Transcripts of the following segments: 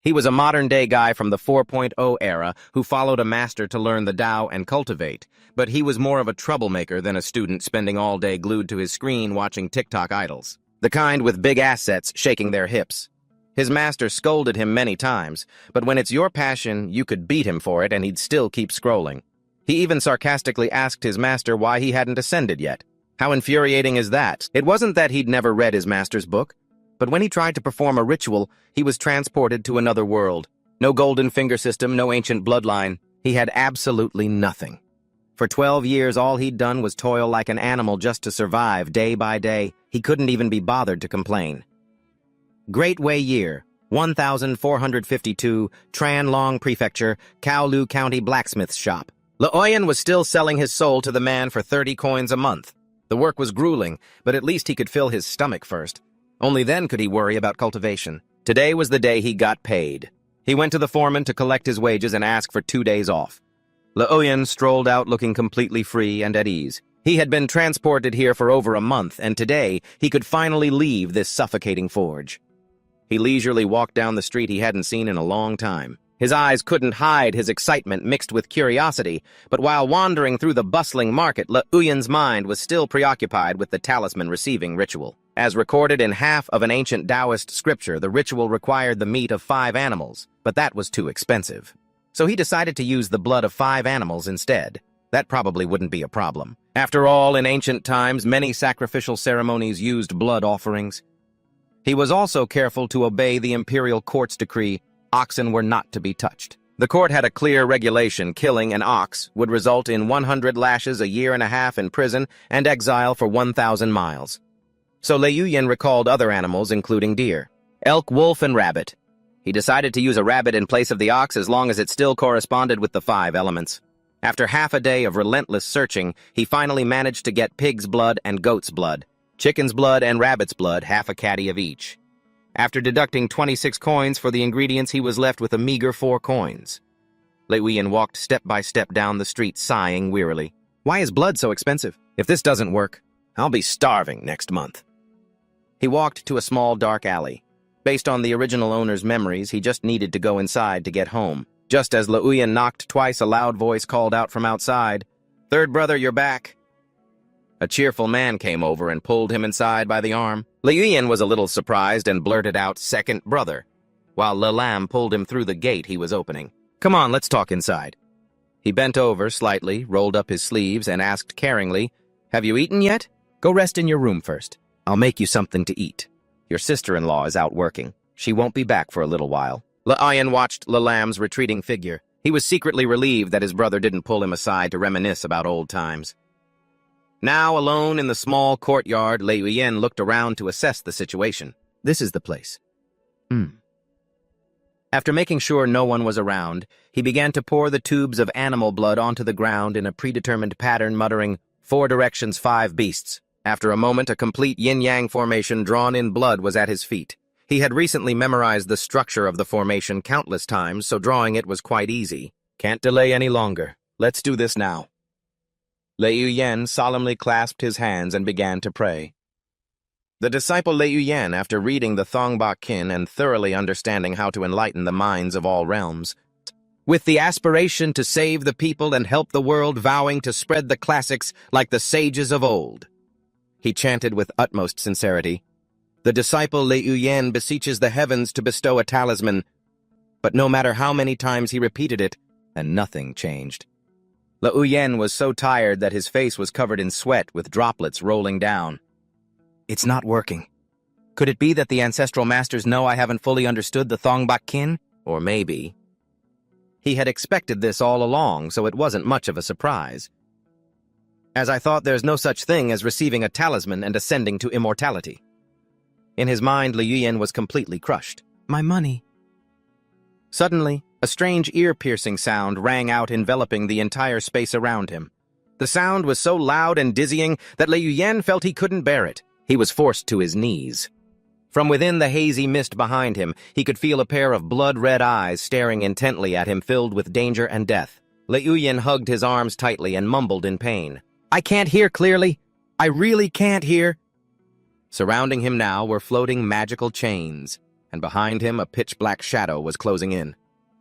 He was a modern-day guy from the 4.0 era who followed a master to learn the Tao and cultivate, but he was more of a troublemaker than a student spending all day glued to his screen watching TikTok idols, the kind with big assets shaking their hips. His master scolded him many times, but when it's your passion, you could beat him for it and he'd still keep scrolling. He even sarcastically asked his master why he hadn't ascended yet. How infuriating is that? It wasn't that he'd never read his master's book, but when he tried to perform a ritual, he was transported to another world. No golden finger system, no ancient bloodline. He had absolutely nothing. For 12 years, all he'd done was toil like an animal just to survive day by day. He couldn't even be bothered to complain. Great Way Year, 1452, Tran Long Prefecture, Kowloon County Blacksmith's Shop. Leoyan was still selling his soul to the man for 30 coins a month. The work was grueling, but at least he could fill his stomach first. Only then could he worry about cultivation. Today was the day he got paid. He went to the foreman to collect his wages and ask for 2 days off. Leoyan strolled out looking completely free and at ease. He had been transported here for over a month, and today he could finally leave this suffocating forge. He leisurely walked down the street he hadn't seen in a long time. His eyes couldn't hide his excitement mixed with curiosity, but while wandering through the bustling market, Leoyan's mind was still preoccupied with the talisman receiving ritual. As recorded in half of an ancient Taoist scripture, the ritual required the meat of 5 animals, but that was too expensive. So he decided to use the blood of 5 animals instead. That probably wouldn't be a problem. After all, in ancient times, many sacrificial ceremonies used blood offerings. He was also careful to obey the imperial court's decree: oxen were not to be touched. The court had a clear regulation: killing an ox would result in 100 lashes, a year and a half in prison, and exile for 1,000 miles. So Leoyan recalled other animals, including deer, elk, wolf, and rabbit. He decided to use a rabbit in place of the ox as long as it still corresponded with the 5 elements. After half a day of relentless searching, he finally managed to get pig's blood and goat's blood, chicken's blood and rabbit's blood, half a caddy of each. After deducting 26 coins for the ingredients, he was left with a meager 4 coins. Leoyan walked step by step down the street, sighing wearily. Why is blood so expensive? If this doesn't work, I'll be starving next month. He walked to a small dark alley. Based on the original owner's memories, he just needed to go inside to get home. Just as Leoyan knocked twice, a loud voice called out from outside, "Third brother, you're back." A cheerful man came over and pulled him inside by the arm. Leoyan was a little surprised and blurted out, "Second brother," while Lelam pulled him through the gate he was opening. "Come on, let's talk inside." He bent over slightly, rolled up his sleeves, and asked caringly, "Have you eaten yet? Go rest in your room first. I'll make you something to eat. Your sister-in-law is out working. She won't be back for a little while." Leoyan watched Lelam's retreating figure. He was secretly relieved that his brother didn't pull him aside to reminisce about old times. Now, alone in the small courtyard, Leoyan looked around to assess the situation. This is the place. After making sure no one was around, he began to pour the tubes of animal blood onto the ground in a predetermined pattern, muttering, 4 directions, 5 beasts. After a moment, a complete yin-yang formation drawn in blood was at his feet. He had recently memorized the structure of the formation countless times, so drawing it was quite easy. Can't delay any longer. Let's do this now. Leoyan solemnly clasped his hands and began to pray. The disciple Leoyan, after reading the Thongba Kin and thoroughly understanding how to enlighten the minds of all realms, with the aspiration to save the people and help the world, vowing to spread the classics like the sages of old, he chanted with utmost sincerity, "The disciple Leoyan beseeches the heavens to bestow a talisman," but no matter how many times he repeated it, and nothing changed. Leoyan was so tired that his face was covered in sweat with droplets rolling down. It's not working. Could it be that the ancestral masters know I haven't fully understood the Thongba Kin? Or maybe. He had expected this all along, so it wasn't much of a surprise. As I thought, there's no such thing as receiving a talisman and ascending to immortality. In his mind, Leoyan was completely crushed. My money. Suddenly, a strange ear-piercing sound rang out, enveloping the entire space around him. The sound was so loud and dizzying that Leoyan felt he couldn't bear it. He was forced to his knees. From within the hazy mist behind him, he could feel a pair of blood-red eyes staring intently at him, filled with danger and death. Leoyan hugged his arms tightly and mumbled in pain. I can't hear clearly. I really can't hear. Surrounding him now were floating magical chains. and behind him a pitch-black shadow was closing in.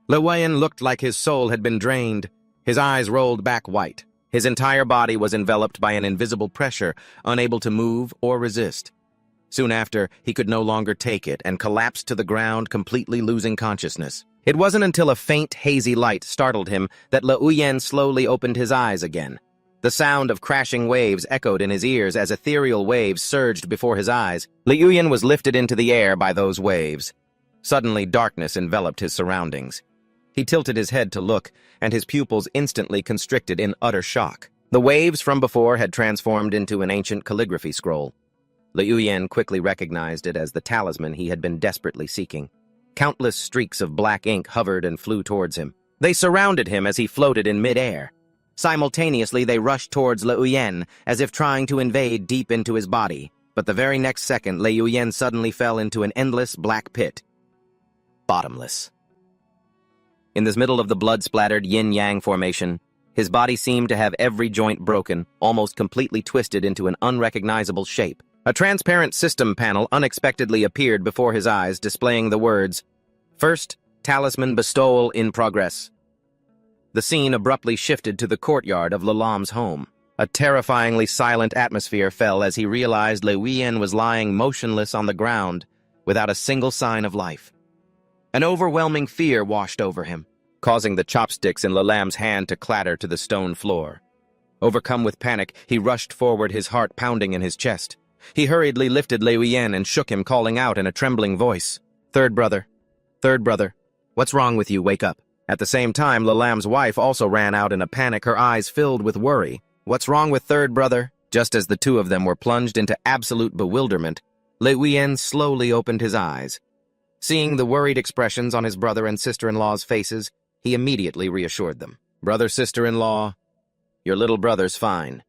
Llewellyn looked like his soul had been drained. His eyes rolled back white. His entire body was enveloped by an invisible pressure, unable to move or resist. Soon after, he could no longer take it and collapsed to the ground, completely losing consciousness. It wasn't until a faint, hazy light startled him that Llewellyn slowly opened his eyes again. The sound of crashing waves echoed in his ears as ethereal waves surged before his eyes. Llewellyn was lifted into the air by those waves. Suddenly, darkness enveloped his surroundings. He tilted his head to look, and his pupils instantly constricted in utter shock. The waves from before had transformed into an ancient calligraphy scroll. Llewellyn quickly recognized it as the talisman he had been desperately seeking. Countless streaks of black ink hovered and flew towards him. They surrounded him as he floated in mid-air. Simultaneously, they rushed towards Llewellyn, as if trying to invade deep into his body. But the very next second, Llewellyn suddenly fell into an endless black pit. Bottomless. In the middle of the blood-splattered yin-yang formation, his body seemed to have every joint broken, almost completely twisted into an unrecognizable shape. A transparent system panel unexpectedly appeared before his eyes, displaying the words, "First, talisman bestowal in progress." The scene abruptly shifted to the courtyard of Lalam's home. A terrifyingly silent atmosphere fell as he realized Llewellyn was lying motionless on the ground, without a single sign of life. An overwhelming fear washed over him, causing the chopsticks in Lalam's hand to clatter to the stone floor. Overcome with panic, he rushed forward, his heart pounding in his chest. He hurriedly lifted Llewellyn and shook him, calling out in a trembling voice, Third brother, what's wrong with you? Wake up." At the same time, Lalam's wife also ran out in a panic, her eyes filled with worry. "What's wrong with third brother?" Just as the two of them were plunged into absolute bewilderment, Llewellyn slowly opened his eyes. Seeing the worried expressions on his brother and sister-in-law's faces, he immediately reassured them. "Brother, sister-in-law, your little brother's fine."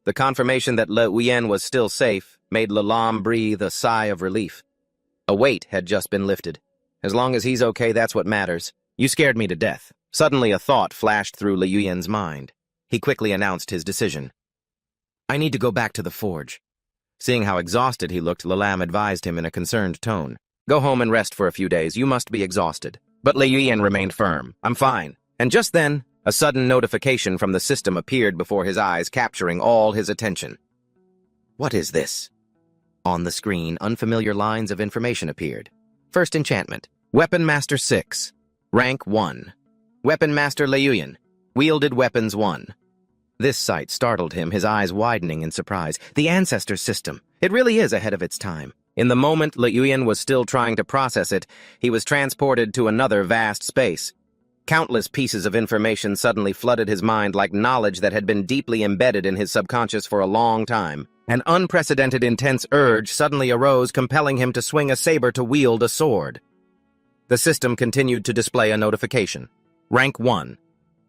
The confirmation that Llewellyn was still safe made Lalam breathe a sigh of relief. A weight had just been lifted. As long as he's okay, that's what matters. "You scared me to death." Suddenly a thought flashed through Llewellyn's mind. He quickly announced his decision. "I need to go back to the forge." Seeing how exhausted he looked, Lalam advised him in a concerned tone. "Go home and rest for a few days. You must be exhausted." But Llewellyn remained firm. "I'm fine." And just then, a sudden notification from the system appeared before his eyes, capturing all his attention. "What is this?" On the screen, unfamiliar lines of information appeared. First enchantment, Weapon Master 6, Rank 1. Weapon Master Llewellyn, Wielded Weapons 1. This sight startled him, his eyes widening in surprise. The Ancestor system. It really is ahead of its time. In the moment Llewellyn was still trying to process it, he was transported to another vast space. Countless pieces of information suddenly flooded his mind like knowledge that had been deeply embedded in his subconscious for a long time. An unprecedented intense urge suddenly arose, compelling him to swing a saber to wield a sword. The system continued to display a notification. Rank 1.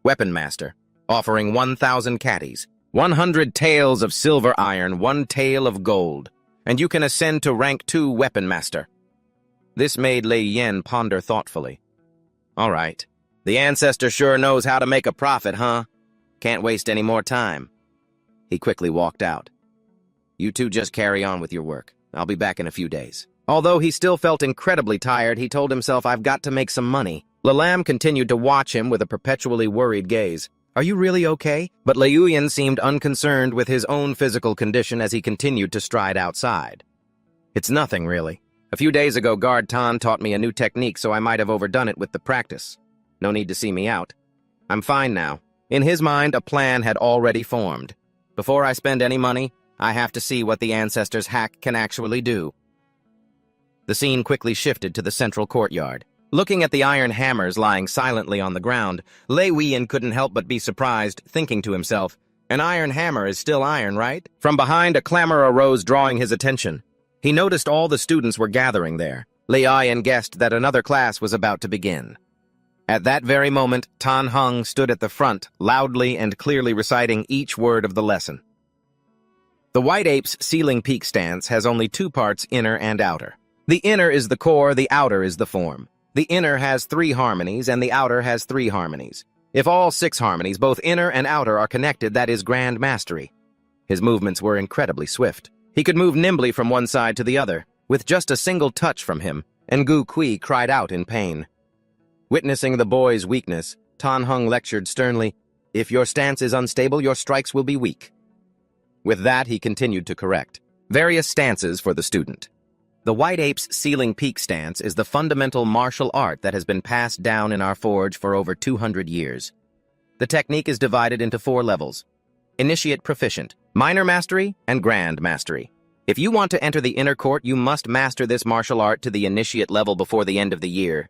Weapon Master. Offering 1,000 caddies, 100 taels of silver iron, 1 tael of gold. And you can ascend to Rank 2 Weapon Master. This made Llewellyn ponder thoughtfully. All right. The Ancestor sure knows how to make a profit, huh? Can't waste any more time. He quickly walked out. "You two just carry on with your work. I'll be back in a few days." Although he still felt incredibly tired, he told himself, "I've got to make some money." Lalam continued to watch him with a perpetually worried gaze. "Are you really okay?" But Llewellyn seemed unconcerned with his own physical condition as he continued to stride outside. "It's nothing, really. A few days ago, Guard Tan taught me a new technique, so I might have overdone it with the practice. No need to see me out. I'm fine now." In his mind, a plan had already formed. Before I spend any money, I have to see what the Ancestor's hack can actually do. The scene quickly shifted to the central courtyard. Looking at the iron hammers lying silently on the ground, Llewellyn couldn't help but be surprised, thinking to himself, "An iron hammer is still iron, right?" From behind, a clamor arose, drawing his attention. He noticed all the students were gathering there. Llewellyn guessed that another class was about to begin. At that very moment, Tan Hung stood at the front, loudly and clearly reciting each word of the lesson. The White Ape's ceiling peak stance has only 2 parts, inner and outer. The inner is the core, the outer is the form. The inner has 3 harmonies, and the outer has 3 harmonies. If all 6 harmonies, both inner and outer, are connected, that is grand mastery. His movements were incredibly swift. He could move nimbly from one side to the other. With just a single touch from him, Ngu Kui cried out in pain. Witnessing the boy's weakness, Tan Hung lectured sternly, "If your stance is unstable, your strikes will be weak." With that, he continued to correct. Various stances for the student. The White Ape's ceiling peak stance is the fundamental martial art that has been passed down in our forge for over 200 years. The technique is divided into 4 levels: Initiate Proficient, Minor Mastery, and Grand Mastery. If you want to enter the inner court, you must master this martial art to the Initiate level before the end of the year.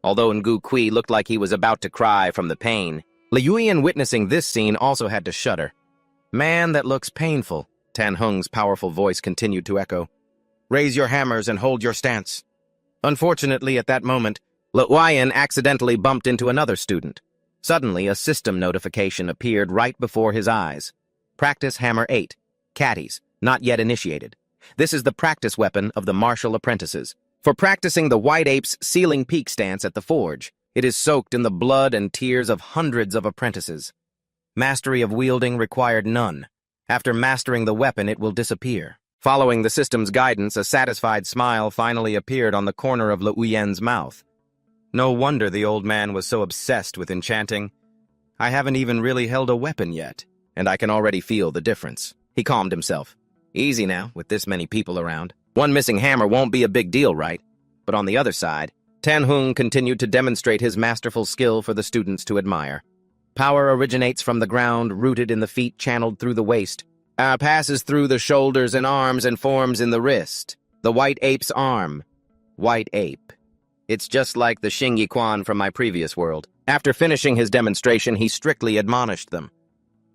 Although Ngu Kui looked like he was about to cry from the pain, Liu Yan, witnessing this scene, also had to shudder. "Man, that looks painful," Tan Hung's powerful voice continued to echo. "Raise your hammers and hold your stance." Unfortunately, at that moment, Liu Yan accidentally bumped into another student. Suddenly, a system notification appeared right before his eyes. Practice Hammer 8. Caddies, not yet initiated. This is the practice weapon of the martial apprentices. For practicing the White Ape's ceiling peak stance at the forge, it is soaked in the blood and tears of hundreds of apprentices. Mastery of wielding required none. After mastering the weapon, it will disappear. Following the system's guidance, a satisfied smile finally appeared on the corner of Liu Yan's mouth. No wonder the old man was so obsessed with enchanting. "I haven't even really held a weapon yet, and I can already feel the difference." He calmed himself. "Easy now, with this many people around. One missing hammer won't be a big deal, right?" But on the other side, Tan Hung continued to demonstrate his masterful skill for the students to admire. Power originates from the ground, rooted in the feet, channeled through the waist. Passes through the shoulders and arms and forms in the wrist. The White Ape's arm. White Ape. It's just like the Xingyi Quan from my previous world. After finishing his demonstration, he strictly admonished them.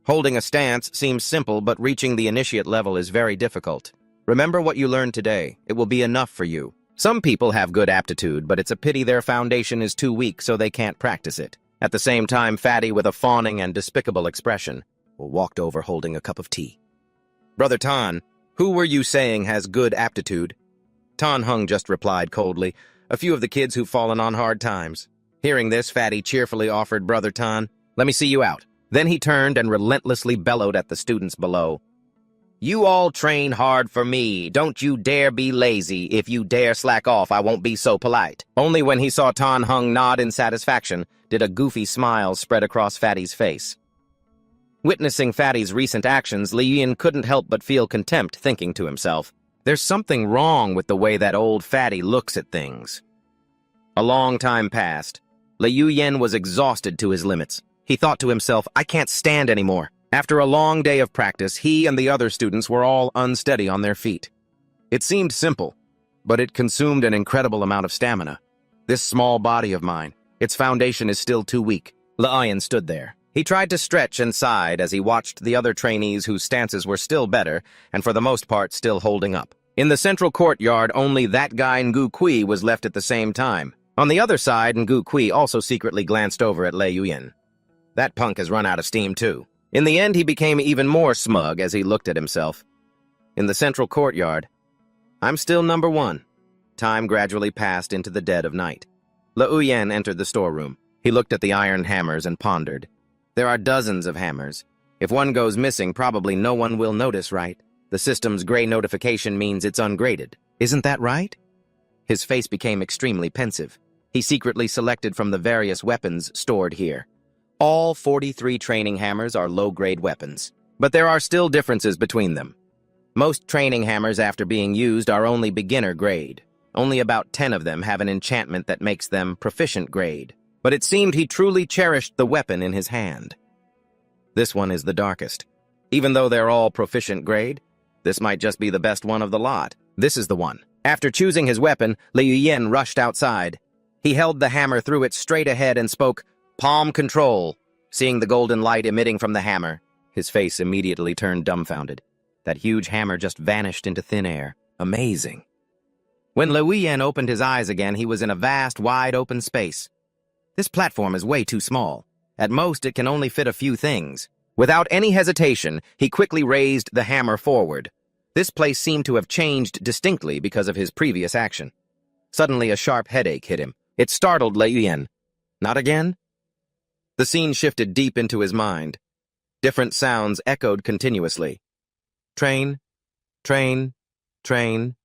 Holding a stance seems simple, but reaching the initiate level is very difficult. Remember what you learned today. It will be enough for you. Some people have good aptitude, but it's a pity their foundation is too weak, so they can't practice it. At the same time, Fatty, with a fawning and despicable expression, walked over holding a cup of tea. "Brother Tan, who were you saying has good aptitude?" Tan Hung just replied coldly, "A few of the kids who've fallen on hard times." Hearing this, Fatty cheerfully offered Brother Tan, "Let me see you out." Then he turned and relentlessly bellowed at the students below. "You all train hard for me. Don't you dare be lazy. If you dare slack off, I won't be so polite." Only when he saw Tan Hung nod in satisfaction did a goofy smile spread across Fatty's face. Witnessing Fatty's recent actions, Liu Yan couldn't help but feel contempt, thinking to himself, "There's something wrong with the way that old Fatty looks at things." A long time passed. Liu Yan was exhausted to his limits. He thought to himself, "I can't stand anymore." After a long day of practice, he and the other students were all unsteady on their feet. It seemed simple, but it consumed an incredible amount of stamina. This small body of mine, its foundation is still too weak. Liu Yan stood there. He tried to stretch and sighed as he watched the other trainees whose stances were still better and for the most part still holding up. In the central courtyard, only that guy Ngu Kui was left at the same time. On the other side, Ngu Kui also secretly glanced over at Liu Yan. That punk has run out of steam too. In the end, he became even more smug as he looked at himself. In the central courtyard, I'm still number 1. Time gradually passed into the dead of night. Liu Yan entered the storeroom. He looked at the iron hammers and pondered. There are dozens of hammers. If one goes missing, probably no one will notice, right? The system's gray notification means it's ungraded. Isn't that right? His face became extremely pensive. He secretly selected from the various weapons stored here. All 43 training hammers are low-grade weapons, but there are still differences between them. Most training hammers after being used are only beginner grade. Only about 10 of them have an enchantment that makes them proficient grade. But it seemed he truly cherished the weapon in his hand. This one is the darkest. Even though they're all proficient grade, this might just be the best one of the lot. This is the one. After choosing his weapon, Liu Yan rushed outside. He held the hammer, threw it straight ahead, and spoke, "Palm control." Seeing the golden light emitting from the hammer, his face immediately turned dumbfounded. That huge hammer just vanished into thin air. Amazing. When Liu Yan opened his eyes again, he was in a vast, wide-open space. This platform is way too small. At most, it can only fit a few things. Without any hesitation, he quickly raised the hammer forward. This place seemed to have changed distinctly because of his previous action. Suddenly, a sharp headache hit him. It startled Liu Yan. Not again? The scene shifted deep into his mind. Different sounds echoed continuously. Train, train, train,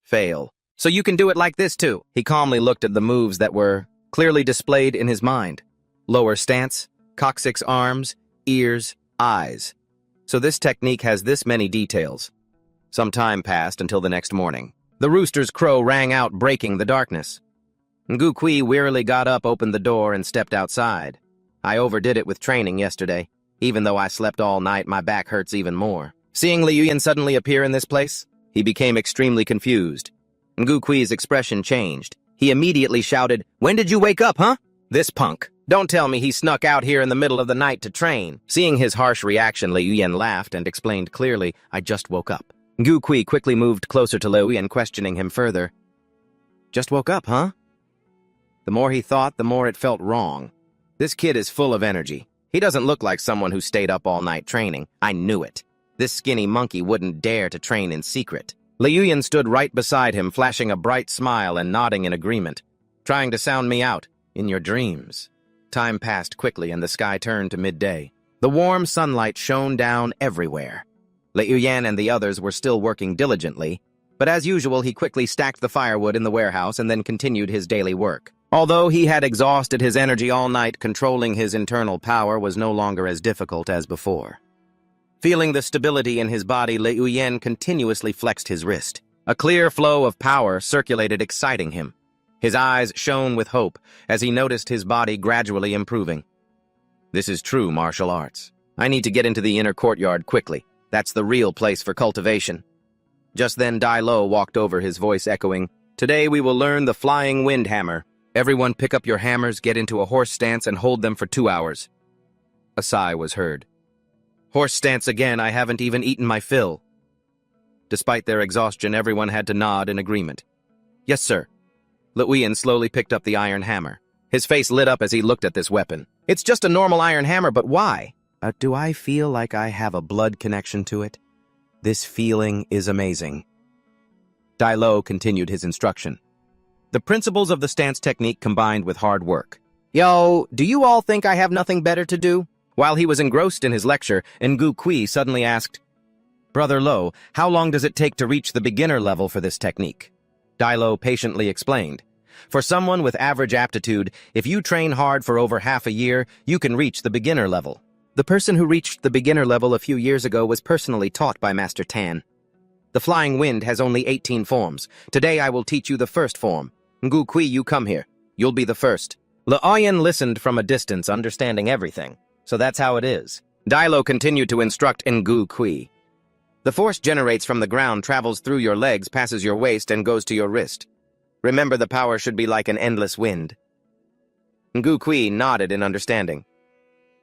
fail. So you can do it like this too. He calmly looked at the moves that were clearly displayed in his mind. Lower stance, coccyx arms, ears, eyes. So this technique has this many details. Some time passed until the next morning. The rooster's crow rang out, breaking the darkness. Ngu Kui wearily got up, opened the door, and stepped outside. I overdid it with training yesterday. Even though I slept all night, my back hurts even more. Seeing Li Yuyan suddenly appear in this place, he became extremely confused. Ngu Kui's expression changed. He immediately shouted, "When did you wake up, huh? This punk. Don't tell me he snuck out here in the middle of the night to train." Seeing his harsh reaction, Li Yuyan laughed and explained clearly, "I just woke up." Ngu Kui quickly moved closer to Li Yuyan, questioning him further. "Just woke up, huh?" The more he thought, the more it felt wrong. This kid is full of energy. He doesn't look like someone who stayed up all night training. I knew it. This skinny monkey wouldn't dare to train in secret. Li Yuyan stood right beside him, flashing a bright smile and nodding in agreement. "Trying to sound me out, in your dreams." Time passed quickly and the sky turned to midday. The warm sunlight shone down everywhere. Li Yuyan and the others were still working diligently, but as usual he quickly stacked the firewood in the warehouse and then continued his daily work. Although he had exhausted his energy all night, controlling his internal power was no longer as difficult as before. Feeling the stability in his body, Li Yuyan continuously flexed his wrist. A clear flow of power circulated, exciting him. His eyes shone with hope as he noticed his body gradually improving. This is true martial arts. I need to get into the inner courtyard quickly. That's the real place for cultivation. Just then Dai Lo walked over, his voice echoing, "Today we will learn the flying wind hammer. Everyone pick up your hammers, get into a horse stance, and hold them for 2 hours." A sigh was heard. "Horse stance again, I haven't even eaten my fill." Despite their exhaustion, everyone had to nod in agreement. "Yes, sir." Li Yuyan slowly picked up the iron hammer. His face lit up as he looked at this weapon. "It's just a normal iron hammer, but why? Do I feel like I have a blood connection to it? This feeling is amazing." Dai Lo continued his instruction. "The principles of the stance technique combined with hard work. Yo, do you all think I have nothing better to do?" While he was engrossed in his lecture, Ngu Kui suddenly asked, "Brother Lo, how long does it take to reach the beginner level for this technique?" Dai Lo patiently explained, "For someone with average aptitude, if you train hard for over half a year, you can reach the beginner level. The person who reached the beginner level a few years ago was personally taught by Master Tan. The flying wind has only 18 forms. Today I will teach you the first form. Ngu Kui, you come here. You'll be the first." Li Yuyan listened from a distance, understanding everything. "So that's how it is." Dai Lo continued to instruct Ngu Kui. "The force generates from the ground, travels through your legs, passes your waist, and goes to your wrist. Remember, the power should be like an endless wind." Ngu Kui nodded in understanding.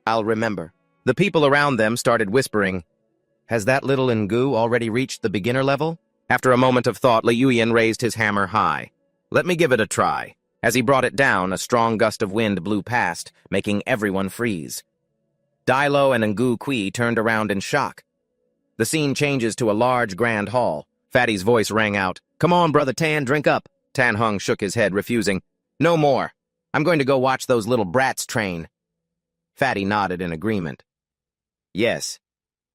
"I'll remember." The people around them started whispering, "Has that little Ngu already reached the beginner level?" After a moment of thought, Li Yuyan raised his hammer high. "Let me give it a try." As he brought it down, a strong gust of wind blew past, making everyone freeze. Dai Lo and Ngu Kui turned around in shock. The scene changes to a large grand hall. Fatty's voice rang out, "Come on, Brother Tan, drink up." Tan Hung shook his head, refusing. "No more. I'm going to go watch those little brats train." Fatty nodded in agreement. "Yes."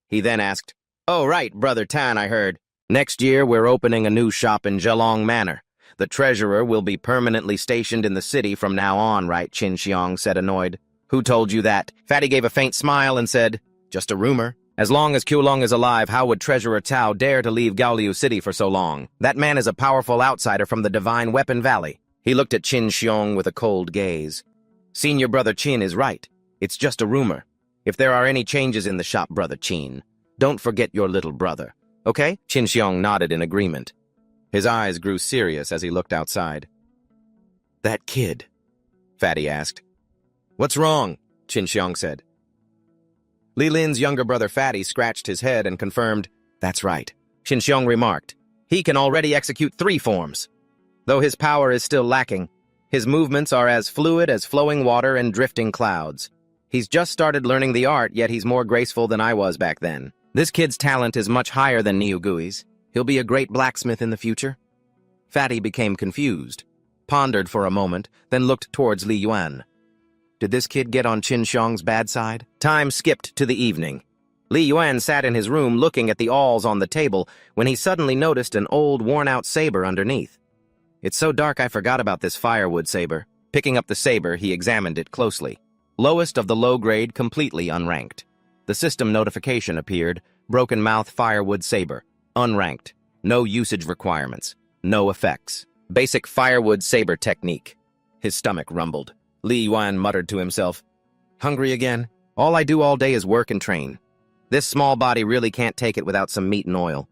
He then asked, "Oh, right, Brother Tan, I heard. Next year we're opening a new shop in Zhelong Manor. The treasurer will be permanently stationed in the city from now on, right?" Qin Xiong said, annoyed. "Who told you that?" Fatty gave a faint smile and said, "Just a rumor. As long as Qiulong is alive, how would Treasurer Tao dare to leave Gaoliu City for so long? That man is a powerful outsider from the Divine Weapon Valley." He looked at Qin Xiong with a cold gaze. "Senior Brother Qin is right. It's just a rumor. If there are any changes in the shop, Brother Qin, don't forget your little brother. Okay?" Qin Xiong nodded in agreement. His eyes grew serious as he looked outside. "That kid?" Fatty asked. "What's wrong?" Qin Xiong said. Li Lin's younger brother Fatty scratched his head and confirmed, "That's right." Qin Xiong remarked, "He can already execute 3 forms. Though his power is still lacking, his movements are as fluid as flowing water and drifting clouds. He's just started learning the art, yet he's more graceful than I was back then. This kid's talent is much higher than Niugui's. He'll be a great blacksmith in the future." Fatty became confused, pondered for a moment, then looked towards Li Yuan. Did this kid get on Qin Xiong's bad side? Time skipped to the evening. Li Yuan sat in his room looking at the awls on the table when he suddenly noticed an old, worn-out saber underneath. It's so dark I forgot about this firewood saber. Picking up the saber, he examined it closely. Lowest of the low grade, completely unranked. The system notification appeared, broken mouth firewood saber, unranked, no usage requirements, no effects. Basic firewood saber technique. His stomach rumbled. Li Yuan muttered to himself, "Hungry again? All I do all day is work and train. This small body really can't take it without some meat and oil.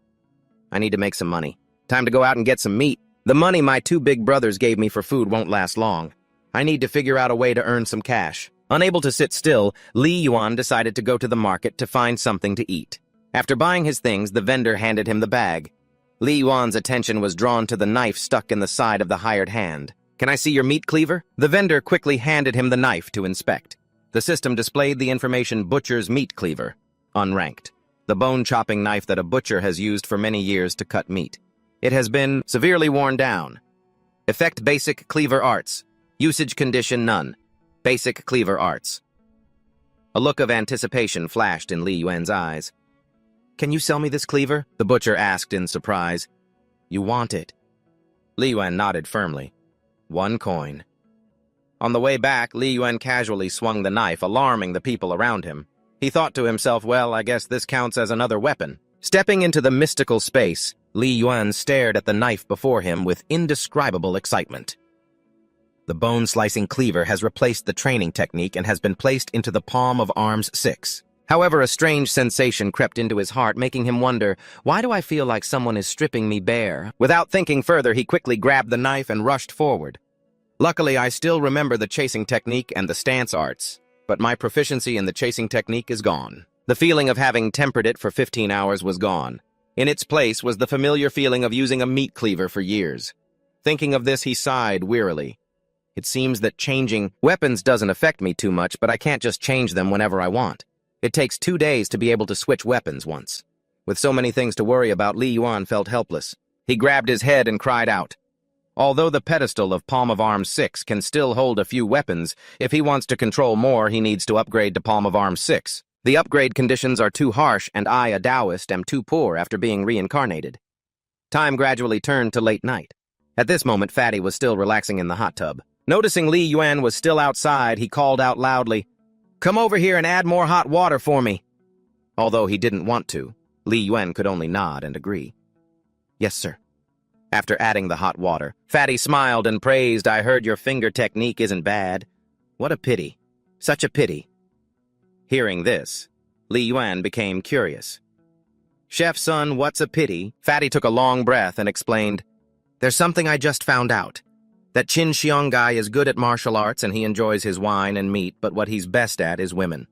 I need to make some money. Time to go out and get some meat. The money my two big brothers gave me for food won't last long. I need to figure out a way to earn some cash." Unable to sit still, Li Yuan decided to go to the market to find something to eat. After buying his things, the vendor handed him the bag. Li Yuan's attention was drawn to the knife stuck in the side of the hired hand. "Can I see your meat cleaver?" The vendor quickly handed him the knife to inspect. The system displayed the information butcher's meat cleaver, unranked. The bone-chopping knife that a butcher has used for many years to cut meat. It has been severely worn down. Effect basic cleaver arts. Usage condition none. Basic cleaver arts. A look of anticipation flashed in Li Yuan's eyes. "Can you sell me this cleaver?" the butcher asked in surprise. "You want it?" Li Yuan nodded firmly. 1 coin. On the way back, Li Yuan casually swung the knife, alarming the people around him. He thought to himself, well, I guess this counts as another weapon. Stepping into the mystical space, Li Yuan stared at the knife before him with indescribable excitement. The bone-slicing cleaver has replaced the training technique and has been placed into the palm of arms 6. However, a strange sensation crept into his heart, making him wonder, why do I feel like someone is stripping me bare? Without thinking further, he quickly grabbed the knife and rushed forward. Luckily, I still remember the chasing technique and the stance arts, but my proficiency in the chasing technique is gone. The feeling of having tempered it for 15 hours was gone. In its place was the familiar feeling of using a meat cleaver for years. Thinking of this, he sighed wearily. It seems that changing weapons doesn't affect me too much, but I can't just change them whenever I want. It takes 2 days to be able to switch weapons once. With so many things to worry about, Li Yuan felt helpless. He grabbed his head and cried out. Although the pedestal of Palm of Arms 6 can still hold a few weapons, if he wants to control more, he needs to upgrade to Palm of Arms 6. The upgrade conditions are too harsh, and I, a Taoist, am too poor after being reincarnated. Time gradually turned to late night. At this moment, Fatty was still relaxing in the hot tub. Noticing Li Yuan was still outside, he called out loudly, "Come over here and add more hot water for me." Although he didn't want to, Li Yuan could only nod and agree. "Yes, sir." After adding the hot water, Fatty smiled and praised, "I heard your finger technique isn't bad. What a pity. Such a pity." Hearing this, Li Yuan became curious. "Chef son, what's a pity?" Fatty took a long breath and explained, "There's something I just found out. That Qin Xiong guy is good at martial arts and he enjoys his wine and meat, but what he's best at is women."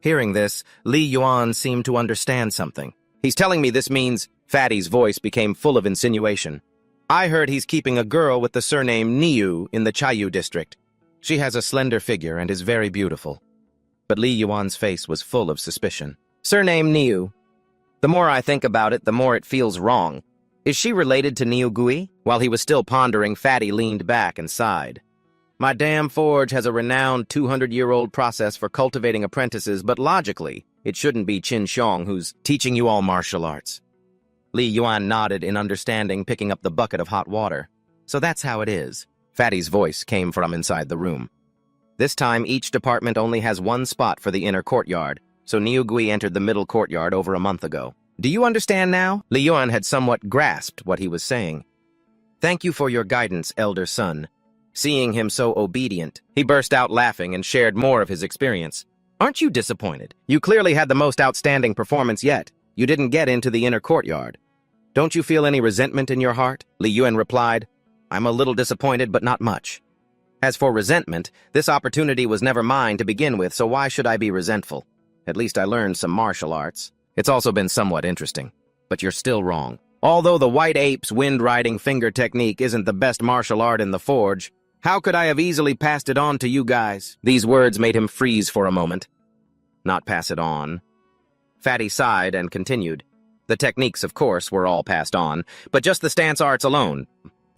Hearing this, Li Yuan seemed to understand something. "He's telling me this means..." Fatty's voice became full of insinuation. "I heard he's keeping a girl with the surname Niu in the Chayu district. She has a slender figure and is very beautiful." But Li Yuan's face was full of suspicion. "Surname Niu. The more I think about it, the more it feels wrong. Is she related to Niu Gui?" While he was still pondering, Fatty leaned back and sighed. "My damn forge has a renowned 200-year-old process for cultivating apprentices, but logically, it shouldn't be Qin Xiong who's teaching you all martial arts." Li Yuan nodded in understanding, picking up the bucket of hot water. "So that's how it is." Fatty's voice came from inside the room. This time, each department only has one spot for the inner courtyard, so Niu Gui entered the middle courtyard over a month ago. "Do you understand now?" Li Yuan had somewhat grasped what he was saying. "Thank you for your guidance, elder son." Seeing him so obedient, he burst out laughing and shared more of his experience. "Aren't you disappointed? You clearly had the most outstanding performance yet. You didn't get into the inner courtyard. Don't you feel any resentment in your heart?" Li Yuan replied. "I'm a little disappointed, but not much. As for resentment, this opportunity was never mine to begin with, so why should I be resentful? At least I learned some martial arts. It's also been somewhat interesting. But you're still wrong. Although the White Ape's wind-riding finger technique isn't the best martial art in the forge, how could I have easily passed it on to you guys?" These words made him freeze for a moment. "Not pass it on." Fatty sighed and continued. "The techniques, of course, were all passed on, but just the stance arts alone.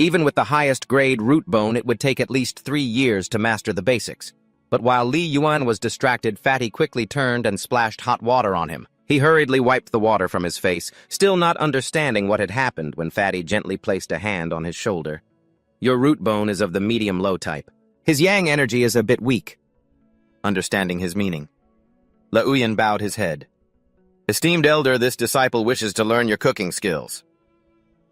Even with the highest grade root bone, it would take at least 3 years to master the basics." But while Li Yuan was distracted, Fatty quickly turned and splashed hot water on him. He hurriedly wiped the water from his face, still not understanding what had happened when Fatty gently placed a hand on his shoulder. Your root bone is of the medium-low type. His yang energy is a bit weak. Understanding his meaning, Liuyan bowed his head. Esteemed elder, this disciple wishes to learn your cooking skills.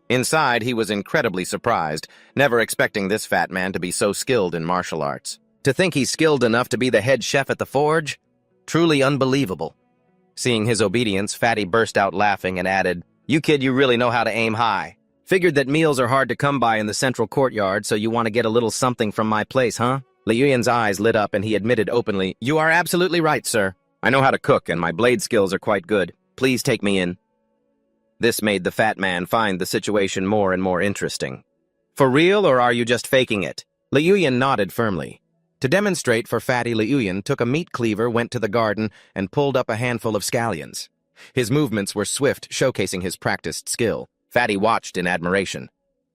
Inside, he was incredibly surprised, never expecting this fat man to be so skilled in martial arts. To think he's skilled enough to be the head chef at the forge? Truly unbelievable. Seeing his obedience, Fatty burst out laughing and added, "You kid, you really know how to aim high. Figured that meals are hard to come by in the central courtyard, so you want to get a little something from my place, huh?" Liuyan's eyes lit up and he admitted openly, "You are absolutely right, sir. I know how to cook and my blade skills are quite good. Please take me in." This made the fat man find the situation more and more interesting. "For real, or are you just faking it?" Liuyan nodded firmly. To demonstrate for Fatty, Liuyan took a meat cleaver, went to the garden, and pulled up a handful of scallions. His movements were swift, showcasing his practiced skill. Fatty watched in admiration.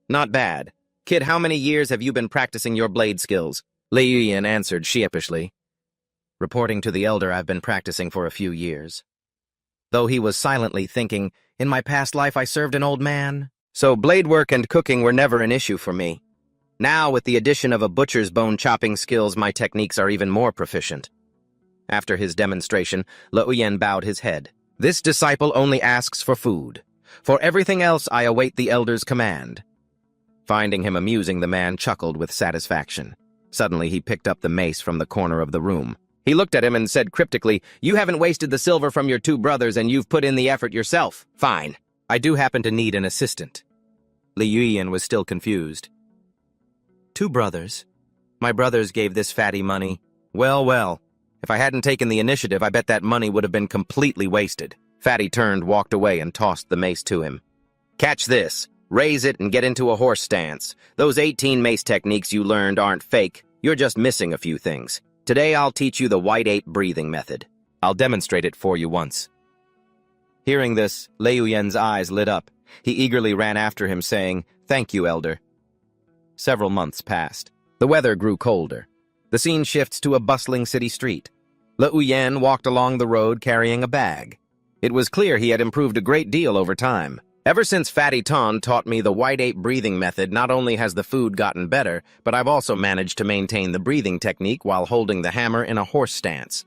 "Not bad. Kid, how many years have you been practicing your blade skills?" Liuyan answered sheepishly. "Reporting to the elder, I've been practicing for a few years." Though he was silently thinking, "In my past life I served an old man, so blade work and cooking were never an issue for me. Now, with the addition of a butcher's bone chopping skills, my techniques are even more proficient." After his demonstration, Liuyan bowed his head. "This disciple only asks for food. For everything else, I await the elder's command." Finding him amusing, the man chuckled with satisfaction. Suddenly, he picked up the mace from the corner of the room. He looked at him and said cryptically, "You haven't wasted the silver from your two brothers and you've put in the effort yourself. Fine. I do happen to need an assistant." Liuyan was still confused. "Two brothers? My brothers gave this fatty money. Well, well. If I hadn't taken the initiative, I bet that money would have been completely wasted." Fatty turned, walked away, and tossed the mace to him. "Catch this. Raise it and get into a horse stance. Those 18 mace techniques you learned aren't fake. You're just missing a few things. Today I'll teach you the white ape breathing method. I'll demonstrate it for you once." Hearing this, Liuyan's eyes lit up. He eagerly ran after him, saying, "Thank you, elder." Several months passed. The weather grew colder. The scene shifts to a bustling city street. Liuyan walked along the road carrying a bag. It was clear he had improved a great deal over time. "Ever since Fatty Ton taught me the white ape breathing method, not only has the food gotten better, but I've also managed to maintain the breathing technique while holding the hammer in a horse stance.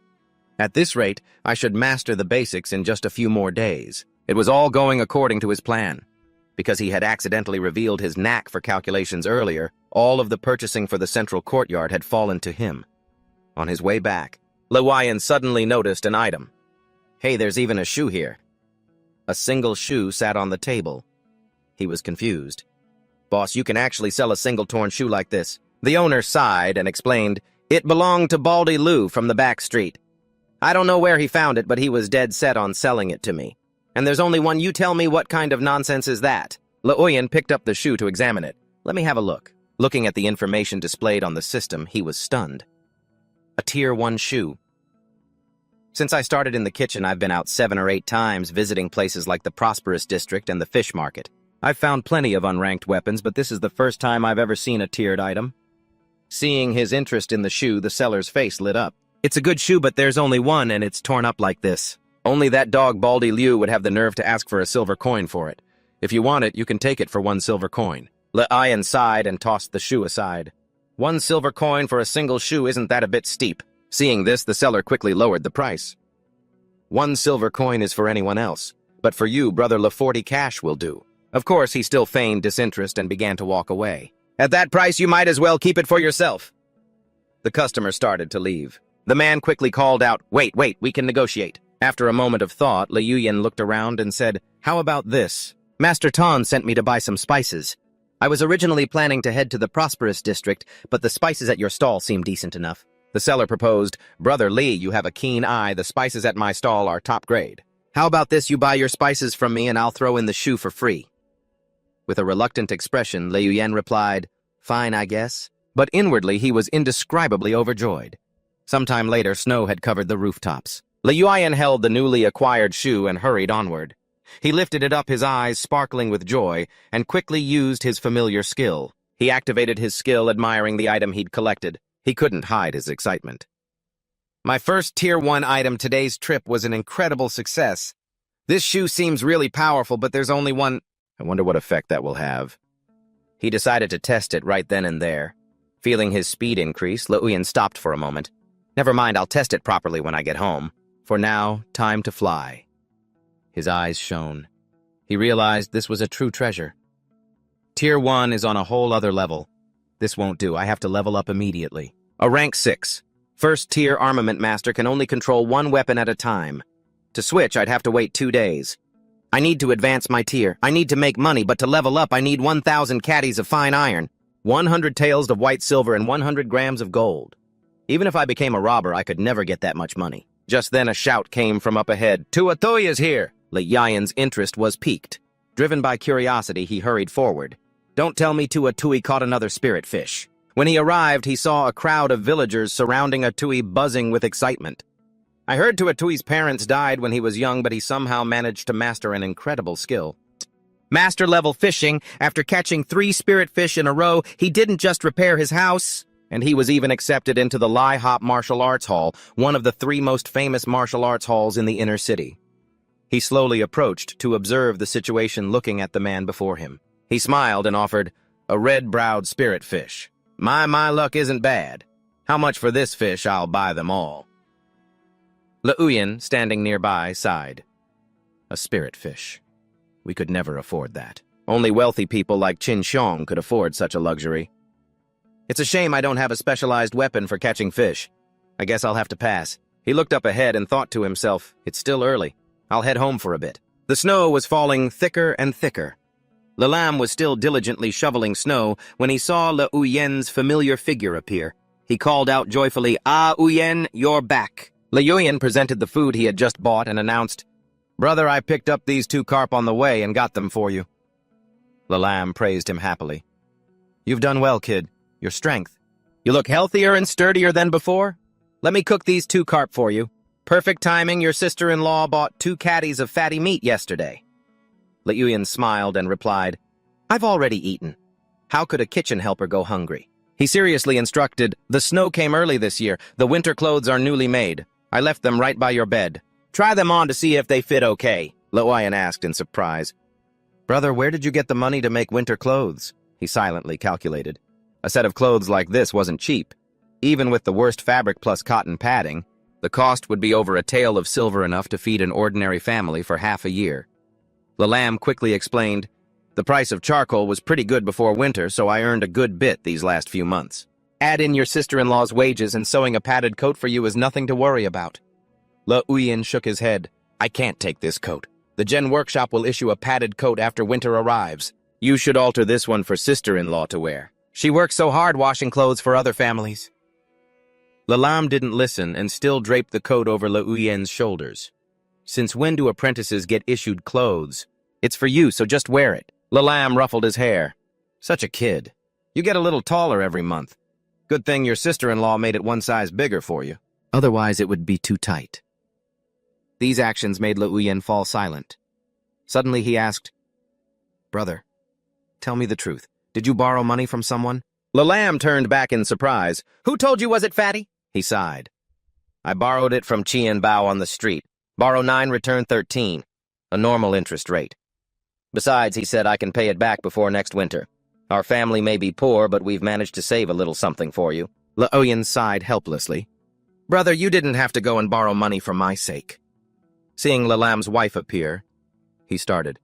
At this rate, I should master the basics in just a few more days." It was all going according to his plan. Because he had accidentally revealed his knack for calculations earlier, all of the purchasing for the central courtyard had fallen to him. On his way back, Liuyan suddenly noticed an item. "Hey, there's even a shoe here." A single shoe sat on the table. He was confused. "Boss, you can actually sell a single torn shoe like this." The owner sighed and explained, "It belonged to Baldy Lou from the back street. I don't know where he found it, but he was dead set on selling it to me. And there's only one. You tell me, what kind of nonsense is that?" Liuyan picked up the shoe to examine it. "Let me have a look." Looking at the information displayed on the system, he was stunned. A Tier 1 shoe. "Since I started in the kitchen, I've been out 7 or 8 times visiting places like the Prosperous District and the Fish Market. I've found plenty of unranked weapons, but this is the first time I've ever seen a tiered item." Seeing his interest in the shoe, the seller's face lit up. "It's a good shoe, but there's only one, and it's torn up like this. Only that dog Baldy Liu would have the nerve to ask for a silver coin for it. If you want it, you can take it for 1 silver coin." Liuyan sighed and tossed the shoe aside. 1 silver coin for a single shoe, isn't that a bit steep?" Seeing this, the seller quickly lowered the price. 1 silver coin is for anyone else, but for you, Brother LaForty, cash will do." Of course, he still feigned disinterest and began to walk away. "At that price, you might as well keep it for yourself." The customer started to leave. The man quickly called out, Wait, we can negotiate." After a moment of thought, Liuyan looked around and said, "How about this? Master Ton sent me to buy some spices. I was originally planning to head to the Prosperous District, but the spices at your stall seem decent enough." The seller proposed, "Brother Lee, you have a keen eye. The spices at my stall are top grade. How about this? You buy your spices from me and I'll throw in the shoe for free." With a reluctant expression, Liuyan replied, "Fine, I guess." But inwardly, he was indescribably overjoyed. Sometime later, snow had covered the rooftops. Liuyan held the newly acquired shoe and hurried onward. He lifted it up, his eyes sparkling with joy, and quickly used his familiar skill. He activated his skill, admiring the item he'd collected. He couldn't hide his excitement. "My first Tier 1 item today's trip was an incredible success. This shoe seems really powerful, but there's only one. I wonder what effect that will have." He decided to test it right then and there. Feeling his speed increase, Leuyen stopped for a moment. Never mind, I'll test it properly when I get home. For now, time to fly. His eyes shone. He realized this was a true treasure. Tier 1 is on a whole other level. This won't do, I have to level up immediately. A rank 6. First tier armament master can only control one weapon at a time. To switch, I'd have to wait 2 days. I need to advance my tier. I need to make money, but to level up, I need 1,000 caddies of fine iron, 100 taels of white silver, and 100 grams of gold. Even if I became a robber, I could never get that much money. Just then a shout came from up ahead. Tuatoya's here! Leuyen's interest was piqued. Driven by curiosity, he hurried forward. Don't tell me Tuatui caught another spirit fish. When he arrived, he saw a crowd of villagers surrounding Atui buzzing with excitement. I heard Tuatui's parents died when he was young, but he somehow managed to master an incredible skill. Master-level fishing, after catching 3 spirit fish in a row, he didn't just repair his house, and he was even accepted into the Lai Hop Martial Arts Hall, one of the 3 most famous martial arts halls in the inner city. He slowly approached to observe the situation, looking at the man before him. He smiled and offered a red-browed spirit fish. My luck isn't bad. How much for this fish? I'll buy them all. Leuyen, standing nearby, sighed. A spirit fish. We could never afford that. Only wealthy people like Qin Xiong could afford such a luxury. It's a shame I don't have a specialized weapon for catching fish. I guess I'll have to pass. He looked up ahead and thought to himself, it's still early. I'll head home for a bit. The snow was falling thicker and thicker. Lelam was still diligently shoveling snow when he saw Leuyen's familiar figure appear. He called out joyfully, Ah, Uyen, you're back. Leuyen presented the food he had just bought and announced, Brother, I picked up these 2 carp on the way and got them for you. Lelam praised him happily. You've done well, kid. Your strength. You look healthier and sturdier than before. Let me cook these 2 carp for you. Perfect timing, your sister-in-law bought 2 caddies of fatty meat yesterday. Leuyen smiled and replied, I've already eaten. How could a kitchen helper go hungry? He seriously instructed, The snow came early this year. The winter clothes are newly made. I left them right by your bed. Try them on to see if they fit okay, Leuyen asked in surprise. Brother, where did you get the money to make winter clothes? He silently calculated. A set of clothes like this wasn't cheap. Even with the worst fabric plus cotton padding, the cost would be over a tael of silver, enough to feed an ordinary family for half a year. Lelam quickly explained, The price of charcoal was pretty good before winter, so I earned a good bit these last few months. Add in your sister-in-law's wages and sewing a padded coat for you is nothing to worry about. Leuyen shook his head. I can't take this coat. The Gen Workshop will issue a padded coat after winter arrives. You should alter this one for sister-in-law to wear. She works so hard washing clothes for other families. Lelam didn't listen and still draped the coat over Leuyen's shoulders. Since when do apprentices get issued clothes? It's for you, so just wear it. Lelam ruffled his hair. Such a kid. You get a little taller every month. Good thing your sister-in-law made it 1 size bigger for you. Otherwise, it would be too tight. These actions made Leuyen fall silent. Suddenly he asked, Brother, tell me the truth. Did you borrow money from someone? Lelam turned back in surprise. Who told you, was it, fatty? He sighed. I borrowed it from Qian Bao on the street. Borrow 9, return 13. A normal interest rate. Besides, he said I can pay it back before next winter. Our family may be poor, but we've managed to save a little something for you. Leuyen sighed helplessly. Brother, you didn't have to go and borrow money for my sake. Seeing Lelam's wife appear, he started.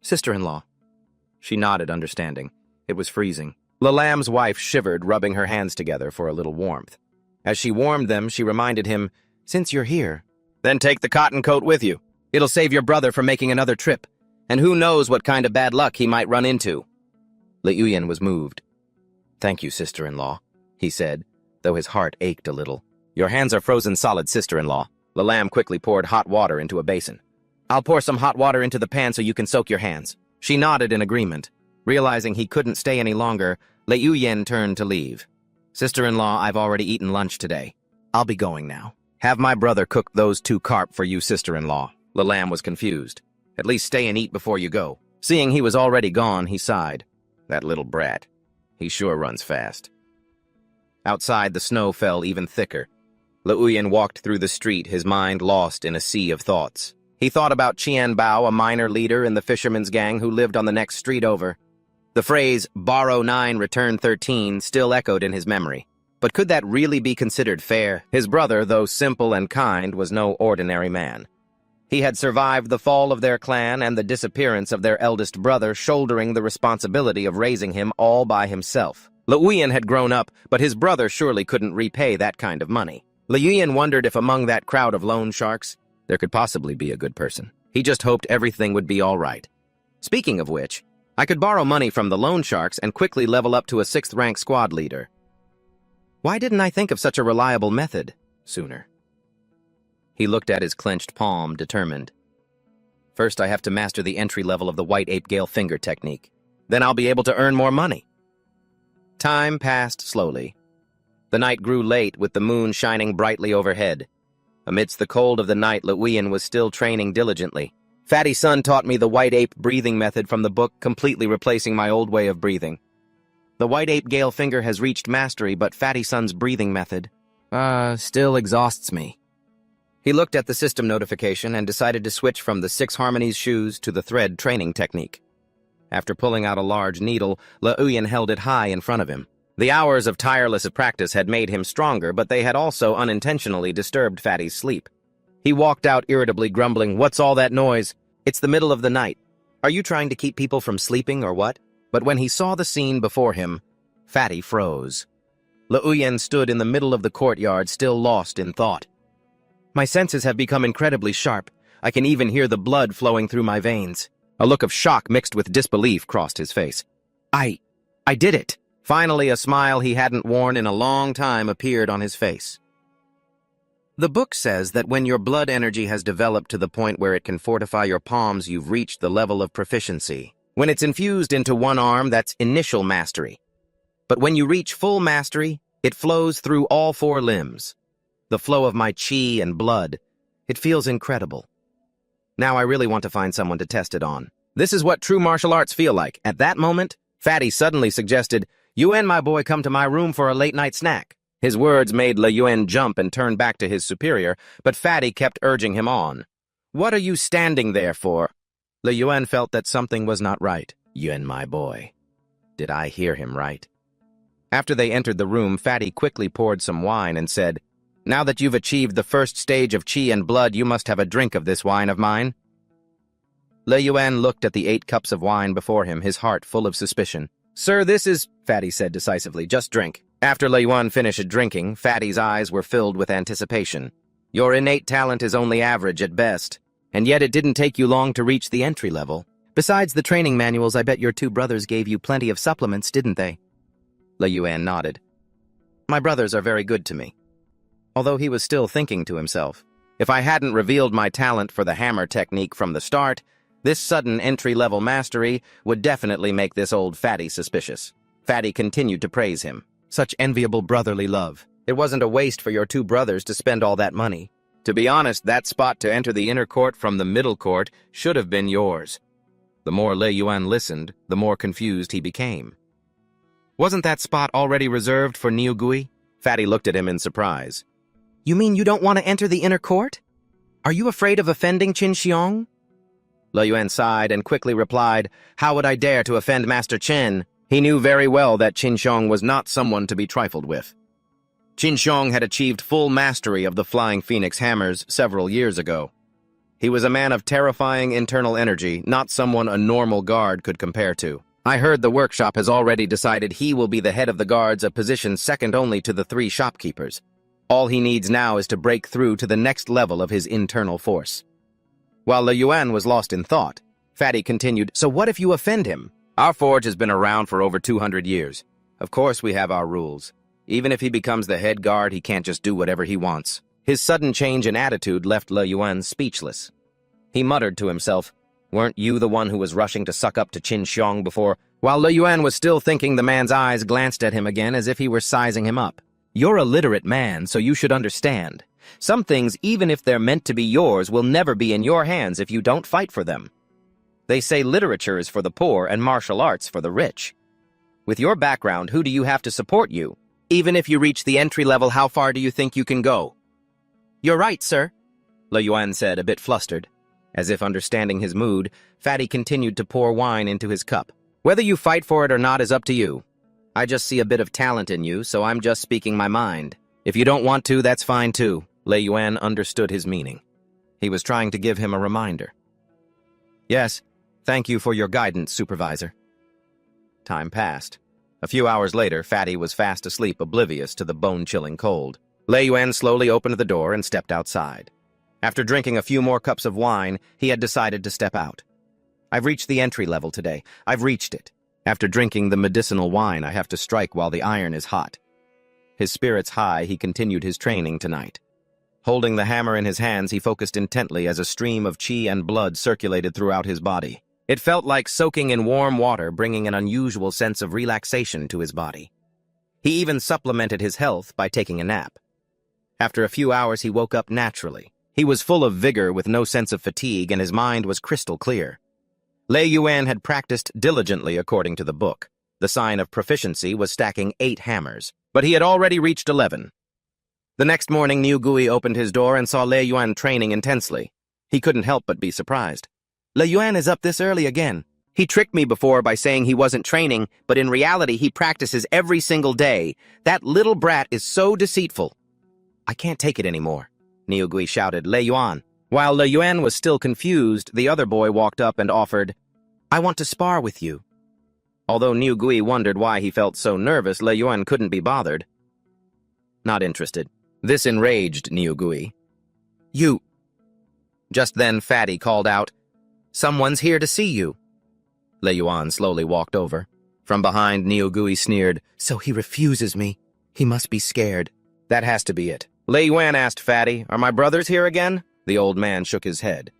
Sister-in-law. She nodded, understanding. It was freezing. Lelam's wife shivered, rubbing her hands together for a little warmth. As she warmed them, she reminded him, Since you're here, then take the cotton coat with you. It'll save your brother from making another trip, and who knows what kind of bad luck he might run into. Leuyen was moved. Thank you, sister-in-law, he said, though his heart ached a little. Your hands are frozen solid, sister-in-law. Lelam quickly poured hot water into a basin. I'll pour some hot water into the pan so you can soak your hands. She nodded in agreement. Realizing he couldn't stay any longer, Leuyen turned to leave. Sister-in-law, I've already eaten lunch today. I'll be going now. Have my brother cook those 2 carp for you, sister-in-law. Lelam was confused. At least stay and eat before you go. Seeing he was already gone, he sighed. That little brat. He sure runs fast. Outside, the snow fell even thicker. Leuyen walked through the street, his mind lost in a sea of thoughts. He thought about Qian Bao, a minor leader in the fisherman's gang who lived on the next street over. The phrase, borrow 9, return 13, still echoed in his memory. But could that really be considered fair? His brother, though simple and kind, was no ordinary man. He had survived the fall of their clan and the disappearance of their eldest brother, shouldering the responsibility of raising him all by himself. Liuyan had grown up, but his brother surely couldn't repay that kind of money. Liuyan wondered if among that crowd of loan sharks, there could possibly be a good person. He just hoped everything would be all right. Speaking of which, I could borrow money from the loan sharks and quickly level up to a 6th-rank squad leader. Why didn't I think of such a reliable method sooner? He looked at his clenched palm, determined. First, I have to master the entry level of the White Ape Gale Finger technique. Then I'll be able to earn more money. Time passed slowly. The night grew late, with the moon shining brightly overhead. Amidst the cold of the night, Liuyan was still training diligently. Fatty Sun taught me the White Ape breathing method from the book, completely replacing my old way of breathing. The White Ape Gale Finger has reached mastery, but Fatty Sun's breathing method, still exhausts me. He looked at the system notification and decided to switch from the 6 Harmonies shoes to the thread training technique. After pulling out a large needle, Liuyan held it high in front of him. The hours of tireless practice had made him stronger, but they had also unintentionally disturbed Fatty's sleep. He walked out irritably, grumbling, "What's all that noise? It's the middle of the night. Are you trying to keep people from sleeping or what?" But when he saw the scene before him, Fatty froze. Liuyan stood in the middle of the courtyard, still lost in thought. My senses have become incredibly sharp. I can even hear the blood flowing through my veins. A look of shock mixed with disbelief crossed his face. I did it! Finally, a smile he hadn't worn in a long time appeared on his face. The book says that when your blood energy has developed to the point where it can fortify your palms, you've reached the level of proficiency. When it's infused into one arm, that's initial mastery. But when you reach full mastery, it flows through all 4 limbs. The flow of my chi and blood. It feels incredible. Now I really want to find someone to test it on. This is what true martial arts feel like. At that moment, Fatty suddenly suggested, "You and my boy come to my room for a late-night snack." His words made Liuyan jump and turn back to his superior, but Fatty kept urging him on. "What are you standing there for?" Liuyan felt that something was not right. "Yuan, my boy." Did I hear him right? After they entered the room, Fatty quickly poured some wine and said, "Now that you've achieved the first stage of chi and blood, you must have a drink of this wine of mine." Liuyan looked at the 8 cups of wine before him, his heart full of suspicion. "Sir, this is," Fatty said decisively, "just drink." After Liuyan finished drinking, Fatty's eyes were filled with anticipation. "Your innate talent is only average at best, and yet it didn't take you long to reach the entry level. Besides the training manuals, I bet your 2 brothers gave you plenty of supplements, didn't they?" Liuyan nodded. "My brothers are very good to me." Although he was still thinking to himself, if I hadn't revealed my talent for the hammer technique from the start, this sudden entry-level mastery would definitely make this old Fatty suspicious. Fatty continued to praise him. "Such enviable brotherly love. It wasn't a waste for your 2 brothers to spend all that money. To be honest, that spot to enter the inner court from the middle court should have been yours." The more Liuyan listened, the more confused he became. "Wasn't that spot already reserved for Niugui?" Fatty looked at him in surprise. "You mean you don't want to enter the inner court? Are you afraid of offending Qin Xiong?" Liuyan sighed and quickly replied, "How would I dare to offend Master Qin?" He knew very well that Qin Xiong was not someone to be trifled with. Qin Xiong had achieved full mastery of the Flying Phoenix hammers several years ago. He was a man of terrifying internal energy, not someone a normal guard could compare to. I heard the workshop has already decided he will be the head of the guards, a position second only to the 3 shopkeepers. All he needs now is to break through to the next level of his internal force. While Liuyan was lost in thought, Fatty continued, "So what if you offend him? Our forge has been around for over 200 years. Of course we have our rules. Even if he becomes the head guard, he can't just do whatever he wants." His sudden change in attitude left Liuyan speechless. He muttered to himself, "Weren't you the one who was rushing to suck up to Qin Xiong before?" While Liuyan was still thinking, the man's eyes glanced at him again as if he were sizing him up. "You're a literate man, so you should understand. Some things, even if they're meant to be yours, will never be in your hands if you don't fight for them. They say literature is for the poor and martial arts for the rich. With your background, who do you have to support you? Even if you reach the entry level, how far do you think you can go?" "You're right, sir," Liuyan said, a bit flustered. As if understanding his mood, Fatty continued to pour wine into his cup. Whether you fight for it or not is up to you. I just see a bit of talent in you, so I'm just speaking my mind. If you don't want to, that's fine too. Lei Yuan understood his meaning. He was trying to give him a reminder. Yes, thank you for your guidance, Supervisor. Time passed. A few hours later, Fatty was fast asleep, oblivious to the bone-chilling cold. Lei Yuan slowly opened the door and stepped outside. After drinking a few more cups of wine, he had decided to step out. I've reached the entry level today. I've reached it. After drinking the medicinal wine, I have to strike while the iron is hot. His spirits high, he continued his training tonight. Holding the hammer in his hands, he focused intently as a stream of qi and blood circulated throughout his body. It felt like soaking in warm water, bringing an unusual sense of relaxation to his body. He even supplemented his health by taking a nap. After a few hours, he woke up naturally. He was full of vigor with no sense of fatigue, and his mind was crystal clear. Lei Yuan had practiced diligently according to the book. The sign of proficiency was stacking 8 hammers, but he had already reached 11. The next morning, Niu Gui opened his door and saw Lei Yuan training intensely. He couldn't help but be surprised. Lei Yuan is up this early again. He tricked me before by saying he wasn't training, but in reality he practices every single day. That little brat is so deceitful. I can't take it anymore, Niu Gui shouted. Lei Yuan. While Lei Yuan was still confused, the other boy walked up and offered, I want to spar with you. Although Niu Gui wondered why he felt so nervous, Lei Yuan couldn't be bothered. Not interested. This enraged Niu Gui. You. Just then Fatty called out, Someone's here to see you. Lei Yuan slowly walked over. From behind, Niu Gui sneered, So he refuses me. He must be scared. That has to be it. Lei Yuan asked Fatty, Are my brothers here again? The old man shook his head.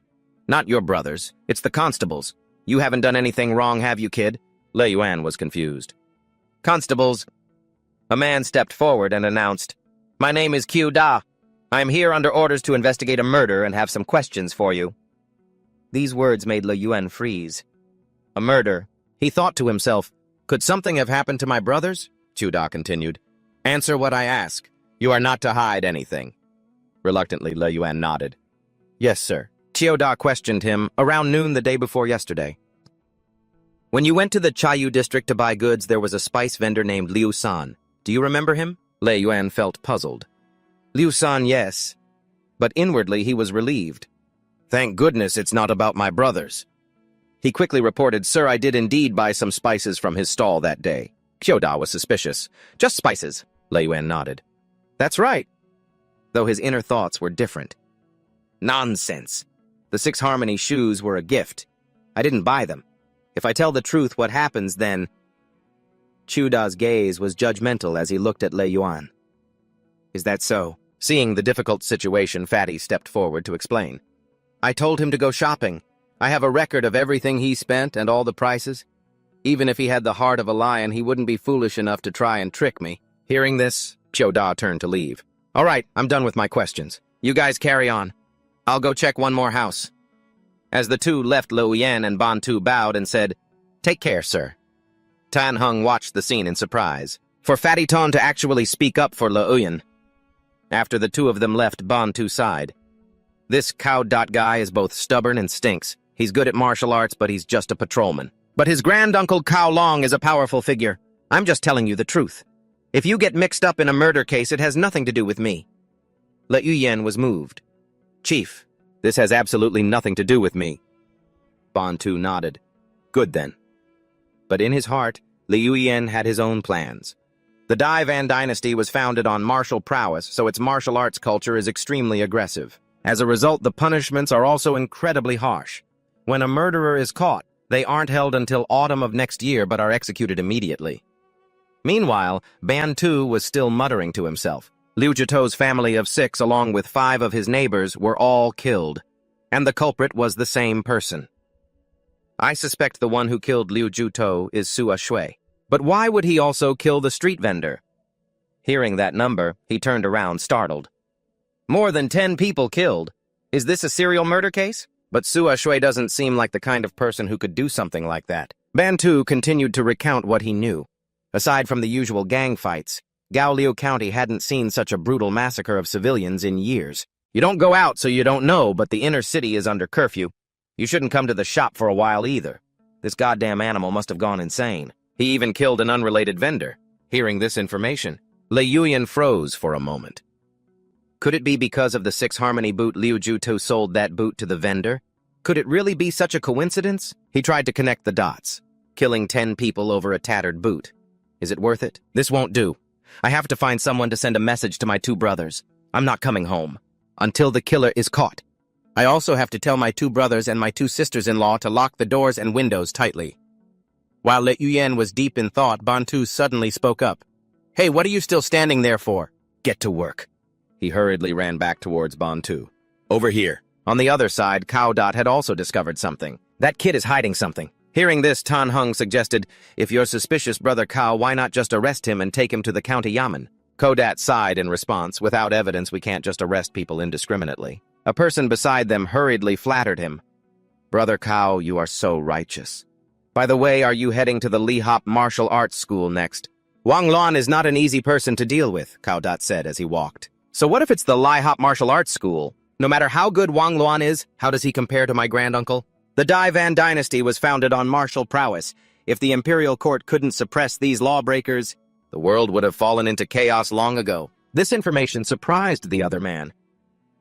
Not your brothers. It's the constables. You haven't done anything wrong, have you, kid? Lei Yuan was confused. Constables. A man stepped forward and announced, My name is Qiu Da. I am here under orders to investigate a murder and have some questions for you. These words made Lei Yuan freeze. A murder. He thought to himself, Could something have happened to my brothers? Qiu Da continued. Answer what I ask. You are not to hide anything. Reluctantly, Lei Yuan nodded. Yes, sir. Qiu Da questioned him around noon the day before yesterday. When you went to the Chayu district to buy goods, there was a spice vendor named Liu San. Do you remember him? Lei Yuan felt puzzled. Liu San, yes. But inwardly he was relieved. Thank goodness it's not about my brothers. He quickly reported, Sir, I did indeed buy some spices from his stall that day. Qiu Da was suspicious. Just spices. Lei Yuan nodded. That's right. Though his inner thoughts were different. Nonsense. The 6 Harmony shoes were a gift. I didn't buy them. If I tell the truth, what happens then? Qiu Da's gaze was judgmental as he looked at Lei Yuan. Is that so? Seeing the difficult situation, Fatty stepped forward to explain. I told him to go shopping. I have a record of everything he spent and all the prices. Even if he had the heart of a lion, he wouldn't be foolish enough to try and trick me. Hearing this, Qiu Da turned to leave. All right, I'm done with my questions. You guys carry on. I'll go check one more house. As the two left, Lo Yan and Ban Tu bowed and said, Take care, sir. Tan Heng watched the scene in surprise. For Fatty Ton to actually speak up for Lo Yan. After the two of them left, Ban Tu sighed. This cow dot guy is both stubborn and stinks. He's good at martial arts, but he's just a patrolman. But his granduncle Cao Long is a powerful figure. I'm just telling you the truth. If you get mixed up in a murder case, it has nothing to do with me. Le Yuyan was moved. Chief, this has absolutely nothing to do with me. Ban Tu nodded. Good then. But in his heart, Liu Yan had his own plans. The Dai Van dynasty was founded on martial prowess, so its martial arts culture is extremely aggressive. As a result, the punishments are also incredibly harsh. When a murderer is caught, they aren't held until autumn of next year but are executed immediately. Meanwhile, Ban Tu was still muttering to himself. Liu Jito's family of 6, along with 5 of his neighbors, were all killed, and the culprit was the same person. I suspect the one who killed Liu Jito is Sua Shui. But why would he also kill the street vendor? Hearing that number, he turned around, startled. More than 10 people killed. Is this a serial murder case? But Sua Shui doesn't seem like the kind of person who could do something like that. Ban Tu continued to recount what he knew. Aside from the usual gang fights, Gaoliu County hadn't seen such a brutal massacre of civilians in years. You don't go out, so you don't know, but the inner city is under curfew. You shouldn't come to the shop for a while either. This goddamn animal must have gone insane. He even killed an unrelated vendor. Hearing this information, Liu Yuyan froze for a moment. Could it be because of the 6 Harmony boot Liu Juto sold that boot to the vendor? Could it really be such a coincidence? He tried to connect the dots, killing 10 people over a tattered boot. Is it worth it? This won't do. I have to find someone to send a message to my 2 brothers. I'm not coming home until the killer is caught. I also have to tell my 2 brothers and my 2 sisters-in-law to lock the doors and windows tightly. While Liu Yuyan was deep in thought, Bantu suddenly spoke up. Hey, what are you still standing there for? Get to work. He hurriedly ran back towards Bantu. Over here. On the other side, Cao Dot had also discovered something. That kid is hiding something. Hearing this, Tan Hung suggested, if you're suspicious, Brother Cao, why not just arrest him and take him to the county yamen? Kodat sighed in response. Without evidence, we can't just arrest people indiscriminately. A person beside them hurriedly flattered him. Brother Cao, you are so righteous. By the way, are you heading to the Lehop Martial Arts School next? Wang Luan is not an easy person to deal with, Cao Dot said as he walked. So what if it's the Lehop Martial Arts School? No matter how good Wang Luan is, how does he compare to my granduncle? The Dai Van dynasty was founded on martial prowess. If the imperial court couldn't suppress these lawbreakers, the world would have fallen into chaos long ago. This information surprised the other man.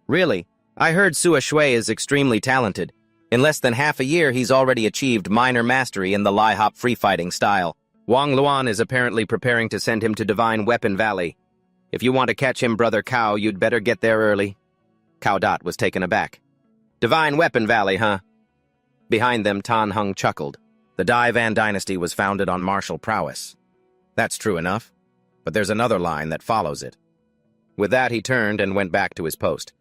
Really? I heard Sua Shui is extremely talented. In less than half a year, he's already achieved minor mastery in the Lehop free-fighting style. Wang Luan is apparently preparing to send him to Divine Weapon Valley. If you want to catch him, Brother Cao, you'd better get there early. Cao Dot was taken aback. Divine Weapon Valley, huh? Behind them, Tan Hung chuckled. The Dai Van dynasty was founded on martial prowess. That's true enough, but there's another line that follows it. With that, he turned and went back to his post.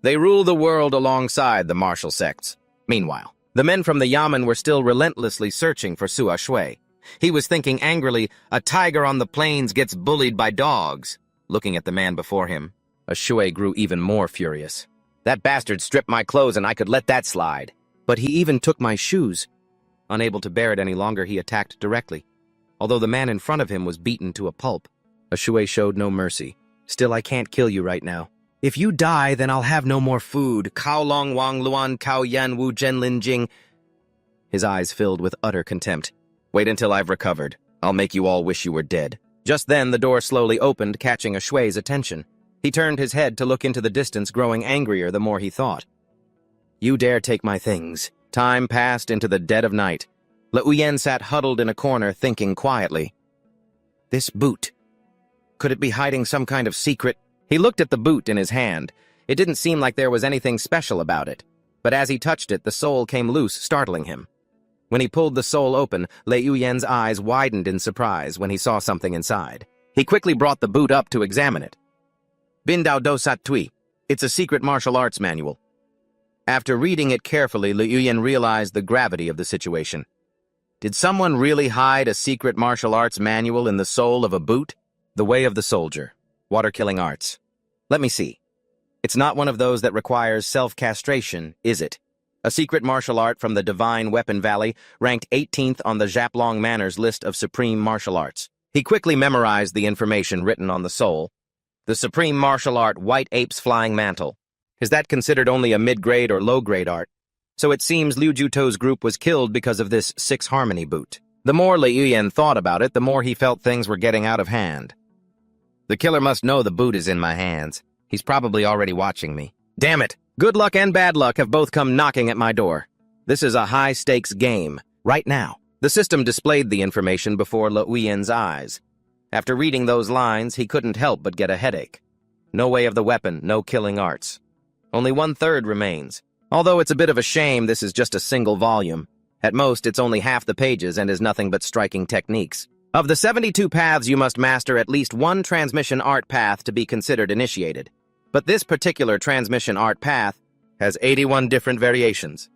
They rule the world alongside the martial sects. Meanwhile, the men from the Yamen were still relentlessly searching for Sua Shui. He was thinking angrily, a tiger on the plains gets bullied by dogs. Looking at the man before him, a Shui grew even more furious. That bastard stripped my clothes and I could let that slide. But he even took my shoes. Unable to bear it any longer, he attacked directly. Although the man in front of him was beaten to a pulp, a Shui showed no mercy. Still, I can't kill you right now. If you die, then I'll have no more food. Cao Long Wang Luan Cao Yan Wu Zhen Lin Jing. His eyes filled with utter contempt. Wait until I've recovered. I'll make you all wish you were dead. Just then, the door slowly opened, catching a Shui's attention. He turned his head to look into the distance, growing angrier the more he thought. You dare take my things. Time passed into the dead of night. Liu Yuyan sat huddled in a corner, thinking quietly. This boot. Could it be hiding some kind of secret? He looked at the boot in his hand. It didn't seem like there was anything special about it. But as he touched it, the sole came loose, startling him. When he pulled the sole open, Liu Yuyan's eyes widened in surprise when he saw something inside. He quickly brought the boot up to examine it. Bindao Dosat Tui. It's a secret martial arts manual. After reading it carefully, Liu Yuyan realized the gravity of the situation. Did someone really hide a secret martial arts manual in the sole of a boot? The Way of the Soldier. Water-killing arts. Let me see. It's not one of those that requires self-castration, is it? A secret martial art from the Divine Weapon Valley, ranked 18th on the Japlong Manor's list of supreme martial arts. He quickly memorized the information written on the sole. The supreme martial art, White Ape's Flying Mantle. Is that considered only a mid-grade or low-grade art? So it seems Liu Juto's group was killed because of this 6 Harmony boot. The more Liu Yuyan thought about it, the more he felt things were getting out of hand. The killer must know the boot is in my hands. He's probably already watching me. Damn it! Good luck and bad luck have both come knocking at my door. This is a high-stakes game, right now. The system displayed the information before Liu Yuyan's eyes. After reading those lines, he couldn't help but get a headache. No way of the weapon, no killing arts. Only 1/3 remains. Although it's a bit of a shame this is just a single volume. At most, it's only half the pages and is nothing but striking techniques. Of the 72 paths, you must master at least one transmission art path to be considered initiated. But this particular transmission art path has 81 different variations.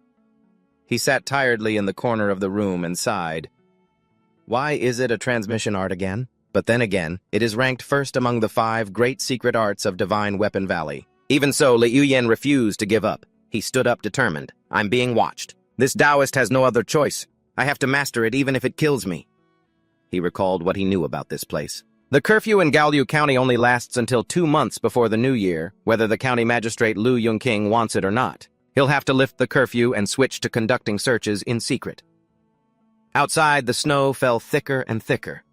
He sat tiredly in the corner of the room and sighed. Why is it a transmission art again? But then again, it is ranked first among the 5 great secret arts of Divine Weapon Valley. Even so, Liu Yuyan refused to give up. He stood up determined. I'm being watched. This Taoist has no other choice. I have to master it even if it kills me. He recalled what he knew about this place. The curfew in Gaoliu County only lasts until 2 months before the new year, whether the county magistrate Lu Yongqing wants it or not. He'll have to lift the curfew and switch to conducting searches in secret. Outside, the snow fell thicker and thicker.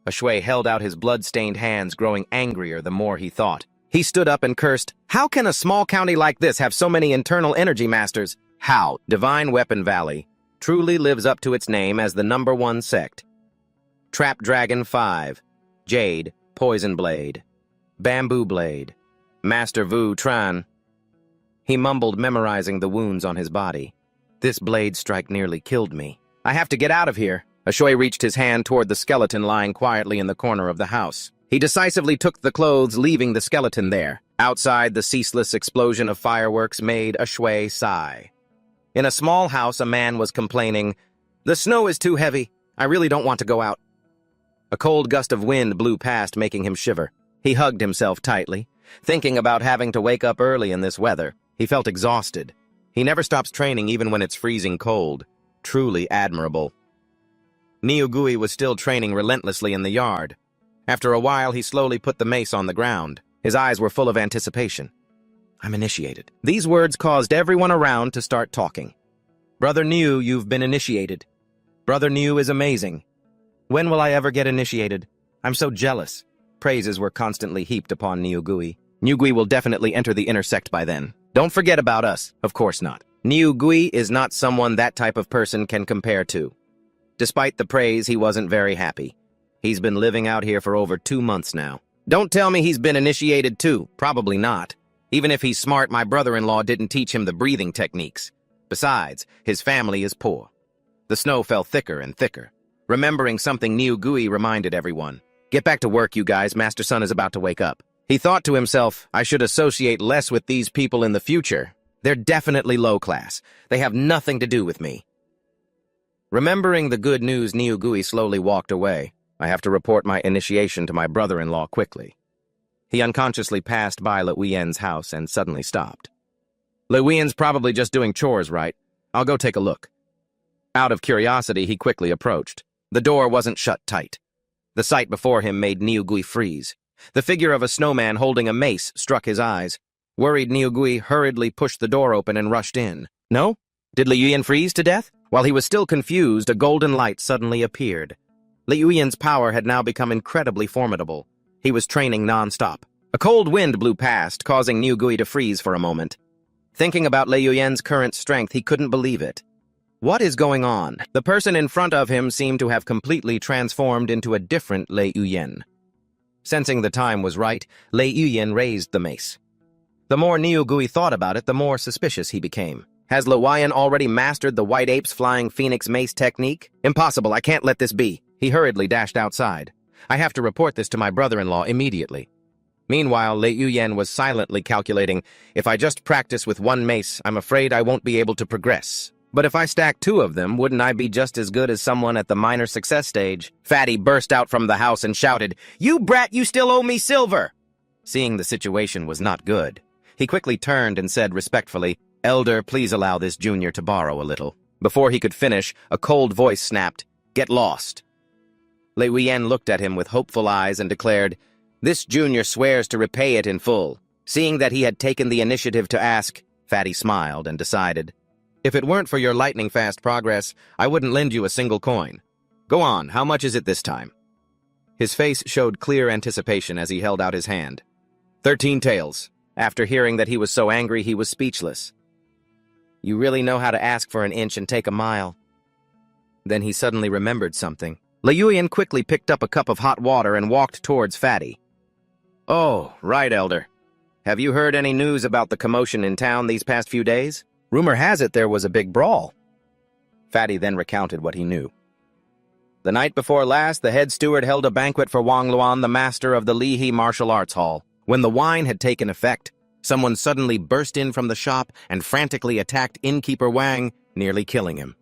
A Shui held out his blood-stained hands, growing angrier the more he thought. He stood up and cursed, "How can a small county like this have so many internal energy masters? How? Divine Weapon Valley truly lives up to its name as the #1 sect. Trap Dragon 5, Jade, Poison Blade, Bamboo Blade, Master Vu Tran." He mumbled, memorizing the wounds on his body. "This blade strike nearly killed me. I have to get out of here." A Shui reached his hand toward the skeleton lying quietly in the corner of the house. He decisively took the clothes, leaving the skeleton there. Outside, the ceaseless explosion of fireworks made a Shui sigh. In a small house, a man was complaining, "The snow is too heavy. I really don't want to go out." A cold gust of wind blew past, making him shiver. He hugged himself tightly, thinking about having to wake up early in this weather. He felt exhausted. He never stops training even when it's freezing cold. Truly admirable. Niugui was still training relentlessly in the yard. After a while, he slowly put the mace on the ground. His eyes were full of anticipation. "I'm initiated." These words caused everyone around to start talking. "Brother Niu, you've been initiated. Brother Niu is amazing. When will I ever get initiated? I'm so jealous." Praises were constantly heaped upon Niugui. Niugui will definitely enter the inner sect by then. Don't forget about us. Of course not. Niugui is not someone that type of person can compare to. Despite the praise, he wasn't very happy. He's been living out here for over 2 months now. Don't tell me he's been initiated too. Probably not. Even if he's smart, my brother-in-law didn't teach him the breathing techniques. Besides, his family is poor. The snow fell thicker and thicker. Remembering something, Niugui reminded everyone. "Get back to work, you guys. Master Sun is about to wake up." He thought to himself, "I should associate less with these people in the future. They're definitely low class. They have nothing to do with me." Remembering the good news, Niugui slowly walked away. "I have to report my initiation to my brother-in-law quickly." He unconsciously passed by Le Wuyen's house and suddenly stopped. "Le Wuyen's probably just doing chores, right? I'll go take a look." Out of curiosity, he quickly approached. The door wasn't shut tight. The sight before him made Niugui freeze. The figure of a snowman holding a mace struck his eyes. Worried, Niugui hurriedly pushed the door open and rushed in. No? Did Le Wuyen freeze to death? While he was still confused, a golden light suddenly appeared. Le Wuyen's power had now become incredibly formidable. He was training non-stop. A cold wind blew past, causing Niugui to freeze for a moment. Thinking about Le Wuyen's current strength, he couldn't believe it. What is going on? The person in front of him seemed to have completely transformed into a different Le Wuyen. Sensing the time was right, Le Wuyen raised the mace. The more Niugui thought about it, the more suspicious he became. Has Le Wuyen already mastered the White Ape's Flying Phoenix mace technique? Impossible, I can't let this be. He hurriedly dashed outside. I have to report this to my brother-in-law immediately. Meanwhile, Le Wuyen was silently calculating, if I just practice with one mace, I'm afraid I won't be able to progress. But if I stack 2 of them, wouldn't I be just as good as someone at the minor success stage? Fatty burst out from the house and shouted, "You brat, you still owe me silver!" Seeing the situation was not good, he quickly turned and said respectfully, "Elder, please allow this junior to borrow a little." Before he could finish, a cold voice snapped, "Get lost." Le Wuyen looked at him with hopeful eyes and declared, "This junior swears to repay it in full." Seeing that he had taken the initiative to ask, Fatty smiled and decided, "If it weren't for your lightning-fast progress, I wouldn't lend you a single coin. Go on, how much is it this time?" His face showed clear anticipation as he held out his hand. 13 taels. After hearing that he was so angry, he was speechless. You really know how to ask for an inch and take a mile. Then he suddenly remembered something. Le Wuyen quickly picked up a cup of hot water and walked towards Fatty. "Oh, right, Elder. Have you heard any news about the commotion in town these past few days? Rumor has it there was a big brawl." Fatty then recounted what he knew. The night before last, the head steward held a banquet for Wang Luan, the master of the Lihe Martial Arts Hall. When the wine had taken effect, someone suddenly burst in from the shop and frantically attacked innkeeper Wang, nearly killing him.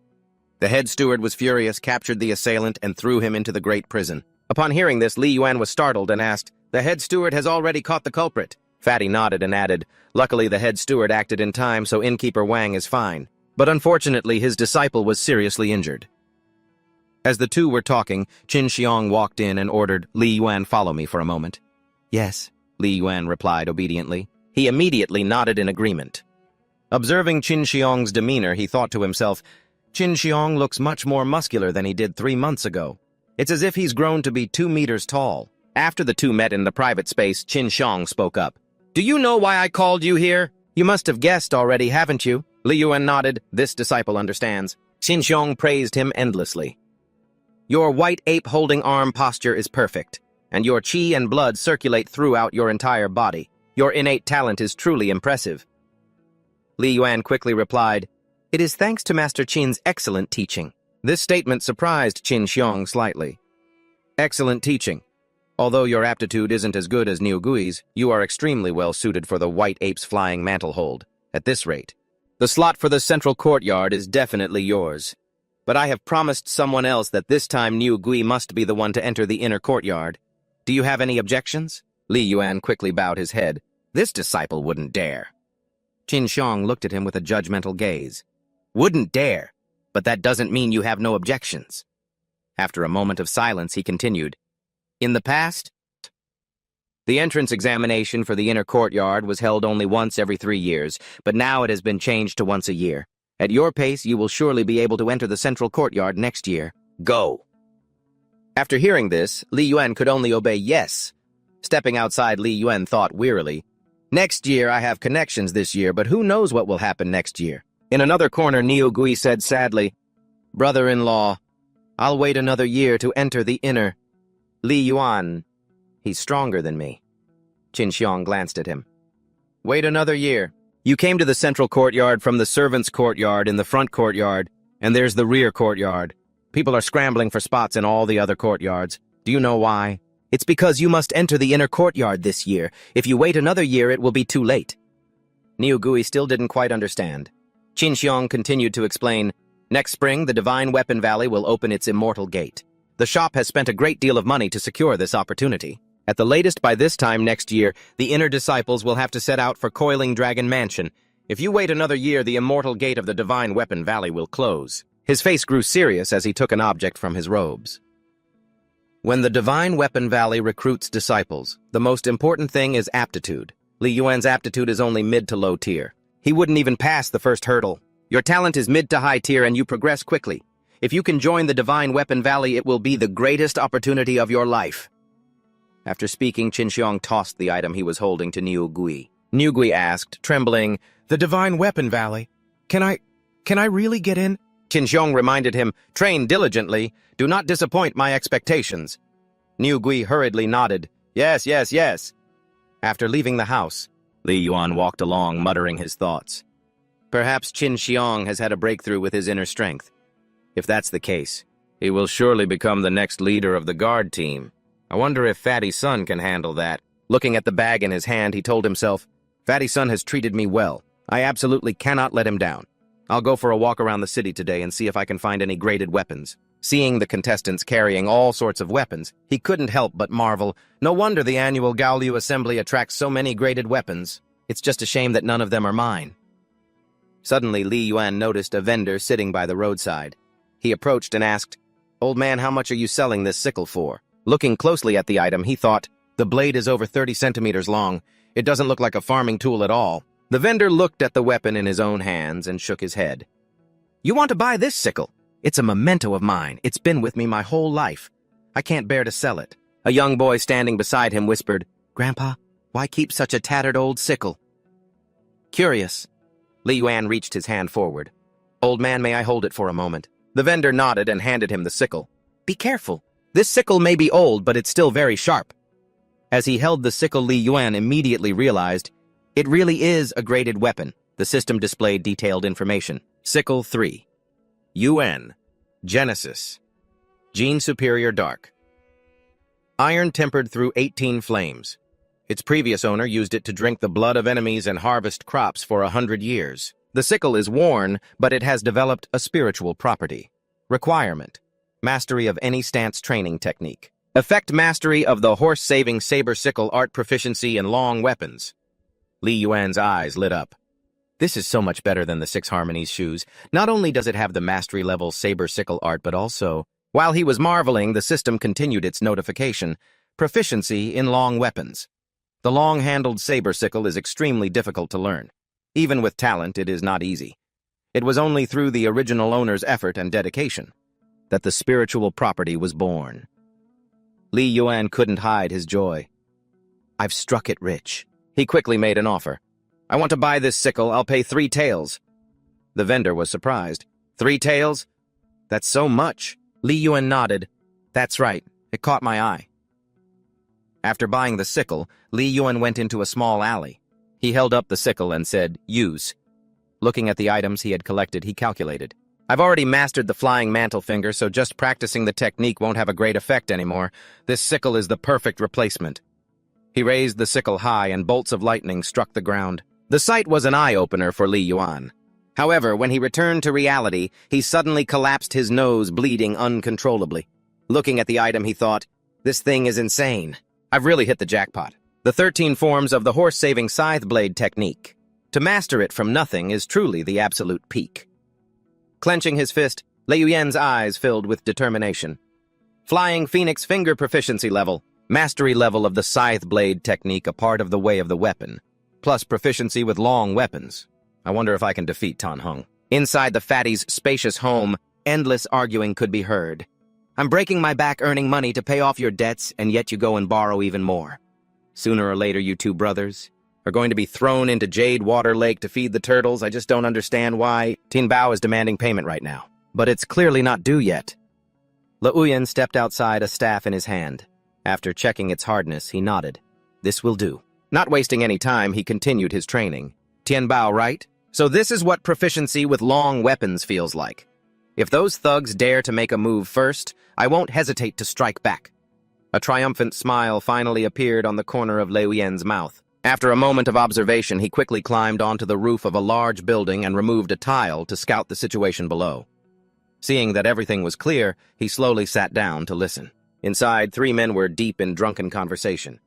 The head steward was furious, captured the assailant, and threw him into the great prison. Upon hearing this, Li Yuan was startled and asked, "The head steward has already caught the culprit." Fatty nodded and added, "Luckily the head steward acted in time, so innkeeper Wang is fine. But unfortunately his disciple was seriously injured." As the two were talking, Qin Xiong walked in and ordered, "Li Yuan, follow me for a moment." "Yes," Li Yuan replied obediently. He immediately nodded in agreement. Observing Qin Xiong's demeanor, he thought to himself, Qin Xiong looks much more muscular than he did 3 months ago. It's as if he's grown to be 2 meters tall. After the two met in the private space, Qin Xiong spoke up. Do you know why I called you here? You must have guessed already, haven't you? Li Yuan nodded. This disciple understands. Qin Xiong praised him endlessly. Your white ape-holding arm posture is perfect, and your qi and blood circulate throughout your entire body. Your innate talent is truly impressive. Li Yuan quickly replied, It is thanks to Master Qin's excellent teaching. This statement surprised Qin Xiong slightly. Excellent teaching. Although your aptitude isn't as good as Niu Gui's, you are extremely well suited for the white ape's flying mantle hold. At this rate, the slot for the central courtyard is definitely yours. But I have promised someone else that this time Niu Gui must be the one to enter the inner courtyard. Do you have any objections? Li Yuan quickly bowed his head. This disciple wouldn't dare. Qin Xiong looked at him with a judgmental gaze. Wouldn't dare, but that doesn't mean you have no objections. After a moment of silence, he continued. In the past, the entrance examination for the inner courtyard was held only once every 3 years, but now it has been changed to once a year. At your pace, you will surely be able to enter the central courtyard next year. Go! After hearing this, Li Yuan could only obey yes. Stepping outside, Li Yuan thought wearily, Next year I have connections this year, but who knows what will happen next year? In another corner, Niu Gui said sadly, Brother-in-law, I'll wait another year to enter the inner. Li Yuan, he's stronger than me. Qin Xiong glanced at him. Wait another year. You came to the central courtyard from the servants' courtyard in the front courtyard, and there's the rear courtyard. People are scrambling for spots in all the other courtyards. Do you know why? It's because you must enter the inner courtyard this year. If you wait another year, it will be too late. Niu Gui still didn't quite understand. Qin Xiong continued to explain, Next spring, the Divine Weapon Valley will open its immortal gate. The shop has spent a great deal of money to secure this opportunity. At the latest by this time next year, the inner disciples will have to set out for Coiling Dragon Mansion. If you wait another year, the immortal gate of the Divine Weapon Valley will close. His face grew serious as he took an object from his robes. When the Divine Weapon Valley recruits disciples, the most important thing is aptitude. Li Yuan's aptitude is only mid to low tier. He wouldn't even pass the first hurdle. Your talent is mid to high tier and you progress quickly. If you can join the Divine Weapon Valley, it will be the greatest opportunity of your life. After speaking, Qin Xiong tossed the item he was holding to Niu Gui. Niu Gui asked, trembling, The Divine Weapon Valley? Can I really get in? Qin Xiong reminded him, Train diligently. Do not disappoint my expectations. Niu Gui hurriedly nodded. Yes, yes, yes. After leaving the house, Li Yuan walked along, muttering his thoughts. Perhaps Qin Xiong has had a breakthrough with his inner strength. If that's the case, he will surely become the next leader of the guard team. I wonder if Fatty Sun can handle that. Looking at the bag in his hand, he told himself, Fatty Sun has treated me well. I absolutely cannot let him down. I'll go for a walk around the city today and see if I can find any graded weapons. Seeing the contestants carrying all sorts of weapons, he couldn't help but marvel. No wonder the annual Gaoliu Assembly attracts so many graded weapons. It's just a shame that none of them are mine. Suddenly, Li Yuan noticed a vendor sitting by the roadside. He approached and asked, Old man, how much are you selling this sickle for? Looking closely at the item, he thought, the blade is over 30 centimeters long. It doesn't look like a farming tool at all. The vendor looked at the weapon in his own hands and shook his head. You want to buy this sickle? It's a memento of mine. It's been with me my whole life. I can't bear to sell it. A young boy standing beside him whispered, Grandpa, why keep such a tattered old sickle? Curious. Li Yuan reached his hand forward. Old man, may I hold it for a moment? The vendor nodded and handed him the sickle. Be careful. This sickle may be old, but it's still very sharp. As he held the sickle, Li Yuan immediately realized it really is a graded weapon. The system displayed detailed information. Sickle 3. UN. Genesis. Gene Superior Dark. Iron tempered through 18 flames. Its previous owner used it to drink the blood of enemies and harvest crops for 100 years. The sickle is worn, but it has developed a spiritual property. Requirement. Mastery of any stance training technique. Effect mastery of the horse-saving saber sickle art proficiency in long weapons. Li Yuan's eyes lit up. This is so much better than the Six Harmonies shoes. Not only does it have the mastery level saber sickle art, but also, while he was marveling, the system continued its notification. Proficiency in long weapons. The long-handled saber sickle is extremely difficult to learn. Even with talent, it is not easy. It was only through the original owner's effort and dedication that the spiritual property was born. Li Yuan couldn't hide his joy. "I've struck it rich." He quickly made an offer. "I want to buy this sickle. I'll pay 3 taels." The vendor was surprised. 3 taels? That's so much. Li Yuan nodded. "That's right. It caught my eye." After buying the sickle, Li Yuan went into a small alley. He held up the sickle and said, "Use." Looking at the items he had collected, he calculated. "I've already mastered the flying mantle finger, so just practicing the technique won't have a great effect anymore. This sickle is the perfect replacement." He raised the sickle high and bolts of lightning struck the ground. The sight was an eye-opener for Li Yuan. However, when he returned to reality, he suddenly collapsed, his nose bleeding uncontrollably. Looking at the item, he thought, "This thing is insane. I've really hit the jackpot." The 13 forms of the horse-saving scythe blade technique. To master it from nothing is truly the absolute peak. Clenching his fist, Lei Yuan's eyes filled with determination. Flying Phoenix finger proficiency level, mastery level of the scythe blade technique, a part of the way of the weapon, plus proficiency with long weapons. I wonder if I can defeat Tan Hung. Inside the fatty's spacious home, endless arguing could be heard. "I'm breaking my back earning money to pay off your debts, and yet you go and borrow even more. Sooner or later, you two brothers are going to be thrown into Jade Water Lake to feed the turtles. I just don't understand why." Tin Bao is demanding payment right now, but it's clearly not due yet. Le Uyen stepped outside, a staff in his hand. After checking its hardness, he nodded. "This will do." Not wasting any time, he continued his training. "Tian Bao, right? So this is what proficiency with long weapons feels like. If those thugs dare to make a move first, I won't hesitate to strike back." A triumphant smile finally appeared on the corner of Lei Yuan's mouth. After a moment of observation, he quickly climbed onto the roof of a large building and removed a tile to scout the situation below. Seeing that everything was clear, he slowly sat down to listen. Inside, 3 men were deep in drunken conversation.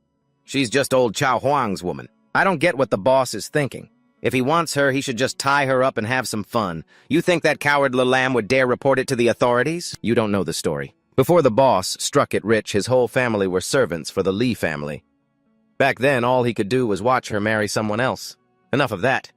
"She's just old Chao Huang's woman. I don't get what the boss is thinking. If he wants her, he should just tie her up and have some fun. You think that coward Le Lam would dare report it to the authorities? You don't know the story. Before the boss struck it rich, his whole family were servants for the Li family. Back then, all he could do was watch her marry someone else. Enough of that.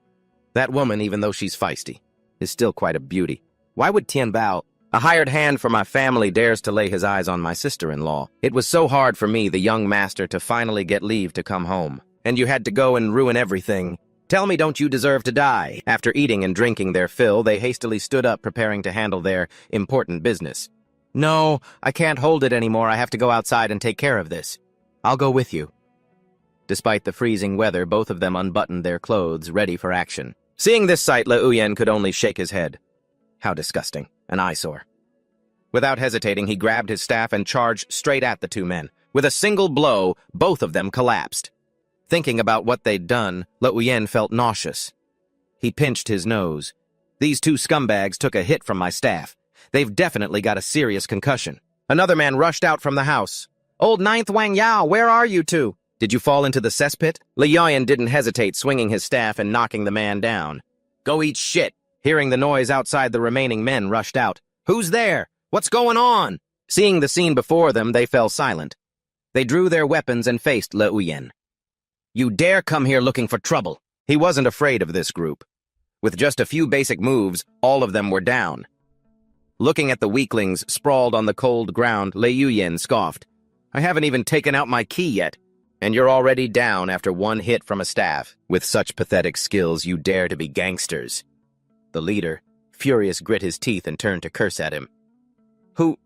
That woman, even though she's feisty, is still quite a beauty. Why would Tian Bao, a hired hand for my family, dares to lay his eyes on my sister-in-law? It was so hard for me, the young master, to finally get leave to come home. And you had to go and ruin everything. Tell me, don't you deserve to die?" After eating and drinking their fill, they hastily stood up, preparing to handle their important business. "No, I can't hold it anymore. I have to go outside and take care of this. I'll go with you." Despite the freezing weather, both of them unbuttoned their clothes, ready for action. Seeing this sight, Le Uyen could only shake his head. How disgusting. An eyesore. Without hesitating, he grabbed his staff and charged straight at the 2 men. With a single blow, both of them collapsed. Thinking about what they'd done, Le Uyen felt nauseous. He pinched his nose. "These 2 scumbags took a hit from my staff. They've definitely got a serious concussion." Another man rushed out from the house. "Old Ninth Wang Yao, where are you 2? Did you fall into the cesspit?" Li Yuan didn't hesitate, swinging his staff and knocking the man down. "Go eat shit." Hearing the noise outside, the remaining men rushed out. "Who's there? What's going on?" Seeing the scene before them, they fell silent. They drew their weapons and faced Le Uyen. "You dare come here looking for trouble?" He wasn't afraid of this group. With just a few basic moves, all of them were down. Looking at the weaklings sprawled on the cold ground, Lei Yuan scoffed. "I haven't even taken out my key yet, and you're already down after 1 hit from a staff. With such pathetic skills, you dare to be gangsters." The leader, furious, grit his teeth and turned to curse at him. Who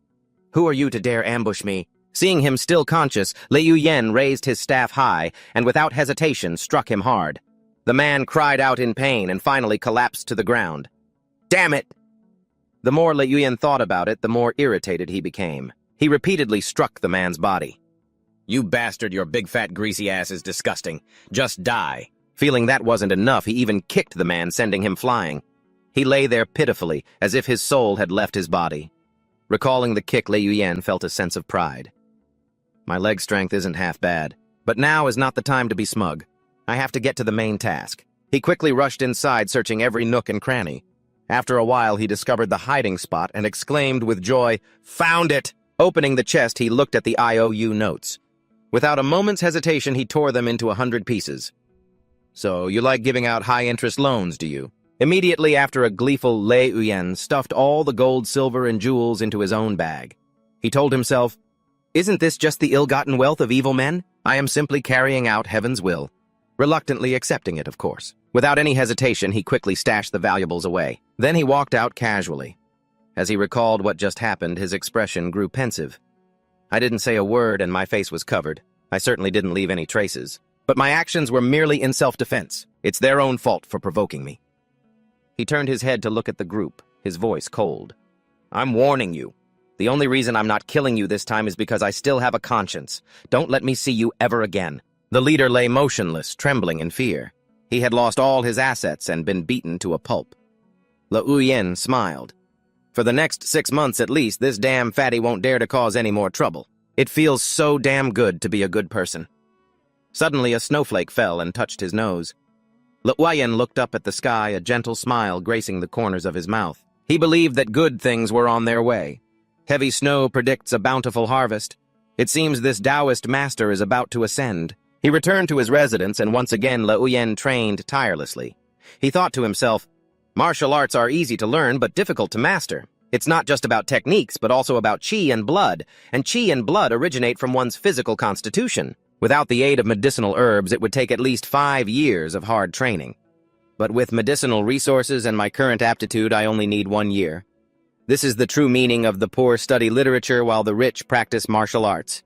are you to dare ambush me?" Seeing him still conscious, Lei Yuan raised his staff high and without hesitation struck him hard. The man cried out in pain and finally collapsed to the ground. "Damn it!" The more Lei Yuan thought about it, the more irritated he became. He repeatedly struck the man's body. "You bastard, your big fat greasy ass is disgusting. Just die." Feeling that wasn't enough, he even kicked the man, sending him flying. He lay there pitifully, as if his soul had left his body. Recalling the kick, Lei Yuan felt a sense of pride. "My leg strength isn't half bad, but now is not the time to be smug. I have to get to the main task." He quickly rushed inside, searching every nook and cranny. After a while, he discovered the hiding spot and exclaimed with joy, "Found it!" Opening the chest, he looked at the IOU notes. Without a moment's hesitation, he tore them into 100 pieces. "So, you like giving out high-interest loans, do you?" Immediately after, a gleeful Lei Uyen stuffed all the gold, silver, and jewels into his own bag. He told himself, "Isn't this just the ill-gotten wealth of evil men? I am simply carrying out heaven's will." Reluctantly accepting it, of course. Without any hesitation, he quickly stashed the valuables away. Then he walked out casually. As he recalled what just happened, his expression grew pensive. I didn't say a word and my face was covered. I certainly didn't leave any traces. But my actions were merely in self-defense. It's their own fault for provoking me. He turned his head to look at the group, his voice cold. "I'm warning you. The only reason I'm not killing you this time is because I still have a conscience. Don't let me see you ever again." The leader lay motionless, trembling in fear. He had lost all his assets and been beaten to a pulp. Le Uyen smiled. "For the next 6 months at least, this damn fatty won't dare to cause any more trouble. It feels so damn good to be a good person." Suddenly a snowflake fell and touched his nose. Le Uyen looked up at the sky, a gentle smile gracing the corners of his mouth. He believed that good things were on their way. Heavy snow predicts a bountiful harvest. It seems this Taoist master is about to ascend. He returned to his residence, and once again Le Uyen trained tirelessly. He thought to himself, martial arts are easy to learn but difficult to master. It's not just about techniques, but also about qi and blood originate from one's physical constitution. Without the aid of medicinal herbs, it would take at least 5 years of hard training. But with medicinal resources and my current aptitude, I only need 1 year. This is the true meaning of the poor study literature while the rich practice martial arts.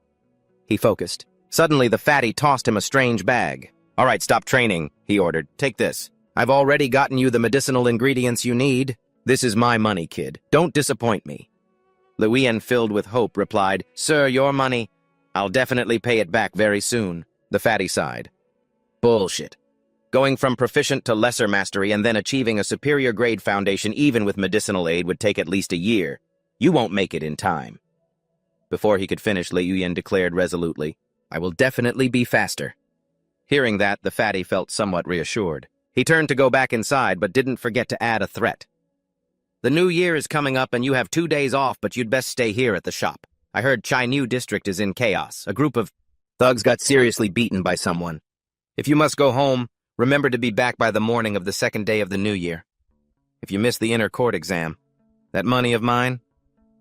He focused. Suddenly, the fatty tossed him a strange bag. "All right, stop training," he ordered. "Take this. I've already gotten you the medicinal ingredients you need. This is my money, kid. Don't disappoint me." Le Uyen, filled with hope, replied, "Sir, your money. I'll definitely pay it back very soon." The fatty sighed. "Bullshit. Going from proficient to lesser mastery and then achieving a superior grade foundation even with medicinal aid would take at least a year. You won't make it in time." Before he could finish, Le Uyen declared resolutely, "I will definitely be faster." Hearing that, the fatty felt somewhat reassured. He turned to go back inside, but didn't forget to add a threat. "The new year is coming up and you have 2 days off, but you'd best stay here at the shop. I heard Chai district is in chaos. A group of thugs got seriously beaten by someone. If you must go home, remember to be back by the morning of the 2nd day of the new year. If you miss the inner court exam, that money of mine,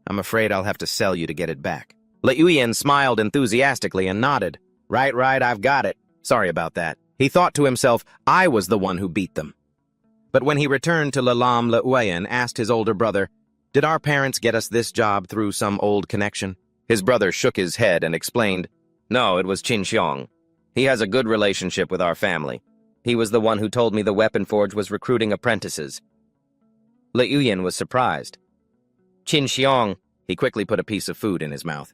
I'm afraid I'll have to sell you to get it back." Le Uyen smiled enthusiastically and nodded. Right, I've got it. Sorry about that." He thought to himself, I was the one who beat them. But when he returned to Lalam, Le Uyen asked his older brother, "Did our parents get us this job through some old connection?" His brother shook his head and explained, "No, it was Qin Xiong. He has a good relationship with our family. He was the one who told me the weapon forge was recruiting apprentices." Le Uyen was surprised. "Qin Xiong," he quickly put a piece of food in his mouth.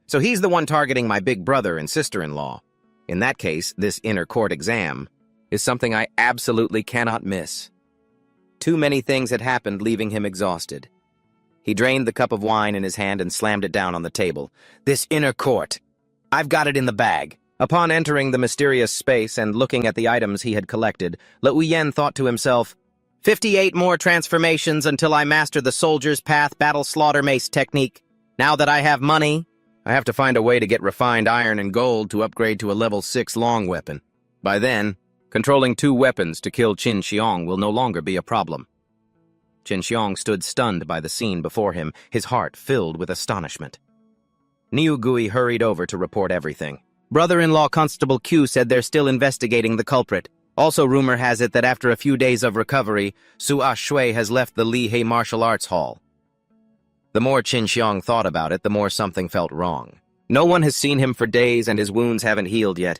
"So he's the one targeting my big brother and sister-in-law. In that case, this inner court exam is something I absolutely cannot miss." Too many things had happened, leaving him exhausted. He drained the cup of wine in his hand and slammed it down on the table. "This inner court. I've got it in the bag." Upon entering the mysterious space and looking at the items he had collected, Le Uyen thought to himself, 58 more transformations until I master the soldier's path battle slaughter mace technique. Now that I have money, I have to find a way to get refined iron and gold to upgrade to a level 6 long weapon. By then, controlling 2 weapons to kill Qin Xiong will no longer be a problem. Qin Xiong stood stunned by the scene before him, his heart filled with astonishment. Niu Gui hurried over to report everything. "Brother-in-law Constable Q said they're still investigating the culprit. Also, rumor has it that after a few days of recovery, Su-Ah Shui has left the Li He Martial Arts Hall." The more Qin Xiong thought about it, the more something felt wrong. No one has seen him for days and his wounds haven't healed yet.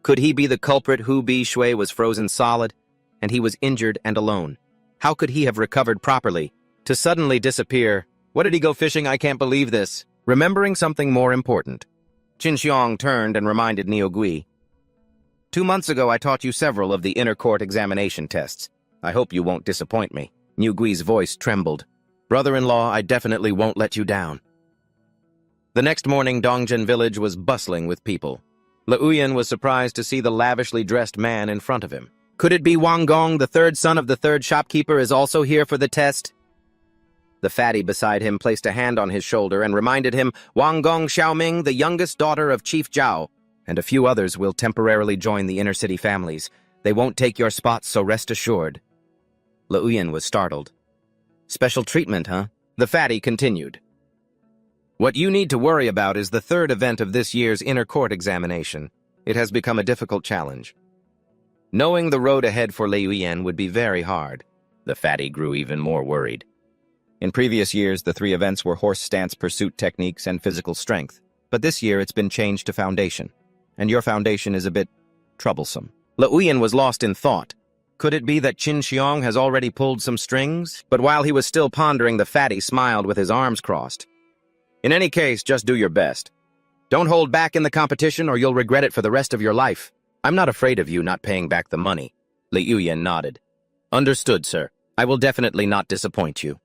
Could he be the culprit? Hu Bi Shui was frozen solid, and he was injured and alone. How could he have recovered properly? To suddenly disappear. What did he go fishing? I can't believe this. Remembering something more important, Qin Xiong turned and reminded Niu Gui. 2 months ago, I taught you several of the inner court examination tests. I hope you won't disappoint me. Niu Gui's voice trembled. Brother-in-law, I definitely won't let you down. The next morning, Dongjian village was bustling with people. Le Uyen was surprised to see the lavishly dressed man in front of him. Could it be Wang Gong, the third son of the third shopkeeper, is also here for the test? The fatty beside him placed a hand on his shoulder and reminded him, Wang Gong Xiaoming, the youngest daughter of Chief Zhao, and a few others will temporarily join the inner-city families. They won't take your spots, so rest assured. Liuyan was startled. Special treatment, huh? The fatty continued. What you need to worry about is the third event of this year's inner court examination. It has become a difficult challenge. Knowing the road ahead for Liuyan would be very hard. The fatty grew even more worried. In previous years, the three events were horse stance pursuit techniques and physical strength. But this year, it's been changed to foundation. And your foundation is a bit troublesome. Liuyan was lost in thought. Could it be that Qin Xiong has already pulled some strings? But while he was still pondering, the fatty smiled with his arms crossed. In any case, just do your best. Don't hold back in the competition or you'll regret it for the rest of your life. I'm not afraid of you not paying back the money. Liuyan nodded. Understood, sir. I will definitely not disappoint you.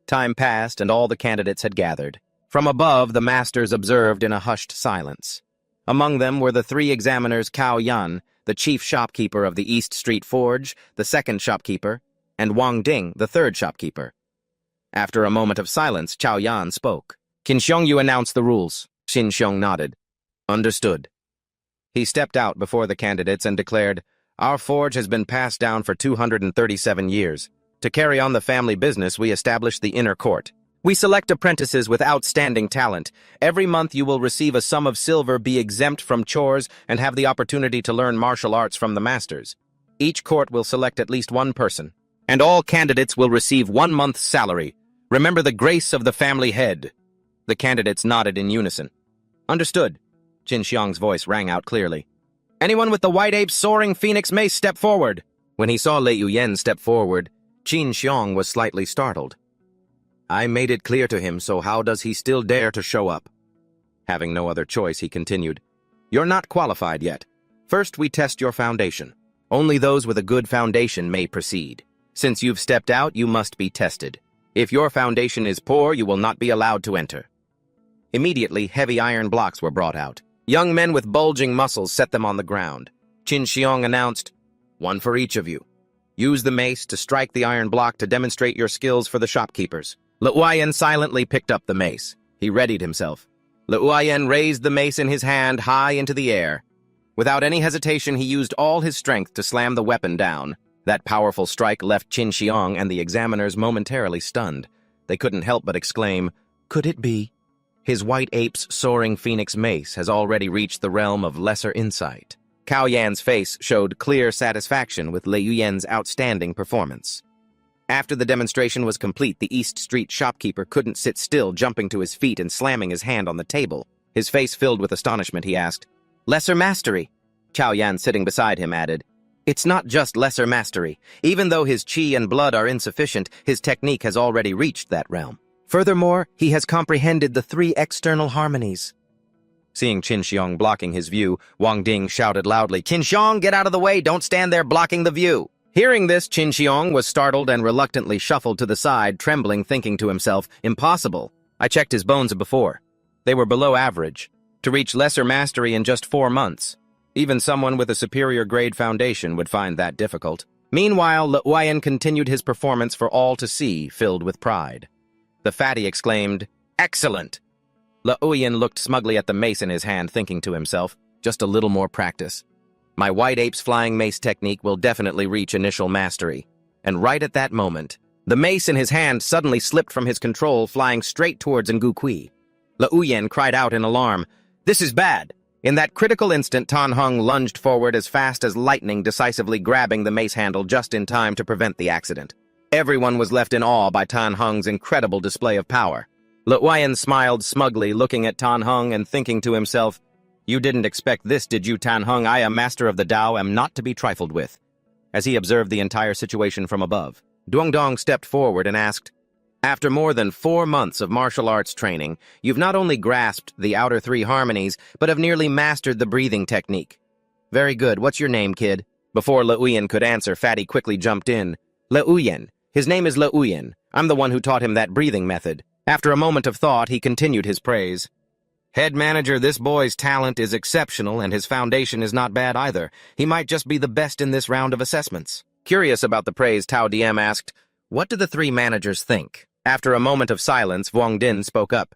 Time passed and all the candidates had gathered. From above, the masters observed in a hushed silence. Among them were the three examiners Cao Yan, the chief shopkeeper of the East Street Forge, the second shopkeeper, and Wang Ding, the third shopkeeper. After a moment of silence, Cao Yan spoke. Qin Xiong, you announce the rules. Qin Xiong nodded. Understood. He stepped out before the candidates and declared, Our forge has been passed down for 237 years. To carry on the family business, we established the inner court. We select apprentices with outstanding talent. Every month you will receive a sum of silver, be exempt from chores, and have the opportunity to learn martial arts from the masters. Each court will select at least one person, and all candidates will receive 1 month's salary. Remember the grace of the family head. The candidates nodded in unison. Understood. Qin Xiong's voice rang out clearly. Anyone with the white ape's soaring phoenix mace step forward. When he saw Liuyan step forward, Qin Xiong was slightly startled. I made it clear to him, so how does he still dare to show up? Having no other choice, he continued. You're not qualified yet. First, we test your foundation. Only those with a good foundation may proceed. Since you've stepped out, you must be tested. If your foundation is poor, you will not be allowed to enter. Immediately, heavy iron blocks were brought out. Young men with bulging muscles set them on the ground. Qin Xiong announced, One for each of you. Use the mace to strike the iron block to demonstrate your skills for the shopkeepers. Liuyan silently picked up the mace. He readied himself. Liuyan raised the mace in his hand high into the air. Without any hesitation, he used all his strength to slam the weapon down. That powerful strike left Qin Xiong and the examiners momentarily stunned. They couldn't help but exclaim, Could it be? His white ape's soaring phoenix mace has already reached the realm of lesser insight. Cao Yan's face showed clear satisfaction with Liuyan's outstanding performance. After the demonstration was complete, the East Street shopkeeper couldn't sit still, jumping to his feet and slamming his hand on the table. His face filled with astonishment, he asked, Lesser mastery? Cao Yan, sitting beside him, added, It's not just lesser mastery. Even though his qi and blood are insufficient, his technique has already reached that realm. Furthermore, he has comprehended the 3 external harmonies. Seeing Qin Xiong blocking his view, Wang Ding shouted loudly, Qin Xiong, get out of the way! Don't stand there blocking the view! Hearing this, Qin Xiong was startled and reluctantly shuffled to the side, trembling, thinking to himself, Impossible. I checked his bones before. They were below average. To reach lesser mastery in just 4 months. Even someone with a superior grade foundation would find that difficult. Meanwhile, Liuyan continued his performance for all to see, filled with pride. The fatty exclaimed, Excellent! Liuyan looked smugly at the mace in his hand, thinking to himself, Just a little more practice. My white ape's flying mace technique will definitely reach initial mastery. And right at that moment, the mace in his hand suddenly slipped from his control, flying straight towards Ngu Kui. Liuyan cried out in alarm, This is bad! In that critical instant, Tan Heng lunged forward as fast as lightning, decisively grabbing the mace handle just in time to prevent the accident. Everyone was left in awe by Tan Heng's incredible display of power. Liuyan smiled smugly, looking at Tan Heng and thinking to himself, You didn't expect this, did you, Tan Heng? I, a master of the Tao, am not to be trifled with. As he observed the entire situation from above, Duongdong stepped forward and asked, After more than 4 months of martial arts training, you've not only grasped the outer 3 harmonies, but have nearly mastered the breathing technique. Very good. What's your name, kid? Before Liuyan could answer, Fatty quickly jumped in. Liuyan. His name is Liuyan. I'm the one who taught him that breathing method. After a moment of thought, he continued his praise. Head manager, this boy's talent is exceptional and his foundation is not bad either. He might just be the best in this round of assessments. Curious about the praise, Tao Diem asked, What do the 3 managers think? After a moment of silence, Wang Din spoke up.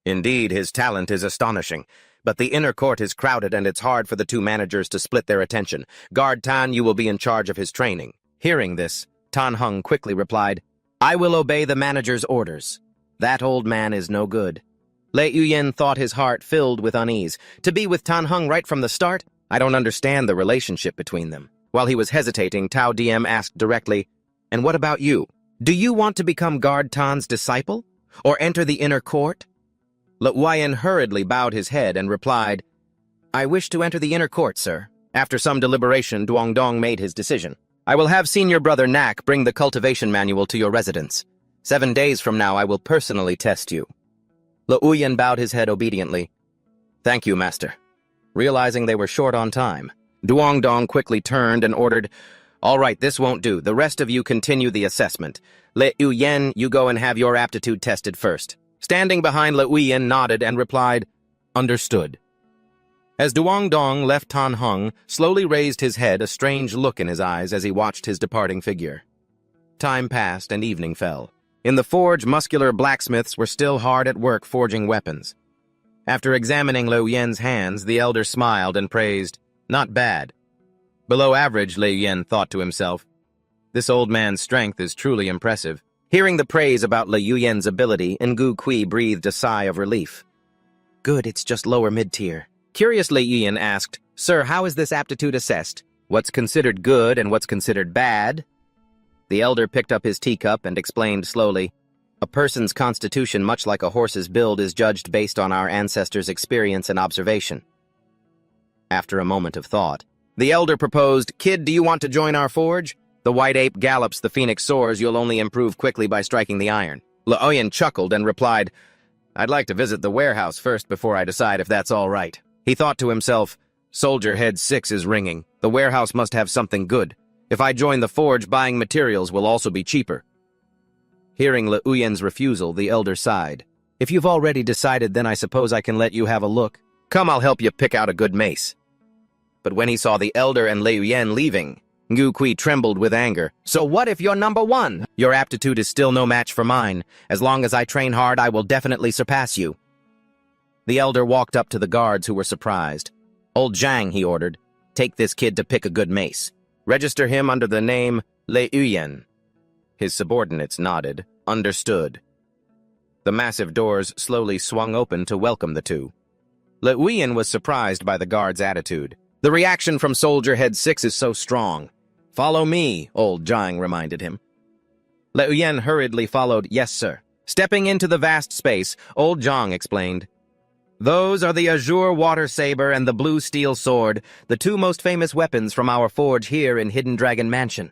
Indeed, his talent is astonishing, but the inner court is crowded and it's hard for the 2 managers to split their attention. Guard Tan, you will be in charge of his training. Hearing this, Tan Hung quickly replied, I will obey the manager's orders. That old man is no good. Lei Yuyan thought, his heart filled with unease. To be with Tan Hung right from the start? I don't understand the relationship between them. While he was hesitating, Tao Diem asked directly, And what about you? Do you want to become Guard Tan's disciple? Or enter the inner court? Lei Yuyan hurriedly bowed his head and replied, I wish to enter the inner court, sir. After some deliberation, Duongdong made his decision. I will have senior brother Nak bring the cultivation manual to your residence. 7 days from now, I will personally test you. Lei Yuyan bowed his head obediently. Thank you, master. Realizing they were short on time, Duongdong quickly turned and ordered, All right, this won't do. The rest of you continue the assessment. Lei Yuyan, you go and have your aptitude tested first. Standing behind Lei Yuyan nodded and replied, Understood. As Duongdong left, Tan Hung slowly raised his head, a strange look in his eyes as he watched his departing figure. Time passed and evening fell. In the forge, muscular blacksmiths were still hard at work forging weapons. After examining Lei Yuyan's hands, the elder smiled and praised, Not bad. Below average, Lei Yuyan thought to himself. This old man's strength is truly impressive. Hearing the praise about Lei Yuyan's ability, Ngu Kui breathed a sigh of relief. Good, it's just lower mid-tier. Curious, Lei Yuyan asked, Sir, how is this aptitude assessed? What's considered good and what's considered bad? The elder picked up his teacup and explained slowly, A person's constitution, much like a horse's build, is judged based on our ancestors' experience and observation. After a moment of thought, the elder proposed, Kid, do you want to join our forge? The white ape gallops, the phoenix soars, you'll only improve quickly by striking the iron. Lei Yuyan chuckled and replied, I'd like to visit the warehouse first before I decide if that's all right. He thought to himself, Soldier Head 6 is ringing. The warehouse must have something good. If I join the forge, buying materials will also be cheaper. Hearing Lei Yuyan's refusal, the elder sighed. If you've already decided, then I suppose I can let you have a look. Come, I'll help you pick out a good mace. But when he saw the elder and Lei Yuyan leaving, Ngu Kui trembled with anger. So what if you're number one? Your aptitude is still no match for mine. As long as I train hard, I will definitely surpass you. The elder walked up to the guards, who were surprised. Old Zhang, he ordered, take this kid to pick a good mace. Register him under the name Lei Yuyan. His subordinates nodded. Understood. The massive doors slowly swung open to welcome the two. Lei Yuyan was surprised by the guard's attitude. The reaction from Soldier Head 6 is so strong. Follow me, old Zhang reminded him. Lei Yuyan hurriedly followed, Yes, sir. Stepping into the vast space, old Zhang explained, Those are the azure water saber and the blue steel sword, the two most famous weapons from our forge here in Hidden Dragon Mansion.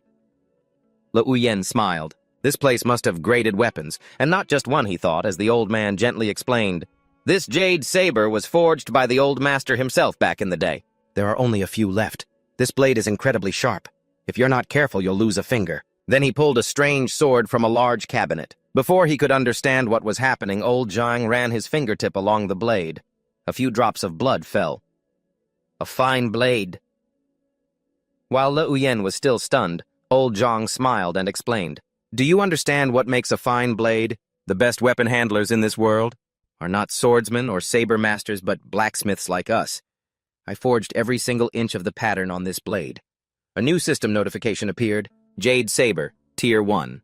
Lei Yuyan smiled. This place must have graded weapons, and not just one, he thought, as the old man gently explained. This jade saber was forged by the old master himself back in the day. There are only a few left. This blade is incredibly sharp. If you're not careful, you'll lose a finger. Then he pulled a strange sword from a large cabinet. Before he could understand what was happening, old Zhang ran his fingertip along the blade. A few drops of blood fell. A fine blade. While Lei Yuyan was still stunned, old Zhang smiled and explained, Do you understand what makes a fine blade? The best weapon handlers in this world are not swordsmen or saber masters, but blacksmiths like us. I forged every single inch of the pattern on this blade. A new system notification appeared, Jade Saber, Tier 1.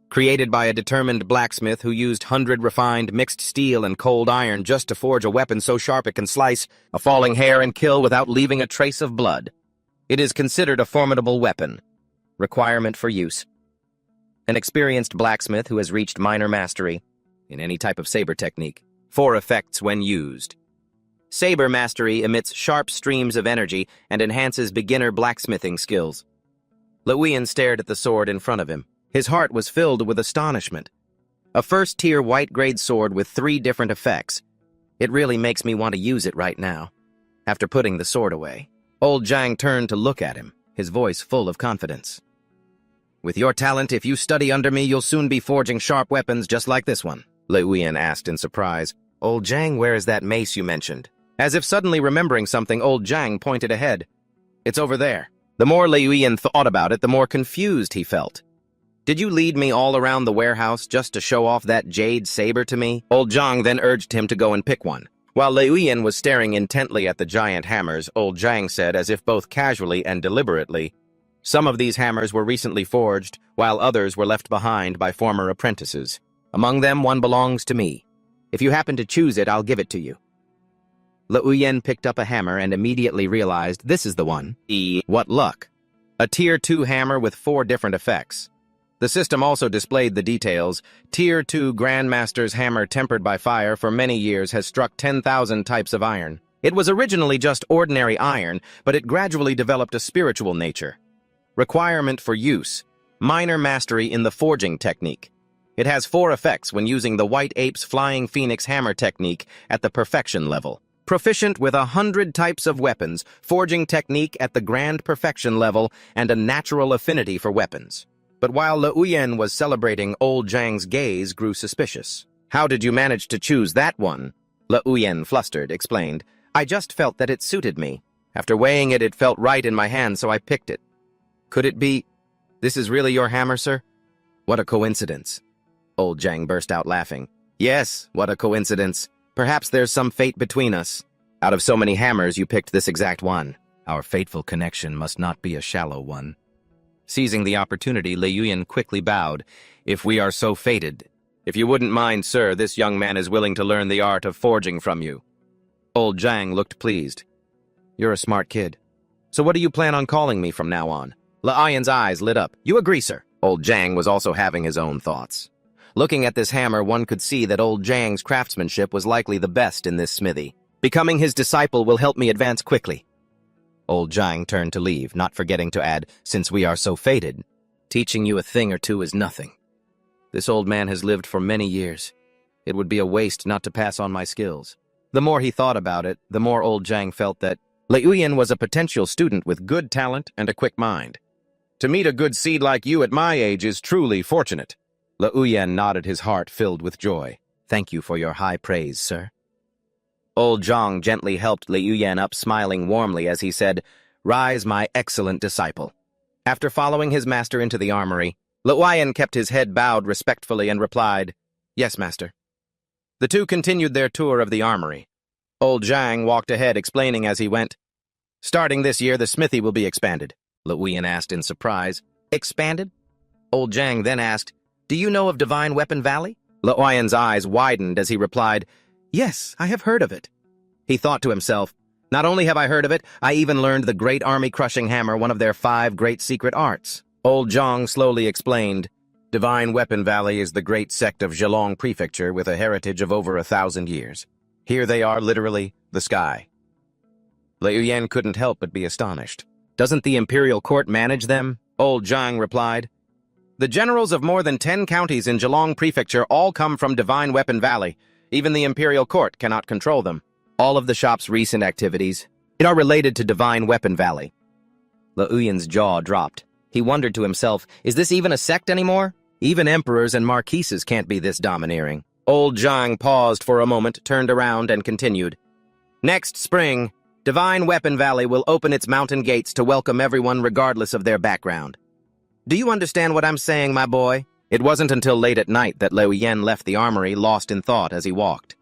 Created by a determined blacksmith who used 100 refined mixed steel and cold iron just to forge a weapon so sharp it can slice a falling hair and kill without leaving a trace of blood. It is considered a formidable weapon. Requirement for use: an experienced blacksmith who has reached minor mastery in any type of saber technique. 4 effects when used. Saber mastery emits sharp streams of energy and enhances beginner blacksmithing skills. Lei Yuyan stared at the sword in front of him. His heart was filled with astonishment. A first-tier white-grade sword with 3 different effects. It really makes me want to use it right now. After putting the sword away, old Zhang turned to look at him, his voice full of confidence. With your talent, if you study under me, you'll soon be forging sharp weapons just like this one, Lei Yuyan asked in surprise. Old Zhang, where is that mace you mentioned? As if suddenly remembering something, old Zhang pointed ahead. It's over there. The more Lei Yuyan thought about it, the more confused he felt. Did you lead me all around the warehouse just to show off that jade saber to me? Old Zhang then urged him to go and pick one. While Lei Yuyan was staring intently at the giant hammers, old Zhang said, as if both casually and deliberately, Some of these hammers were recently forged, while others were left behind by former apprentices. Among them, one belongs to me. If you happen to choose it, I'll give it to you. Liuyan picked up a hammer and immediately realized this is the one. What luck! A Tier 2 hammer with 4 different effects. The system also displayed the details. Tier 2 Grandmaster's hammer tempered by fire for many years has struck 10,000 types of iron. It was originally just ordinary iron, but it gradually developed a spiritual nature. Requirement for use: minor mastery in the forging technique. It has 4 effects when using the White Ape's Flying Phoenix hammer technique at the perfection level. Proficient with 100 types of weapons, forging technique at the grand perfection level, and a natural affinity for weapons. But while Liuyan was celebrating, old Zhang's gaze grew suspicious. How did you manage to choose that one? Liuyan, flustered, explained. I just felt that it suited me. After weighing it, it felt right in my hand, so I picked it. Could it be... This is really your hammer, sir? What a coincidence. Old Zhang burst out laughing. Yes, what a coincidence. Perhaps there's some fate between us. Out of so many hammers, you picked this exact one. Our fateful connection must not be a shallow one. Seizing the opportunity, Liuyan quickly bowed. If we are so fated. If you wouldn't mind, sir, this young man is willing to learn the art of forging from you. Old Zhang looked pleased. You're a smart kid. So what do you plan on calling me from now on? Liuyan's eyes lit up. You agree, sir? Old Zhang was also having his own thoughts. Looking at this hammer, one could see that old Zhang's craftsmanship was likely the best in this smithy. Becoming his disciple will help me advance quickly. Old Zhang turned to leave, not forgetting to add, since we are so fated, teaching you a thing or two is nothing. This old man has lived for many years. It would be a waste not to pass on my skills. The more he thought about it, the more old Zhang felt that Liuyan was a potential student with good talent and a quick mind. To meet a good seed like you at my age is truly fortunate. Liuyan nodded, his heart filled with joy. Thank you for your high praise, sir. Old Zhang gently helped Liuyan up, smiling warmly as he said, Rise, my excellent disciple. After following his master into the armory, Liuyan kept his head bowed respectfully and replied, Yes, master. The two continued their tour of the armory. Old Zhang walked ahead, explaining as he went, Starting this year, the smithy will be expanded. Liuyan asked in surprise. Expanded? Old Zhang then asked, Do you know of Divine Weapon Valley? Liuyan's eyes widened as he replied, Yes, I have heard of it. He thought to himself, Not only have I heard of it, I even learned the Great Army-Crushing Hammer, one of their 5 great secret arts. Old Zhang slowly explained, Divine Weapon Valley is the great sect of Zhejiang Prefecture with a heritage of over 1,000 years. Here they are, literally, the sky. Liuyan couldn't help but be astonished. Doesn't the imperial court manage them? Old Zhang replied. The generals of more than 10 counties in Zhejiang Prefecture all come from Divine Weapon Valley. Even the imperial court cannot control them. All of the shop's recent activities are related to Divine Weapon Valley. Liuyan's jaw dropped. He wondered to himself, is this even a sect anymore? Even emperors and marquises can't be this domineering. Old Zhang paused for a moment, turned around, and continued. Next spring, Divine Weapon Valley will open its mountain gates to welcome everyone regardless of their background. Do you understand what I'm saying, my boy? It wasn't until late at night that Liuyan left the armory, lost in thought as he walked.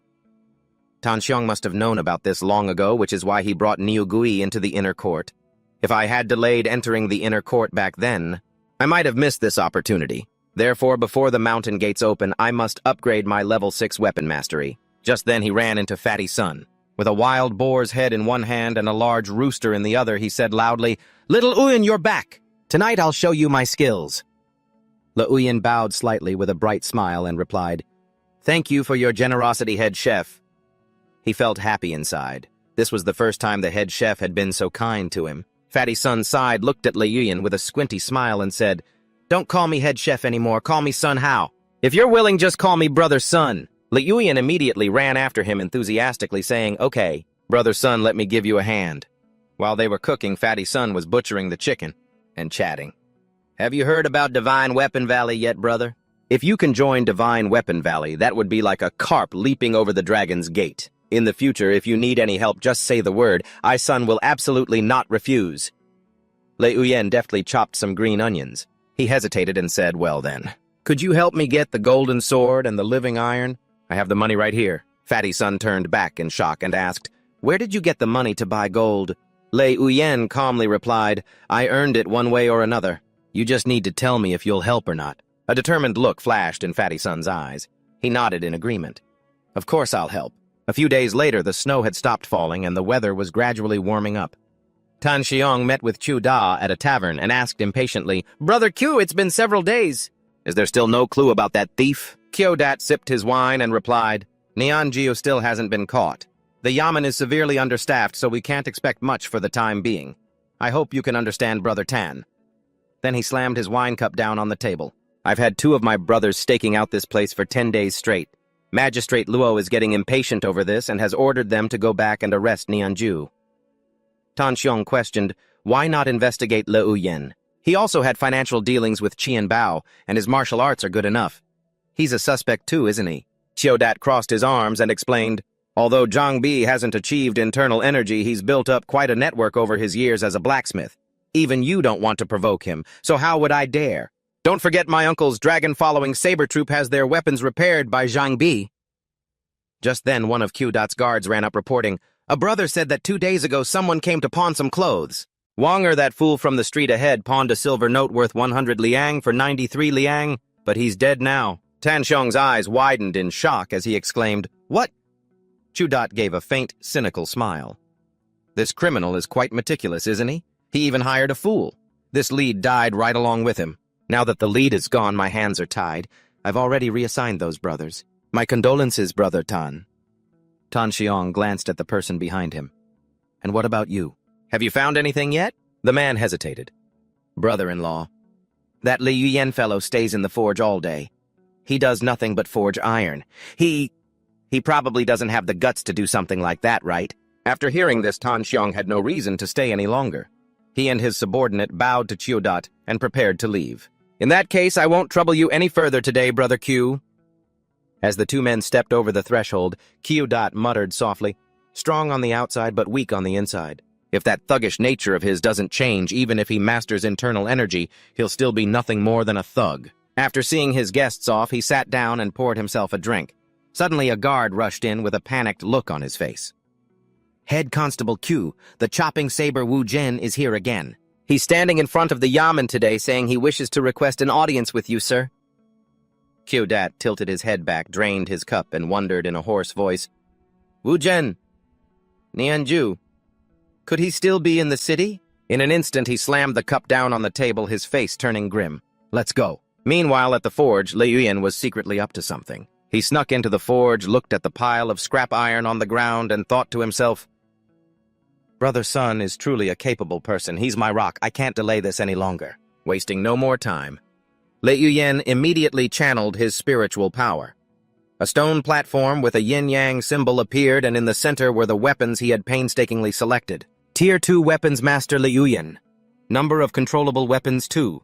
Tan Xiong must have known about this long ago, which is why he brought Niu Gui into the inner court. If I had delayed entering the inner court back then, I might have missed this opportunity. Therefore, before the mountain gates open, I must upgrade my level 6 weapon mastery. Just then he ran into Fatty Sun. With a wild boar's head in one hand and a large rooster in the other, he said loudly, Little Liuyan, you're back! Tonight I'll show you my skills. Liuyan bowed slightly with a bright smile and replied, Thank you for your generosity, head chef. He felt happy inside. This was the first time the head chef had been so kind to him. Fatty Sun sighed, looked at Liuyan with a squinty smile and said, Don't call me head chef anymore, call me Sun Hao. If you're willing, just call me Brother Sun. Liuyan immediately ran after him enthusiastically, saying, Okay, Brother Sun, let me give you a hand. While they were cooking, Fatty Sun was butchering the chicken and chatting. Have you heard about Divine Weapon Valley yet, brother? If you can join Divine Weapon Valley, that would be like a carp leaping over the dragon's gate. In the future, if you need any help, just say the word. I, Sun, will absolutely not refuse. Liuyan deftly chopped some green onions. He hesitated and said, Well then, could you help me get the golden sword and the living iron? I have the money right here. Fatty Sun turned back in shock and asked, Where did you get the money to buy gold? Lei Uyen calmly replied, I earned it one way or another. You just need to tell me if you'll help or not. A determined look flashed in Fatty Sun's eyes. He nodded in agreement. Of course I'll help. A few days later, the snow had stopped falling and the weather was gradually warming up. Tan Xiong met with Qiu Da at a tavern and asked impatiently, Brother Qiu, it's been several days. Is there still no clue about that thief? Qiu Dat sipped his wine and replied, Nianjiu still hasn't been caught. The yamen is severely understaffed, so we can't expect much for the time being. I hope you can understand, Brother Tan. Then he slammed his wine cup down on the table. I've had 2 of my brothers staking out this place for 10 days straight. Magistrate Luo is getting impatient over this and has ordered them to go back and arrest Nianjiu. Tan Xiong questioned, why not investigate Le Uyen? He also had financial dealings with Qian Bao, and his martial arts are good enough. He's a suspect too, isn't he? Qiudat crossed his arms and explained, although Zhang Bi hasn't achieved internal energy, he's built up quite a network over his years as a blacksmith. Even you don't want to provoke him, so how would I dare? Don't forget my uncle's dragon-following saber troop has their weapons repaired by Zhang Bi. Just then, one of Qiudat's guards ran up reporting, a brother said that 2 days ago someone came to pawn some clothes. Wanger, that fool from the street ahead, pawned a silver note worth 100 liang for 93 liang, but he's dead now. Tan Xiong's eyes widened in shock as he exclaimed, What? Qiudat gave a faint, cynical smile. This criminal is quite meticulous, isn't he? He even hired a fool. This lead died right along with him. Now that the lead is gone, my hands are tied. I've already reassigned those brothers. My condolences, Brother Tan. Tan Xiong glanced at the person behind him. And what about you? Have you found anything yet? The man hesitated. Brother-in-law. That Li Yuyen fellow stays in the forge all day. He does nothing but forge iron. He probably doesn't have the guts to do something like that, right? After hearing this, Tan Xiong had no reason to stay any longer. He and his subordinate bowed to Qiudat and prepared to leave. In that case, I won't trouble you any further today, Brother Qiu. As the 2 men stepped over the threshold, Qiudat muttered softly, strong on the outside but weak on the inside. If that thuggish nature of his doesn't change, even if he masters internal energy, he'll still be nothing more than a thug. After seeing his guests off, he sat down and poured himself a drink. Suddenly, a guard rushed in with a panicked look on his face. Head Constable Q, the chopping saber Wu Zhen is here again. He's standing in front of the yamen today saying he wishes to request an audience with you, sir. Qiudat tilted his head back, drained his cup, and wondered in a hoarse voice, Wu Zhen, Nianjiu, could he still be in the city? In an instant, he slammed the cup down on the table, his face turning grim. Let's go. Meanwhile, at the forge, Lei Yuyen was secretly up to something. He snuck into the forge, looked at the pile of scrap iron on the ground, and thought to himself, Brother Sun is truly a capable person. He's my rock. I can't delay this any longer. Wasting no more time, Lei Yuyen immediately channeled his spiritual power. A stone platform with a yin-yang symbol appeared, and in the center were the weapons he had painstakingly selected. Tier 2 Weapons Master Lei Yuyen. Number of controllable weapons 2.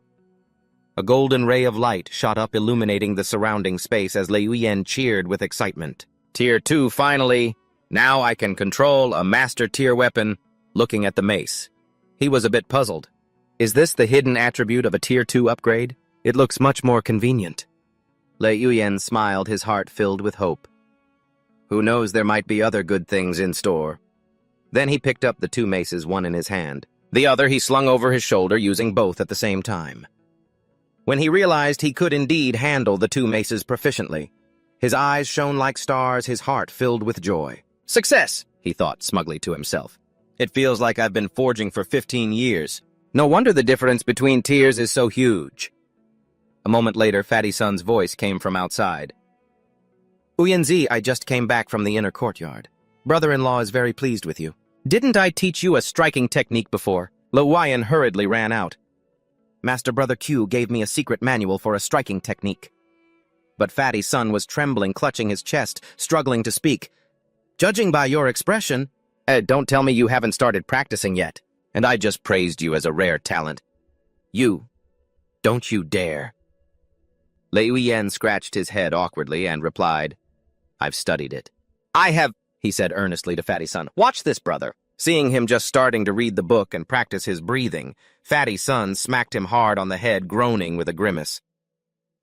A golden ray of light shot up, illuminating the surrounding space as Lei Yuyen cheered with excitement. Tier 2, finally. Now I can control a master tier weapon. Looking at the mace, he was a bit puzzled. Is this the hidden attribute of a Tier 2 upgrade? It looks much more convenient. Lei Yuyen smiled, his heart filled with hope. Who knows, there might be other good things in store. Then he picked up the 2 maces, one in his hand. The other he slung over his shoulder, using both at the same time. When he realized he could indeed handle the 2 maces proficiently, his eyes shone like stars, his heart filled with joy. Success, he thought smugly to himself. It feels like I've been forging for 15 years. No wonder the difference between tiers is so huge. A moment later, Fatty Sun's voice came from outside. Uyenzi, I just came back from the inner courtyard. Brother-in-law is very pleased with you. Didn't I teach you a striking technique before? Lo Huayan hurriedly ran out. Master Brother Q gave me a secret manual for a striking technique. But Fatty Sun was trembling, clutching his chest, struggling to speak. Judging by your expression, don't tell me you haven't started practicing yet. And I just praised you as a rare talent. Don't you dare. Lei Yuyen scratched his head awkwardly and replied, I've studied it. I have, he said earnestly to Fatty Sun. Watch this, brother. Seeing him just starting to read the book and practice his breathing, Fatty Sun smacked him hard on the head, groaning with a grimace.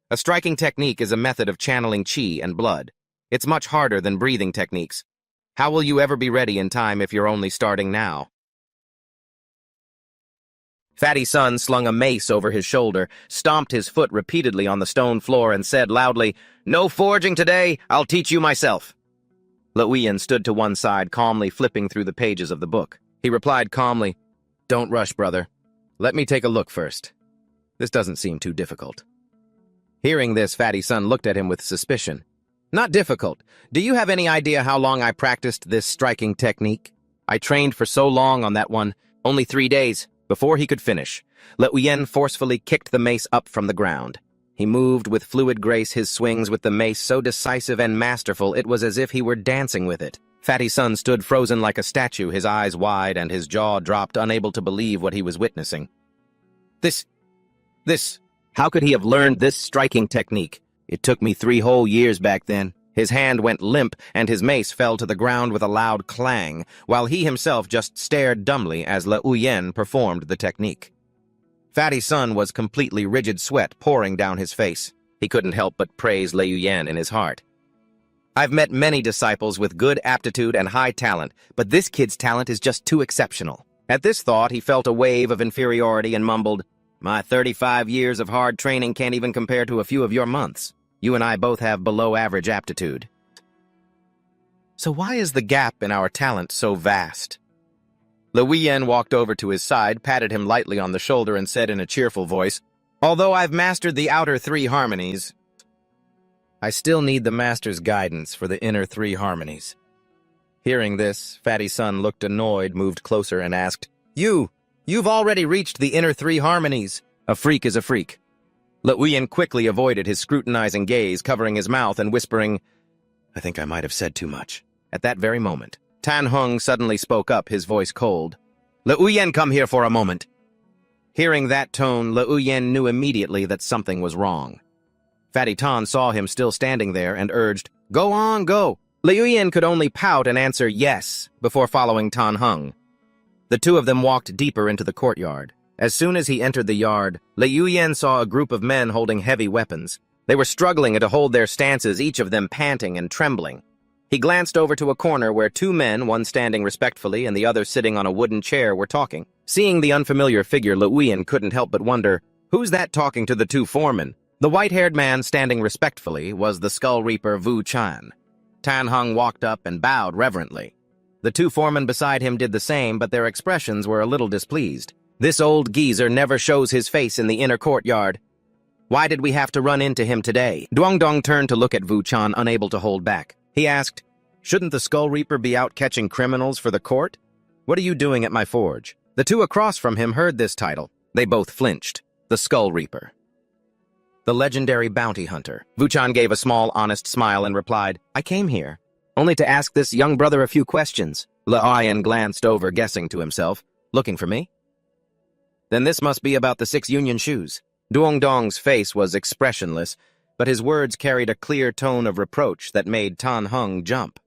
A striking technique is a method of channeling qi and blood. It's much harder than breathing techniques. How will you ever be ready in time if you're only starting now? Fatty Sun slung a mace over his shoulder, stomped his foot repeatedly on the stone floor, and said loudly, "No forging today, I'll teach you myself." Luoyan stood to one side, calmly flipping through the pages of the book. He replied calmly, "Don't rush, brother. Let me take a look first. This doesn't seem too difficult." Hearing this, Fatty Sun looked at him with suspicion. "Not difficult. Do you have any idea how long I practiced this striking technique? I trained for so long on that one, only 3 days." Before he could finish, Luoyan forcefully kicked the mace up from the ground. He moved with fluid grace, his swings with the mace so decisive and masterful it was as if he were dancing with it. Fatty Sun stood frozen like a statue, his eyes wide and his jaw dropped, unable to believe what he was witnessing. This... How could he have learned this striking technique? It took me 3 whole years back then. His hand went limp, and his mace fell to the ground with a loud clang, while he himself just stared dumbly as Luoyan performed the technique. Fatty Sun was completely rigid, sweat pouring down his face. He couldn't help but praise Luoyan in his heart. "I've met many disciples with good aptitude and high talent, but this kid's talent is just too exceptional." At this thought, he felt a wave of inferiority and mumbled, "My 35 years of hard training can't even compare to a few of your months. You and I both have below-average aptitude. So why is the gap in our talent so vast?" Luoyan walked over to his side, patted him lightly on the shoulder, and said in a cheerful voice, "Although I've mastered the outer 3 harmonies, I still need the master's guidance for the inner 3 harmonies." Hearing this, Fatty Sun looked annoyed, moved closer, and asked, You've already reached the inner 3 harmonies. A freak is a freak." Luoyan quickly avoided his scrutinizing gaze, covering his mouth and whispering, "I think I might have said too much." At that very moment, Tan Hung suddenly spoke up, his voice cold. "Luoyan, come here for a moment." Hearing that tone, Luoyan knew immediately that something was wrong. Fatty Tan saw him still standing there and urged, "Go on, go." Luoyan could only pout and answer yes before following Tan Hung. The two of them walked deeper into the courtyard. As soon as he entered the yard, Luoyan saw a group of men holding heavy weapons. They were struggling to hold their stances, each of them panting and trembling. He glanced over to a corner where 2 men, one standing respectfully and the other sitting on a wooden chair, were talking. Seeing the unfamiliar figure, Luoyan couldn't help but wonder, who's that talking to the 2 foremen? The white-haired man standing respectfully was the Skull Reaper Vu Chan. Tan Hung walked up and bowed reverently. The 2 foremen beside him did the same, but their expressions were a little displeased. "This old geezer never shows his face in the inner courtyard. Why did we have to run into him today?" Duongdong turned to look at Vu Chan, unable to hold back. He asked, "Shouldn't the Skull Reaper be out catching criminals for the court? What are you doing at my forge?" The 2 across from him heard this title. They both flinched. The Skull Reaper. The legendary bounty hunter. Vu Chan gave a small, honest smile and replied, "I came here only to ask this young brother a few questions." Luoyan glanced over, guessing to himself, "Looking for me? Then this must be about the 6 union shoes." Duongdong's face was expressionless, but his words carried a clear tone of reproach that made Tan Hung jump.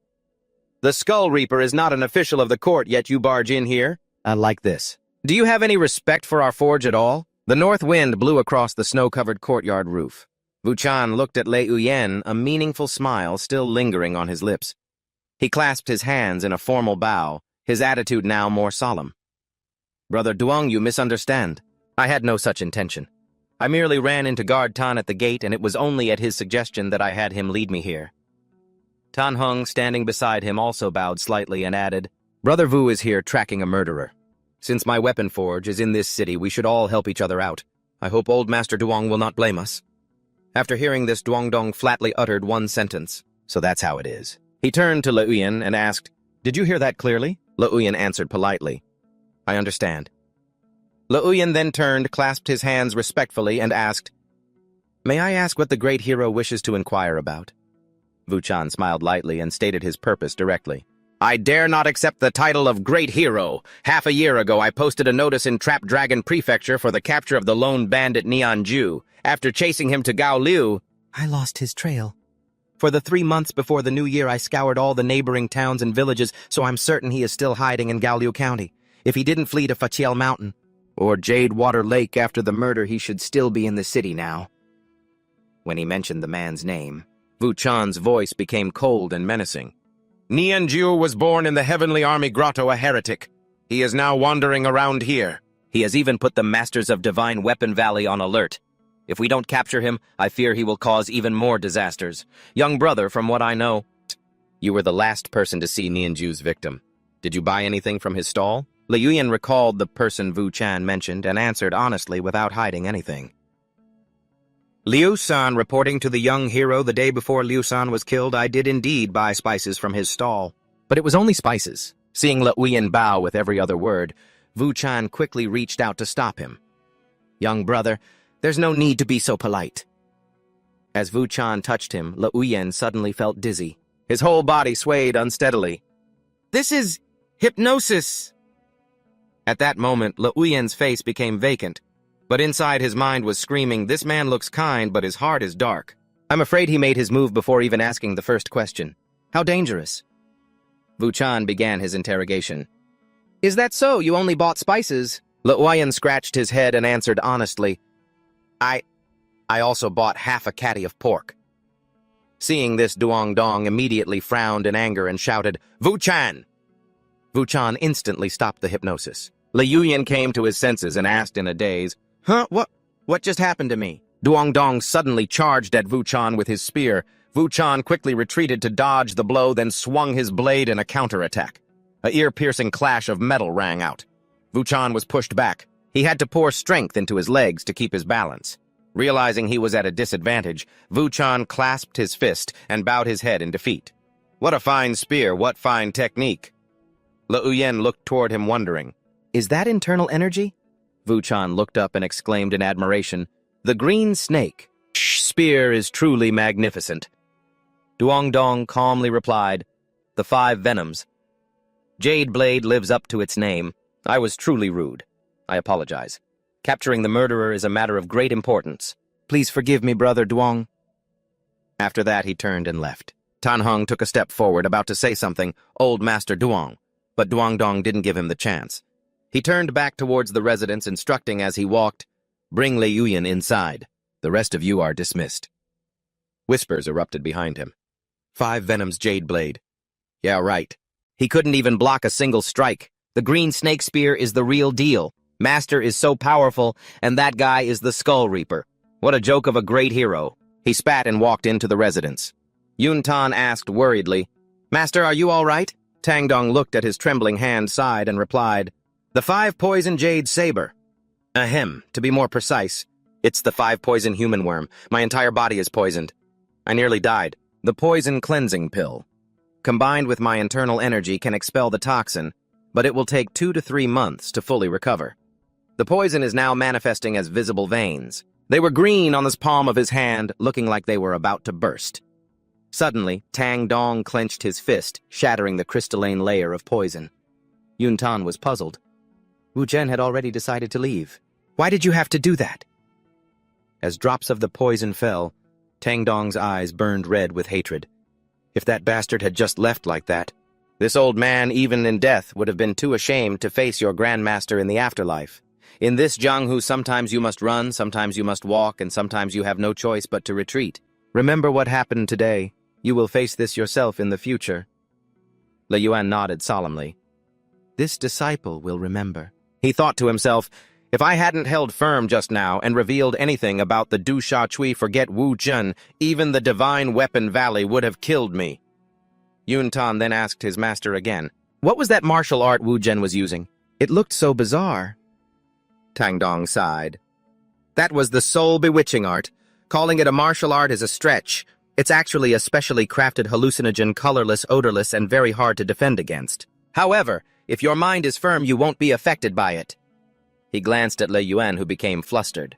"The Skull Reaper is not an official of the court, yet you barge in here? Like this. Do you have any respect for our forge at all?" The north wind blew across the snow-covered courtyard roof. Vu Chan looked at Luoyan, a meaningful smile still lingering on his lips. He clasped his hands in a formal bow, his attitude now more solemn. "Brother Duong, you misunderstand. I had no such intention. I merely ran into Guard Tan at the gate, and it was only at his suggestion that I had him lead me here." Tan Hung, standing beside him, also bowed slightly and added, "Brother Vu is here tracking a murderer. Since my weapon forge is in this city, we should all help each other out. I hope old Master Duong will not blame us." After hearing this, Duongdong flatly uttered one sentence, "So that's how it is." He turned to Luoyan and asked, "Did you hear that clearly?" Luoyan answered politely, "I understand." Luoyan then turned, clasped his hands respectfully, and asked, "May I ask what the great hero wishes to inquire about?" Vu Chan smiled lightly and stated his purpose directly. "I dare not accept the title of Great Hero. Half a year ago, I posted a notice in Trap Dragon Prefecture for the capture of the lone bandit Nianju. After chasing him to Gao Liu, I lost his trail. For the 3 months before the new year, I scoured all the neighboring towns and villages, so I'm certain he is still hiding in Gao Liu County. If he didn't flee to Fachiel Mountain or Jade Water Lake after the murder, he should still be in the city now." When he mentioned the man's name, Vu Chan's voice became cold and menacing. "Nianju was born in the Heavenly Army Grotto, a heretic. He is now wandering around here. He has even put the Masters of Divine Weapon Valley on alert. If we don't capture him, I fear he will cause even more disasters. Young brother, from what I know, you were the last person to see Nianju's victim. Did you buy anything from his stall? Liu Yuyan recalled the person Wu Chan mentioned and answered honestly without hiding anything. Liu San reporting to the young hero the day before Liu San was killed, I did indeed buy spices from his stall. But it was only spices. Seeing Liu Yuyan bow with every other word, Wu Chan quickly reached out to stop him. Young brother, there's no need to be so polite. As Wu Chan touched him, Liu Yuyan suddenly felt dizzy. His whole body swayed unsteadily. This is hypnosis! At that moment, Liu Yuyan's face became vacant, but inside his mind was screaming, this man looks kind, but his heart is dark. I'm afraid he made his move before even asking the first question. How dangerous? Wu Chan began his interrogation. Is that so? You only bought spices? Liu Yuyan scratched his head and answered honestly, I also bought half a catty of pork. Seeing this, Duong Dong immediately frowned in anger and shouted, Wu Chan! Wu Chan instantly stopped the hypnosis. Liu Yuyan came to his senses and asked in a daze, Huh? What just happened to me? Duong Dong suddenly charged at Wu Chan with his spear. Wu Chan quickly retreated to dodge the blow, then swung his blade in a counterattack. A ear-piercing clash of metal rang out. Wu Chan was pushed back. He had to pour strength into his legs to keep his balance. Realizing he was at a disadvantage, Wu Chan clasped his fist and bowed his head in defeat. What a fine spear, what fine technique. Liu Yuyan looked toward him wondering, is that internal energy? Wu Chan looked up and exclaimed in admiration, the green snake. Spear is truly magnificent. Duong Dong calmly replied, the 5 venoms. Jade Blade lives up to its name. I was truly rude. I apologize. Capturing the murderer is a matter of great importance. Please forgive me, brother Duong. After that, he turned and left. Tan Heng took a step forward, about to say something, old Master Duong, but Duong Dong didn't give him the chance. He turned back towards the residence, instructing as he walked, bring Liu Yuyan inside. The rest of you are dismissed. Whispers erupted behind him. 5 venoms Jade Blade. Yeah, right. He couldn't even block a single strike. The green snake spear is the real deal. Master is so powerful, and that guy is the Skull Reaper. What a joke of a great hero. He spat and walked into the residence. Yun Tan asked worriedly, Master, are you all right? Tang Dong looked at his trembling hand, sighed, and replied, the 5 poison jade saber. Ahem, to be more precise, it's the 5 poison human worm. My entire body is poisoned. I nearly died. The poison cleansing pill, combined with my internal energy, can expel the toxin, but it will take 2 to 3 months to fully recover. The poison is now manifesting as visible veins. They were green on the palm of his hand, looking like they were about to burst. Suddenly, Tang Dong clenched his fist, shattering the crystalline layer of poison. Yun Tan was puzzled. Wu Zhen had already decided to leave. Why did you have to do that? As drops of the poison fell, Tang Dong's eyes burned red with hatred. If that bastard had just left like that, this old man, even in death, would have been too ashamed to face your grandmaster in the afterlife. In this Jianghu, sometimes you must run, sometimes you must walk, and sometimes you have no choice but to retreat. Remember what happened today. You will face this yourself in the future. Liu Yuyan nodded solemnly. This disciple will remember. He thought to himself, if I hadn't held firm just now and revealed anything about the Du Sha Chui forget Wu Zhen, even the Divine Weapon Valley would have killed me. Yun Tan then asked his master again, what was that martial art Wu Zhen was using? It looked so bizarre. Tang Dong sighed. That was the soul bewitching art. Calling it a martial art is a stretch. It's actually a specially crafted hallucinogen, colorless, odorless, and very hard to defend against. However, if your mind is firm, you won't be affected by it. He glanced at Liu Yuyan, who became flustered.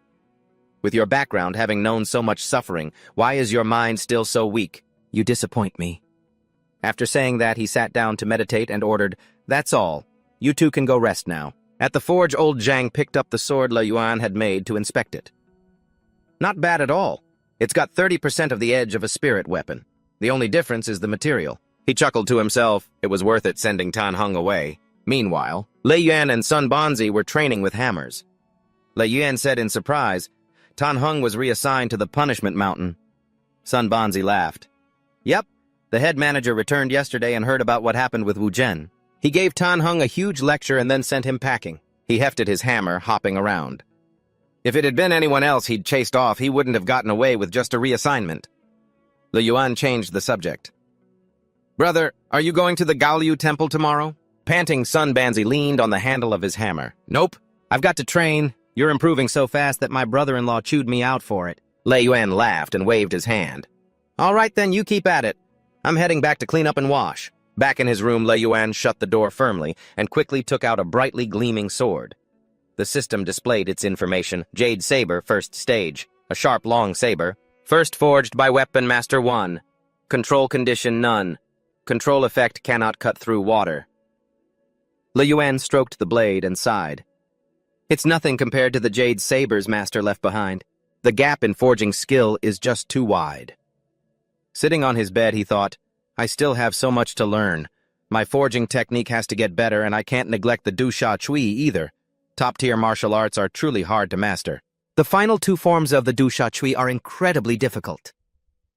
With your background, having known so much suffering, why is your mind still so weak? You disappoint me. After saying that, he sat down to meditate and ordered, that's all. You two can go rest now. At the forge, old Zhang picked up the sword Liu Yuyan had made to inspect it. Not bad at all. It's got 30% of the edge of a spirit weapon. The only difference is the material. He chuckled to himself. It was worth it sending Tan Heng away. Meanwhile, Liu Yuyan and Sun Banzi were training with hammers. Liu Yuyan said in surprise, Tan Heng was reassigned to the punishment mountain. Sun Banzi laughed. Yep, the head manager returned yesterday and heard about what happened with Wu Zhen. He gave Tan Heng a huge lecture and then sent him packing. He hefted his hammer, hopping around. If it had been anyone else he'd chased off, he wouldn't have gotten away with just a reassignment. Le Yuan changed the subject. "Brother, are you going to the Gaoliu Temple tomorrow?" Panting, Sun Banzi leaned on the handle of his hammer. "Nope. I've got to train. You're improving so fast that my brother-in-law chewed me out for it." Le Yuan laughed and waved his hand. "All right then, you keep at it. I'm heading back to clean up and wash." Back in his room, Le Yuan shut the door firmly and quickly took out a brightly gleaming sword. The system displayed its information. Jade Saber, first stage. A sharp, long saber. First forged by Weapon Master 1. Control condition none. Control effect cannot cut through water. Le Yuan stroked the blade and sighed. It's nothing compared to the Jade Saber's master left behind. The gap in forging skill is just too wide. Sitting on his bed, he thought, I still have so much to learn. My forging technique has to get better, and I can't neglect the Du Sha Chui either. Top-tier martial arts are truly hard to master. The final two forms of the Du Sha Chui are incredibly difficult.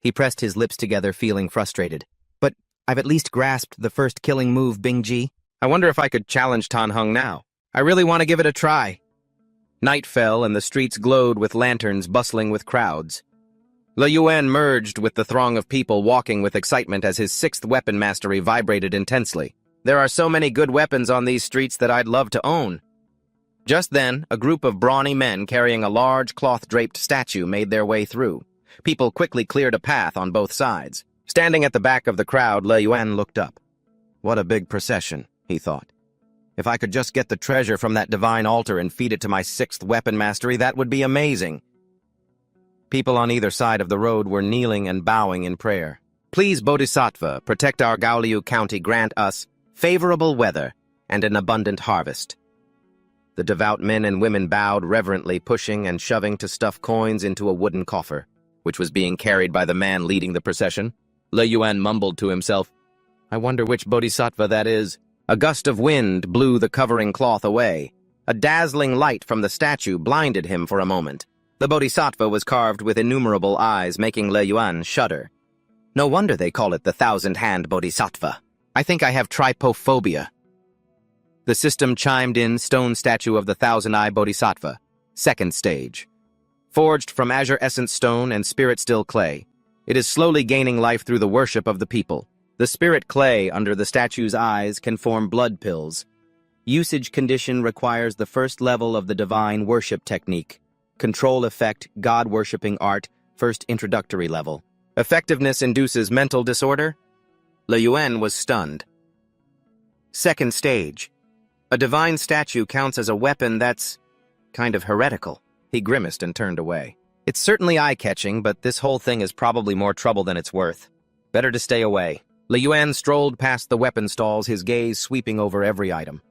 He pressed his lips together, feeling frustrated. But I've at least grasped the first killing move, Bing Ji. I wonder if I could challenge Tan Heng now. I really want to give it a try. Night fell, and the streets glowed with lanterns bustling with crowds. Le Yuan merged with the throng of people walking with excitement as his sixth weapon mastery vibrated intensely. There are so many good weapons on these streets that I'd love to own. Just then, a group of brawny men carrying a large cloth-draped statue made their way through. People quickly cleared a path on both sides. Standing at the back of the crowd, Le Yuan looked up. What a big procession, he thought. If I could just get the treasure from that divine altar and feed it to my sixth weapon mastery, that would be amazing. People on either side of the road were kneeling and bowing in prayer. Please, Bodhisattva, protect our Gaoliu County, grant us favorable weather and an abundant harvest. The devout men and women bowed reverently, pushing and shoving to stuff coins into a wooden coffer, which was being carried by the man leading the procession. Le Yuan mumbled to himself, I wonder which Bodhisattva that is. A gust of wind blew the covering cloth away. A dazzling light from the statue blinded him for a moment. The Bodhisattva was carved with innumerable eyes, making Le Yuan shudder. No wonder they call it the Thousand-Hand Bodhisattva. I think I have trypophobia. The system chimed in, stone statue of the Thousand-Eye Bodhisattva. Second stage. Forged from azure essence stone and spirit still clay, it is slowly gaining life through the worship of the people. The spirit clay under the statue's eyes can form blood pills. Usage condition requires the first level of the divine worship technique. Control effect, God-worshipping art, first introductory level. Effectiveness induces mental disorder? Le Yuan was stunned. Second stage. A divine statue counts as a weapon that's kind of heretical. He grimaced and turned away. It's certainly eye-catching, but this whole thing is probably more trouble than it's worth. Better to stay away. Le Yuan strolled past the weapon stalls, his gaze sweeping over every item.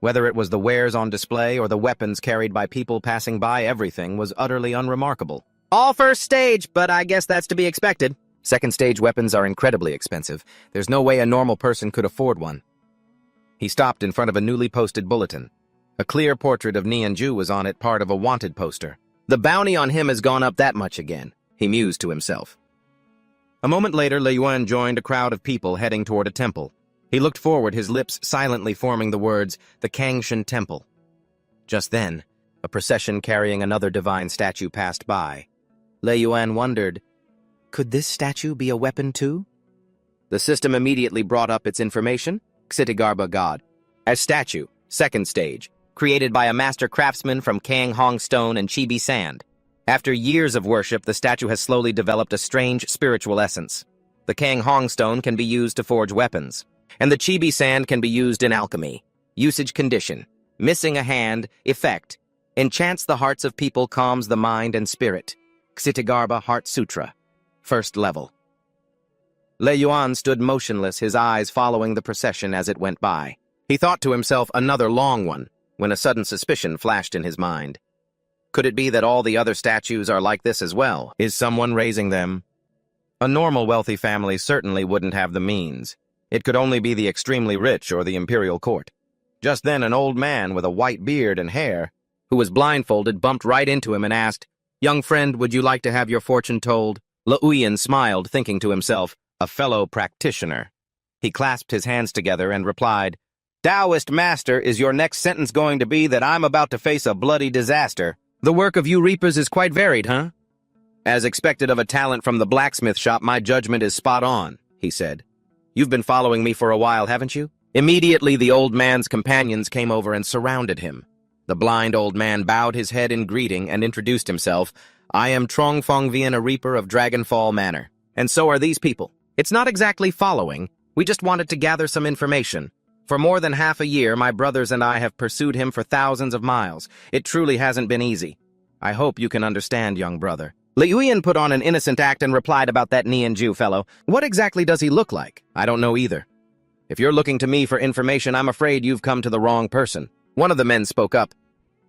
Whether it was the wares on display or the weapons carried by people passing by, everything was utterly unremarkable. All first stage, but I guess that's to be expected. Second stage weapons are incredibly expensive. There's no way a normal person could afford one. He stopped in front of a newly posted bulletin. A clear portrait of Nianju was on it, part of a wanted poster. The bounty on him has gone up that much again, he mused to himself. A moment later, Le Yuan joined a crowd of people heading toward a temple. He looked forward, his lips silently forming the words, the Kangshan Temple. Just then, a procession carrying another divine statue passed by. Le Yuan wondered, could this statue be a weapon too? The system immediately brought up its information, Xitigarbha God. As statue, second stage, created by a master craftsman from Kang Hong Stone and Chibi Sand. After years of worship, the statue has slowly developed a strange spiritual essence. The Kang Hong Stone can be used to forge weapons, and the Chibi Sand can be used in alchemy. Usage condition. Missing a hand. Effect. Enchants the hearts of people, calms the mind and spirit. Xitigarbha Heart Sutra. First level. Le Yuan stood motionless, his eyes following the procession as it went by. He thought to himself, another long one, when a sudden suspicion flashed in his mind. Could it be that all the other statues are like this as well? Is someone raising them? A normal wealthy family certainly wouldn't have the means. It could only be the extremely rich or the imperial court. Just then, an old man with a white beard and hair, who was blindfolded, bumped right into him and asked, Young friend, would you like to have your fortune told? Le Yuan smiled, thinking to himself, a fellow practitioner. He clasped his hands together and replied, Taoist master, is your next sentence going to be that I'm about to face a bloody disaster? The work of you reapers is quite varied, huh? As expected of a talent from the blacksmith shop, my judgment is spot on, he said. You've been following me for a while, haven't you? Immediately, the old man's companions came over and surrounded him. The blind old man bowed his head in greeting and introduced himself. I am Trong Fong Vien, a reaper of Dragonfall Manor. And so are these people. It's not exactly following. We just wanted to gather some information. For more than half a year, my brothers and I have pursued him for thousands of miles. It truly hasn't been easy. I hope you can understand, young brother. Liuyan put on an innocent act and replied about that Nianju fellow. What exactly does he look like? I don't know either. If you're looking to me for information, I'm afraid you've come to the wrong person. One of the men spoke up.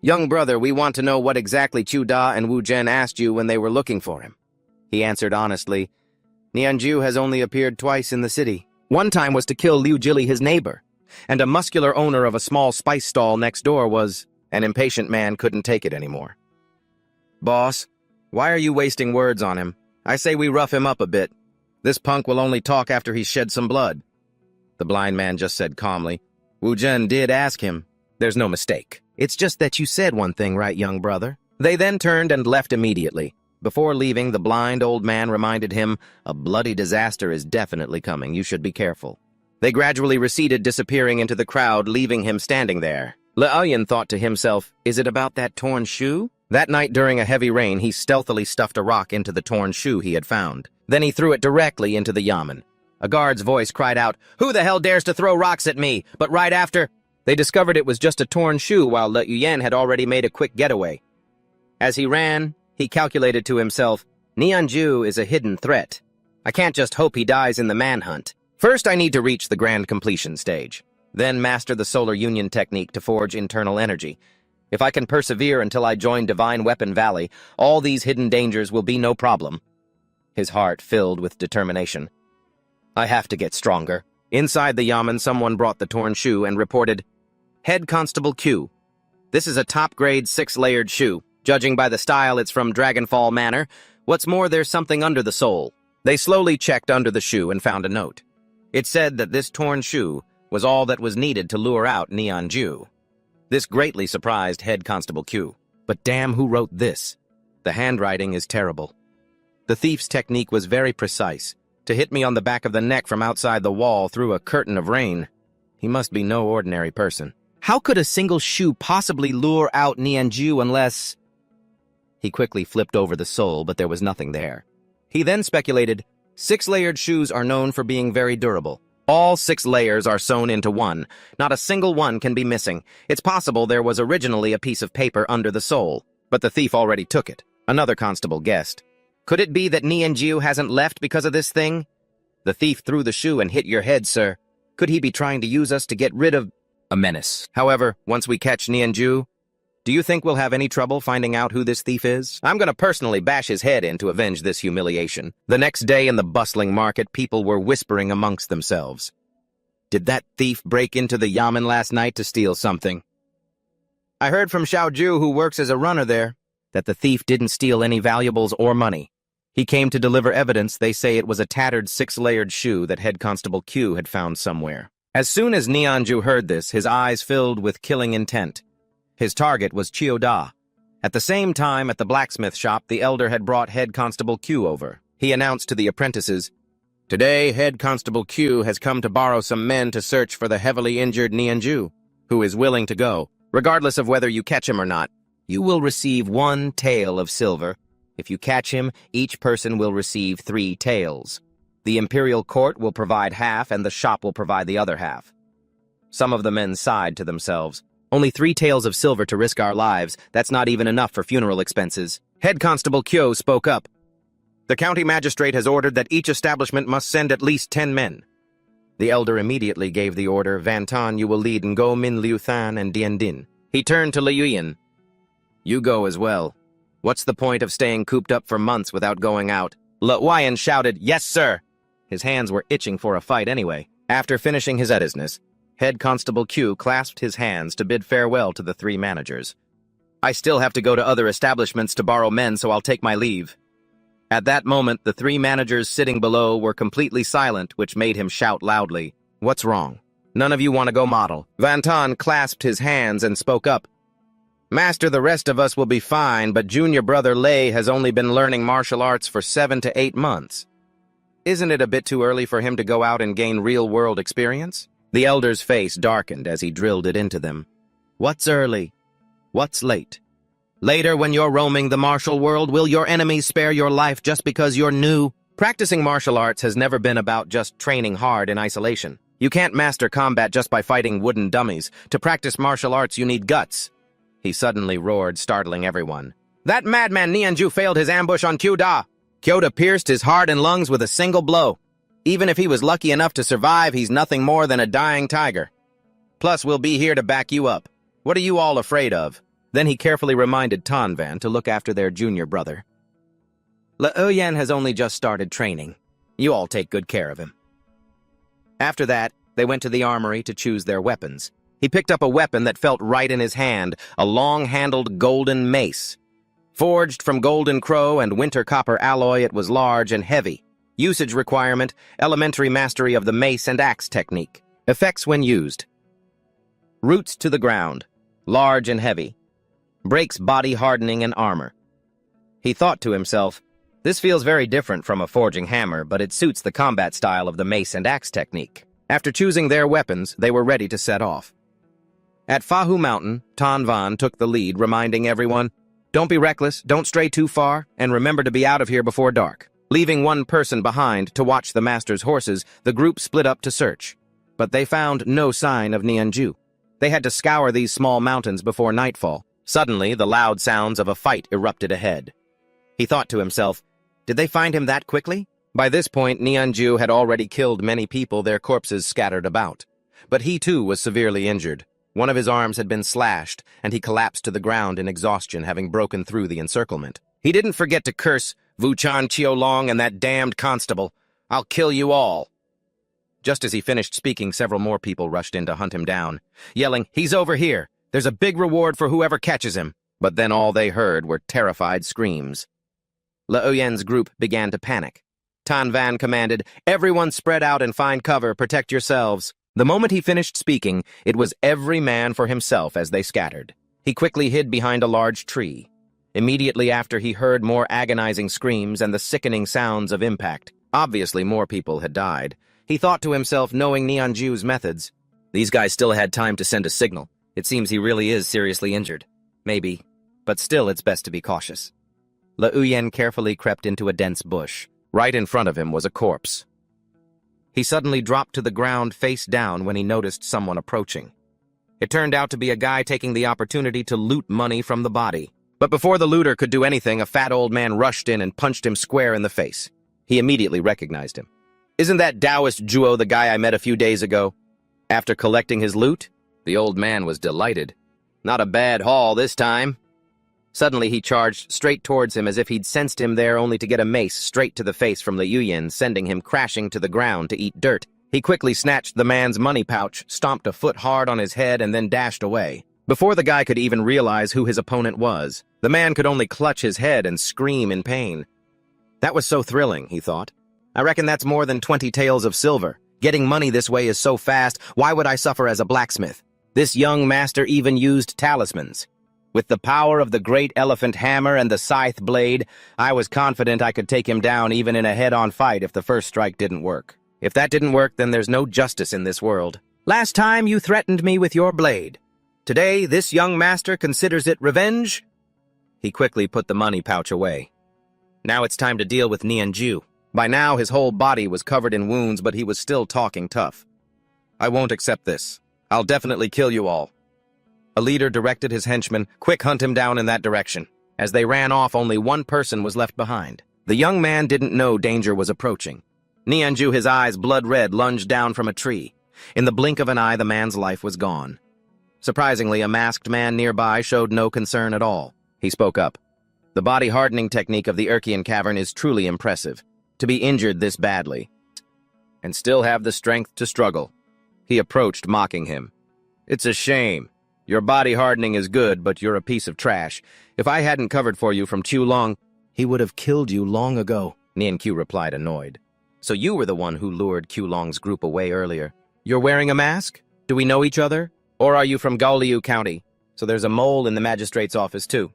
Young brother, we want to know what exactly Chu Da and Wu Zhen asked you when they were looking for him. He answered honestly, Nianju has only appeared twice in the city. One time was to kill Liu Jili, his neighbor, and a muscular owner of a small spice stall next door was... An impatient man couldn't take it anymore. Boss, why are you wasting words on him? I say we rough him up a bit. This punk will only talk after he's shed some blood. The blind man just said calmly, Wu Zhen did ask him. There's no mistake. It's just that you said one thing, right, young brother? They then turned and left immediately. Before leaving, the blind old man reminded him, a bloody disaster is definitely coming. You should be careful. They gradually receded, disappearing into the crowd, leaving him standing there. Liuyan thought to himself, is it about that torn shoe? That night during a heavy rain, he stealthily stuffed a rock into the torn shoe he had found. Then he threw it directly into the yamen. A guard's voice cried out, Who the hell dares to throw rocks at me? But right after, they discovered it was just a torn shoe while Liuyan had already made a quick getaway. As he ran, he calculated to himself, Nianju is a hidden threat. I can't just hope he dies in the manhunt. First, I need to reach the grand completion stage. Then master the solar union technique to forge internal energy. If I can persevere until I join Divine Weapon Valley, all these hidden dangers will be no problem. His heart filled with determination. I have to get stronger. Inside the yamen, someone brought the torn shoe and reported, Head Constable Q. This is a top-grade 6-layered shoe. Judging by the style, it's from Dragonfall Manor. What's more, there's something under the sole. They slowly checked under the shoe and found a note. It said that this torn shoe was all that was needed to lure out Nianju. This greatly surprised Head Constable Q. But damn, who wrote this? The handwriting is terrible. The thief's technique was very precise. To hit me on the back of the neck from outside the wall through a curtain of rain. He must be no ordinary person. How could a single shoe possibly lure out Nianju unless... He quickly flipped over the sole, but there was nothing there. He then speculated, 6-layered shoes are known for being very durable. All 6 layers are sewn into one. Not a single one can be missing. It's possible there was originally a piece of paper under the sole, but the thief already took it. Another constable guessed. Could it be that Nianju hasn't left because of this thing? The thief threw the shoe and hit your head, sir. Could he be trying to use us to get rid of a menace? However, once we catch Nianju, do you think we'll have any trouble finding out who this thief is? I'm going to personally bash his head in to avenge this humiliation. The next day in the bustling market, people were whispering amongst themselves. Did that thief break into the yamen last night to steal something? I heard from Xiaoju, who works as a runner there, that the thief didn't steal any valuables or money. He came to deliver evidence. They say it was a tattered 6-layered shoe that Head Constable Q had found somewhere. As soon as Nianju heard this, his eyes filled with killing intent. His target was Chiu Da. At the same time, at the blacksmith shop, the elder had brought Head Constable Q over. He announced to the apprentices, Today, Head Constable Q has come to borrow some men to search for the heavily injured Nianju, who is willing to go. Regardless of whether you catch him or not, you will receive 1 tael of silver. If you catch him, each person will receive 3 taels. The imperial court will provide half, and the shop will provide the other half. Some of the men sighed to themselves. Only 3 taels of silver to risk our lives. That's not even enough for funeral expenses. Head Constable Kyo spoke up. The county magistrate has ordered that each establishment must send at least 10 men. The elder immediately gave the order, Van Tan, you will lead Ngo Min Liu Than and Dian Din. He turned to Liuyan. You go as well. What's the point of staying cooped up for months without going out? Liuyan shouted, Yes, sir! His hands were itching for a fight anyway. After finishing his business, Head Constable Q clasped his hands to bid farewell to the 3 managers. I still have to go to other establishments to borrow men, so I'll take my leave. At that moment, the 3 managers sitting below were completely silent, which made him shout loudly, What's wrong? None of you want to go model. Van Ton clasped his hands and spoke up. Master, the rest of us will be fine, but junior brother Lei has only been learning martial arts for 7 to 8 months. Isn't it a bit too early for him to go out and gain real-world experience? The elder's face darkened as he drilled it into them. What's early? What's late? Later, when you're roaming the martial world, will your enemies spare your life just because you're new? Practicing martial arts has never been about just training hard in isolation. You can't master combat just by fighting wooden dummies. To practice martial arts, you need guts. He suddenly roared, startling everyone. That madman Nianju failed his ambush on Q-Da. Kyoda pierced his heart and lungs with a single blow. Even if he was lucky enough to survive, he's nothing more than a dying tiger. Plus, we'll be here to back you up. What are you all afraid of? Then he carefully reminded Tanvan to look after their junior brother. Leoyan has only just started training. You all take good care of him. After that, they went to the armory to choose their weapons. He picked up a weapon that felt right in his hand, a long-handled golden mace. Forged from golden crow and winter copper alloy, it was large and heavy. Usage requirement, elementary mastery of the mace and axe technique. Effects when used. Roots to the ground, large and heavy. Breaks body hardening and armor. He thought to himself, this feels very different from a forging hammer, but it suits the combat style of the mace and axe technique. After choosing their weapons, they were ready to set off. At Fahu Mountain, Tanvan took the lead, reminding everyone, don't be reckless, don't stray too far, and remember to be out of here before dark. Leaving one person behind to watch the master's horses, the group split up to search. But they found no sign of Nianju. They had to scour these small mountains before nightfall. Suddenly, the loud sounds of a fight erupted ahead. He thought to himself, did they find him that quickly? By this point, Nianju had already killed many people, their corpses scattered about. But he too was severely injured. One of his arms had been slashed, and he collapsed to the ground in exhaustion, having broken through the encirclement. He didn't forget to curse Wuchan Qiolong and that damned constable. I'll kill you all. Just as he finished speaking, several more people rushed in to hunt him down, yelling, he's over here. There's a big reward for whoever catches him. But then all they heard were terrified screams. Leoyan's group began to panic. Tanvan commanded, everyone spread out and find cover, protect yourselves. The moment he finished speaking, it was every man for himself as they scattered. He quickly hid behind a large tree. Immediately after, he heard more agonizing screams and the sickening sounds of impact. Obviously, more people had died. He thought to himself, knowing Nianju's methods, these guys still had time to send a signal. It seems he really is seriously injured. Maybe, but still it's best to be cautious. Leoyan carefully crept into a dense bush. Right in front of him was a corpse. He suddenly dropped to the ground face down when he noticed someone approaching. It turned out to be a guy taking the opportunity to loot money from the body. But before the looter could do anything, a fat old man rushed in and punched him square in the face. He immediately recognized him. Isn't that Taoist Zhuo the guy I met a few days ago? After collecting his loot, the old man was delighted. Not a bad haul this time. Suddenly he charged straight towards him as if he'd sensed him there only to get a mace straight to the face from Leoyan, sending him crashing to the ground to eat dirt. He quickly snatched the man's money pouch, stomped a foot hard on his head, and then dashed away. Before the guy could even realize who his opponent was, the man could only clutch his head and scream in pain. That was so thrilling, he thought. I reckon that's more than 20 taels of silver. Getting money this way is so fast, why would I suffer as a blacksmith? This young master even used talismans. With the power of the great elephant hammer and the scythe blade, I was confident I could take him down even in a head-on fight if the first strike didn't work. If that didn't work, then there's no justice in this world. Last time you threatened me with your blade. Today, this young master considers it revenge? He quickly put the money pouch away. Now it's time to deal with Nianju. By now, his whole body was covered in wounds, but he was still talking tough. I won't accept this. I'll definitely kill you all. A leader directed his henchmen, quick, hunt him down in that direction. As they ran off, only one person was left behind. The young man didn't know danger was approaching. Nianju, his eyes blood red, lunged down from a tree. In the blink of an eye, the man's life was gone. Surprisingly, a masked man nearby showed no concern at all. He spoke up. The body hardening technique of the Urkian cavern is truly impressive. To be injured this badly, and still have the strength to struggle. He approached, mocking him. It's a shame. Your body hardening is good, but you're a piece of trash. If I hadn't covered for you from Qiolong, he would have killed you long ago, Nianqiu replied, annoyed. So you were the one who lured Qiolong's group away earlier. You're wearing a mask? Do we know each other? Or are you from Gaoliu County? So there's a mole in the magistrate's office, too.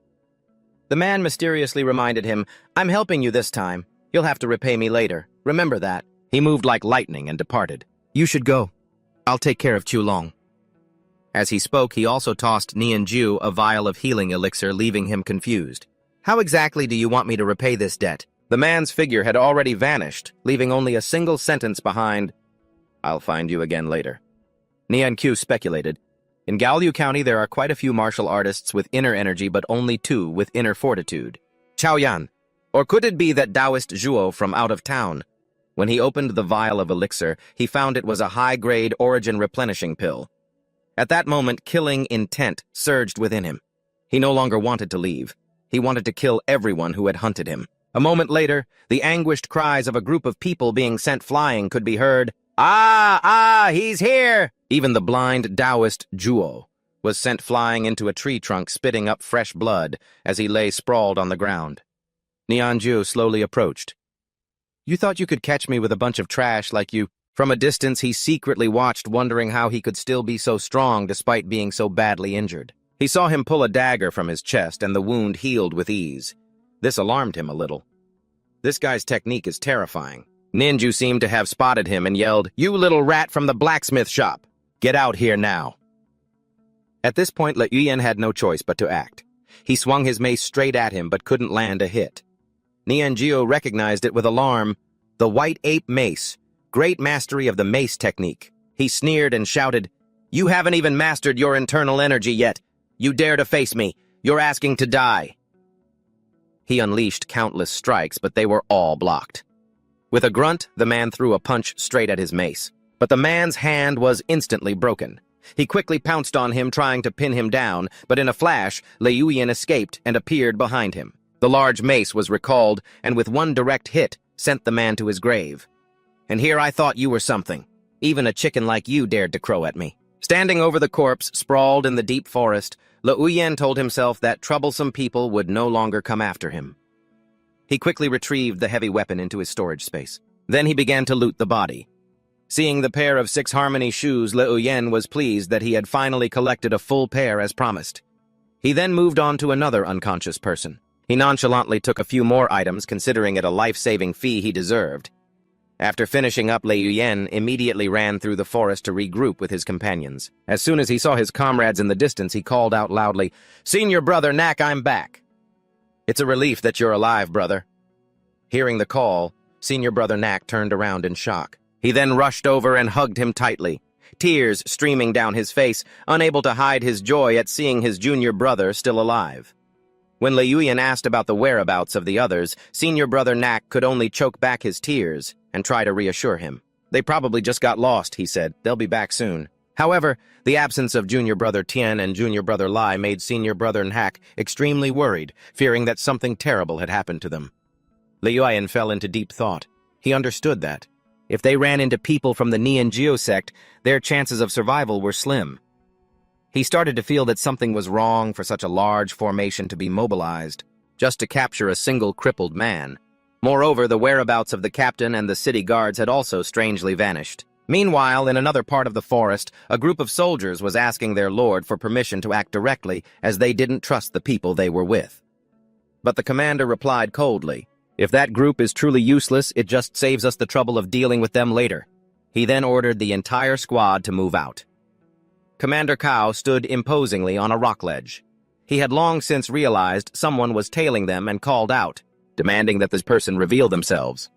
The man mysteriously reminded him, I'm helping you this time. You'll have to repay me later. Remember that. He moved like lightning and departed. You should go. I'll take care of Chulong. As he spoke, he also tossed Nianju a vial of healing elixir, leaving him confused. How exactly do you want me to repay this debt? The man's figure had already vanished, leaving only a single sentence behind, I'll find you again later. Nianqiu speculated. In Gaoliu County, there are quite a few martial artists with inner energy, but only 2 with inner fortitude. Chaoyan. Or could it be that Taoist Zhuo from out of town? When he opened the vial of elixir, he found it was a high-grade origin replenishing pill. At that moment, killing intent surged within him. He no longer wanted to leave. He wanted to kill everyone who had hunted him. A moment later, the anguished cries of a group of people being sent flying could be heard. He's here! Even the blind Taoist Zhuo was sent flying into a tree trunk, spitting up fresh blood as he lay sprawled on the ground. Nianju slowly approached. You thought you could catch me with a bunch of trash like you... From a distance, he secretly watched, wondering how he could still be so strong despite being so badly injured. He saw him pull a dagger from his chest, and the wound healed with ease. This alarmed him a little. This guy's technique is terrifying. Ninju seemed to have spotted him and yelled, You little rat from the blacksmith shop! Get out here now! At this point, Le Yuyan had no choice but to act. He swung his mace straight at him but couldn't land a hit. Nianjiu recognized it with alarm. The white ape mace. Great mastery of the mace technique. He sneered and shouted, You haven't even mastered your internal energy yet. You dare to face me. You're asking to die. He unleashed countless strikes, but they were all blocked. With a grunt, the man threw a punch straight at his mace. But the man's hand was instantly broken. He quickly pounced on him, trying to pin him down, but in a flash, Lei Yuyan escaped and appeared behind him. The large mace was recalled, and with one direct hit, sent the man to his grave. And here I thought you were something. Even a chicken like you dared to crow at me. Standing over the corpse, sprawled in the deep forest, Le Yuyan told himself that troublesome people would no longer come after him. He quickly retrieved the heavy weapon into his storage space. Then he began to loot the body. Seeing the pair of 6 harmony shoes, Le Yuyan was pleased that he had finally collected a full pair as promised. He then moved on to another unconscious person. He nonchalantly took a few more items, considering it a life-saving fee he deserved. After finishing up, Le Yuyan immediately ran through the forest to regroup with his companions. As soon as he saw his comrades in the distance, he called out loudly, Senior Brother Nak, I'm back. It's a relief that you're alive, brother. Hearing the call, Senior Brother Nak turned around in shock. He then rushed over and hugged him tightly, tears streaming down his face, unable to hide his joy at seeing his junior brother still alive. When Le Yuyan asked about the whereabouts of the others, Senior Brother Nak could only choke back his tears and try to reassure him. They probably just got lost, he said. They'll be back soon. However, the absence of Junior Brother Tian and Junior Brother Lai made Senior Brother Nak extremely worried, fearing that something terrible had happened to them. Le Yuyan fell into deep thought. He understood that if they ran into people from the Nianjiu sect, their chances of survival were slim. He started to feel that something was wrong for such a large formation to be mobilized, just to capture a single crippled man. Moreover, the whereabouts of the captain and the city guards had also strangely vanished. Meanwhile, in another part of the forest, a group of soldiers was asking their lord for permission to act directly, as they didn't trust the people they were with. But the commander replied coldly, If that group is truly useless, it just saves us the trouble of dealing with them later. He then ordered the entire squad to move out. Commander Cao stood imposingly on a rock ledge. He had long since realized someone was tailing them and called out, demanding that this person reveal themselves.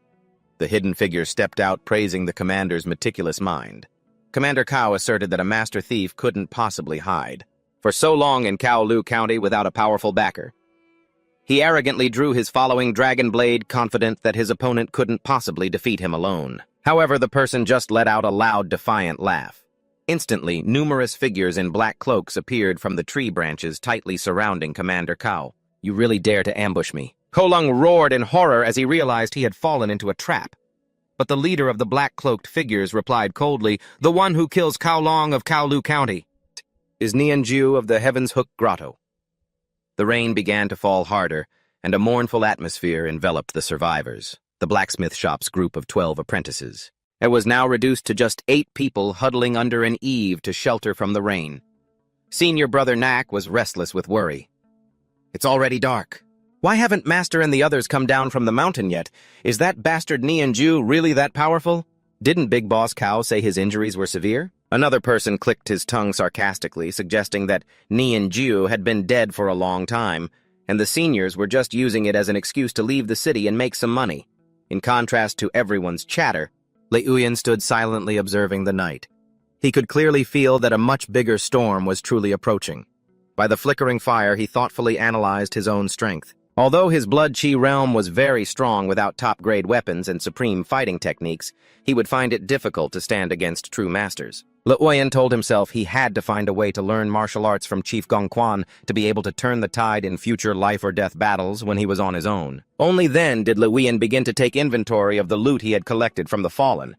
The hidden figure stepped out, praising the commander's meticulous mind. Commander Cao asserted that a master thief couldn't possibly hide for so long in Gaoliu County without a powerful backer. He arrogantly drew his following dragon blade, confident that his opponent couldn't possibly defeat him alone. However, the person just let out a loud, defiant laugh. Instantly, numerous figures in black cloaks appeared from the tree branches tightly surrounding Commander Cao. You really dare to ambush me? Kolung roared in horror as he realized he had fallen into a trap. But the leader of the black-cloaked figures replied coldly, The one who kills Cao Long of Gaoliu County is Nianjiu of the Heaven's Hook Grotto. The rain began to fall harder, and a mournful atmosphere enveloped the survivors, the blacksmith shop's group of 12 apprentices. It was now reduced to just 8 people huddling under an eave to shelter from the rain. Senior brother Nak was restless with worry. It's already dark. Why haven't Master and the others come down from the mountain yet? Is that bastard Nianju really that powerful? Didn't Big Boss Cow say his injuries were severe? Another person clicked his tongue sarcastically, suggesting that Nianju had been dead for a long time, and the seniors were just using it as an excuse to leave the city and make some money. In contrast to everyone's chatter, Liuyan stood silently observing the night. He could clearly feel that a much bigger storm was truly approaching. By the flickering fire, he thoughtfully analyzed his own strength. Although his blood chi realm was very strong without top-grade weapons and supreme fighting techniques, he would find it difficult to stand against true masters. Liuyan told himself he had to find a way to learn martial arts from Chief Gongquan to be able to turn the tide in future life-or-death battles when he was on his own. Only then did Liuyan begin to take inventory of the loot he had collected from the fallen.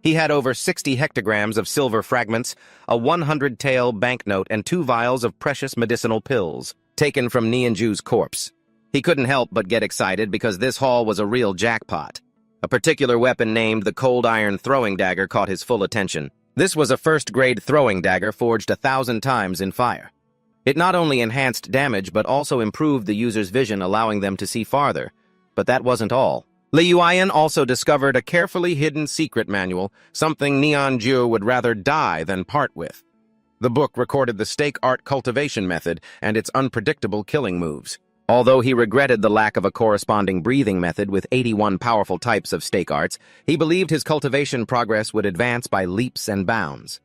He had over 60 hectograms of silver fragments, a 100-tael banknote, and 2 vials of precious medicinal pills, taken from Nianju's corpse. He couldn't help but get excited because this haul was a real jackpot. A particular weapon named the Cold Iron Throwing Dagger caught his full attention. This was a first-grade throwing dagger forged 1,000 times in fire. It not only enhanced damage but also improved the user's vision, allowing them to see farther. But that wasn't all. Liuyan also discovered a carefully hidden secret manual, something Nianju would rather die than part with. The book recorded the stake art cultivation method and its unpredictable killing moves. Although he regretted the lack of a corresponding breathing method with 81 powerful types of stake arts, he believed his cultivation progress would advance by leaps and bounds.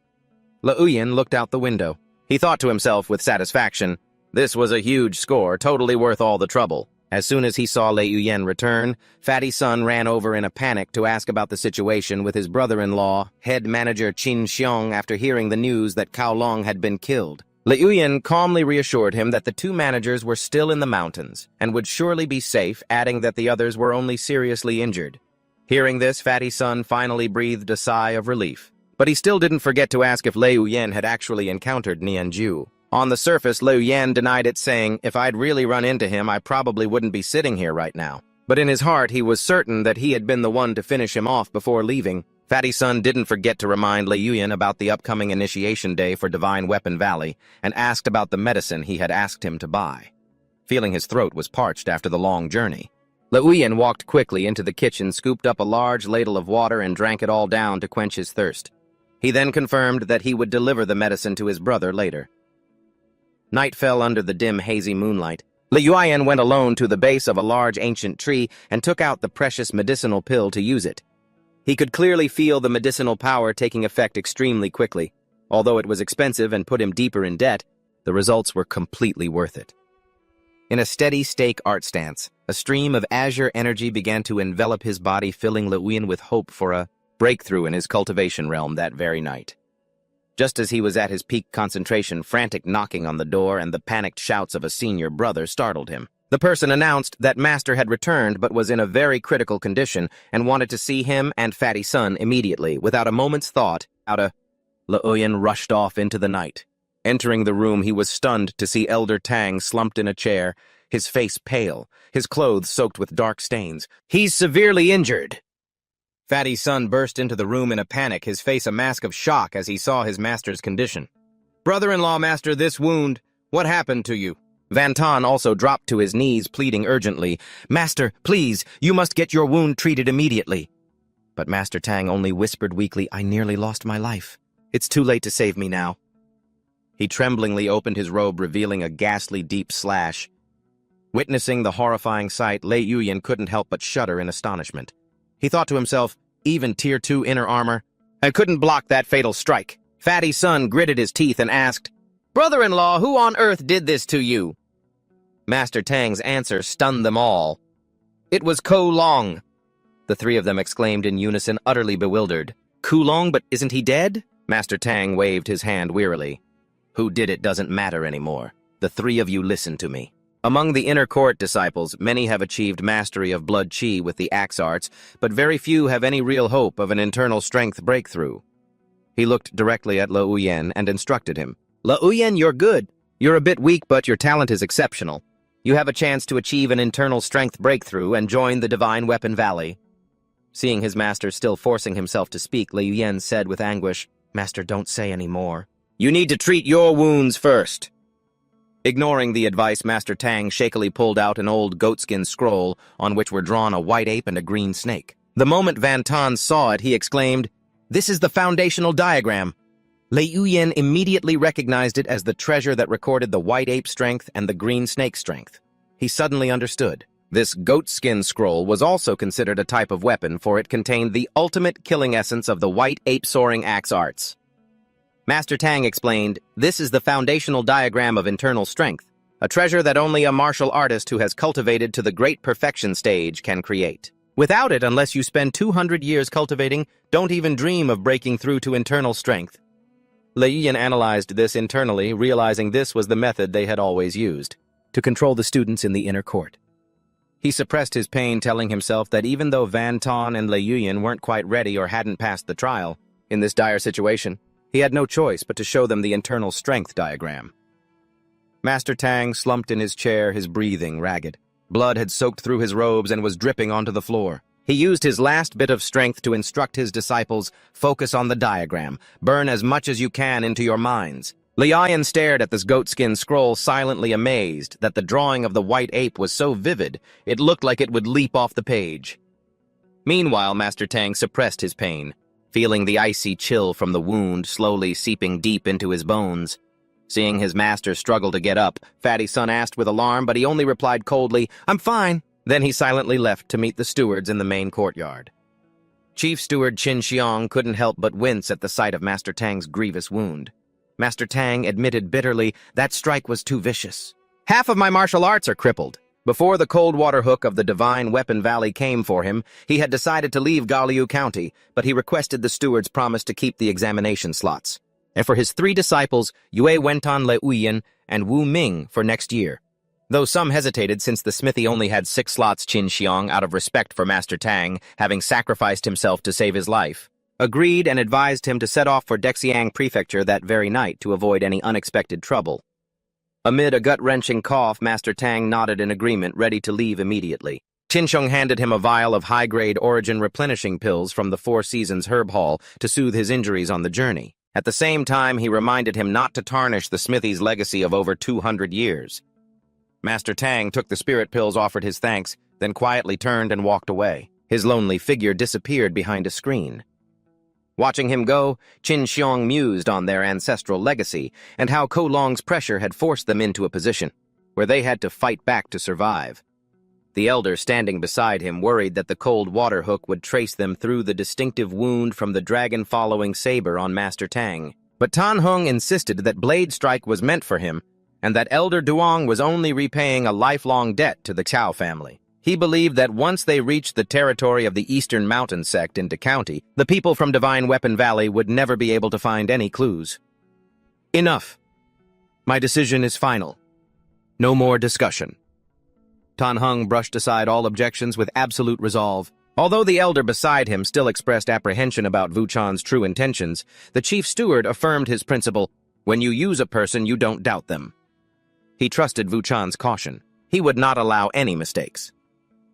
Liuyan looked out the window. He thought to himself with satisfaction, this was a huge score, totally worth all the trouble. As soon as he saw Liuyan return, Fatty Sun ran over in a panic to ask about the situation with his brother-in-law, head manager Qin Xiong, after hearing the news that Cao Long had been killed. Liuyan calmly reassured him that the 2 managers were still in the mountains and would surely be safe, adding that the others were only seriously injured. Hearing this, Fatty Sun finally breathed a sigh of relief. But he still didn't forget to ask if Liuyan had actually encountered Nianju. On the surface, Liuyan denied it, saying, if I'd really run into him, I probably wouldn't be sitting here right now. But in his heart, he was certain that he had been the one to finish him off before leaving. Fatty Sun didn't forget to remind Liuyan about the upcoming initiation day for Divine Weapon Valley and asked about the medicine he had asked him to buy. Feeling his throat was parched after the long journey, Liuyan walked quickly into the kitchen, scooped up a large ladle of water, and drank it all down to quench his thirst. He then confirmed that he would deliver the medicine to his brother later. Night fell under the dim, hazy moonlight. Liuyan went alone to the base of a large ancient tree and took out the precious medicinal pill to use it. He could clearly feel the medicinal power taking effect extremely quickly. Although it was expensive and put him deeper in debt, the results were completely worth it. In a steady stake art stance, a stream of azure energy began to envelop his body, filling Liuyan with hope for a breakthrough in his cultivation realm that very night. Just as he was at his peak concentration, frantic knocking on the door and the panicked shouts of a senior brother startled him. The person announced that Master had returned but was in a very critical condition and wanted to see him and Fatty Sun immediately. Without a moment's thought, Liuyan rushed off into the night. Entering the room, he was stunned to see Elder Tang slumped in a chair, his face pale, his clothes soaked with dark stains. He's severely injured. Fatty Sun burst into the room in a panic, his face a mask of shock as he saw his master's condition. Brother-in-law, Master, this wound, what happened to you? Van Ton also dropped to his knees, pleading urgently, Master, please, you must get your wound treated immediately. But Master Tang only whispered weakly, I nearly lost my life. It's too late to save me now. He tremblingly opened his robe, revealing a ghastly deep slash. Witnessing the horrifying sight, Liuyan couldn't help but shudder in astonishment. He thought to himself, even Tier 2 inner armor? I couldn't block that fatal strike. Fatty Sun gritted his teeth and asked, Brother-in-law, who on earth did this to you? Master Tang's answer stunned them all. It was Ko Long. The 3 of them exclaimed in unison, utterly bewildered. Kulong, but isn't he dead? Master Tang waved his hand wearily. Who did it doesn't matter anymore. The 3 of you listen to me. Among the inner court disciples, many have achieved mastery of blood chi with the axe arts, but very few have any real hope of an internal strength breakthrough. He looked directly at Liuyan and instructed him. Liuyan, you're good. You're a bit weak, but your talent is exceptional. You have a chance to achieve an internal strength breakthrough and join the Divine Weapon Valley. Seeing his master still forcing himself to speak, Lei Yuyan said with anguish, "Master, don't say any more. You need to treat your wounds first." Ignoring the advice, Master Tang shakily pulled out an old goatskin scroll on which were drawn a white ape and a green snake. The moment Van Ton saw it, he exclaimed, "This is the foundational diagram." Lei Yuyan immediately recognized it as the treasure that recorded the white ape strength and the green snake strength. He suddenly understood. This goatskin scroll was also considered a type of weapon, for it contained the ultimate killing essence of the white ape soaring axe arts. Master Tang explained, "This is the foundational diagram of internal strength, a treasure that only a martial artist who has cultivated to the great perfection stage can create. Without it, unless you spend 200 years cultivating, don't even dream of breaking through to internal strength." Lei Yuyan analyzed this internally, realizing this was the method they had always used, to control the students in the inner court. He suppressed his pain, telling himself that even though Van Ton and Lei Yuyan weren't quite ready or hadn't passed the trial, in this dire situation, he had no choice but to show them the internal strength diagram. Master Tang slumped in his chair, his breathing ragged. Blood had soaked through his robes and was dripping onto the floor. He used his last bit of strength to instruct his disciples, "Focus on the diagram. Burn as much as you can into your minds." Lei Yuyan stared at this goatskin scroll, silently amazed that the drawing of the white ape was so vivid, it looked like it would leap off the page. Meanwhile, Master Tang suppressed his pain, feeling the icy chill from the wound slowly seeping deep into his bones. Seeing his master struggle to get up, Fatty Sun asked with alarm, but he only replied coldly, "I'm fine." Then he silently left to meet the stewards in the main courtyard. Chief Steward Qin Xiong couldn't help but wince at the sight of Master Tang's grievous wound. Master Tang admitted bitterly that strike was too vicious. "Half of my martial arts are crippled." Before the cold water hook of the Divine Weapon Valley came for him, he had decided to leave Galliu County, but he requested the steward's promise to keep the examination slots. And for his 3 disciples, Yue Wentan Lei Yuyan and Wu Ming for next year. Though some hesitated since the smithy only had 6 slots, Qin Xiong, out of respect for Master Tang, having sacrificed himself to save his life, agreed and advised him to set off for Dexiang Prefecture that very night to avoid any unexpected trouble. Amid a gut-wrenching cough, Master Tang nodded in agreement, ready to leave immediately. Qin Xiong handed him a vial of high-grade origin replenishing pills from the Four Seasons herb hall to soothe his injuries on the journey. At the same time, he reminded him not to tarnish the smithy's legacy of over 200 years. Master Tang took the spirit pills, offered his thanks, then quietly turned and walked away. His lonely figure disappeared behind a screen. Watching him go, Qin Xiong mused on their ancestral legacy and how Ko Long's pressure had forced them into a position where they had to fight back to survive. The elder standing beside him worried that the cold water hook would trace them through the distinctive wound from the dragon-following saber on Master Tang. But Tan Hung insisted that Blade Strike was meant for him, and that Elder Duong was only repaying a lifelong debt to the Chao family. He believed that once they reached the territory of the Eastern Mountain Sect into county, the people from Divine Weapon Valley would never be able to find any clues. Enough. My decision is final. No more discussion. Tan Hung brushed aside all objections with absolute resolve. Although the elder beside him still expressed apprehension about Vuchan's true intentions, the chief steward affirmed his principle, when you use a person, you don't doubt them. He trusted Vuchan's caution. He would not allow any mistakes.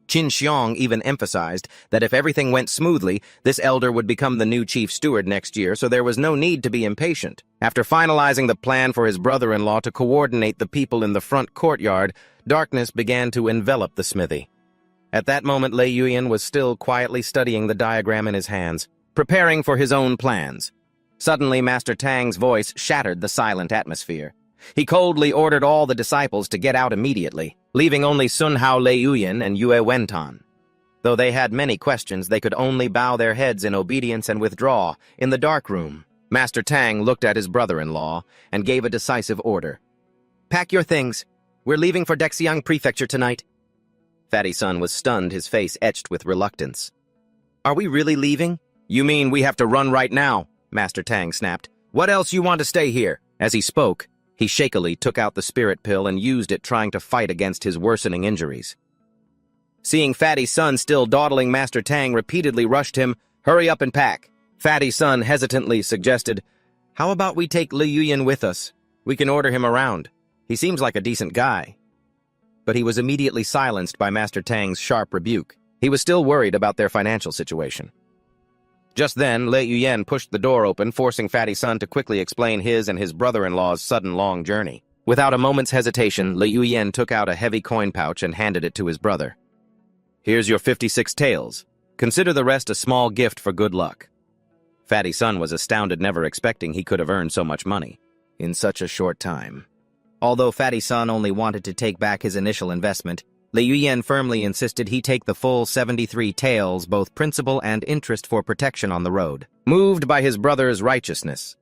Qin Xiong even emphasized that if everything went smoothly, this elder would become the new chief steward next year, so there was no need to be impatient. After finalizing the plan for his brother-in-law to coordinate the people in the front courtyard, darkness began to envelop the smithy. At that moment, Lei Yuyan was still quietly studying the diagram in his hands, preparing for his own plans. Suddenly, Master Tang's voice shattered the silent atmosphere. He coldly ordered all the disciples to get out immediately, leaving only Sun Hao Lei Yuyan and Yue Wentan. Though they had many questions, they could only bow their heads in obedience and withdraw. In the dark room, Master Tang looked at his brother-in-law and gave a decisive order. "Pack your things. We're leaving for Dexiang Prefecture tonight." Fatty Sun was stunned, his face etched with reluctance. "Are we really leaving?" "You mean we have to run right now?" Master Tang snapped. "What else you want to stay here?" As he spoke, he shakily took out the spirit pill and used it, trying to fight against his worsening injuries. Seeing Fatty Sun still dawdling, Master Tang repeatedly rushed him, "Hurry up and pack." Fatty Sun hesitantly suggested, "How about we take Lei Yuyan with us? We can order him around. He seems like a decent guy." But he was immediately silenced by Master Tang's sharp rebuke. He was still worried about their financial situation. Just then, Lei Yuyan pushed the door open, forcing Fatty Sun to quickly explain his and his brother-in-law's sudden long journey. Without a moment's hesitation, Lei Yuyan took out a heavy coin pouch and handed it to his brother. "Here's your 56 taels. Consider the rest a small gift for good luck." Fatty Sun was astounded, never expecting he could have earned so much money in such a short time. Although Fatty Sun only wanted to take back his initial investment, Lei Yuyan firmly insisted he take the full 73 taels, both principal and interest, for protection on the road. Moved by his brother's righteousness,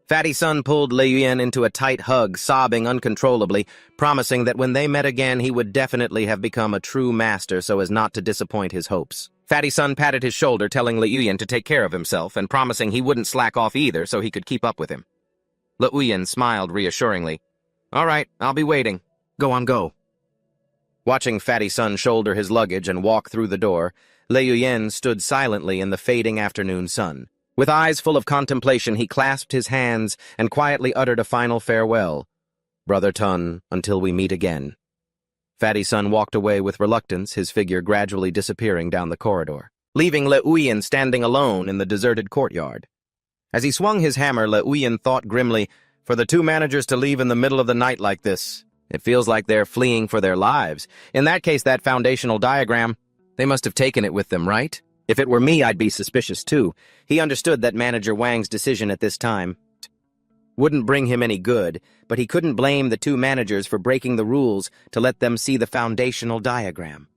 Fatty Sun pulled Lei Yuyan into a tight hug, sobbing uncontrollably, promising that when they met again he would definitely have become a true master so as not to disappoint his hopes. Fatty Sun patted his shoulder, telling Lei Yuyan to take care of himself and promising he wouldn't slack off either so he could keep up with him. Lei Yuyan smiled reassuringly. "All right, I'll be waiting. Go on, go." Watching Fatty Sun shoulder his luggage and walk through the door, Lei Yuyan stood silently in the fading afternoon sun. With eyes full of contemplation, he clasped his hands and quietly uttered a final farewell. "Brother Tun, until we meet again." Fatty Sun walked away with reluctance, his figure gradually disappearing down the corridor, leaving Lei Yuyan standing alone in the deserted courtyard. As he swung his hammer, Lei Yuyan thought grimly, "For the two managers to leave in the middle of the night like this, it feels like they're fleeing for their lives. In that case, that foundational diagram, they must have taken it with them, right? If it were me, I'd be suspicious too." He understood that Manager Wang's decision at this time wouldn't bring him any good, but he couldn't blame the two managers for breaking the rules to let them see the foundational diagram.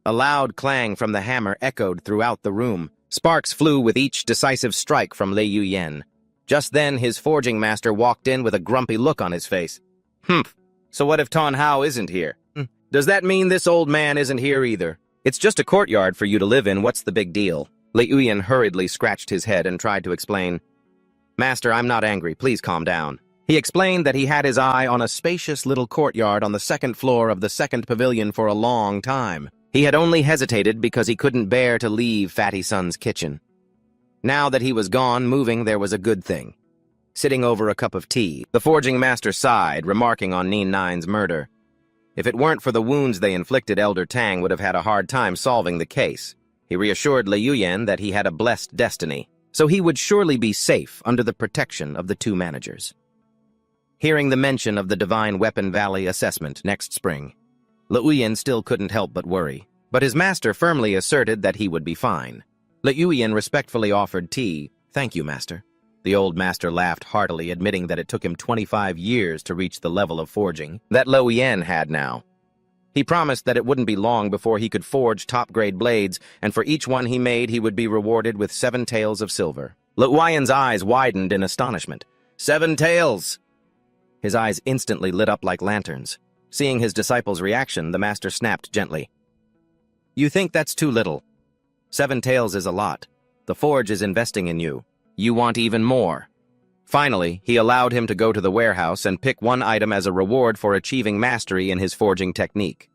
A loud clang from the hammer echoed throughout the room. Sparks flew with each decisive strike from Lei Yuyan. Just then, his forging master walked in with a grumpy look on his face. "Humph. So what if Ton Hao isn't here? Does that mean this old man isn't here either? It's just a courtyard for you to live in, what's the big deal?" Lei Yuyan hurriedly scratched his head and tried to explain. "Master, I'm not angry, please calm down." He explained that he had his eye on a spacious little courtyard on the second floor of the second pavilion for a long time. He had only hesitated because he couldn't bear to leave Fatty Sun's kitchen. Now that he was gone, moving there was a good thing. Sitting over a cup of tea, the forging master sighed, remarking on Nin Nine's murder. If it weren't for the wounds they inflicted, Elder Tang would have had a hard time solving the case. He reassured Lei Yuyan that he had a blessed destiny, so he would surely be safe under the protection of the two managers. Hearing the mention of the Divine Weapon Valley assessment next spring, Lei Yuyan still couldn't help but worry, but his master firmly asserted that he would be fine. Lei Yuyan respectfully offered tea. "Thank you, master." The old master laughed heartily, admitting that it took him 25 years to reach the level of forging that Lei Yuyan had now. He promised that it wouldn't be long before he could forge top-grade blades, and for each one he made he would be rewarded with 7 taels of silver. Lei Yuyan's eyes widened in astonishment. 7 taels! His eyes instantly lit up like lanterns. Seeing his disciple's reaction, the master snapped gently. "You think that's too little? 7 taels is a lot. The forge is investing in you. You want even more." Finally, he allowed him to go to the warehouse and pick one item as a reward for achieving mastery in his forging technique.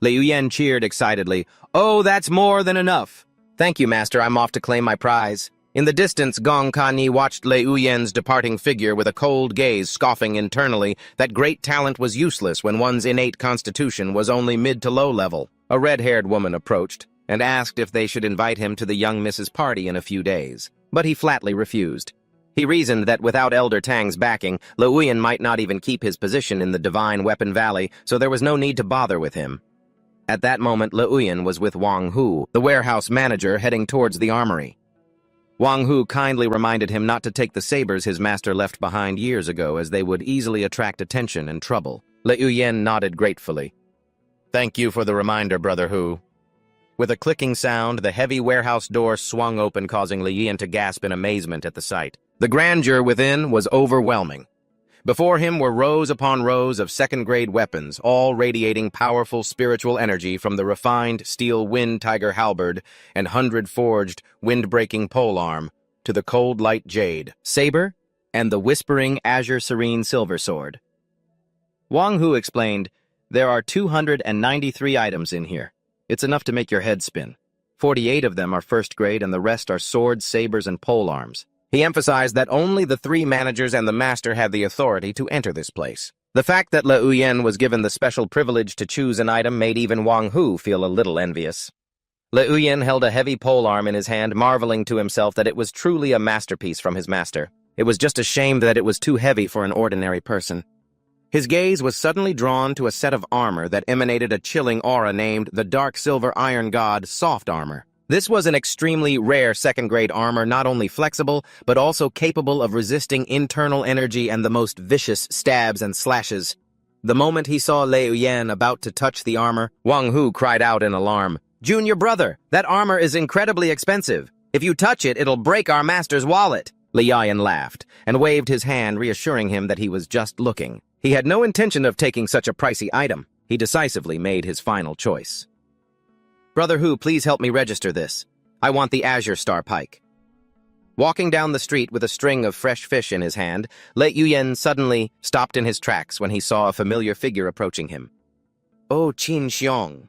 Lei Yuyan cheered excitedly. "Oh, that's more than enough. Thank you, master. I'm off to claim my prize." In the distance, Gong Kani watched Lei Yuyan's departing figure with a cold gaze, scoffing internally that great talent was useless when one's innate constitution was only mid to low level. A red-haired woman approached and asked if they should invite him to the young Mrs. party in a few days, but he flatly refused. He reasoned that without Elder Tang's backing, Lei Yuyan might not even keep his position in the Divine Weapon Valley, so there was no need to bother with him. At that moment, Lei Yuyan was with Wang Hu, the warehouse manager, heading towards the armory. Wang Hu kindly reminded him not to take the sabers his master left behind years ago, as they would easily attract attention and trouble. Lei Yuyan nodded gratefully. "Thank you for the reminder, Brother Hu." With a clicking sound, the heavy warehouse door swung open, causing Lei Yuyan to gasp in amazement at the sight. The grandeur within was overwhelming. Before him were rows upon rows of second-grade weapons, all radiating powerful spiritual energy from the refined steel Wind Tiger halberd and 100-forged, wind-breaking polearm to the cold light jade saber and the whispering azure serene silver sword. Wang Hu explained, "There are 293 items in here. It's enough to make your head spin. 48 of them are first grade and the rest are swords, sabers, and polearms." He emphasized that only the 3 managers and the master had the authority to enter this place. The fact that Lei Yuyan was given the special privilege to choose an item made even Wang Hu feel a little envious. Liuyan held a heavy polearm in his hand, marveling to himself that it was truly a masterpiece from his master. It was just a shame that it was too heavy for an ordinary person. His gaze was suddenly drawn to a set of armor that emanated a chilling aura named the Dark Silver Iron God Soft Armor. This was an extremely rare second-grade armor, not only flexible, but also capable of resisting internal energy and the most vicious stabs and slashes. The moment he saw Liuyan about to touch the armor, Wang Hu cried out in alarm, "Junior brother, that armor is incredibly expensive. If you touch it, it'll break our master's wallet." Liuyan laughed and waved his hand, reassuring him that he was just looking. He had no intention of taking such a pricey item. He decisively made his final choice. "Brother Hu, please help me register this. I want the Azure Star Pike." Walking down the street with a string of fresh fish in his hand, Liuyan suddenly stopped in his tracks when he saw a familiar figure approaching him. Oh, Qin Xiong.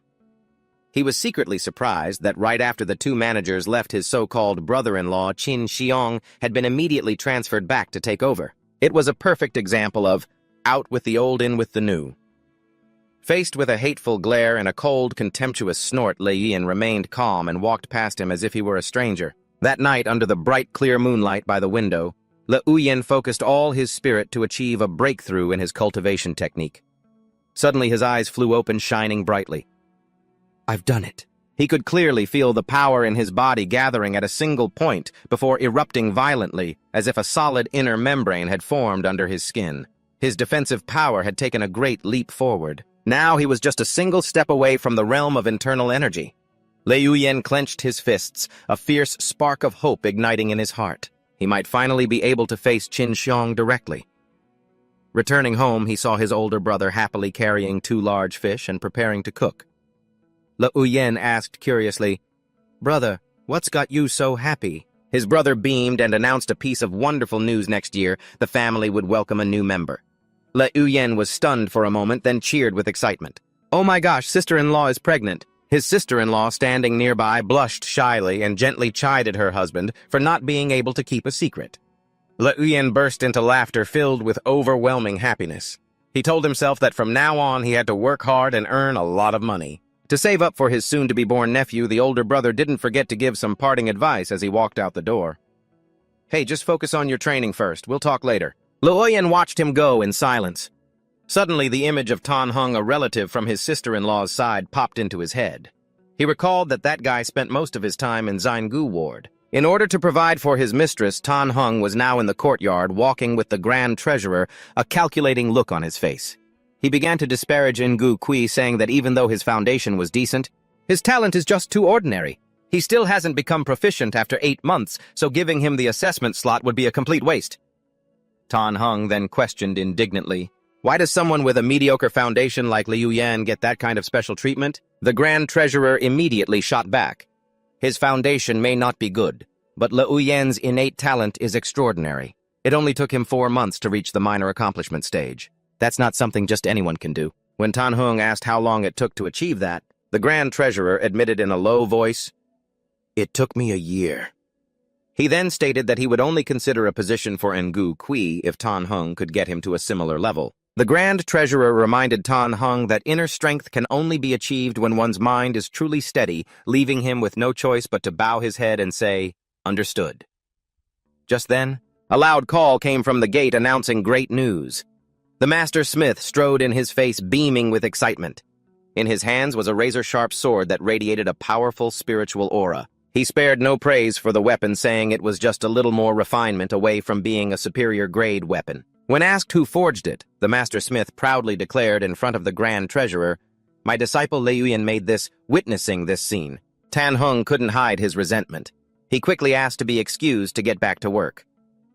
He was secretly surprised that right after the two managers left, his so-called brother-in-law, Qin Xiong, had been immediately transferred back to take over. It was a perfect example of out with the old, in with the new. Faced with a hateful glare and a cold, contemptuous snort, Liuyan remained calm and walked past him as if he were a stranger. That night, under the bright, clear moonlight by the window, Liuyan focused all his spirit to achieve a breakthrough in his cultivation technique. Suddenly, his eyes flew open, shining brightly. "I've done it." He could clearly feel the power in his body gathering at a single point before erupting violently, as if a solid inner membrane had formed under his skin. His defensive power had taken a great leap forward. Now he was just a single step away from the realm of internal energy. Liuyan clenched his fists, a fierce spark of hope igniting in his heart. He might finally be able to face Qin Xiong directly. Returning home, he saw his older brother happily carrying 2 large fish and preparing to cook. Liuyan asked curiously, "Brother, what's got you so happy?" His brother beamed and announced a piece of wonderful news. Next year, the family would welcome a new member. Liuyan was stunned for a moment, then cheered with excitement. "Oh my gosh, sister-in-law is pregnant." His sister-in-law, standing nearby, blushed shyly and gently chided her husband for not being able to keep a secret. Liuyan burst into laughter filled with overwhelming happiness. He told himself that from now on he had to work hard and earn a lot of money. To save up for his soon-to-be-born nephew, the older brother didn't forget to give some parting advice as he walked out the door. "Hey, just focus on your training first. We'll talk later." Liuyan watched him go in silence. Suddenly, the image of Tan Hung, a relative from his sister-in-law's side, popped into his head. He recalled that guy spent most of his time in Xingu Ward. In order to provide for his mistress, Tan Hung was now in the courtyard, walking with the Grand Treasurer, a calculating look on his face. He began to disparage Ngu Kui, saying that even though his foundation was decent, his talent is just too ordinary. He still hasn't become proficient after 8 months, so giving him the assessment slot would be a complete waste. Tan Hung then questioned indignantly, "Why does someone with a mediocre foundation like Liuyan get that kind of special treatment?" The Grand Treasurer immediately shot back. "His foundation may not be good, but Liuyan's innate talent is extraordinary. It only took him 4 months to reach the minor accomplishment stage. That's not something just anyone can do." When Tan Hung asked how long it took to achieve that, the Grand Treasurer admitted in a low voice, "It took me a year." He then stated that he would only consider a position for Ngu Kui if Tan Hung could get him to a similar level. The Grand Treasurer reminded Tan Hung that inner strength can only be achieved when one's mind is truly steady, leaving him with no choice but to bow his head and say, "Understood." Just then, a loud call came from the gate announcing great news. The Master Smith strode in, his face beaming with excitement. In his hands was a razor-sharp sword that radiated a powerful spiritual aura. He spared no praise for the weapon, saying it was just a little more refinement away from being a superior-grade weapon. When asked who forged it, the Master Smith proudly declared in front of the Grand Treasurer, "My disciple Liuyan made this." Witnessing this scene, Tan Hung couldn't hide his resentment. He quickly asked to be excused to get back to work.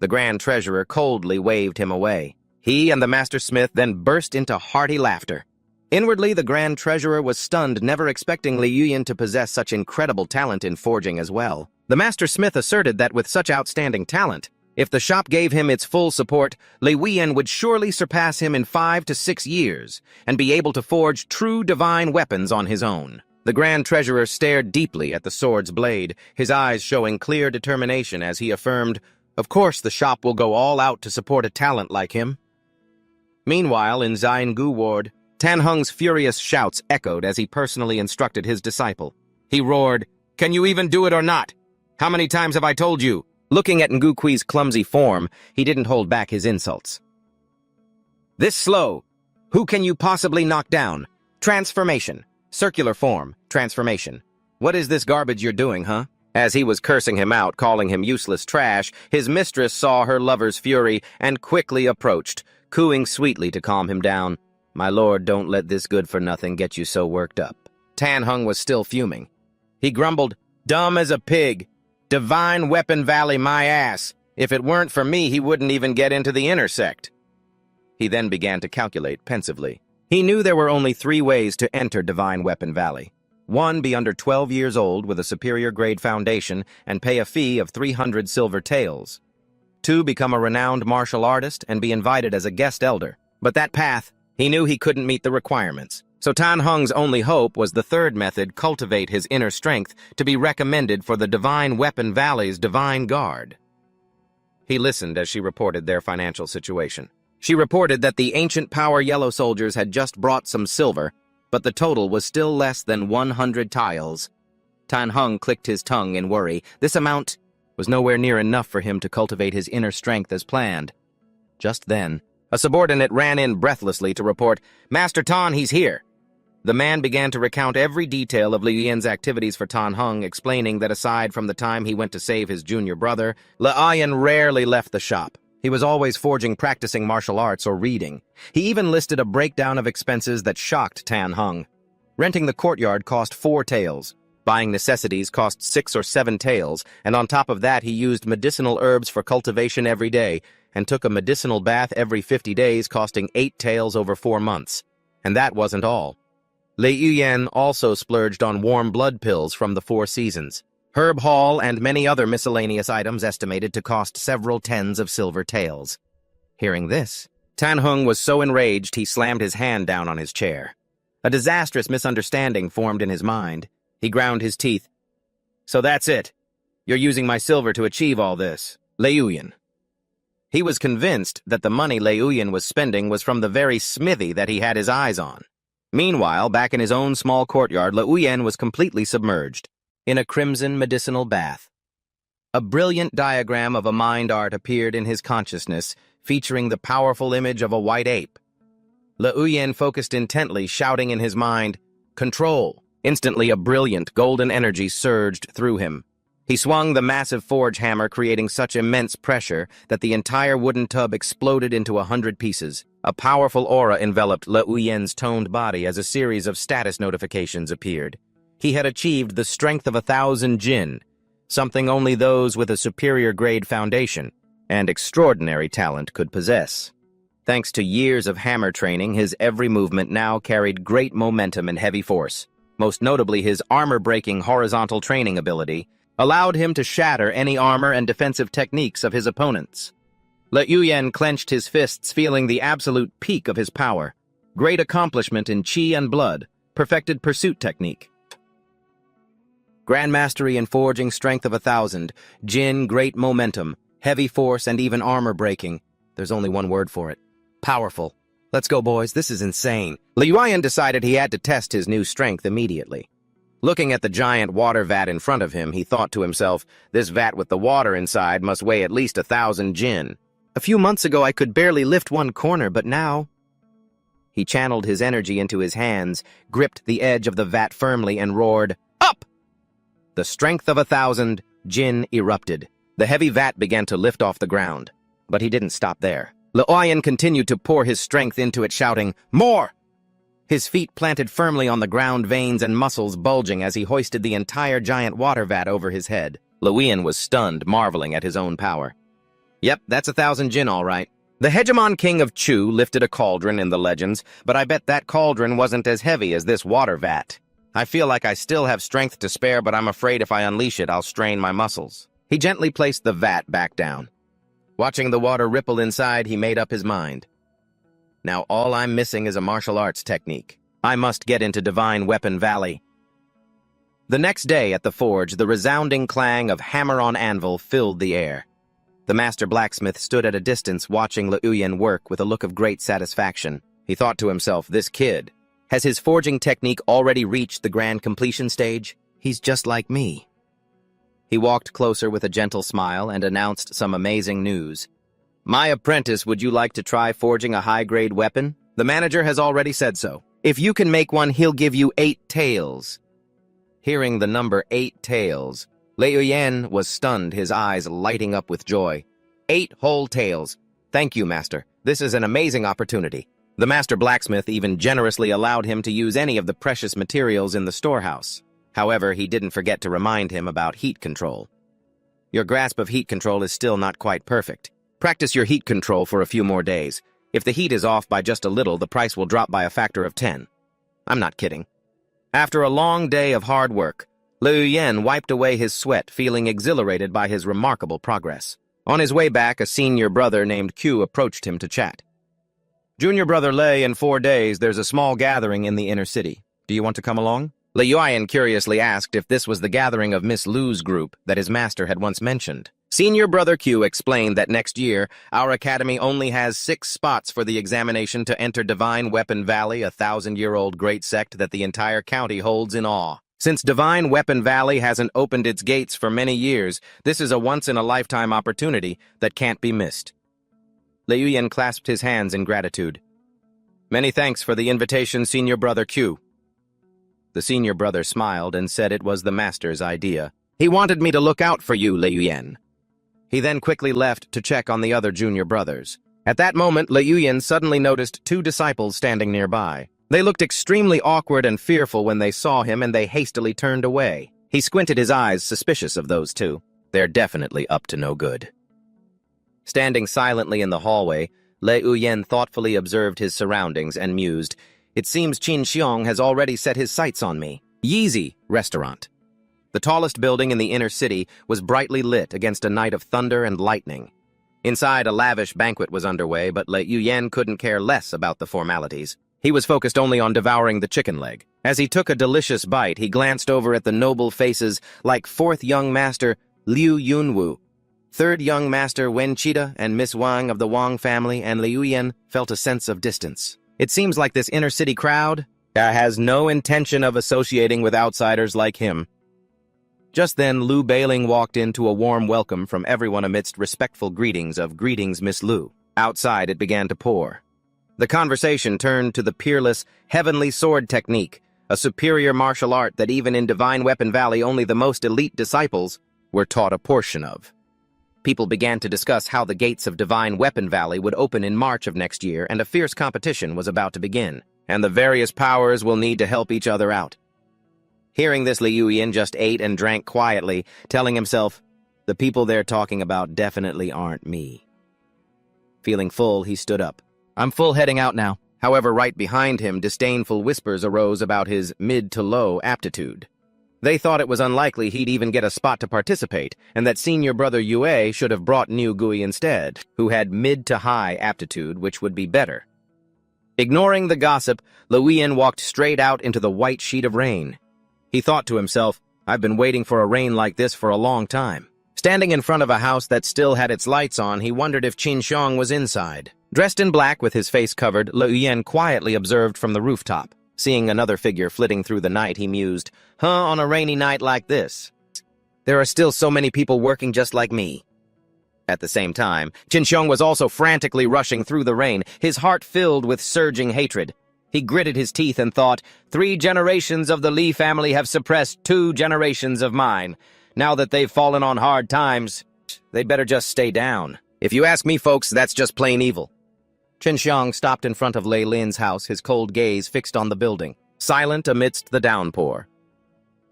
The Grand Treasurer coldly waved him away. He and the Master Smith then burst into hearty laughter. Inwardly, the Grand Treasurer was stunned, never expecting Liuyan to possess such incredible talent in forging as well. The Master Smith asserted that with such outstanding talent, if the shop gave him its full support, Liuyan would surely surpass him in 5 to 6 years and be able to forge true divine weapons on his own. The Grand Treasurer stared deeply at the sword's blade, his eyes showing clear determination as he affirmed, "Of course the shop will go all out to support a talent like him." Meanwhile, in Xingu Ward, Tan Hung's furious shouts echoed as he personally instructed his disciple. He roared, Can you even do it or not? How many times have I told you? Looking at Nguqui's clumsy form, he didn't hold back his insults. This slow. Who can you possibly knock down? Transformation. Circular form. Transformation. What is this garbage you're doing, huh? As he was cursing him out, calling him useless trash, his mistress saw her lover's fury and quickly approached, cooing sweetly to calm him down. My lord, don't let this good-for-nothing get you so worked up. Tan Hung was still fuming. He grumbled, dumb as a pig. Divine Weapon Valley my ass. If it weren't for me, he wouldn't even get into the intersect. He then began to calculate pensively. He knew there were only 3 ways to enter Divine Weapon Valley. 1, be under 12 years old with a superior grade foundation and pay a fee of 300 silver taels. 2, become a renowned martial artist and be invited as a guest elder. But that path, he knew he couldn't meet the requirements. So Tan Hung's only hope was the 3rd method, cultivate his inner strength, to be recommended for the Divine Weapon Valley's Divine Guard. He listened as she reported their financial situation. She reported that the ancient power yellow soldiers had just brought some silver, but the total was still less than 100 tiles. Tan Hung clicked his tongue in worry. This amount was nowhere near enough for him to cultivate his inner strength as planned. Just then, a subordinate ran in breathlessly to report, Master Tan, he's here. The man began to recount every detail of Liu Yan's activities for Tan Hung, explaining that aside from the time he went to save his junior brother, Liu Yan rarely left the shop. He was always forging, practicing martial arts or reading. He even listed a breakdown of expenses that shocked Tan Hung. Renting the courtyard cost 4 taels. Buying necessities cost 6 or 7 taels, and on top of that he used medicinal herbs for cultivation every day, and took a medicinal bath every 50 days, costing 8 taels over 4 months. And that wasn't all. Liu Yan also splurged on warm blood pills from the 4 seasons, herb hall, and many other miscellaneous items estimated to cost several tens of silver taels. Hearing this, Tan Hung was so enraged he slammed his hand down on his chair. A disastrous misunderstanding formed in his mind. He ground his teeth. So that's it. You're using my silver to achieve all this, Liu Yan. He was convinced that the money Liu Yan was spending was from the very smithy that he had his eyes on. Meanwhile, back in his own small courtyard, Liu Yan was completely submerged in a crimson medicinal bath. A brilliant diagram of a mind art appeared in his consciousness, featuring the powerful image of a white ape. Liu Yan focused intently, shouting in his mind, Control! Instantly, a brilliant golden energy surged through him. He swung the massive forge hammer, creating such immense pressure that the entire wooden tub exploded into 100 pieces. A powerful aura enveloped Liu Yan's toned body as a series of status notifications appeared. He had achieved the strength of 1,000 jin, something only those with a superior grade foundation and extraordinary talent could possess. Thanks to years of hammer training, his every movement now carried great momentum and heavy force. Most notably, his armor-breaking horizontal training ability allowed him to shatter any armor and defensive techniques of his opponents. Liu Yan clenched his fists, feeling the absolute peak of his power. Great accomplishment in chi and blood, perfected pursuit technique. Grand mastery in forging, strength of 1,000, jin, great momentum, heavy force, and even armor breaking. There's only one word for it. Powerful. Let's go, boys. This is insane. Liu Yan decided he had to test his new strength immediately. Looking at the giant water vat in front of him, he thought to himself, this vat with the water inside must weigh at least 1,000 jin. A few months ago I could barely lift one corner, but now... He channeled his energy into his hands, gripped the edge of the vat firmly, and roared, Up! The strength of 1,000, jin erupted. The heavy vat began to lift off the ground. But he didn't stop there. Liu Yan continued to pour his strength into it, shouting, More! His feet planted firmly on the ground, veins and muscles bulging as he hoisted the entire giant water vat over his head. Liu Yan was stunned, marveling at his own power. Yep, that's 1,000 jin, all right. The hegemon king of Chu lifted a cauldron in the legends, but I bet that cauldron wasn't as heavy as this water vat. I feel like I still have strength to spare, but I'm afraid if I unleash it, I'll strain my muscles. He gently placed the vat back down. Watching the water ripple inside, he made up his mind. Now all I'm missing is a martial arts technique. I must get into Divine Weapon Valley. The next day at the forge, the resounding clang of hammer on anvil filled the air. The master blacksmith stood at a distance watching Liu Yan work with a look of great satisfaction. He thought to himself, this kid, has his forging technique already reached the grand completion stage? He's just like me. He walked closer with a gentle smile and announced some amazing news. My apprentice, would you like to try forging a high-grade weapon? The manager has already said so. If you can make one, he'll give you 8 taels. Hearing the number 8 taels, Liu Yan was stunned, his eyes lighting up with joy. 8 whole taels. Thank you, master. This is an amazing opportunity. The master blacksmith even generously allowed him to use any of the precious materials in the storehouse. However, he didn't forget to remind him about heat control. Your grasp of heat control is still not quite perfect. Practice your heat control for a few more days. If the heat is off by just a little, the price will drop by a factor of 10. I'm not kidding. After a long day of hard work, Liu Yan wiped away his sweat, feeling exhilarated by his remarkable progress. On his way back, a senior brother named Q approached him to chat. Junior brother Lei, in 4 days, there's a small gathering in the inner city. Do you want to come along? Liu Yan curiously asked if this was the gathering of Miss Lu's group that his master had once mentioned. Senior brother Q explained that next year, our academy only has 6 spots for the examination to enter Divine Weapon Valley, a 1,000-year-old great sect that the entire county holds in awe. Since Divine Weapon Valley hasn't opened its gates for many years, this is a once-in-a-lifetime opportunity that can't be missed. Liu Yan clasped his hands in gratitude. Many thanks for the invitation, Senior Brother Q. The senior brother smiled and said it was the master's idea. He wanted me to look out for you, Liu Yan. He then quickly left to check on the other junior brothers. At that moment, Liu Yan suddenly noticed 2 disciples standing nearby. They looked extremely awkward and fearful when they saw him, and they hastily turned away. He squinted his eyes, suspicious of those 2. They're definitely up to no good. Standing silently in the hallway, Liu Yan thoughtfully observed his surroundings and mused, it seems Qin Xiong has already set his sights on me. Yeezy Restaurant. The tallest building in the inner city was brightly lit against a night of thunder and lightning. Inside, a lavish banquet was underway, but Liu Yan couldn't care less about the formalities. He was focused only on devouring the chicken leg. As he took a delicious bite, he glanced over at the noble faces like 4th young master Liu Yunwu, 3rd young master Wen Qida, and Miss Wang of the Wang family, and Liu Yan felt a sense of distance. It seems like this inner-city crowd has no intention of associating with outsiders like him. Just then, Lu Bailing walked in to a warm welcome from everyone amidst respectful greetings of "Greetings, Miss Lu." Outside, it began to pour. The conversation turned to the peerless, heavenly sword technique, a superior martial art that even in Divine Weapon Valley only the most elite disciples were taught a portion of. People began to discuss how the gates of Divine Weapon Valley would open in March of next year, and a fierce competition was about to begin, and the various powers will need to help each other out. Hearing this, Liu Yan just ate and drank quietly, telling himself, the people they're talking about definitely aren't me. Feeling full, he stood up. I'm full, heading out now. However, right behind him, disdainful whispers arose about his mid to low aptitude. They thought it was unlikely he'd even get a spot to participate, and that senior brother Yue should have brought Niu Gui instead, who had mid to high aptitude, which would be better. Ignoring the gossip, Liu Yan walked straight out into the white sheet of rain. He thought to himself, I've been waiting for a rain like this for a long time. Standing in front of a house that still had its lights on, he wondered if Qin Xiong was inside. Dressed in black with his face covered, Liu Yan quietly observed from the rooftop. Seeing another figure flitting through the night, he mused, on a rainy night like this. There are still so many people working just like me. At the same time, Qin Xiong was also frantically rushing through the rain, his heart filled with surging hatred. He gritted his teeth and thought, 3 generations of the Li family have suppressed 2 generations of mine. Now that they've fallen on hard times, they'd better just stay down. If you ask me, folks, that's just plain evil. Qin Xiong stopped in front of Lei Lin's house, his cold gaze fixed on the building, silent amidst the downpour.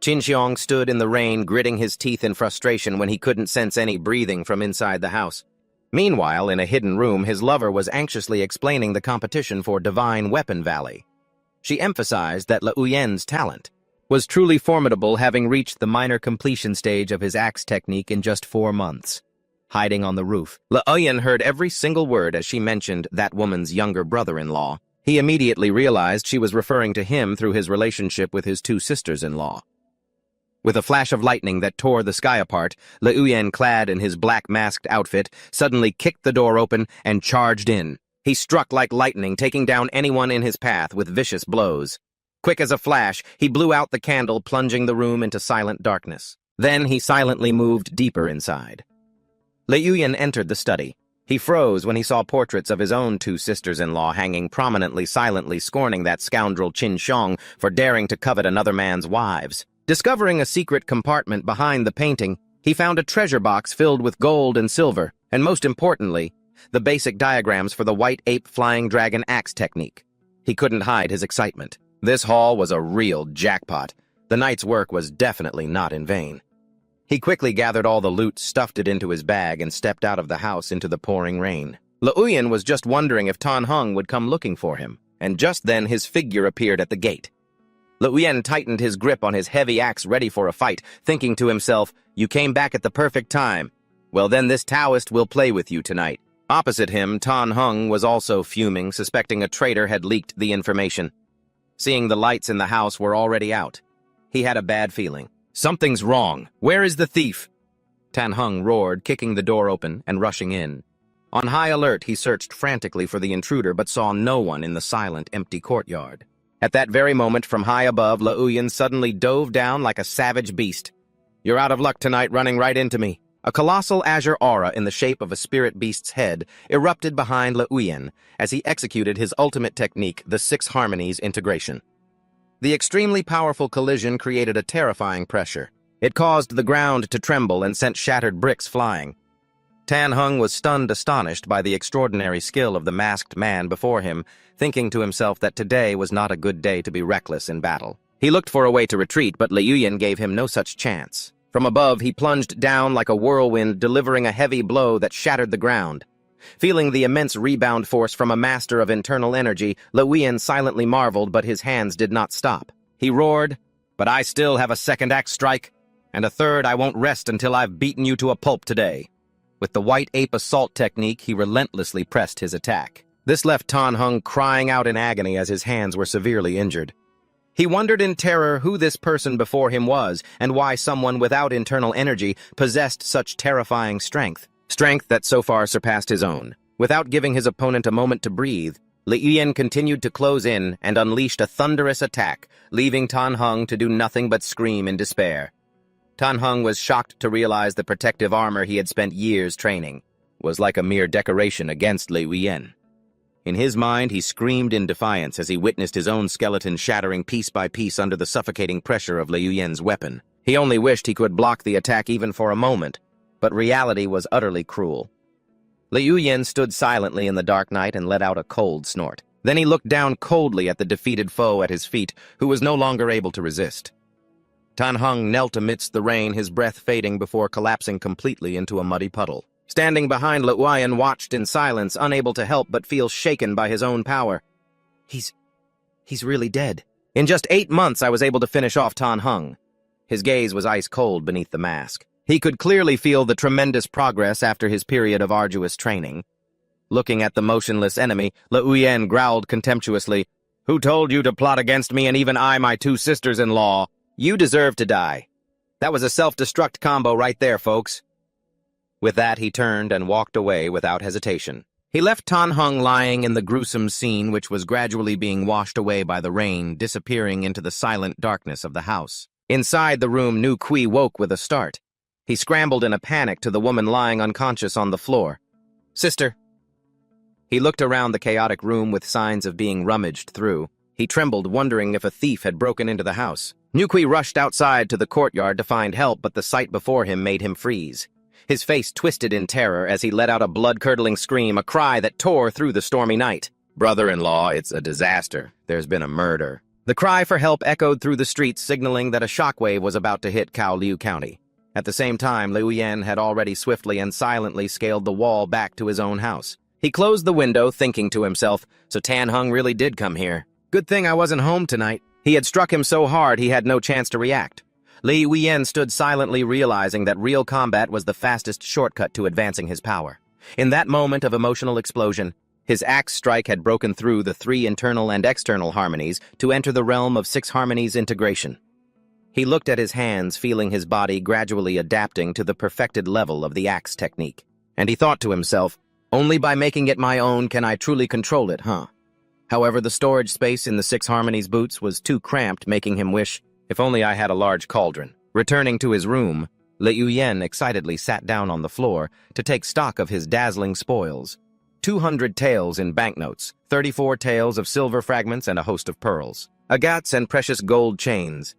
Qin Xiong stood in the rain, gritting his teeth in frustration when he couldn't sense any breathing from inside the house. Meanwhile, in a hidden room, his lover was anxiously explaining the competition for Divine Weapon Valley. She emphasized that Liu Yan's talent was truly formidable, having reached the minor completion stage of his axe technique in just 4 months. Hiding on the roof, Liu Yan heard every single word as she mentioned that woman's younger brother-in-law. He immediately realized she was referring to him through his relationship with his 2 sisters-in-law. With a flash of lightning that tore the sky apart, Liu Yan, clad in his black masked outfit, suddenly kicked the door open and charged in. He struck like lightning, taking down anyone in his path with vicious blows. Quick as a flash, he blew out the candle, plunging the room into silent darkness. Then he silently moved deeper inside. Liuyan entered the study. He froze when he saw portraits of his own two sisters-in-law hanging prominently, silently scorning that scoundrel Qin Shong for daring to covet another man's wives. Discovering a secret compartment behind the painting, he found a treasure box filled with gold and silver, and most importantly, the basic diagrams for the white ape flying dragon axe technique. He couldn't hide his excitement. This haul was a real jackpot. The night's work was definitely not in vain. He quickly gathered all the loot, stuffed it into his bag, and stepped out of the house into the pouring rain. Liuyan was just wondering if Tan Heng would come looking for him, and just then his figure appeared at the gate. Liuyan tightened his grip on his heavy axe, ready for a fight, thinking to himself, "You came back at the perfect time. Well, then this Taoist will play with you tonight." Opposite him, Tan Heng was also fuming, suspecting a traitor had leaked the information. Seeing the lights in the house were already out, he had a bad feeling. "Something's wrong. Where is the thief?" Tan Heng roared, kicking the door open and rushing in. On high alert, he searched frantically for the intruder but saw no one in the silent, empty courtyard. At that very moment, from high above, Liuyan suddenly dove down like a savage beast. "You're out of luck tonight, running right into me." A colossal azure aura in the shape of a spirit beast's head erupted behind Liuyan as he executed his ultimate technique, the Six Harmonies integration. The extremely powerful collision created a terrifying pressure. It caused the ground to tremble and sent shattered bricks flying. Tan Heng was stunned, astonished by the extraordinary skill of the masked man before him, thinking to himself that today was not a good day to be reckless in battle. He looked for a way to retreat, but Liuyan gave him no such chance. From above, he plunged down like a whirlwind, delivering a heavy blow that shattered the ground. Feeling the immense rebound force from a master of internal energy, Liuyan silently marveled, but his hands did not stop. He roared, "But I still have a second axe strike, and a third. I won't rest until I've beaten you to a pulp today." With the white ape assault technique, he relentlessly pressed his attack. This left Tan Heng crying out in agony as his hands were severely injured. He wondered in terror who this person before him was and why someone without internal energy possessed such terrifying strength. Strength that so far surpassed his own. Without giving his opponent a moment to breathe, Liuyan continued to close in and unleashed a thunderous attack, leaving Tan Heng to do nothing but scream in despair. Tan Heng was shocked to realize the protective armor he had spent years training was like a mere decoration against Liuyan. In his mind, he screamed in defiance as he witnessed his own skeleton shattering piece by piece under the suffocating pressure of Liuyan's weapon. He only wished he could block the attack even for a moment, but reality was utterly cruel. Liuyan stood silently in the dark night and let out a cold snort. Then he looked down coldly at the defeated foe at his feet, who was no longer able to resist. Tan Heng knelt amidst the rain, his breath fading before collapsing completely into a muddy puddle. Standing behind, Liuyan watched in silence, unable to help but feel shaken by his own power. He's really dead. In just 8 months, I was able to finish off Tan Heng. His gaze was ice cold beneath the mask. He could clearly feel the tremendous progress after his period of arduous training. Looking at the motionless enemy, Liuyan growled contemptuously, "Who told you to plot against me and even I, my two sisters-in-law? You deserve to die. That was a self-destruct combo right there, folks." With that, he turned and walked away without hesitation. He left Tan Heng lying in the gruesome scene, which was gradually being washed away by the rain, disappearing into the silent darkness of the house. Inside the room, Nu Kui woke with a start. He scrambled in a panic to the woman lying unconscious on the floor. "Sister." He looked around the chaotic room with signs of being rummaged through. He trembled, wondering if a thief had broken into the house. Nu Kui rushed outside to the courtyard to find help, but the sight before him made him freeze. His face twisted in terror as he let out a blood-curdling scream, a cry that tore through the stormy night. "Brother-in-law, it's a disaster. There's been a murder." The cry for help echoed through the streets, signaling that a shockwave was about to hit Kowloon County. At the same time, Liuyan had already swiftly and silently scaled the wall back to his own house. He closed the window, thinking to himself, so Tan Heng really did come here. Good thing I wasn't home tonight. He had struck him so hard he had no chance to react. Liuyan stood silently, realizing that real combat was the fastest shortcut to advancing his power. In that moment of emotional explosion, his axe strike had broken through the 3 internal and external harmonies to enter the realm of 6 harmonies integration. He looked at his hands, feeling his body gradually adapting to the perfected level of the axe technique. And he thought to himself, only by making it my own can I truly control it, huh? However, the storage space in the Six Harmonies boots was too cramped, making him wish, if only I had a large cauldron. Returning to his room, Le Uyen excitedly sat down on the floor to take stock of his dazzling spoils. 200 taels in banknotes, 34 taels of silver fragments, and a host of pearls, agats, and precious gold chains.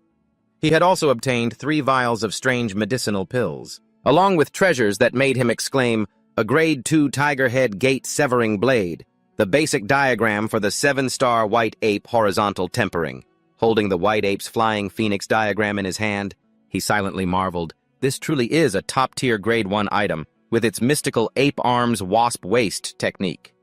He had also obtained 3 vials of strange medicinal pills, along with treasures that made him exclaim, a grade 2 tiger head gate severing blade, the basic diagram for the 7-star white ape horizontal tempering. Holding the white ape's flying phoenix diagram in his hand, he silently marveled, this truly is a top-tier grade 1 item, with its mystical ape arms wasp waist technique.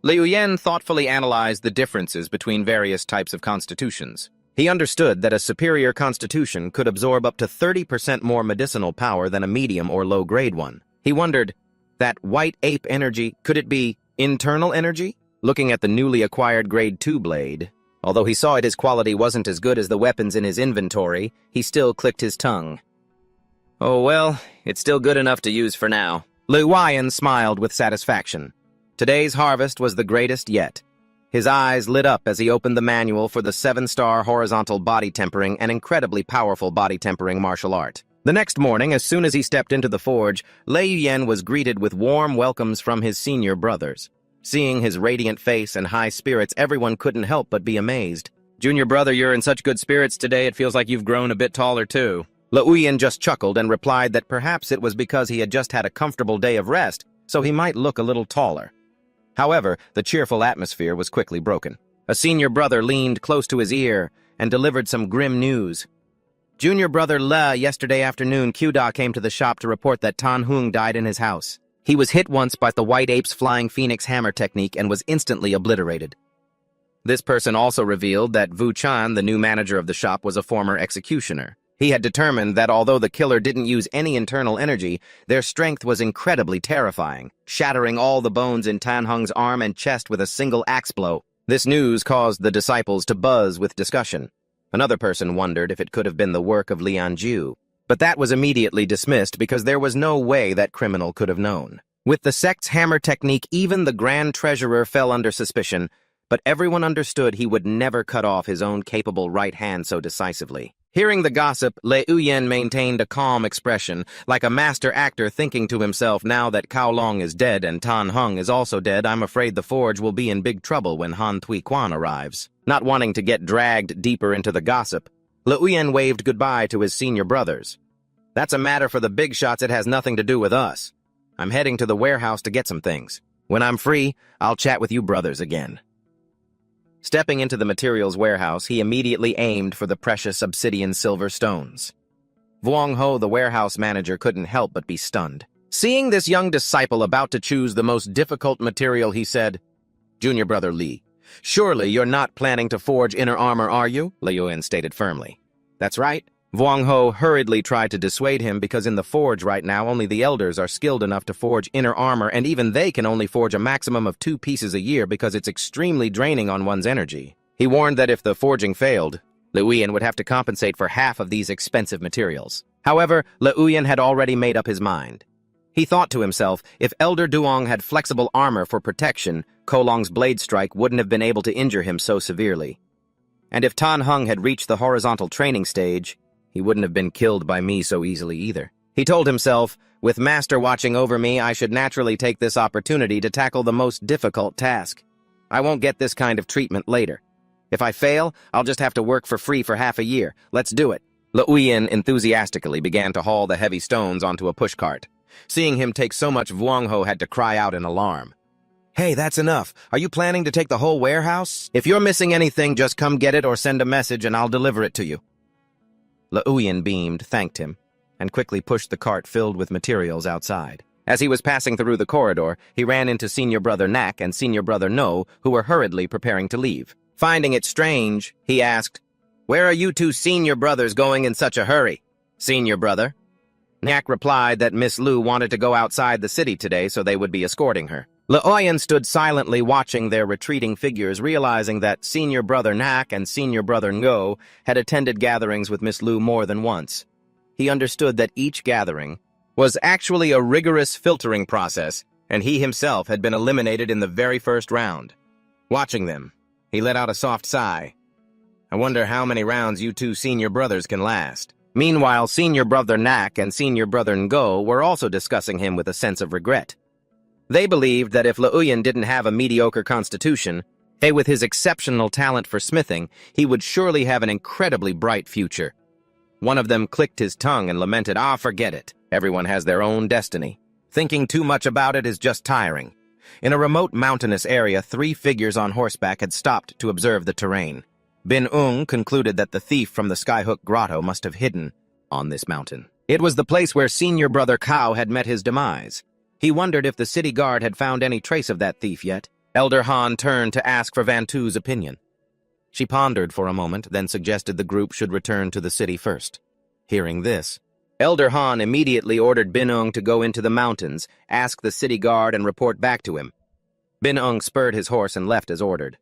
Le Uyen thoughtfully analyzed the differences between various types of constitutions. He understood that a superior constitution could absorb up to 30% more medicinal power than a medium or low-grade one. He wondered, that white ape energy, could it be internal energy? Looking at the newly acquired grade 2 blade, although he saw his quality wasn't as good as the weapons in his inventory, he still clicked his tongue. Oh well, it's still good enough to use for now. Le Uyen smiled with satisfaction. Today's harvest was the greatest yet. His eyes lit up as he opened the manual for the 7-star horizontal body tempering, an incredibly powerful body tempering martial art. The next morning, as soon as he stepped into the forge, Le Uyen was greeted with warm welcomes from his senior brothers. Seeing his radiant face and high spirits, everyone couldn't help but be amazed. Junior brother, you're in such good spirits today, it feels like you've grown a bit taller too. Le Uyen just chuckled and replied that perhaps it was because he had just had a comfortable day of rest, so he might look a little taller. However, the cheerful atmosphere was quickly broken. A senior brother leaned close to his ear and delivered some grim news. Junior brother Le, yesterday afternoon, Qda came to the shop to report that Tan Hung died in his house. He was hit once by the white ape's flying phoenix hammer technique and was instantly obliterated. This person also revealed that Vu Chan, the new manager of the shop, was a former executioner. He had determined that although the killer didn't use any internal energy, their strength was incredibly terrifying, shattering all the bones in Tan Hung's arm and chest with a single axe blow. This news caused the disciples to buzz with discussion. Another person wondered if it could have been the work of Lian Ju, but that was immediately dismissed because there was no way that criminal could have known. With the sect's hammer technique, even the Grand Treasurer fell under suspicion, but everyone understood he would never cut off his own capable right hand so decisively. Hearing the gossip, Le Uyen maintained a calm expression, like a master actor thinking to himself, now that Cao Long is dead and Tan Hung is also dead, I'm afraid the forge will be in big trouble when Han Tui Quan arrives. Not wanting to get dragged deeper into the gossip, Le Uyen waved goodbye to his senior brothers. That's a matter for the big shots, it has nothing to do with us. I'm heading to the warehouse to get some things. When I'm free, I'll chat with you brothers again. Stepping into the materials warehouse, he immediately aimed for the precious obsidian silver stones. Vuong Ho, the warehouse manager, couldn't help but be stunned. Seeing this young disciple about to choose the most difficult material, he said, Junior brother Li, surely you're not planning to forge inner armor, are you? Le Uyen stated firmly. That's right. Vuong Ho hurriedly tried to dissuade him because in the forge right now only the elders are skilled enough to forge inner armor, and even they can only forge a maximum of 2 pieces a year because it's extremely draining on one's energy. He warned that if the forging failed, Le Uyen would have to compensate for half of these expensive materials. However, Le Uyen had already made up his mind. He thought to himself, if Elder Duong had flexible armor for protection, Kolong's blade strike wouldn't have been able to injure him so severely. And if Tan Hung had reached the horizontal training stage, he wouldn't have been killed by me so easily either. He told himself, with Master watching over me, I should naturally take this opportunity to tackle the most difficult task. I won't get this kind of treatment later. If I fail, I'll just have to work for free for half a year. Let's do it. Le Uyen enthusiastically began to haul the heavy stones onto a pushcart. Seeing him take so much, Vuong Ho had to cry out in alarm. Hey, that's enough. Are you planning to take the whole warehouse? If you're missing anything, just come get it or send a message and I'll deliver it to you. Le Uyen beamed, thanked him, and quickly pushed the cart filled with materials outside. As he was passing through the corridor, he ran into Senior Brother Nak and Senior Brother No, who were hurriedly preparing to leave. Finding it strange, he asked, Where are you 2 senior brothers going in such a hurry? Senior brother. Nak replied that Miss Lu wanted to go outside the city today, so they would be escorting her. Le Uyen stood silently watching their retreating figures, realizing that Senior Brother Nak and Senior Brother Ngo had attended gatherings with Miss Lu more than once. He understood that each gathering was actually a rigorous filtering process, and he himself had been eliminated in the very first round. Watching them, he let out a soft sigh. I wonder how many rounds you two senior brothers can last. Meanwhile, senior brother Nak and senior brother Ngo were also discussing him with a sense of regret. They believed that if Liuyan didn't have a mediocre constitution, with his exceptional talent for smithing, he would surely have an incredibly bright future. One of them clicked his tongue and lamented, forget it. Everyone has their own destiny. Thinking too much about it is just tiring. In a remote mountainous area, 3 figures on horseback had stopped to observe the terrain. Bin Ung concluded that the thief from the Skyhook Grotto must have hidden on this mountain. It was the place where senior brother Cao had met his demise. He wondered if the city guard had found any trace of that thief yet. Elder Han turned to ask for Van Tu's opinion. She pondered for a moment, then suggested the group should return to the city first. Hearing this, Elder Han immediately ordered Bin Ung to go into the mountains, ask the city guard, and report back to him. Bin Ung spurred his horse and left as ordered.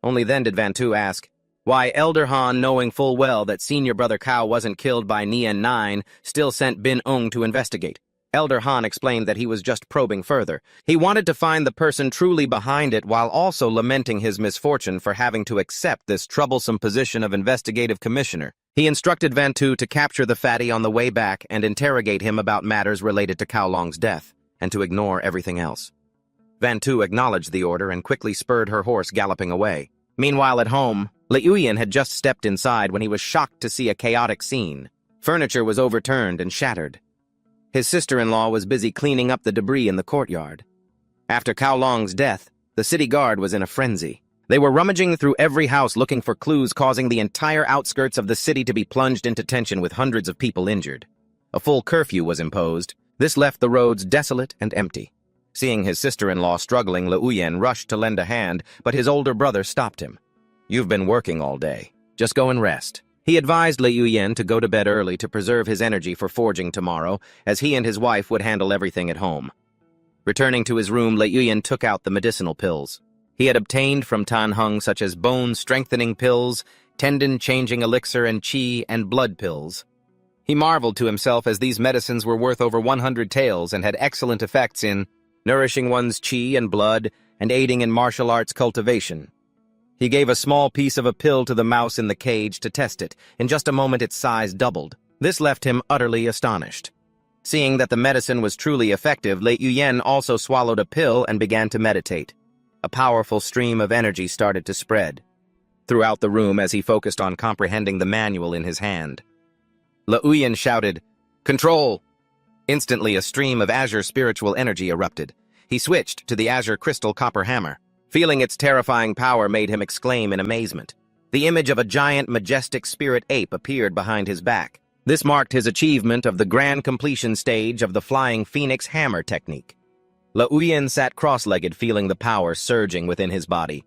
Only then did Van Tu ask, why Elder Han, knowing full well that senior brother Cao wasn't killed by Nian 9, still sent Bin Ung to investigate. Elder Han explained that he was just probing further. He wanted to find the person truly behind it while also lamenting his misfortune for having to accept this troublesome position of investigative commissioner. He instructed Van Tu to capture the fatty on the way back and interrogate him about matters related to Cao Long's death, and to ignore everything else. Van Tu acknowledged the order and quickly spurred her horse galloping away. Meanwhile at home, Liuyan had just stepped inside when he was shocked to see a chaotic scene. Furniture was overturned and shattered. His sister-in-law was busy cleaning up the debris in the courtyard. After Cao Long's death, the city guard was in a frenzy. They were rummaging through every house looking for clues, causing the entire outskirts of the city to be plunged into tension with hundreds of people injured. A full curfew was imposed. This left the roads desolate and empty. Seeing his sister-in-law struggling, Liuyan rushed to lend a hand, but his older brother stopped him. You've been working all day. Just go and rest. He advised Liuyan to go to bed early to preserve his energy for forging tomorrow, as he and his wife would handle everything at home. Returning to his room, Liuyan took out the medicinal pills. He had obtained from Tan Hung such as bone-strengthening pills, tendon-changing elixir, and qi and blood pills. He marveled to himself as these medicines were worth over 100 taels and had excellent effects in nourishing one's qi and blood and aiding in martial arts cultivation. He gave a small piece of a pill to the mouse in the cage to test it. In just a moment, its size doubled. This left him utterly astonished. Seeing that the medicine was truly effective, Liuyan also swallowed a pill and began to meditate. A powerful stream of energy started to spread throughout the room as he focused on comprehending the manual in his hand. Liuyan shouted, "Control!" Instantly, a stream of azure spiritual energy erupted. He switched to the azure crystal copper hammer. Feeling its terrifying power made him exclaim in amazement. The image of a giant, majestic spirit ape appeared behind his back. This marked his achievement of the grand completion stage of the Flying Phoenix Hammer technique. Liuyan sat cross-legged, feeling the power surging within his body.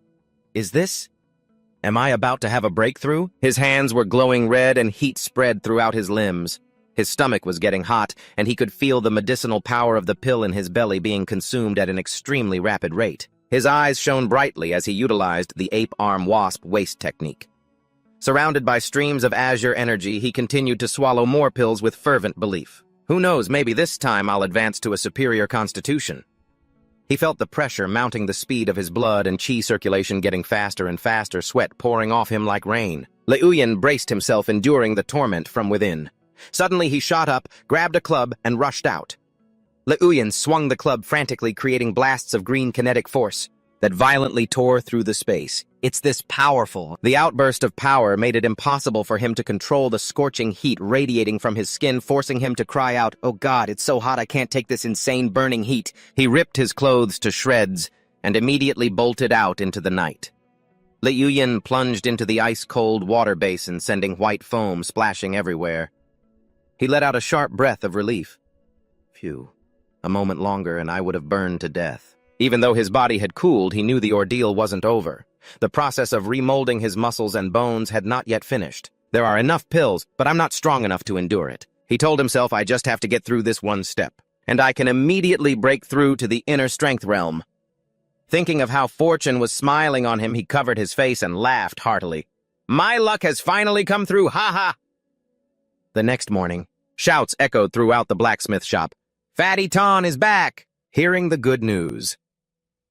Am I about to have a breakthrough? His hands were glowing red and heat spread throughout his limbs. His stomach was getting hot, and he could feel the medicinal power of the pill in his belly being consumed at an extremely rapid rate. His eyes shone brightly as he utilized the ape arm wasp waist technique. Surrounded by streams of azure energy, he continued to swallow more pills with fervent belief. Who knows, maybe this time I'll advance to a superior constitution. He felt the pressure mounting, the speed of his blood and qi circulation getting faster and faster, sweat pouring off him like rain. Liuyan braced himself, enduring the torment from within. Suddenly he shot up, grabbed a club, and rushed out. Liuyan swung the club frantically, creating blasts of green kinetic force that violently tore through the space. It's this powerful. The outburst of power made it impossible for him to control the scorching heat radiating from his skin, forcing him to cry out, "Oh God, it's so hot, I can't take this insane burning heat." He ripped his clothes to shreds and immediately bolted out into the night. Liuyan plunged into the ice-cold water basin, sending white foam splashing everywhere. He let out a sharp breath of relief. Phew. A moment longer and I would have burned to death. Even though his body had cooled, he knew the ordeal wasn't over. The process of remolding his muscles and bones had not yet finished. There are enough pills, but I'm not strong enough to endure it. He told himself, I just have to get through this one step, and I can immediately break through to the inner strength realm. Thinking of how fortune was smiling on him, he covered his face and laughed heartily. My luck has finally come through, ha-ha! The next morning, shouts echoed throughout the blacksmith shop. Fatty Ton is back! Hearing the good news,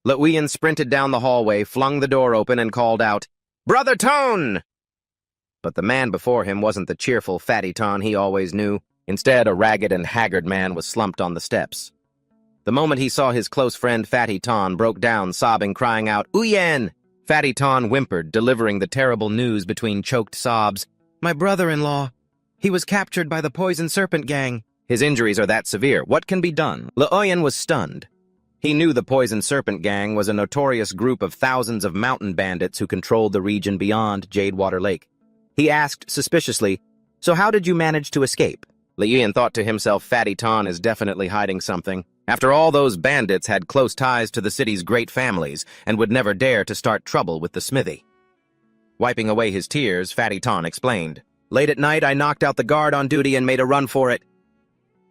Uyen sprinted down the hallway, flung the door open, and called out, "Brother Tone!" But the man before him wasn't the cheerful, fatty Ton he always knew. Instead, a ragged and haggard man was slumped on the steps. The moment he saw his close friend Fatty Ton broke down, sobbing, crying out, "Uyen!" Fatty Ton whimpered, delivering the terrible news between choked sobs. "My brother-in-law. He was captured by the Poison Serpent Gang." "His injuries are that severe. What can be done?" Uyen was stunned. He knew the Poison Serpent Gang was a notorious group of thousands of mountain bandits who controlled the region beyond Jadewater Lake. He asked suspiciously, "So how did you manage to escape?" Uyen thought to himself, Fatty Ton is definitely hiding something. After all, those bandits had close ties to the city's great families and would never dare to start trouble with the smithy. Wiping away his tears, Fatty Ton explained, "Late at night, I knocked out the guard on duty and made a run for it."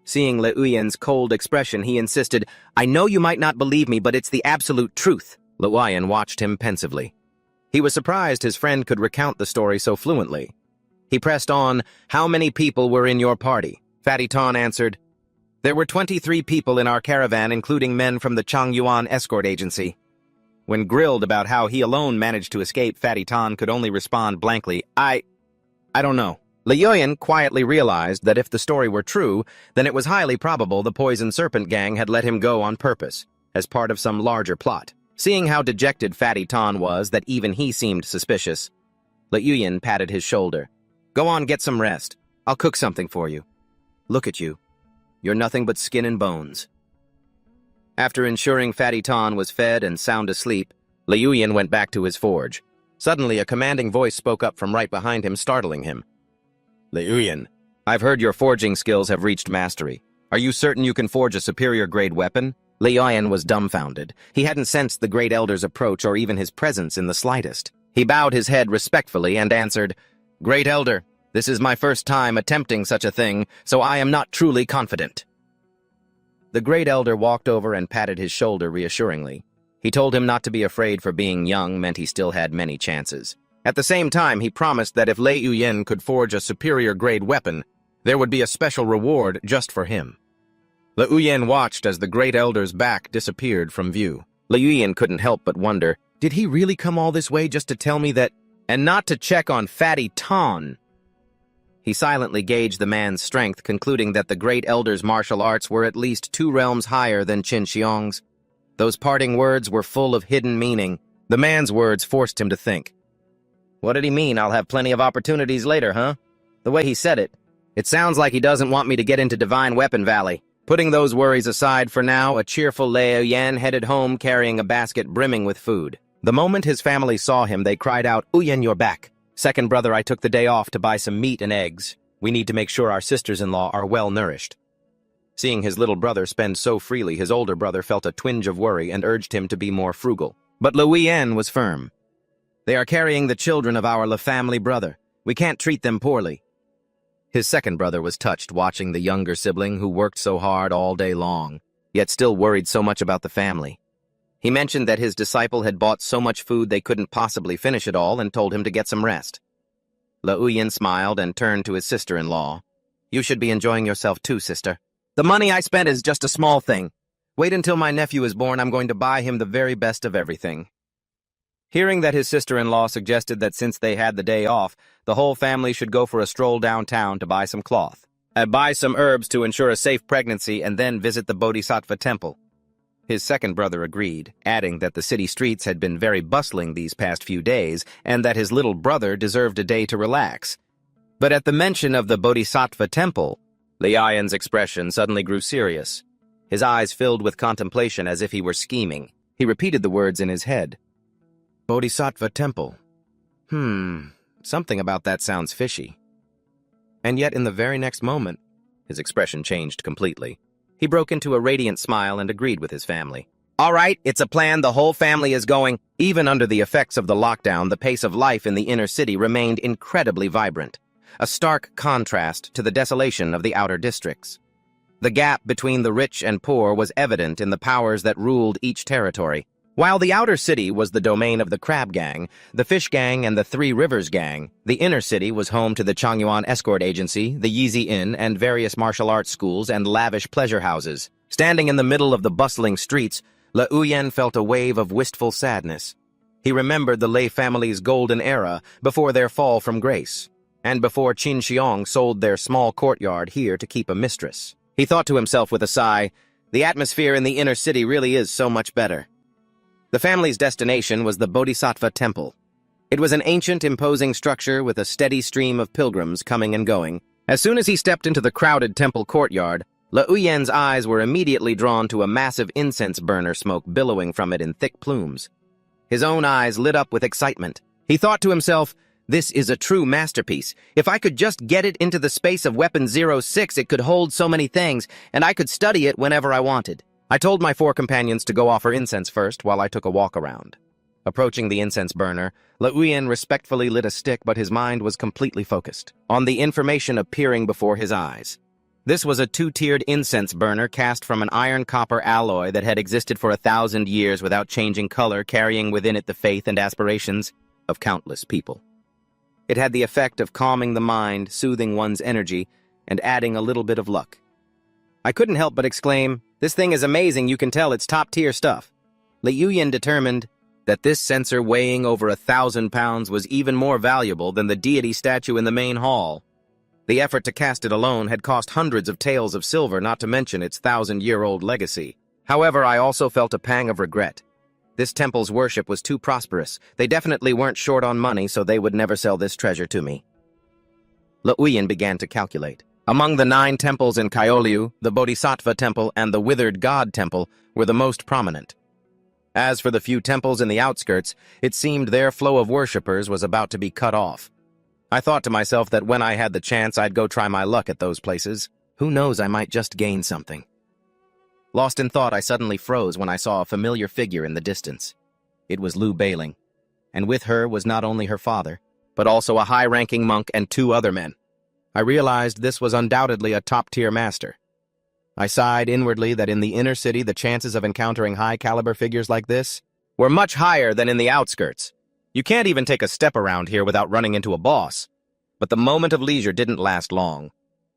Seeing Uyen's cold expression, he insisted, "I know you might not believe me, but it's the absolute truth." Uyen watched him pensively. He was surprised his friend could recount the story so fluently. He pressed on, "How many people were in your party?" Fatty Ton answered, "There were 23 people in our caravan, including men from the Changyuan escort agency." When grilled about how he alone managed to escape, Fatty Ton could only respond blankly, I don't know." Uyen quietly realized that if the story were true, then it was highly probable the Poison Serpent Gang had let him go on purpose, as part of some larger plot. Seeing how dejected Fatty Ton was that even he seemed suspicious, Uyen patted his shoulder. "Go on, get some rest. I'll cook something for you. Look at you. You're nothing but skin and bones." After ensuring Fatty Ton was fed and sound asleep, Uyen went back to his forge. Suddenly, a commanding voice spoke up from right behind him, startling him. "Uyen, I've heard your forging skills have reached mastery. Are you certain you can forge a superior-grade weapon?" Uyen was dumbfounded. He hadn't sensed the Great Elder's approach or even his presence in the slightest. He bowed his head respectfully and answered, "Great Elder, this is my first time attempting such a thing, so I am not truly confident." The Great Elder walked over and patted his shoulder reassuringly. He told him not to be afraid, for being young meant he still had many chances. At the same time, he promised that if Uyen could forge a superior-grade weapon, there would be a special reward just for him. Uyen watched as the Great Elder's back disappeared from view. Uyen couldn't help but wonder, did he really come all this way just to tell me that, and not to check on Fatty Ton? He silently gauged the man's strength, concluding that the Great Elder's martial arts were at least 2 realms higher than Qin Xiong's. Those parting words were full of hidden meaning. The man's words forced him to think. What did he mean, "I'll have plenty of opportunities later," huh? The way he said it sounds like he doesn't want me to get into Divine Weapon Valley. Putting those worries aside for now, a cheerful Uyen headed home carrying a basket brimming with food. The moment his family saw him, they cried out, "Uyen, you're back. Second brother, I took the day off to buy some meat and eggs. We need to make sure our sisters-in-law are well nourished." Seeing his little brother spend so freely, his older brother felt a twinge of worry and urged him to be more frugal. But Uyen was firm. "They are carrying the children of our family brother. We can't treat them poorly." His second brother was touched watching the younger sibling who worked so hard all day long, yet still worried so much about the family. He mentioned that his disciple had bought so much food they couldn't possibly finish it all and told him to get some rest. Uyen smiled and turned to his sister-in-law. "You should be enjoying yourself too, sister. The money I spent is just a small thing. Wait until my nephew is born. I'm going to buy him the very best of everything." Hearing that his sister-in-law suggested that since they had the day off, the whole family should go for a stroll downtown to buy some cloth, buy some herbs to ensure a safe pregnancy, and then visit the Bodhisattva temple. His second brother agreed, adding that the city streets had been very bustling these past few days, and that his little brother deserved a day to relax. But at the mention of the Bodhisattva temple, Uyen's expression suddenly grew serious. His eyes filled with contemplation as if he were scheming. He repeated the words in his head. Bodhisattva temple. Something about that sounds fishy. And yet in the very next moment, his expression changed completely. He broke into a radiant smile and agreed with his family. "All right, it's a plan. The whole family is going." Even under the effects of the lockdown, the pace of life in the inner city remained incredibly vibrant, a stark contrast to the desolation of the outer districts. The gap between the rich and poor was evident in the powers that ruled each territory. While the outer city was the domain of the Crab Gang, the Fish Gang, and the Three Rivers Gang, the inner city was home to the Changyuan Escort Agency, the Yeezy Inn, and various martial arts schools and lavish pleasure houses. Standing in the middle of the bustling streets, Liu Yen felt a wave of wistful sadness. He remembered the Lei family's golden era before their fall from grace, and before Qin Xiong sold their small courtyard here to keep a mistress. He thought to himself with a sigh, the atmosphere in the inner city really is so much better. The family's destination was the Bodhisattva Temple. It was an ancient, imposing structure with a steady stream of pilgrims coming and going. As soon as he stepped into the crowded temple courtyard, Liu Yen's eyes were immediately drawn to a massive incense burner smoke billowing from it in thick plumes. His own eyes lit up with excitement. He thought to himself, this is a true masterpiece. If I could just get it into the space of Weapon 06, it could hold so many things, and I could study it whenever I wanted. I told my 4 companions to go offer incense first while I took a walk around. Approaching the incense burner, Liu Yen respectfully lit a stick, but his mind was completely focused on the information appearing before his eyes. This was a 2-tiered incense burner cast from an iron-copper alloy that had existed for 1,000 years without changing color, carrying within it the faith and aspirations of countless people. It had the effect of calming the mind, soothing one's energy, and adding a little bit of luck. I couldn't help but exclaim, this thing is amazing, you can tell it's top-tier stuff. Liu Yen determined that this censer weighing over 1,000 pounds was even more valuable than the deity statue in the main hall. The effort to cast it alone had cost hundreds of taels of silver, not to mention its 1,000-year-old legacy. However, I also felt a pang of regret. This temple's worship was too prosperous. They definitely weren't short on money, so they would never sell this treasure to me. Liu Yen began to calculate. Among the 9 temples in Kaioliu, the Bodhisattva Temple and the Withered God Temple were the most prominent. As for the few temples in the outskirts, it seemed their flow of worshippers was about to be cut off. I thought to myself that when I had the chance, I'd go try my luck at those places. Who knows, I might just gain something. Lost in thought, I suddenly froze when I saw a familiar figure in the distance. It was Lu Bailing, and with her was not only her father, but also a high-ranking monk and 2 other men. I realized this was undoubtedly a top-tier master. I sighed inwardly that in the inner city the chances of encountering high-caliber figures like this were much higher than in the outskirts. You can't even take a step around here without running into a boss. But the moment of leisure didn't last long.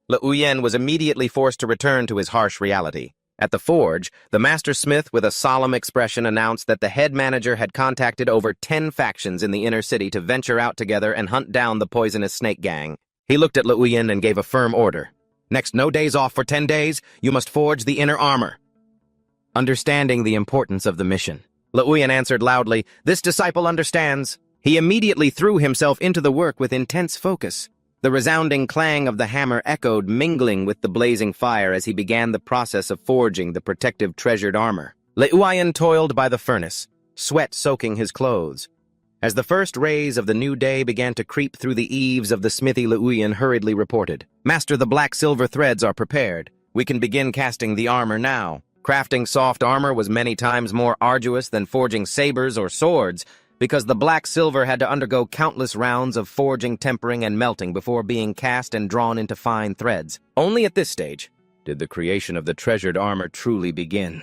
Liu Yen was immediately forced to return to his harsh reality. At the forge, the master smith with a solemn expression announced that the head manager had contacted over 10 factions in the inner city to venture out together and hunt down the poisonous snake gang. He looked at Liu Yen and gave a firm order. Next, no days off for 10 days, you must forge the inner armor. Understanding the importance of the mission, Liu Yen answered loudly, this disciple understands. He immediately threw himself into the work with intense focus. The resounding clang of the hammer echoed, mingling with the blazing fire as he began the process of forging the protective treasured armor. Liu Yen toiled by the furnace, sweat soaking his clothes. As the first rays of the new day began to creep through the eaves of the smithy, Liu Yen hurriedly reported, Master, the black silver threads are prepared. We can begin casting the armor now. Crafting soft armor was many times more arduous than forging sabers or swords, because the black silver had to undergo countless rounds of forging, tempering, and melting before being cast and drawn into fine threads. Only at this stage did the creation of the treasured armor truly begin.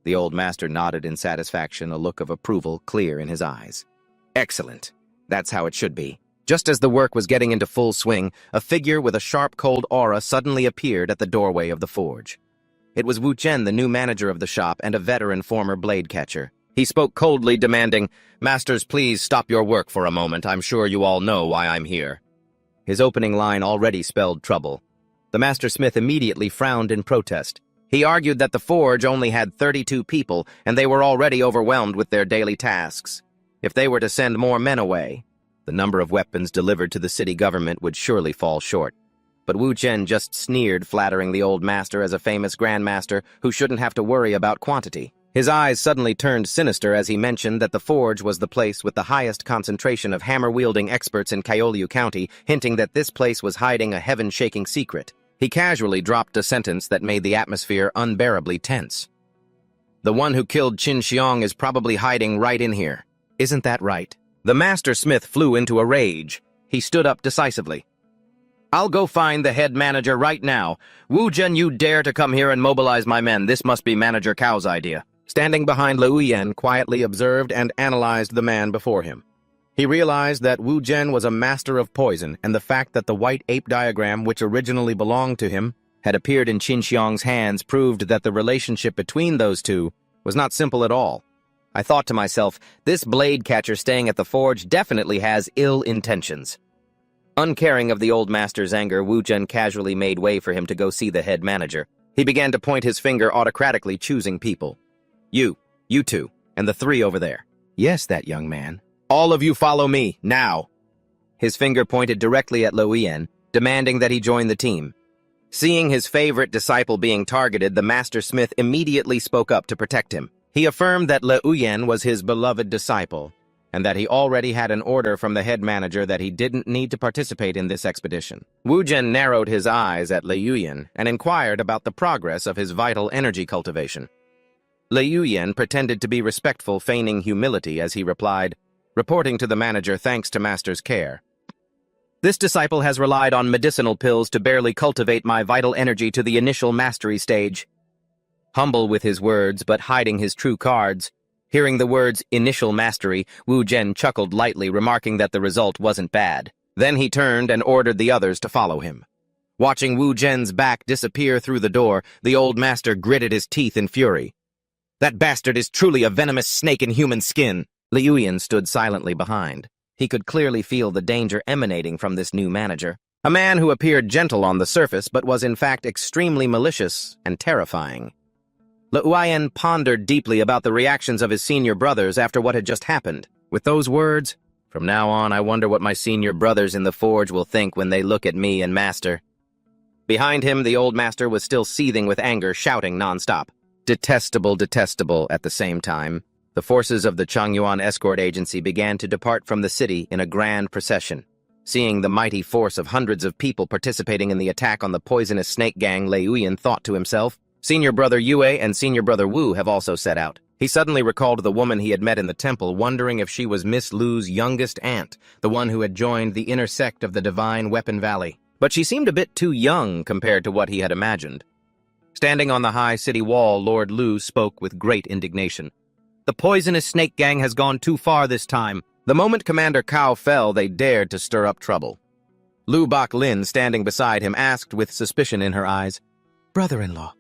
The old master nodded in satisfaction, a look of approval clear in his eyes. Excellent. That's how it should be. Just as the work was getting into full swing, a figure with a sharp, cold aura suddenly appeared at the doorway of the forge. It was Wu Chen, the new manager of the shop and a veteran former blade catcher. He spoke coldly, demanding, Masters, please stop your work for a moment. I'm sure you all know why I'm here. His opening line already spelled trouble. The master smith immediately frowned in protest. He argued that the forge only had 32 people, and they were already overwhelmed with their daily tasks. If they were to send more men away, the number of weapons delivered to the city government would surely fall short. But Wu Chen just sneered, flattering the old master as a famous grandmaster who shouldn't have to worry about quantity. His eyes suddenly turned sinister as he mentioned that the forge was the place with the highest concentration of hammer-wielding experts in Kaioliu County, hinting that this place was hiding a heaven-shaking secret. He casually dropped a sentence that made the atmosphere unbearably tense. The one who killed Qin Xiong is probably hiding right in here. Isn't that right? The master smith flew into a rage. He stood up decisively. I'll go find the head manager right now. Wu Zhen, you dare to come here and mobilize my men. This must be Manager Cao's idea. Standing behind Liu Yen, quietly observed and analyzed the man before him. He realized that Wu Zhen was a master of poison, and the fact that the white ape diagram, which originally belonged to him, had appeared in Qin Xiong's hands proved that the relationship between those two was not simple at all. I thought to myself, this blade catcher staying at the forge definitely has ill intentions. Uncaring of the old master's anger, Wu Zhen casually made way for him to go see the head manager. He began to point his finger autocratically, choosing people. You two, and the three over there. Yes, that young man. All of you follow me, now. His finger pointed directly at Lu Yen, demanding that he join the team. Seeing his favorite disciple being targeted, the master smith immediately spoke up to protect him. He affirmed that Lu Yen was his beloved disciple, and that he already had an order from the head manager that he didn't need to participate in this expedition. Wu Zhen narrowed his eyes at Lu Yen and inquired about the progress of his vital energy cultivation. Lu Yen pretended to be respectful, feigning humility as he replied, reporting to the manager thanks to master's care. This disciple has relied on medicinal pills to barely cultivate my vital energy to the initial mastery stage. Humble with his words, but hiding his true cards, hearing the words initial mastery, Wu Zhen chuckled lightly, remarking that the result wasn't bad. Then he turned and ordered the others to follow him. Watching Wu Zhen's back disappear through the door, the old master gritted his teeth in fury. That bastard is truly a venomous snake in human skin. Lu Yen stood silently behind. He could clearly feel the danger emanating from this new manager. A man who appeared gentle on the surface, but was in fact extremely malicious and terrifying. Lu Yen pondered deeply about the reactions of his senior brothers after what had just happened. With those words, from now on I wonder what my senior brothers in the forge will think when they look at me and master. Behind him, the old master was still seething with anger, shouting nonstop. Detestable, detestable at the same time. The forces of the Changyuan escort agency began to depart from the city in a grand procession. Seeing the mighty force of hundreds of people participating in the attack on the poisonous snake gang, Lu Yen thought to himself, Senior brother Yue and senior brother Wu have also set out. He suddenly recalled the woman he had met in the temple, wondering if she was Miss Lu's youngest aunt, the one who had joined the inner sect of the Divine Weapon Valley. But she seemed a bit too young compared to what he had imagined. Standing on the high city wall, Lord Lu spoke with great indignation. The poisonous snake gang has gone too far this time. The moment Commander Cao fell, they dared to stir up trouble. Lu Baklin, standing beside him, asked with suspicion in her eyes, Brother-in-law,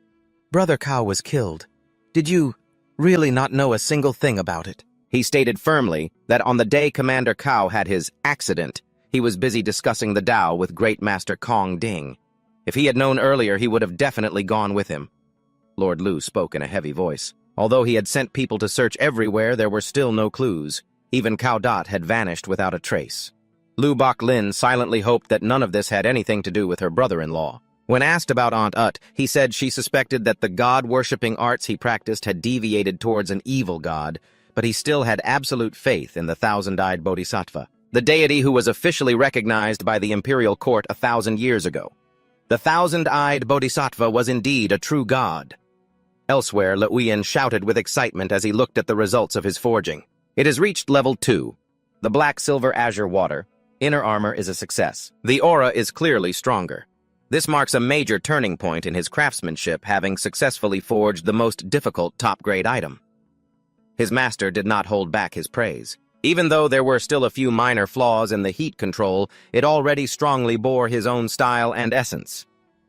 Brother Cao was killed. Did you really not know a single thing about it? He stated firmly that on the day Commander Cao had his accident, he was busy discussing the Tao with Great Master Kong Ding. If he had known earlier, he would have definitely gone with him. Lord Lu spoke in a heavy voice. Although he had sent people to search everywhere, there were still no clues. Even Cao Dat had vanished without a trace. Lu Baklin silently hoped that none of this had anything to do with her brother-in-law. When asked about Aunt Ut, he said she suspected that the god-worshipping arts he practiced had deviated towards an evil god, but he still had absolute faith in the thousand-eyed bodhisattva, the deity who was officially recognized by the imperial court 1,000 years ago. The thousand-eyed bodhisattva was indeed a true god. Elsewhere, Lu Yen shouted with excitement as he looked at the results of his forging. It has reached level 2. The black silver azure water. Inner armor is a success. The aura is clearly stronger. This marks a major turning point in his craftsmanship, having successfully forged the most difficult top-grade item. His master did not hold back his praise. Even though there were still a few minor flaws in the heat control, it already strongly bore his own style and essence.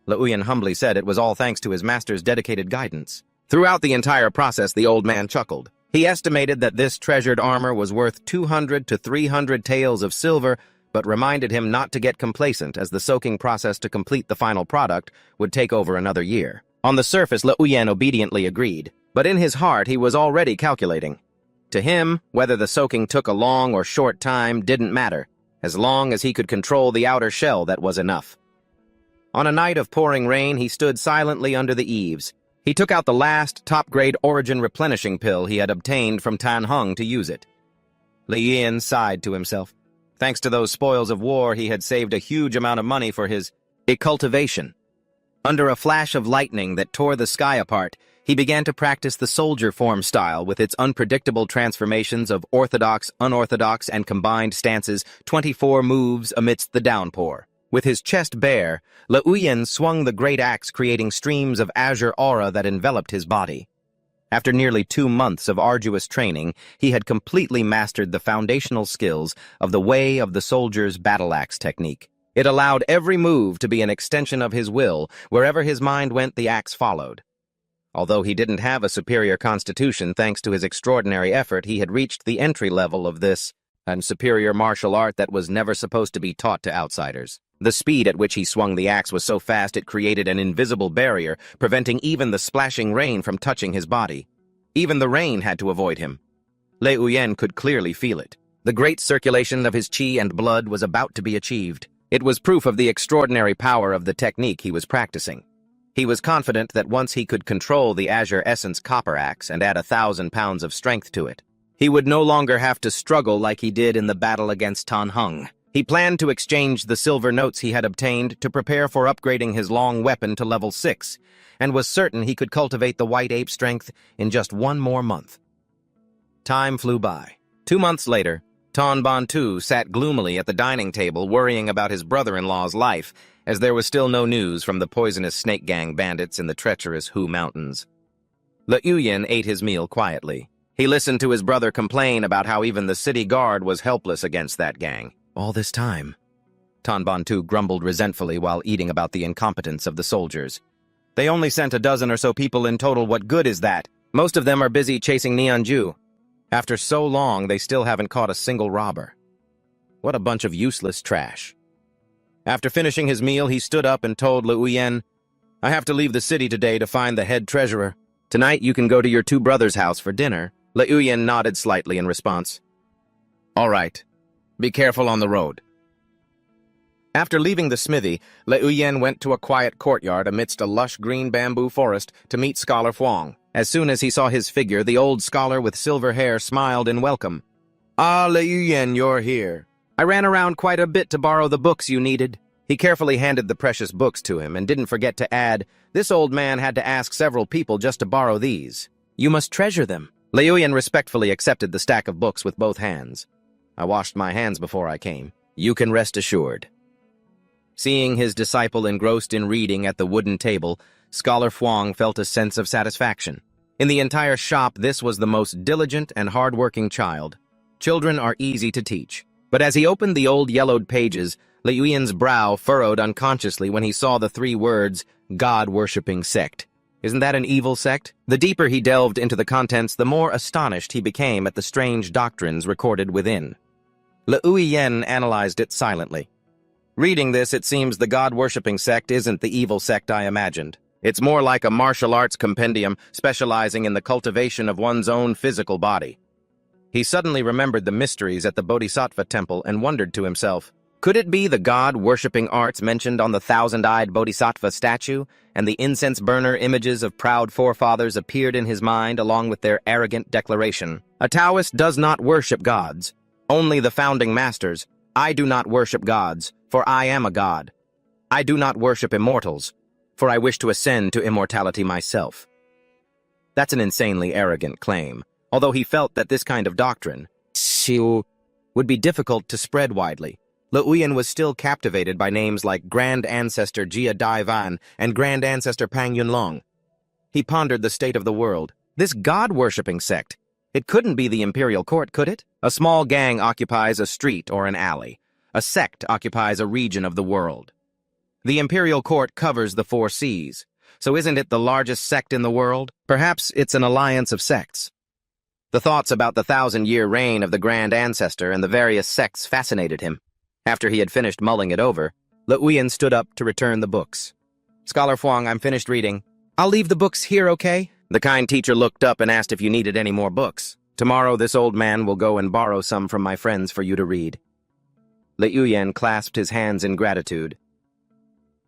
Lu Yen humbly said it was all thanks to his master's dedicated guidance. Throughout the entire process, the old man chuckled. He estimated that this treasured armor was worth 200 to 300 taels of silver, but reminded him not to get complacent, as the soaking process to complete the final product would take over another year. On the surface, Lu Yen obediently agreed, but in his heart he was already calculating. To him, whether the soaking took a long or short time didn't matter. As long as he could control the outer shell, that was enough. On a night of pouring rain, he stood silently under the eaves. He took out the last top-grade origin replenishing pill he had obtained from Tan Hung to use it. Lu Yen sighed to himself. Thanks to those spoils of war, he had saved a huge amount of money for his cultivation. Under a flash of lightning that tore the sky apart, he began to practice the soldier form style with its unpredictable transformations of orthodox, unorthodox, and combined stances, 24 moves amidst the downpour. With his chest bare, Lu Yen swung the great axe, creating streams of azure aura that enveloped his body. After nearly 2 months of arduous training, he had completely mastered the foundational skills of the way of the soldier's battle axe technique. It allowed every move to be an extension of his will. Wherever his mind went, the axe followed. Although he didn't have a superior constitution thanks to his extraordinary effort, he had reached the entry level of this and superior martial art that was never supposed to be taught to outsiders. The speed at which he swung the axe was so fast it created an invisible barrier, preventing even the splashing rain from touching his body. Even the rain had to avoid him. Lei Uyen could clearly feel it. The great circulation of his qi and blood was about to be achieved. It was proof of the extraordinary power of the technique he was practicing. He was confident that once he could control the Azure Essence copper axe and add 1,000 pounds of strength to it, he would no longer have to struggle like he did in the battle against Tan Hung. He planned to exchange the silver notes he had obtained to prepare for upgrading his long weapon to level 6, and was certain he could cultivate the white ape strength in just 1 more month. Time flew by. 2 months later, Tan Bon Tu sat gloomily at the dining table worrying about his brother-in-law's life, as there was still no news from the poisonous snake gang bandits in the treacherous Hu Mountains. Le Uyen ate his meal quietly. He listened to his brother complain about how even the city guard was helpless against that gang. All this time, Tan Bon Tu grumbled resentfully while eating about the incompetence of the soldiers. They only sent a dozen or so people in total. What good is that? Most of them are busy chasing Neonju. After so long, they still haven't caught a single robber. What a bunch of useless trash. After finishing his meal, he stood up and told Le Uyen, "I have to leave the city today to find the head treasurer. Tonight you can go to your 2 brothers' house for dinner." Le Uyen nodded slightly in response. "All right. Be careful on the road." After leaving the smithy, Le Uyen went to a quiet courtyard amidst a lush green bamboo forest to meet Scholar Fuang. As soon as he saw his figure, the old scholar with silver hair smiled in welcome. "Ah, Le Uyen, you're here. I ran around quite a bit to borrow the books you needed." He carefully handed the precious books to him and didn't forget to add, "This old man had to ask several people just to borrow these. You must treasure them." Le Uyen respectfully accepted the stack of books with both hands. "I washed my hands before I came. You can rest assured." Seeing his disciple engrossed in reading at the wooden table, Scholar Fuang felt a sense of satisfaction. In the entire shop, this was the most diligent and hard-working child. Children are easy to teach. But as he opened the old yellowed pages, Le Uyen's brow furrowed unconsciously when he saw the 3 words, God-worshipping sect. Isn't that an evil sect? The deeper he delved into the contents, the more astonished he became at the strange doctrines recorded within. Le Uyen analyzed it silently. Reading this, it seems the God-worshipping sect isn't the evil sect I imagined. It's more like a martial arts compendium specializing in the cultivation of one's own physical body. He suddenly remembered the mysteries at the Bodhisattva temple and wondered to himself, could it be the God-worshipping arts mentioned on the 1,000-eyed Bodhisattva statue, and the incense burner images of proud forefathers appeared in his mind along with their arrogant declaration? A Taoist does not worship gods, only the founding masters. I do not worship gods, for I am a god. I do not worship immortals, for I wish to ascend to immortality myself. That's an insanely arrogant claim, although he felt that this kind of doctrine would be difficult to spread widely. Le Uyen was still captivated by names like Grand Ancestor Jia Dai Van and Grand Ancestor Pang Yunlong. He pondered the state of the world. This God-worshipping sect, it couldn't be the imperial court, could it? A small gang occupies a street or an alley. A sect occupies a region of the world. The imperial court covers the 4 seas. So isn't it the largest sect in the world? Perhaps it's an alliance of sects. The thoughts about the 1,000-year reign of the Grand Ancestor and the various sects fascinated him. After he had finished mulling it over, Le Uyen stood up to return the books. "Scholar Fuang, I'm finished reading. I'll leave the books here, okay?" The kind teacher looked up and asked if you needed any more books. "Tomorrow this old man will go and borrow some from my friends for you to read." Le Uyen clasped his hands in gratitude.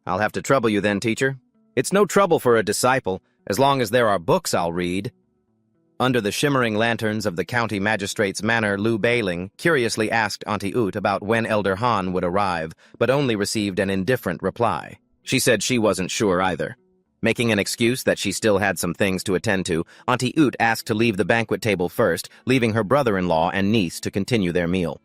"I'll have to trouble you then, teacher. It's no trouble for a disciple. As long as there are books, I'll read." Under the shimmering lanterns of the county magistrate's manor, Lu Beiling curiously asked Auntie Oot about when Elder Han would arrive, but only received an indifferent reply. She said she wasn't sure either. Making an excuse that she still had some things to attend to, Auntie Oot asked to leave the banquet table first, leaving her brother-in-law and niece to continue their meal.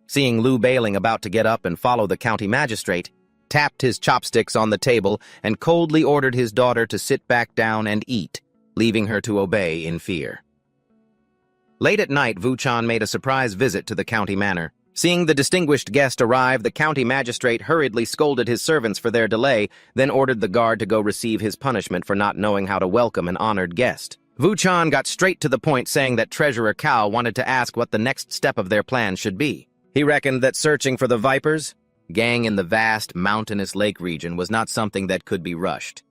Seeing Lu Beiling about to get up and follow the county magistrate, tapped his chopsticks on the table and coldly ordered his daughter to sit back down and eat, leaving her to obey in fear. Late at night, Vu Chan made a surprise visit to the county manor. Seeing the distinguished guest arrive, the county magistrate hurriedly scolded his servants for their delay, then ordered the guard to go receive his punishment for not knowing how to welcome an honored guest. Wu Chan got straight to the point, saying that Treasurer Cao wanted to ask what the next step of their plan should be. He reckoned that searching for the Vipers gang in the vast, mountainous lake region was not something that could be rushed.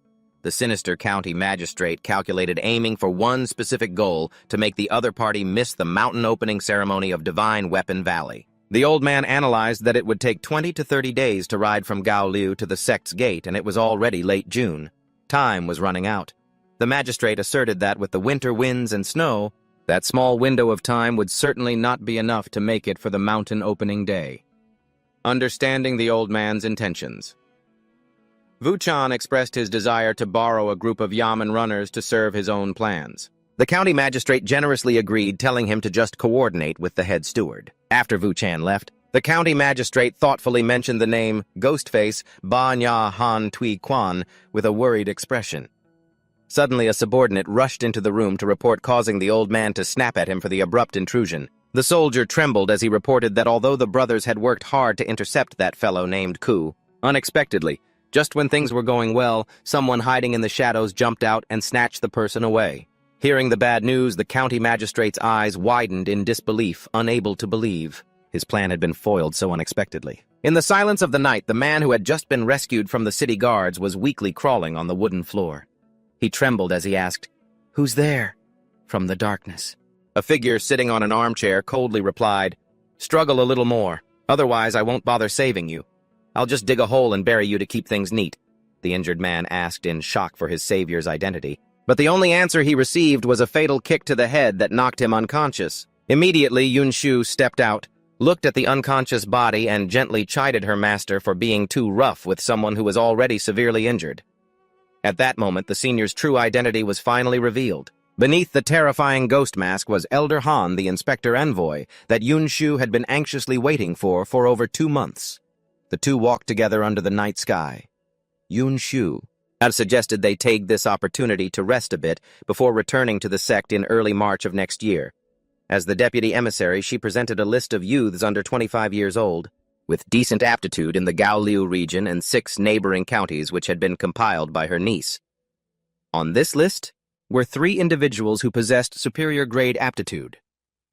The sinister county magistrate calculated aiming for one specific goal to make the other party miss the mountain opening ceremony of Divine Weapon Valley. The old man analyzed that it would take 20 to 30 days to ride from Gaoliu to the sect's gate, and it was already late June. Time was running out. The magistrate asserted that with the winter winds and snow, that small window of time would certainly not be enough to make it for the mountain opening day. Understanding the old man's intentions, Wu Chan expressed his desire to borrow a group of yamen runners to serve his own plans. The county magistrate generously agreed, telling him to just coordinate with the head steward. After Wu Chan left, the county magistrate thoughtfully mentioned the name Ghostface Ba Nya Han Tui Quan with a worried expression. Suddenly, a subordinate rushed into the room to report, causing the old man to snap at him for the abrupt intrusion. The soldier trembled as he reported that although the brothers had worked hard to intercept that fellow named Ku, unexpectedly, just when things were going well, someone hiding in the shadows jumped out and snatched the person away. Hearing the bad news, the county magistrate's eyes widened in disbelief, unable to believe. His plan had been foiled so unexpectedly. In the silence of the night, the man who had just been rescued from the city guards was weakly crawling on the wooden floor. He trembled as he asked, "Who's there?" From the darkness, a figure sitting on an armchair coldly replied, "Struggle a little more, otherwise I won't bother saving you. I'll just dig a hole and bury you to keep things neat," the injured man asked in shock for his savior's identity. But the only answer he received was a fatal kick to the head that knocked him unconscious. Immediately, Yun Shu stepped out, looked at the unconscious body, and gently chided her master for being too rough with someone who was already severely injured. At that moment, the senior's true identity was finally revealed. Beneath the terrifying ghost mask was Elder Han, the inspector envoy that Yun Shu had been anxiously waiting for over 2 months. The two walked together under the night sky. Yun Shu had suggested they take this opportunity to rest a bit before returning to the sect in early March of next year. As the deputy emissary, she presented a list of youths under 25 years old, with decent aptitude in the Gaoliu region and 6 neighboring counties which had been compiled by her niece. On this list were 3 individuals who possessed superior-grade aptitude.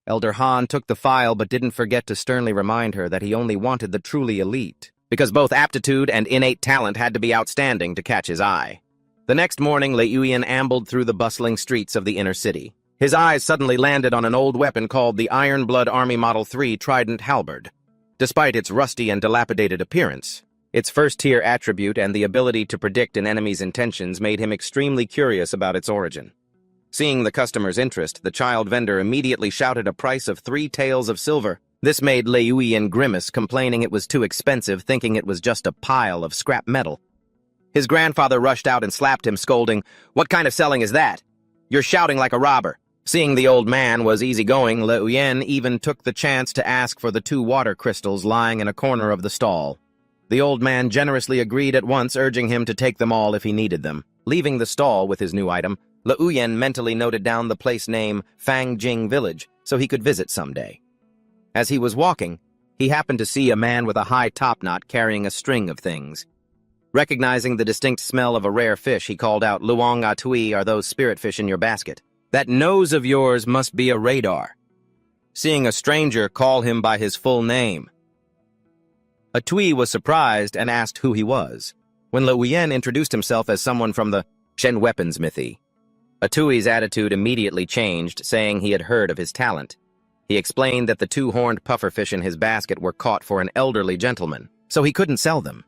Elder Han took the file but didn't forget to sternly remind her that he only wanted the truly elite, because both aptitude and innate talent had to be outstanding to catch his eye. The next morning, Lei Yuyan ambled through the bustling streets of the inner city. His eyes suddenly landed on an old weapon called the Iron Blood Army Model 3 Trident Halberd. Despite its rusty and dilapidated appearance, its first-tier attribute and the ability to predict an enemy's intentions made him extremely curious about its origin. Seeing the customer's interest, the child vendor immediately shouted a price of 3 taels of silver. This made Lei Yuyan grimace, complaining it was too expensive, thinking it was just a pile of scrap metal. His grandfather rushed out and slapped him, scolding, "What kind of selling is that? You're shouting like a robber." Seeing the old man was easygoing, Lei Yuyan even took the chance to ask for the 2 water crystals lying in a corner of the stall. The old man generously agreed at once, urging him to take them all if he needed them. Leaving the stall with his new item, Lei Yuyan mentally noted down the place name Fangjing Village so he could visit someday. As he was walking, he happened to see a man with a high topknot carrying a string of things. Recognizing the distinct smell of a rare fish, he called out, "Luong Atui, are those spirit fish in your basket? That nose of yours must be a radar." Seeing a stranger call him by his full name, Atui was surprised and asked who he was, when Lei Yuyan introduced himself as someone from the Shen weapons mythy. Atui's attitude immediately changed, saying he had heard of his talent. He explained that the 2-horned pufferfish in his basket were caught for an elderly gentleman, so he couldn't sell them.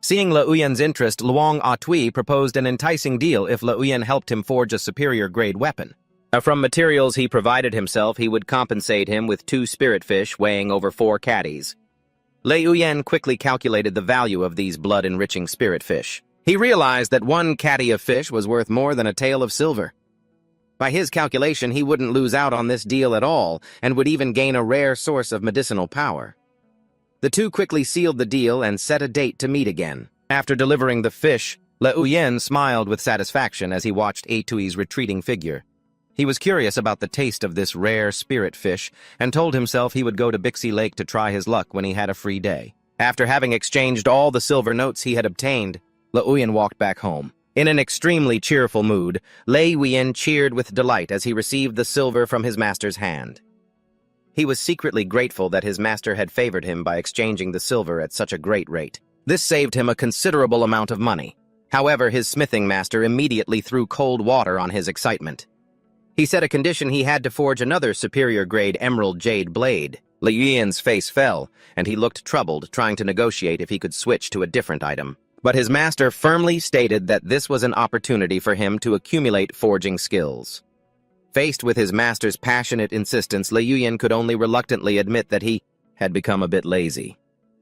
Seeing Lei Yuyan's interest, Luong Atui proposed an enticing deal if Lei Yuyan helped him forge a superior-grade weapon. From materials he provided himself, he would compensate him with 2 spirit fish weighing over 4 caddies. Lei Yuyan quickly calculated the value of these blood-enriching spirit fish. He realized that 1 caddy of fish was worth more than a tael of silver. By his calculation, he wouldn't lose out on this deal at all, and would even gain a rare source of medicinal power. The two quickly sealed the deal and set a date to meet again. After delivering the fish, Lei Yuyan smiled with satisfaction as he watched Atui's retreating figure. He was curious about the taste of this rare spirit fish and told himself he would go to Bixie Lake to try his luck when he had a free day. After having exchanged all the silver notes he had obtained, Le Uyen walked back home. In an extremely cheerful mood, Le Uyen cheered with delight as he received the silver from his master's hand. He was secretly grateful that his master had favored him by exchanging the silver at such a great rate. This saved him a considerable amount of money. However, his smithing master immediately threw cold water on his excitement. He set a condition he had to forge another superior-grade emerald jade blade. Le Uyen's face fell, and he looked troubled, trying to negotiate if he could switch to a different item. But his master firmly stated that this was an opportunity for him to accumulate forging skills. Faced with his master's passionate insistence, Le Uyen could only reluctantly admit that he had become a bit lazy.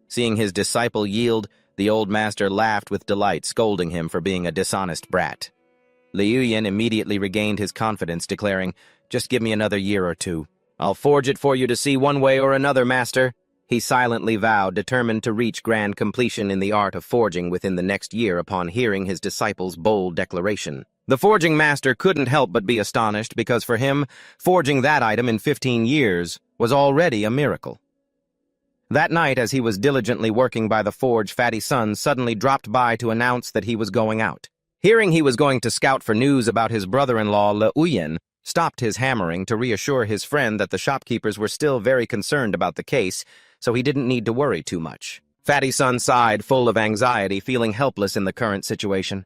Seeing his disciple yield, the old master laughed with delight, scolding him for being a dishonest brat. Le Uyen immediately regained his confidence, declaring, "Just give me another year or two. I'll forge it for you to see one way or another, master." He silently vowed, determined to reach grand completion in the art of forging within the next year upon hearing his disciple's bold declaration. The forging master couldn't help but be astonished because for him, forging that item in 15 years was already a miracle. That night, as he was diligently working by the forge, Fatty Sun suddenly dropped by to announce that he was going out. Hearing he was going to scout for news about his brother-in-law, Le Uyen, stopped his hammering to reassure his friend that the shopkeepers were still very concerned about the case, so he didn't need to worry too much. Fatty Sun sighed, full of anxiety, feeling helpless in the current situation.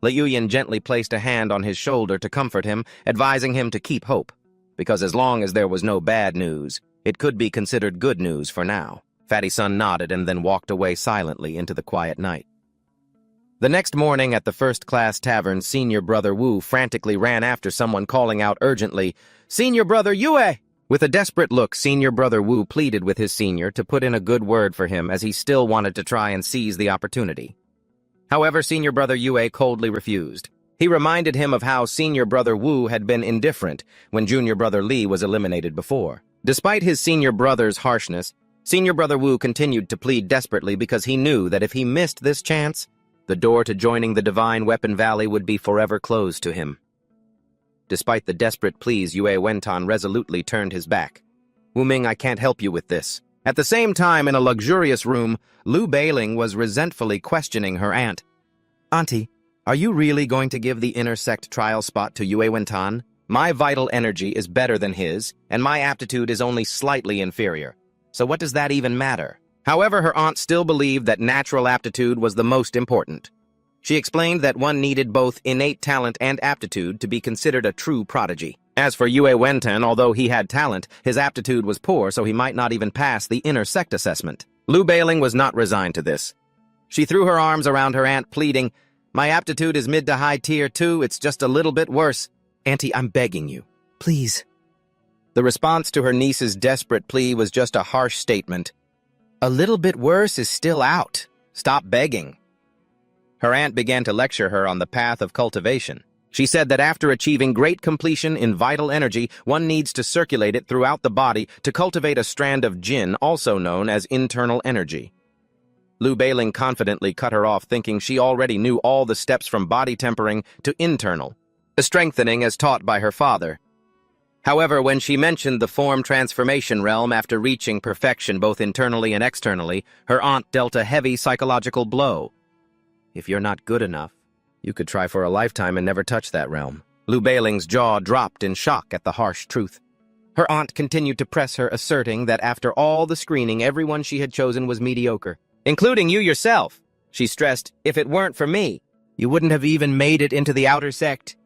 Le Uyen gently placed a hand on his shoulder to comfort him, advising him to keep hope, because as long as there was no bad news, it could be considered good news for now. Fatty Sun nodded and then walked away silently into the quiet night. The next morning at the first-class tavern, Senior Brother Wu frantically ran after someone, calling out urgently, "Senior Brother Yue!" With a desperate look, Senior Brother Wu pleaded with his senior to put in a good word for him as he still wanted to try and seize the opportunity. However, Senior Brother Yue coldly refused. He reminded him of how Senior Brother Wu had been indifferent when Junior Brother Li was eliminated before. Despite his senior brother's harshness, Senior Brother Wu continued to plead desperately because he knew that if he missed this chance, the door to joining the Divine Weapon Valley would be forever closed to him. Despite the desperate pleas, Yue Wentan resolutely turned his back. "Wu Ming, I can't help you with this." At the same time, in a luxurious room, Lu Beiling was resentfully questioning her aunt. "Auntie, are you really going to give the intersect trial spot to Yue Wentan? My vital energy is better than his, and my aptitude is only slightly inferior. So what does that even matter?" However, her aunt still believed that natural aptitude was the most important. She explained that one needed both innate talent and aptitude to be considered a true prodigy. As for Yue Wentan, although he had talent, his aptitude was poor, so he might not even pass the intersect assessment. Lu Beiling was not resigned to this. She threw her arms around her aunt, pleading, "My aptitude is mid to high tier 2, it's just a little bit worse. Auntie, I'm begging you. Please." The response to her niece's desperate plea was just a harsh statement. "A little bit worse is still out. Stop begging." Her aunt began to lecture her on the path of cultivation. She said that after achieving great completion in vital energy, one needs to circulate it throughout the body to cultivate a strand of jin, also known as internal energy. Lu Beiling confidently cut her off, thinking she already knew all the steps from body tempering to internal, the strengthening as taught by her father. However, when she mentioned the form transformation realm after reaching perfection both internally and externally, her aunt dealt a heavy psychological blow. "If you're not good enough, you could try for a lifetime and never touch that realm." Lu Beiling's jaw dropped in shock at the harsh truth. Her aunt continued to press her, asserting that after all the screening, everyone she had chosen was mediocre, including you yourself. She stressed, "If it weren't for me, you wouldn't have even made it into the outer sect."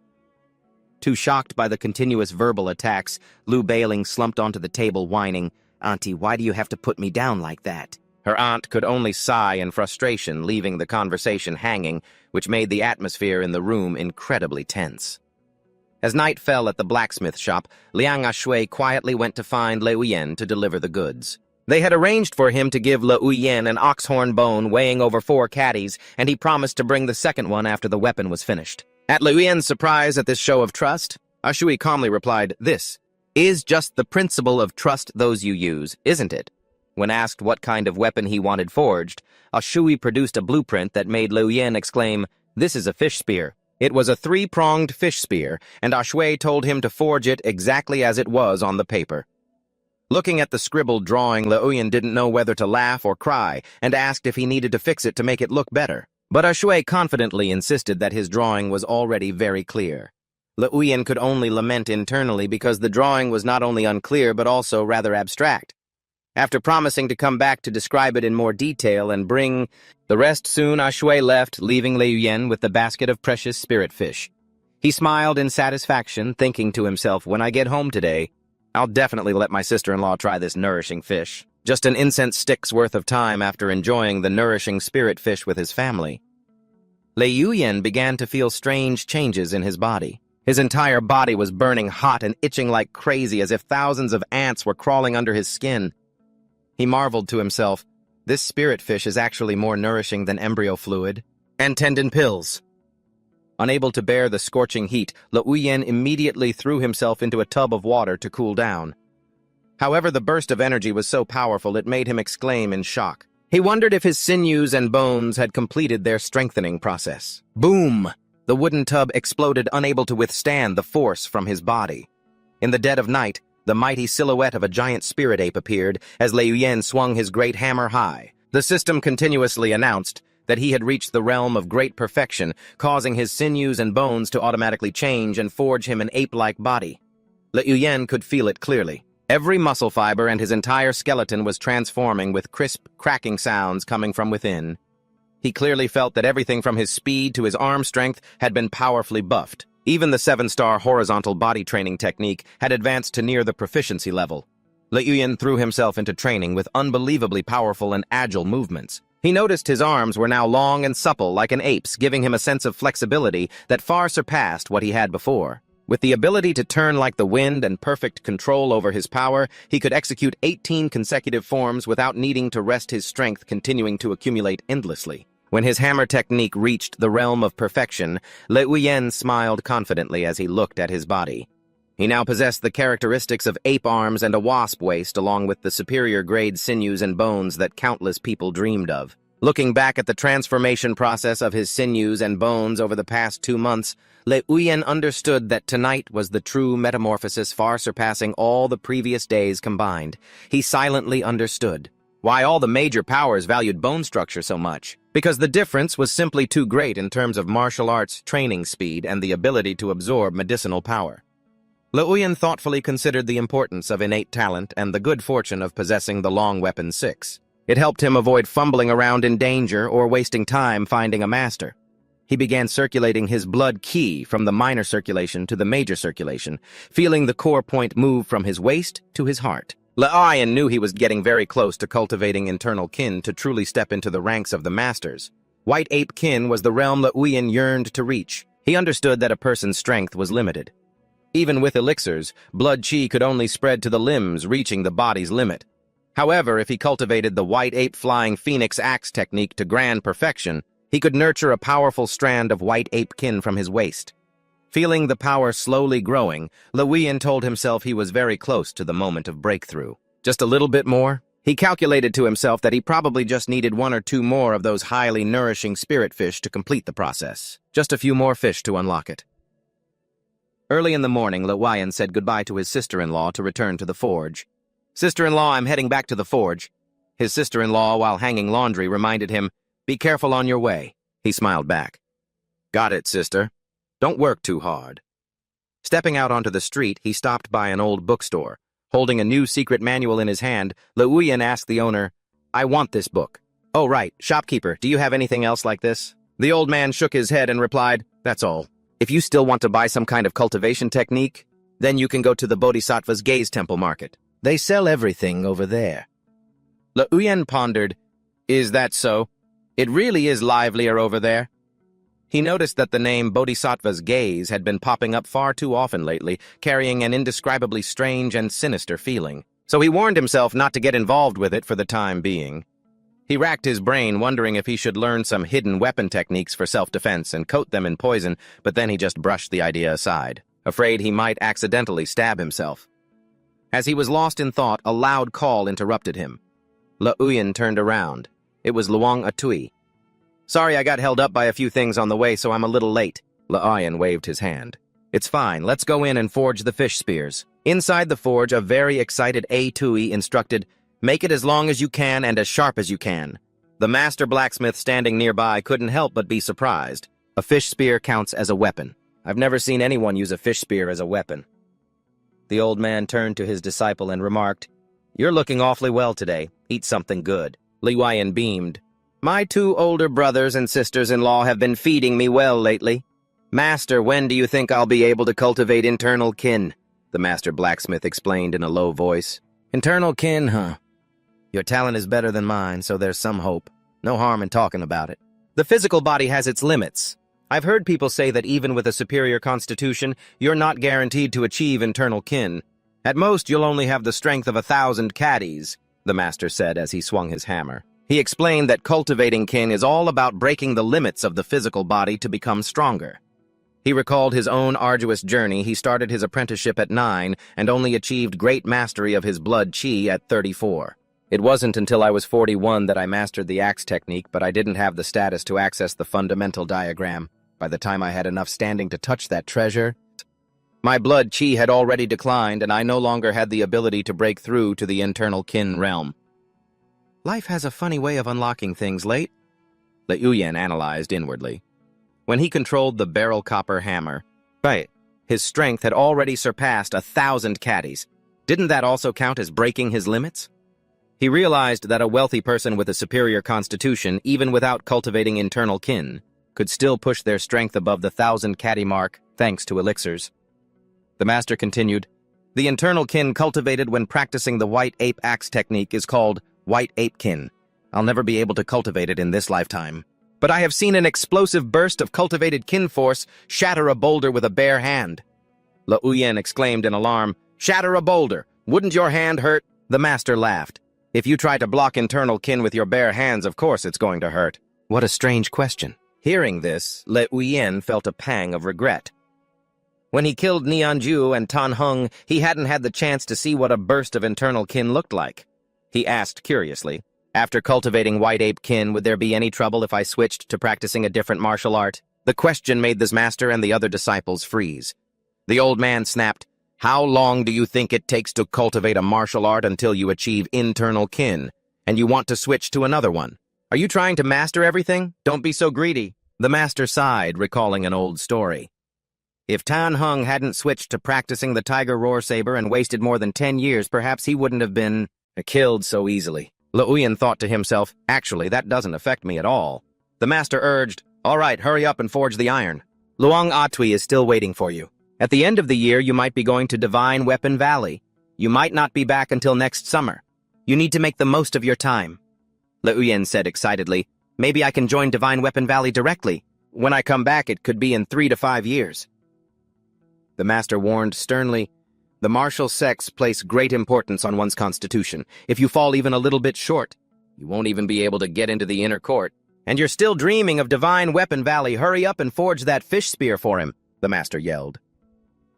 Too shocked by the continuous verbal attacks, Lu Beiling slumped onto the table, whining, "Auntie, why do you have to put me down like that?" Her aunt could only sigh in frustration, leaving the conversation hanging, which made the atmosphere in the room incredibly tense. As night fell at the blacksmith shop, Liang Ashui quietly went to find Le Uyen to deliver the goods. They had arranged for him to give Le Uyen an oxhorn bone weighing over 4 caddies, and he promised to bring the second one after the weapon was finished. At Le Uyen's surprise at this show of trust, Ashui calmly replied, "This is just the principle of trust those you use, isn't it?" When asked what kind of weapon he wanted forged, Ashui produced a blueprint that made Le Uyen exclaim, "This is a fish spear." It was a three-pronged fish spear, and Shui told him to forge it exactly as it was on the paper. Looking at the scribbled drawing, Liuyan didn't know whether to laugh or cry, and asked if he needed to fix it to make it look better. But Shui confidently insisted that his drawing was already very clear. Liuyan could only lament internally because the drawing was not only unclear but also rather abstract. After promising to come back to describe it in more detail and bring the rest soon, Shui left, leaving Liuyan with the basket of precious spirit fish. He smiled in satisfaction, thinking to himself, when I get home today, I'll definitely let my sister-in-law try this nourishing fish. Just an incense stick's worth of time after enjoying the nourishing spirit fish with his family. Liuyan began to feel strange changes in his body. His entire body was burning hot and itching like crazy, as if thousands of ants were crawling under his skin. He marveled to himself, this spirit fish is actually more nourishing than embryo fluid and tendon pills. Unable to bear the scorching heat, Liuyan immediately threw himself into a tub of water to cool down. However, the burst of energy was so powerful it made him exclaim in shock. He wondered if his sinews and bones had completed their strengthening process. Boom! The wooden tub exploded, unable to withstand the force from his body. In the dead of night, the mighty silhouette of a giant spirit ape appeared as Liuyan swung his great hammer high. The system continuously announced that he had reached the realm of great perfection, causing his sinews and bones to automatically change and forge him an ape-like body. Liuyan could feel it clearly. Every muscle fiber and his entire skeleton was transforming with crisp, cracking sounds coming from within. He clearly felt that everything from his speed to his arm strength had been powerfully buffed. Even the 7-star horizontal body training technique had advanced to near the proficiency level. Liuyan threw himself into training with unbelievably powerful and agile movements. He noticed his arms were now long and supple like an ape's, giving him a sense of flexibility that far surpassed what he had before. With the ability to turn like the wind and perfect control over his power, he could execute 18 consecutive forms without needing to rest his strength, continuing to accumulate endlessly. When his hammer technique reached the realm of perfection, Liuyan smiled confidently as he looked at his body. He now possessed the characteristics of ape arms and a wasp waist, along with the superior grade sinews and bones that countless people dreamed of. Looking back at the transformation process of his sinews and bones over the past 2 months, Liuyan understood that tonight was the true metamorphosis, far surpassing all the previous days combined. He silently understood why all the major powers valued bone structure so much. Because the difference was simply too great in terms of martial arts training speed and the ability to absorb medicinal power. Liuyan thoughtfully considered the importance of innate talent and the good fortune of possessing the long weapon 6. It helped him avoid fumbling around in danger or wasting time finding a master. He began circulating his blood ki from the minor circulation to the major circulation, feeling the core point move from his waist to his heart. Liuyan knew he was getting very close to cultivating internal kin to truly step into the ranks of the masters. White ape kin was the realm Liuyan yearned to reach. He understood that a person's strength was limited. Even with elixirs, blood chi could only spread to the limbs, reaching the body's limit. However, if he cultivated the white ape flying phoenix axe technique to grand perfection, he could nurture a powerful strand of white ape kin from his waist. Feeling the power slowly growing, Liuyan told himself he was very close to the moment of breakthrough. Just a little bit more? He calculated to himself that he probably just needed 1 or 2 more of those highly nourishing spirit fish to complete the process. Just a few more fish to unlock it. Early in the morning, Liuyan said goodbye to his sister-in-law to return to the forge. "Sister-in-law, I'm heading back to the forge." His sister-in-law, while hanging laundry, reminded him, "Be careful on your way." He smiled back. "Got it, sister. Don't work too hard." Stepping out onto the street, he stopped by an old bookstore. Holding a new secret manual in his hand, Liuyan asked the owner, "I want this book." "Oh, right. Shopkeeper, do you have anything else like this?" The old man shook his head and replied, "That's all. If you still want to buy some kind of cultivation technique, then you can go to the Bodhisattva's Gaze Temple Market. They sell everything over there." Liuyan pondered, "Is that so? It really is livelier over there?" He noticed that the name Bodhisattva's Gaze had been popping up far too often lately, carrying an indescribably strange and sinister feeling. So he warned himself not to get involved with it for the time being. He racked his brain, wondering if he should learn some hidden weapon techniques for self-defense and coat them in poison, but then he just brushed the idea aside, afraid he might accidentally stab himself. As he was lost in thought, a loud call interrupted him. Liuyan turned around. It was Luang Atui. "Sorry, I got held up by a few things on the way, so I'm a little late." La'ayan waved his hand. It's fine, let's go in and forge the fish spears. Inside the forge, a very excited A2E instructed, make it as long as you can and as sharp as you can. The master blacksmith standing nearby couldn't help but be surprised. A fish spear counts as a weapon. I've never seen anyone use a fish spear as a weapon. The old man turned to his disciple and remarked, You're looking awfully well today. Eat something good. La'ayan beamed. My 2 older brothers and sisters-in-law have been feeding me well lately. Master, when do you think I'll be able to cultivate internal kin? The master blacksmith explained in a low voice. Internal kin, huh? Your talent is better than mine, so there's some hope. No harm in talking about it. The physical body has its limits. I've heard people say that even with a superior constitution, you're not guaranteed to achieve internal kin. At most, you'll only have the strength of 1,000 caddies, the master said as he swung his hammer. He explained that cultivating kin is all about breaking the limits of the physical body to become stronger. He recalled his own arduous journey. He started his apprenticeship at 9 and only achieved great mastery of his blood chi at 34. It wasn't until I was 41 that I mastered the axe technique, but I didn't have the status to access the fundamental diagram. By the time I had enough standing to touch that treasure, my blood chi had already declined and I no longer had the ability to break through to the internal kin realm. Life has a funny way of unlocking things late, La'ayan analyzed inwardly. When he controlled the barrel copper hammer, his strength had already surpassed 1,000 caddies. Didn't that also count as breaking his limits? He realized that a wealthy person with a superior constitution, even without cultivating internal kin, could still push their strength above the 1,000 caddy mark thanks to elixirs. The master continued, The internal kin cultivated when practicing the white ape axe technique is called white ape kin. I'll never be able to cultivate it in this lifetime. But I have seen an explosive burst of cultivated kin force shatter a boulder with a bare hand. La'ayan exclaimed in alarm, Shatter a boulder! Wouldn't your hand hurt? The master laughed. If you try to block internal kin with your bare hands, of course it's going to hurt. What a strange question. Hearing this, La'ayan felt a pang of regret. When he killed Nianju and Tan Hung, he hadn't had the chance to see what a burst of internal kin looked like. He asked curiously, After cultivating white ape kin, would there be any trouble if I switched to practicing a different martial art? The question made the master and the other disciples freeze. The old man snapped, How long do you think it takes to cultivate a martial art until you achieve internal kin, and you want to switch to another one? Are you trying to master everything? Don't be so greedy. The master sighed, recalling an old story. If Tan Hung hadn't switched to practicing the tiger roar saber and wasted more than 10 years, perhaps he wouldn't have been killed so easily. La'ayan thought to himself, Actually, that doesn't affect me at all. The master urged, All right, hurry up and forge the iron. Luang Atwi is still waiting for you. At the end of the year, you might be going to Divine Weapon Valley. You might not be back until next summer. You need to make the most of your time. La'ayan said excitedly, Maybe I can join Divine Weapon Valley directly. When I come back, it could be in 3 to 5 years. The master warned sternly, The martial sects place great importance on one's constitution. If you fall even a little bit short, you won't even be able to get into the inner court. And you're still dreaming of Divine Weapon Valley. Hurry up and forge that fish spear for him, the master yelled.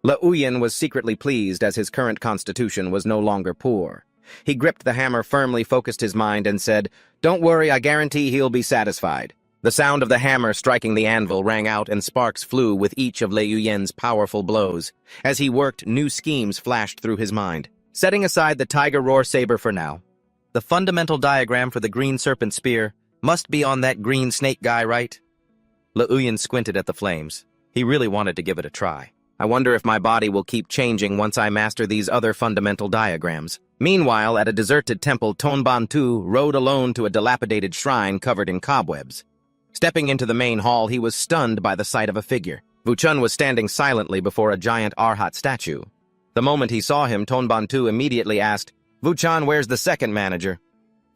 La'ayan was secretly pleased as his current constitution was no longer poor. He gripped the hammer firmly, focused his mind, and said, Don't worry, I guarantee he'll be satisfied. The sound of the hammer striking the anvil rang out and sparks flew with each of La'ayan's powerful blows. As he worked, new schemes flashed through his mind. Setting aside the tiger roar saber for now, the fundamental diagram for the green serpent spear must be on that green snake guy, right? La'ayan squinted at the flames. He really wanted to give it a try. I wonder if my body will keep changing once I master these other fundamental diagrams. Meanwhile, at a deserted temple, Tonbantu rode alone to a dilapidated shrine covered in cobwebs. Stepping into the main hall, he was stunned by the sight of a figure. Vuchun was standing silently before a giant Arhat statue. The moment he saw him, Tonbantu immediately asked, Vuchun, where's the second manager?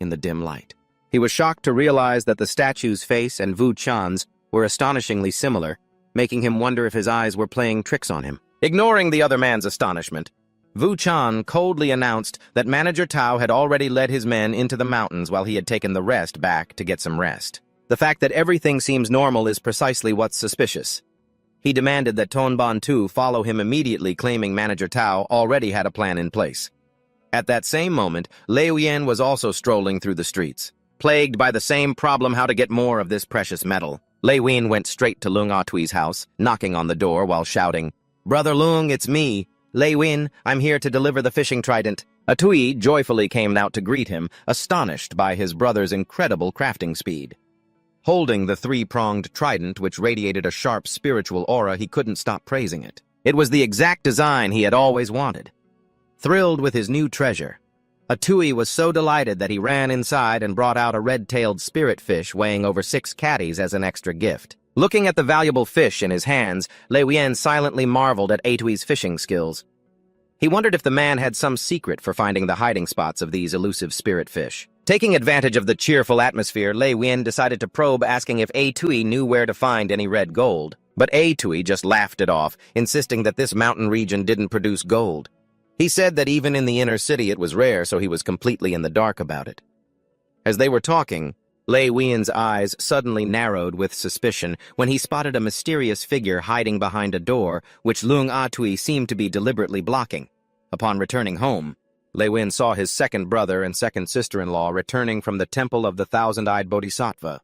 In the dim light. He was shocked to realize that the statue's face and Vuchun's were astonishingly similar, making him wonder if his eyes were playing tricks on him. Ignoring the other man's astonishment, Vuchun coldly announced that Manager Tao had already led his men into the mountains while he had taken the rest back to get some rest. The fact that everything seems normal is precisely what's suspicious. He demanded that Tonbantu follow him immediately, claiming Manager Tao already had a plan in place. At that same moment, La'ayan was also strolling through the streets, plagued by the same problem: how to get more of this precious metal. Lei Wien went straight to Lung Atui's house, knocking on the door while shouting, "Brother Lung, it's me. Lei Wien, I'm here to deliver the fishing trident." Atui joyfully came out to greet him, astonished by his brother's incredible crafting speed. Holding the three-pronged trident, which radiated a sharp spiritual aura, he couldn't stop praising it. It was the exact design he had always wanted. Thrilled with his new treasure, Atui was so delighted that he ran inside and brought out a red-tailed spirit fish weighing over 6 catties as an extra gift. Looking at the valuable fish in his hands, Lei Wien silently marveled at Atui's fishing skills. He wondered if the man had some secret for finding the hiding spots of these elusive spirit fish. Taking advantage of the cheerful atmosphere, Lei Wien decided to probe, asking if Atui knew where to find any red gold. But Atui just laughed it off, insisting that this mountain region didn't produce gold. He said that even in the inner city it was rare, so he was completely in the dark about it. As they were talking, Lei Wien's eyes suddenly narrowed with suspicion when he spotted a mysterious figure hiding behind a door, which Lung Atui seemed to be deliberately blocking. Upon returning home, Lei Wien saw his second brother and second sister-in-law returning from the Temple of the Thousand-Eyed Bodhisattva.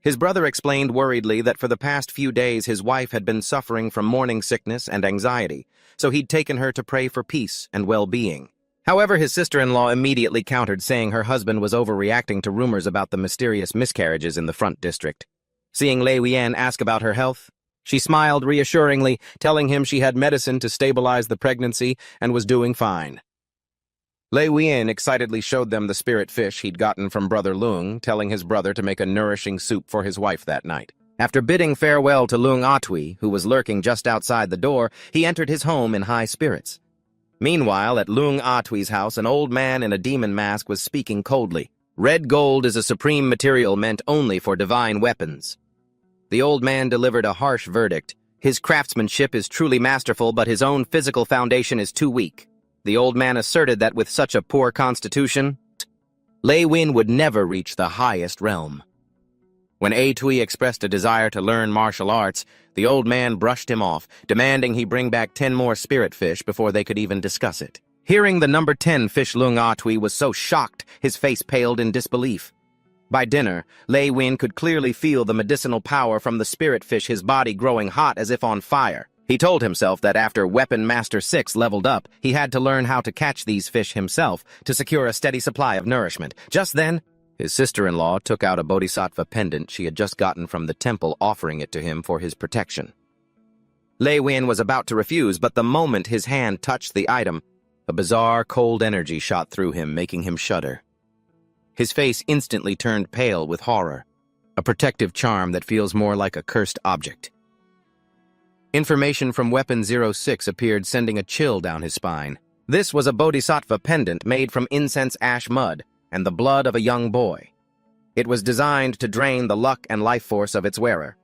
His brother explained worriedly that for the past few days his wife had been suffering from morning sickness and anxiety, so he'd taken her to pray for peace and well-being. However, his sister-in-law immediately countered, saying her husband was overreacting to rumors about the mysterious miscarriages in the front district. Seeing Lei Wien ask about her health, she smiled reassuringly, telling him she had medicine to stabilize the pregnancy and was doing fine. Lei Wien excitedly showed them the spirit fish he'd gotten from Brother Lung, telling his brother to make a nourishing soup for his wife that night. After bidding farewell to Lung Atui, who was lurking just outside the door, he entered his home in high spirits. Meanwhile, at Lung Atui's house, an old man in a demon mask was speaking coldly. "Red gold is a supreme material meant only for divine weapons." The old man delivered a harsh verdict. His craftsmanship is truly masterful, but his own physical foundation is too weak. The old man asserted that with such a poor constitution, Lei Wien would never reach the highest realm. When Atui expressed a desire to learn martial arts, the old man brushed him off, demanding he bring back 10 more spirit fish before they could even discuss it. Hearing the number 10 fish, Lung Atui was so shocked his face paled in disbelief. By dinner, Lei Wien could clearly feel the medicinal power from the spirit fish, his body growing hot as if on fire. He told himself that after Weapon Master 6 leveled up, he had to learn how to catch these fish himself to secure a steady supply of nourishment. Just then, his sister-in-law took out a bodhisattva pendant she had just gotten from the temple, offering it to him for his protection. Lei Wien was about to refuse, but the moment his hand touched the item, a bizarre, cold energy shot through him, making him shudder. His face instantly turned pale with horror, a protective charm that feels more like a cursed object. Information from Weapon 06 appeared, sending a chill down his spine. This was a bodhisattva pendant made from incense ash mud and the blood of a young boy. It was designed to drain the luck and life force of its wearer.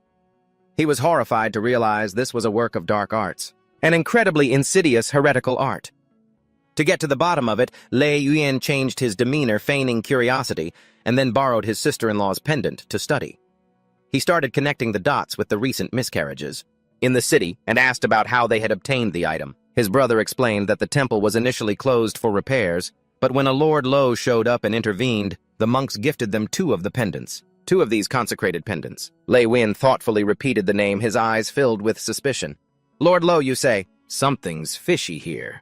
He was horrified to realize this was a work of dark arts, an incredibly insidious heretical art. To get to the bottom of it, Lei Wien changed his demeanor, feigning curiosity, and then borrowed his sister-in-law's pendant to study. He started connecting the dots with the recent miscarriages in the city and asked about how they had obtained the item. His brother explained that the temple was initially closed for repairs, but when a Lord Lo showed up and intervened, the monks gifted them 2 of the pendants. 2 of these consecrated pendants. Lei Wien thoughtfully repeated the name, his eyes filled with suspicion. "Lord Lo, you say? Something's fishy here,"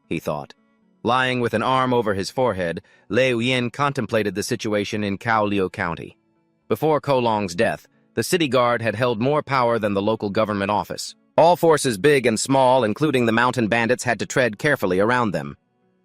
he thought. Lying with an arm over his forehead, Lei Wien contemplated the situation in Kaoliu County. Before Ko Long's death, the city guard had held more power than the local government office. All forces, big and small, including the mountain bandits, had to tread carefully around them.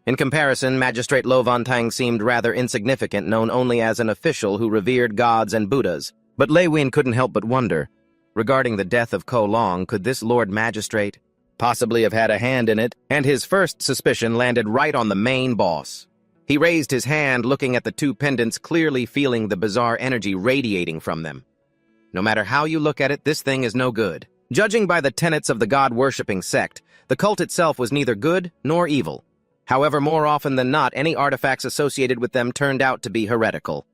In comparison, Magistrate Lo Vantang seemed rather insignificant, known only as an official who revered gods and Buddhas. But Lei Wien couldn't help but wonder, regarding the death of Ko Long, could this Lord Magistrate possibly have had a hand in it? And his first suspicion landed right on the main boss. He raised his hand, looking at the 2 pendants, clearly feeling the bizarre energy radiating from them. No matter how you look at it, this thing is no good. Judging by the tenets of the god-worshipping sect, the cult itself was neither good nor evil. However, more often than not, any artifacts associated with them turned out to be heretical.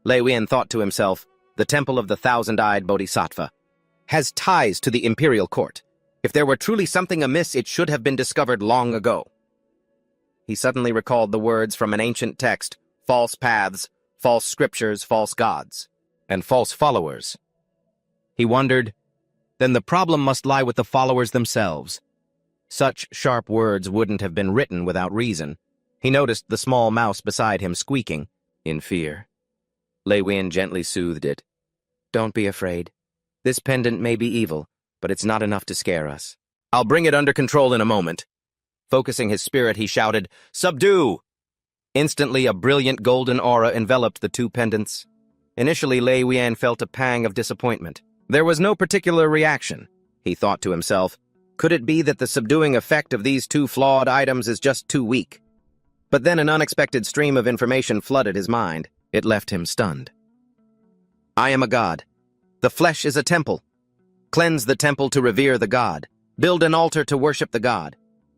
Lei Wien thought to himself, the Temple of the Thousand-Eyed Bodhisattva has ties to the imperial court. If there were truly something amiss, it should have been discovered long ago. He suddenly recalled the words from an ancient text, false paths, false scriptures, false gods, and false followers. He wondered, then the problem must lie with the followers themselves. Such sharp words wouldn't have been written without reason. He noticed the small mouse beside him squeaking, in fear. Lei Wuyan gently soothed it. Don't be afraid. This pendant may be evil, but it's not enough to scare us. I'll bring it under control in a moment. Focusing his spirit, he shouted, Subdue! Instantly, a brilliant golden aura enveloped the two pendants. Initially, Lei Wuyan felt a pang of disappointment. There was no particular reaction. He thought to himself, could it be that the subduing effect of these two flawed items is just too weak? But then an unexpected stream of information flooded his mind. It left him stunned. I am a god. The flesh is a temple. Cleanse the temple to revere the god. Build an altar to worship the god.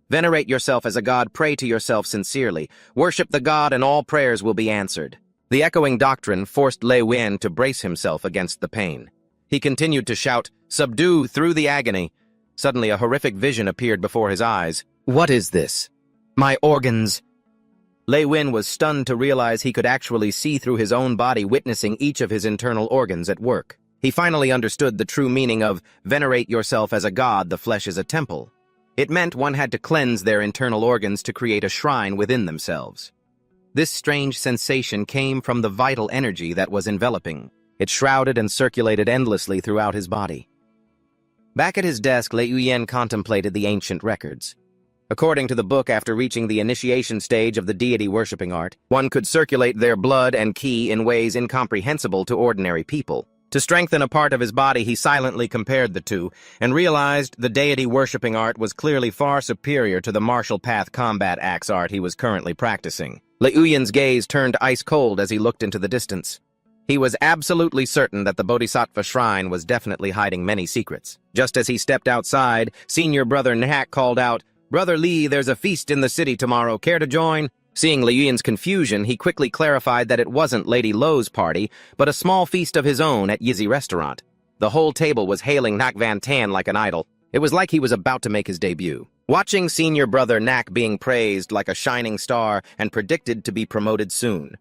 Venerate yourself as a god, pray to yourself sincerely. Worship the god and all prayers will be answered. The echoing doctrine forced Lei Wuyan to brace himself against the pain. He continued to shout, Subdue through the agony. Suddenly a horrific vision appeared before his eyes. What is this? My organs. Lei Wuyan was stunned to realize he could actually see through his own body, witnessing each of his internal organs at work. He finally understood the true meaning of venerate yourself as a god, the flesh is a temple. It meant one had to cleanse their internal organs to create a shrine within themselves. This strange sensation came from the vital energy that was enveloping. It shrouded and circulated endlessly throughout his body. Back at his desk, Lei Wuyan contemplated the ancient records. According to the book, after reaching the initiation stage of the deity-worshipping art, one could circulate their blood and ki in ways incomprehensible to ordinary people. To strengthen a part of his body, he silently compared the two, and realized the deity-worshipping art was clearly far superior to the martial path combat axe art he was currently practicing. Lei Wuyan's gaze turned ice-cold as he looked into the distance. He was absolutely certain that the Bodhisattva shrine was definitely hiding many secrets. Just as he stepped outside, senior brother Nak called out, Brother Li, there's a feast in the city tomorrow. Care to join? Seeing Lei Wuyan's confusion, he quickly clarified that it wasn't Lady Lo's party, but a small feast of his own at Yizi Restaurant. The whole table was hailing Nak Van Tan like an idol. It was like he was about to make his debut. Watching senior brother Nak being praised like a shining star and predicted to be promoted soon,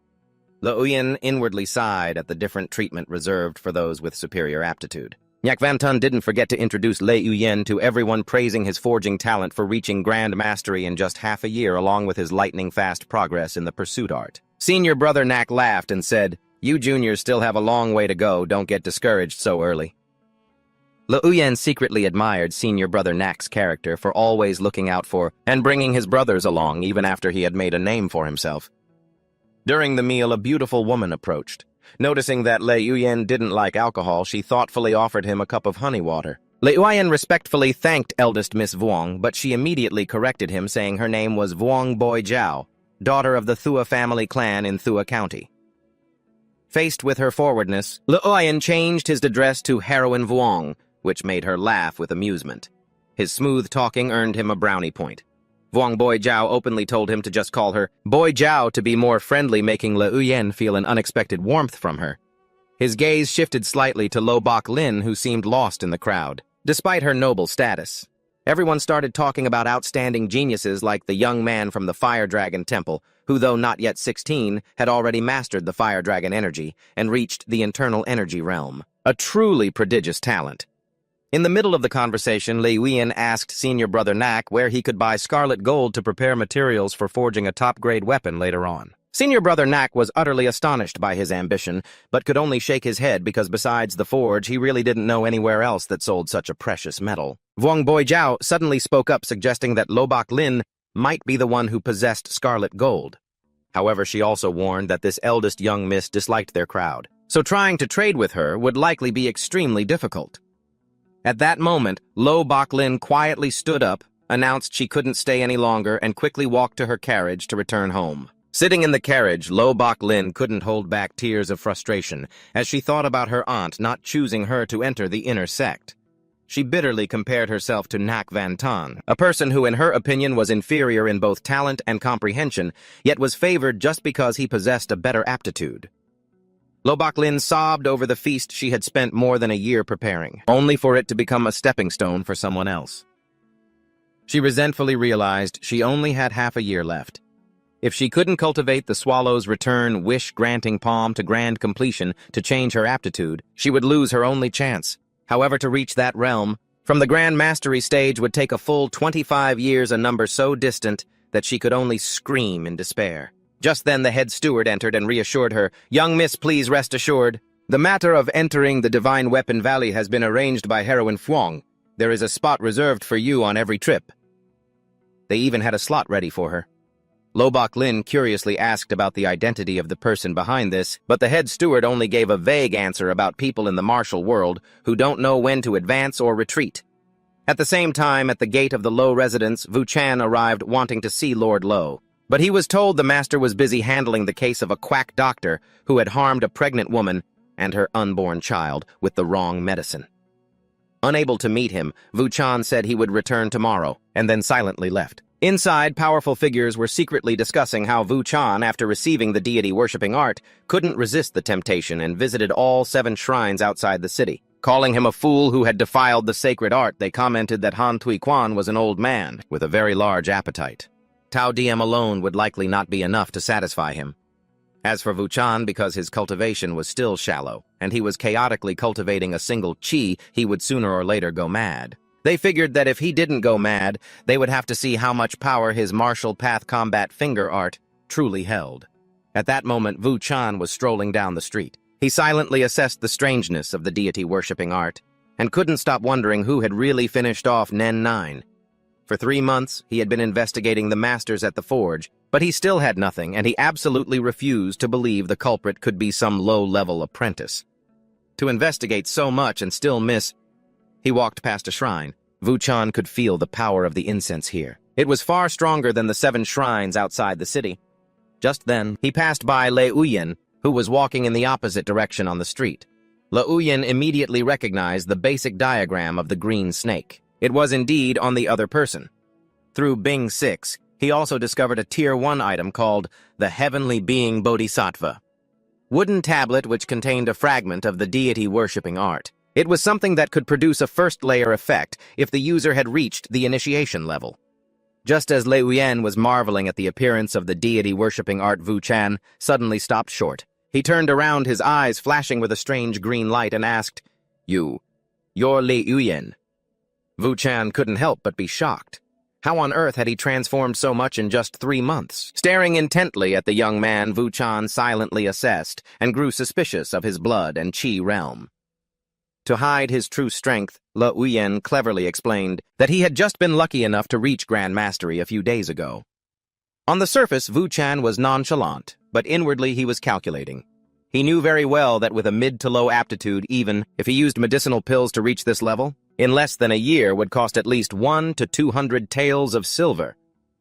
Lei Wuyan inwardly sighed at the different treatment reserved for those with superior aptitude. Nak Van Tan didn't forget to introduce Lei Wuyan to everyone, praising his forging talent for reaching grand mastery in just half a year, along with his lightning-fast progress in the pursuit art. Senior brother Nak laughed and said, You juniors still have a long way to go, don't get discouraged so early. Lei Wuyan secretly admired senior brother Nak's character for always looking out for and bringing his brothers along even after he had made a name for himself. During the meal, a beautiful woman approached. Noticing that Lei Wuyan didn't like alcohol, she thoughtfully offered him a cup of honey water. Lei Wuyan respectfully thanked eldest Miss Vuong, but she immediately corrected him, saying her name was Vuong Boi Jiao, daughter of the Thua family clan in Thua County. Faced with her forwardness, Lei Wuyan changed his address to Heroine Vuong, which made her laugh with amusement. His smooth talking earned him a brownie point. Vuong Boi Jiao openly told him to just call her Boi Jiao to be more friendly, making Lei Wuyan feel an unexpected warmth from her. His gaze shifted slightly to Lo Bok Lin, who seemed lost in the crowd. Despite her noble status, everyone started talking about outstanding geniuses like the young man from the Fire Dragon Temple, who, though not yet 16, had already mastered the Fire Dragon energy and reached the internal energy realm. A truly prodigious talent. In the middle of the conversation, Lei Wuyan asked senior brother Nak where he could buy scarlet gold to prepare materials for forging a top-grade weapon later on. Senior brother Nak was utterly astonished by his ambition, but could only shake his head because besides the forge, he really didn't know anywhere else that sold such a precious metal. Vuong Boi Jiao suddenly spoke up, suggesting that Lo Bok Lin might be the one who possessed scarlet gold. However, she also warned that this eldest young miss disliked their crowd, so trying to trade with her would likely be extremely difficult. At that moment, Lo Bok Lin quietly stood up, announced she couldn't stay any longer, and quickly walked to her carriage to return home. Sitting in the carriage, Lo Bok Lin couldn't hold back tears of frustration as she thought about her aunt not choosing her to enter the inner sect. She bitterly compared herself to Nak Van Tan, a person who in her opinion was inferior in both talent and comprehension, yet was favored just because he possessed a better aptitude. Lo Bok Lin sobbed over the feast she had spent more than a year preparing, only for it to become a stepping stone for someone else. She resentfully realized she only had half a year left. If she couldn't cultivate the swallow's return wish-granting palm to grand completion to change her aptitude, she would lose her only chance. However, to reach that realm, from the Grand Mastery stage would take a full 25 years, a number so distant that she could only scream in despair. Just then the head steward entered and reassured her, "Young miss, please rest assured. The matter of entering the Divine Weapon Valley has been arranged by Heroine Fuang. There is a spot reserved for you on every trip." They even had a slot ready for her. Lobok Lin curiously asked about the identity of the person behind this, but the head steward only gave a vague answer about people in the martial world who don't know when to advance or retreat. At the same time, at the gate of the Lo residence, Vu Chan arrived wanting to see Lord Lo. But he was told the master was busy handling the case of a quack doctor who had harmed a pregnant woman and her unborn child with the wrong medicine. Unable to meet him, Vu Chan said he would return tomorrow, and then silently left. Inside, powerful figures were secretly discussing how Vu Chan, after receiving the deity-worshipping art, couldn't resist the temptation and visited all 7 shrines outside the city. Calling him a fool who had defiled the sacred art, they commented that Han Tui Quan was an old man with a very large appetite. Tao Diem alone would likely not be enough to satisfy him. As for Vu Chan, because his cultivation was still shallow, and he was chaotically cultivating a single chi, he would sooner or later go mad. They figured that if he didn't go mad, they would have to see how much power his martial path combat finger art truly held. At that moment, Vu Chan was strolling down the street. He silently assessed the strangeness of the deity-worshipping art, and couldn't stop wondering who had really finished off Nen 9. For 3 months, he had been investigating the masters at the forge, but he still had nothing, and he absolutely refused to believe the culprit could be some low-level apprentice. To investigate so much and still miss, he walked past a shrine. Vu Chan could feel the power of the incense here. It was far stronger than the 7 shrines outside the city. Just then, he passed by Lei Uyen, who was walking in the opposite direction on the street. Lei Uyen immediately recognized the basic diagram of the green snake. It was indeed on the other person. Through Bing 6, he also discovered a Tier 1 item called the Heavenly Being Bodhisattva. Wooden tablet which contained a fragment of the deity-worshipping art. It was something that could produce a first-layer effect if the user had reached the initiation level. Just as Lei Uyen was marveling at the appearance of the deity-worshipping art, Vu Chan suddenly stopped short. He turned around, his eyes flashing with a strange green light, and asked, You're Lei Uyen." Vu Chan couldn't help but be shocked. How on earth had he transformed so much in just 3 months? Staring intently at the young man, Vu Chan silently assessed and grew suspicious of his blood and chi realm. To hide his true strength, Lei Uyen cleverly explained that he had just been lucky enough to reach Grand Mastery a few days ago. On the surface, Vu Chan was nonchalant, but inwardly he was calculating. He knew very well that with a mid to low aptitude, even if he used medicinal pills to reach this level, in less than a year would cost at least 100 to 200 taels of silver.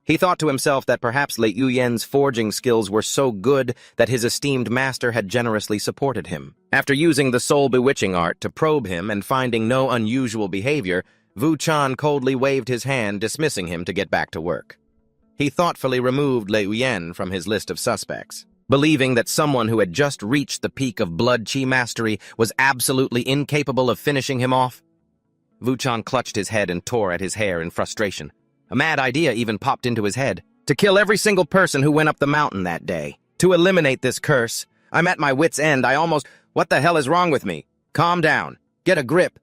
He thought to himself that perhaps Lei Uyen's forging skills were so good that his esteemed master had generously supported him. After using the soul bewitching art to probe him and finding no unusual behavior, Vu Chan coldly waved his hand, dismissing him to get back to work. He thoughtfully removed Lei Uyen from his list of suspects. Believing that someone who had just reached the peak of blood chi mastery was absolutely incapable of finishing him off, Vu Chan clutched his head and tore at his hair in frustration. A mad idea even popped into his head. To kill every single person who went up the mountain that day. To eliminate this curse. I'm at my wit's end. What the hell is wrong with me? Calm down. Get a grip.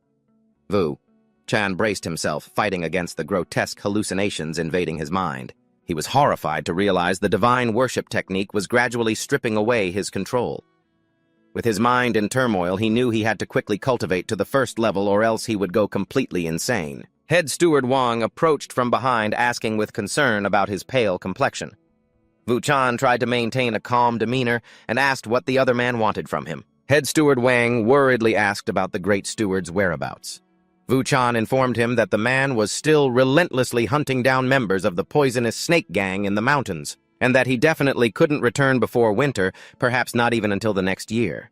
Vu Chan braced himself, fighting against the grotesque hallucinations invading his mind. He was horrified to realize the divine worship technique was gradually stripping away his control. With his mind in turmoil, he knew he had to quickly cultivate to the first level or else he would go completely insane. Head Steward Wang approached from behind, asking with concern about his pale complexion. Vu Chan tried to maintain a calm demeanor and asked what the other man wanted from him. Head Steward Wang worriedly asked about the Great Steward's whereabouts. Vu Chan informed him that the man was still relentlessly hunting down members of the poisonous snake gang in the mountains, and that he definitely couldn't return before winter, perhaps not even until the next year.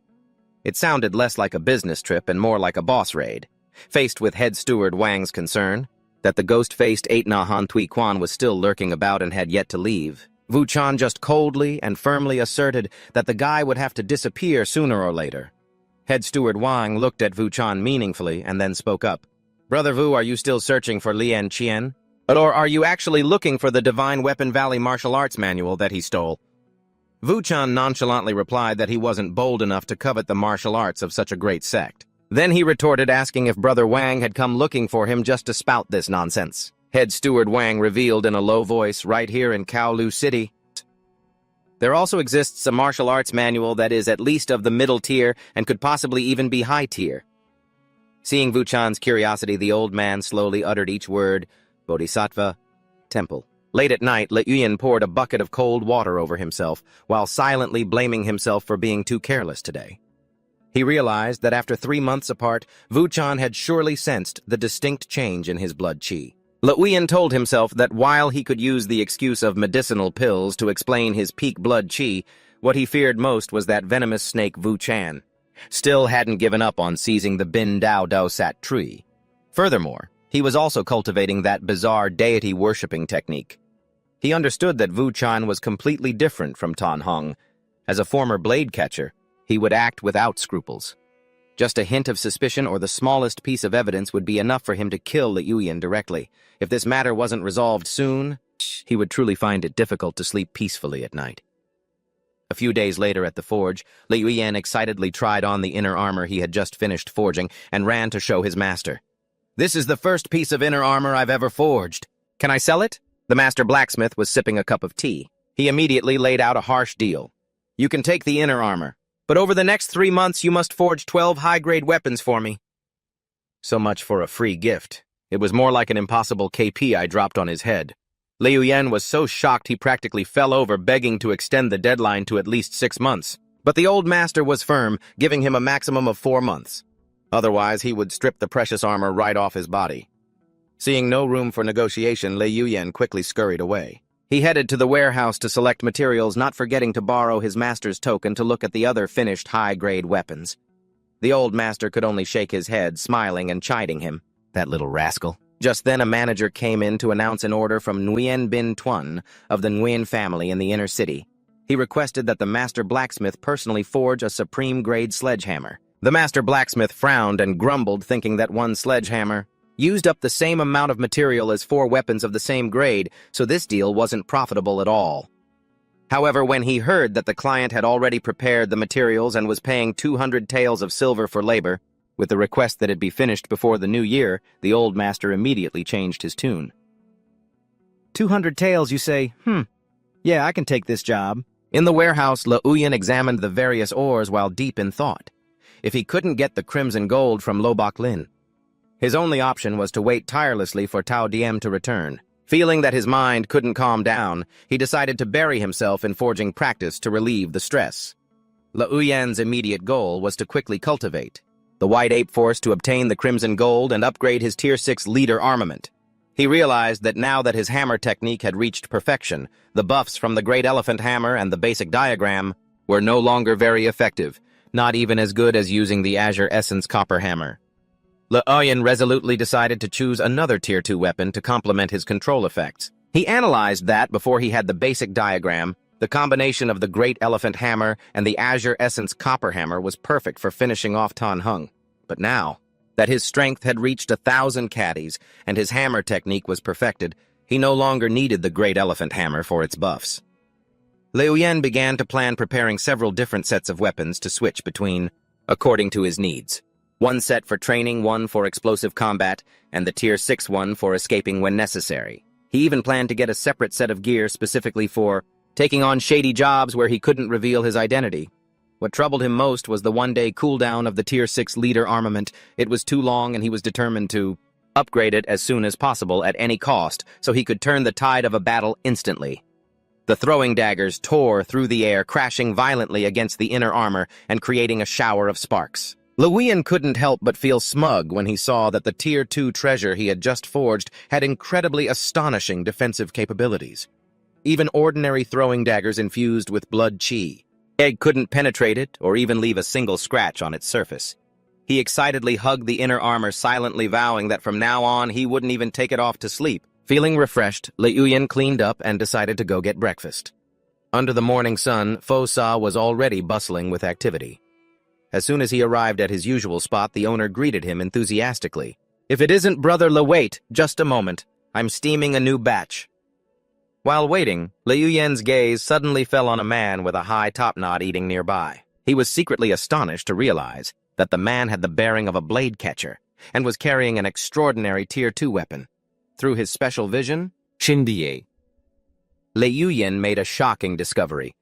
It sounded less like a business trip and more like a boss raid. Faced with Head Steward Wang's concern that the ghost-faced 8-Na Han Tui Quan was still lurking about and had yet to leave, Vu Chan just coldly and firmly asserted that the guy would have to disappear sooner or later. Head Steward Wang looked at Vu Chan meaningfully and then spoke up. Brother Vu, are you still searching for Lian Qian? Or are you actually looking for the Divine Weapon Valley martial arts manual that he stole? Vu Chan nonchalantly replied that he wasn't bold enough to covet the martial arts of such a great sect. Then he retorted, asking if Brother Wang had come looking for him just to spout this nonsense. Head Steward Wang revealed in a low voice, right here in Kowloon City. There also exists a martial arts manual that is at least of the middle tier and could possibly even be high tier. Seeing Wuchan's curiosity, the old man slowly uttered each word, Bodhisattva, Temple. Late at night, Le Yuyan poured a bucket of cold water over himself, while silently blaming himself for being too careless today. He realized that after 3 months apart, Wuchan had surely sensed the distinct change in his blood qi. Le Yuyan told himself that while he could use the excuse of medicinal pills to explain his peak blood qi, what he feared most was that venomous snake Wuchan still hadn't given up on seizing the Bin Dao Dao Sat tree. Furthermore, he was also cultivating that bizarre deity-worshipping technique. He understood that Wuchan was completely different from Tan Hong. As a former blade catcher, he would act without scruples. Just a hint of suspicion or the smallest piece of evidence would be enough for him to kill Le Yuyan directly. If this matter wasn't resolved soon, he would truly find it difficult to sleep peacefully at night. A few days later at the forge, Le Yuyan excitedly tried on the inner armor he had just finished forging and ran to show his master. "This is the first piece of inner armor I've ever forged. Can I sell it?" The master blacksmith was sipping a cup of tea. He immediately laid out a harsh deal. "You can take the inner armor, but over the next 3 months you must forge 12 high-grade weapons for me." So much for a free gift. It was more like an impossible KP I dropped on his head. Le Yuyan was so shocked he practically fell over, begging to extend the deadline to at least 6 months. But the old master was firm, giving him a maximum of 4 months. Otherwise, he would strip the precious armor right off his body. Seeing no room for negotiation, Le Yuyan quickly scurried away. He headed to the warehouse to select materials, not forgetting to borrow his master's token to look at the other finished high-grade weapons. The old master could only shake his head, smiling and chiding him. That little rascal. Just then, a manager came in to announce an order from Nguyen Bin Tuan of the Nguyen family in the inner city. He requested that the master blacksmith personally forge a supreme-grade sledgehammer. The master blacksmith frowned and grumbled, thinking that one sledgehammer used up the same amount of material as 4 weapons of the same grade, so this deal wasn't profitable at all. However, when he heard that the client had already prepared the materials and was paying 200 taels of silver for labor, with the request that it be finished before the new year, the old master immediately changed his tune. 200 taels, you say? Yeah, I can take this job. In the warehouse, Le Yuyan examined the various ores while deep in thought. If he couldn't get the crimson gold from Lo Bok Lin, his only option was to wait tirelessly for Tao Diem to return. Feeling that his mind couldn't calm down, he decided to bury himself in forging practice to relieve the stress. Le Yuyan's immediate goal was to quickly cultivate the White Ape Force to obtain the crimson gold and upgrade his Tier 6 leader armament. He realized that now that his hammer technique had reached perfection, the buffs from the Great Elephant Hammer and the basic diagram were no longer very effective, not even as good as using the Azure Essence Copper Hammer. Le Yuyan resolutely decided to choose another Tier 2 weapon to complement his control effects. He analyzed that before he had the basic diagram, the combination of the Great Elephant Hammer and the Azure Essence Copper Hammer was perfect for finishing off Tan Hung. But now that his strength had reached 1,000 caddies and his hammer technique was perfected, he no longer needed the Great Elephant Hammer for its buffs. Le Yuyan began to plan preparing several different sets of weapons to switch between, according to his needs. 1 set for training, 1 for explosive combat, and the Tier 6 one for escaping when necessary. He even planned to get a separate set of gear specifically for taking on shady jobs where he couldn't reveal his identity. What troubled him most was the 1-day cooldown of the Tier 6 leader armament. It was too long, and he was determined to upgrade it as soon as possible at any cost so he could turn the tide of a battle instantly. The throwing daggers tore through the air, crashing violently against the inner armor and creating a shower of sparks. Le Yuyan couldn't help but feel smug when he saw that the Tier 2 treasure he had just forged had incredibly astonishing defensive capabilities. Even ordinary throwing daggers infused with blood qi. Egg couldn't penetrate it or even leave a single scratch on its surface. He excitedly hugged the inner armor, silently vowing that from now on he wouldn't even take it off to sleep. Feeling refreshed, Le Yuyan cleaned up and decided to go get breakfast. Under the morning sun, Fo Sa was already bustling with activity. As soon as he arrived at his usual spot, the owner greeted him enthusiastically. "If it isn't Brother Le, wait just a moment. I'm steaming a new batch." While waiting, Le Yuyan's gaze suddenly fell on a man with a high topknot eating nearby. He was secretly astonished to realize that the man had the bearing of a blade catcher and was carrying an extraordinary Tier 2 weapon. Through his special vision, Shindiye, Lei Yuyan made a shocking discovery.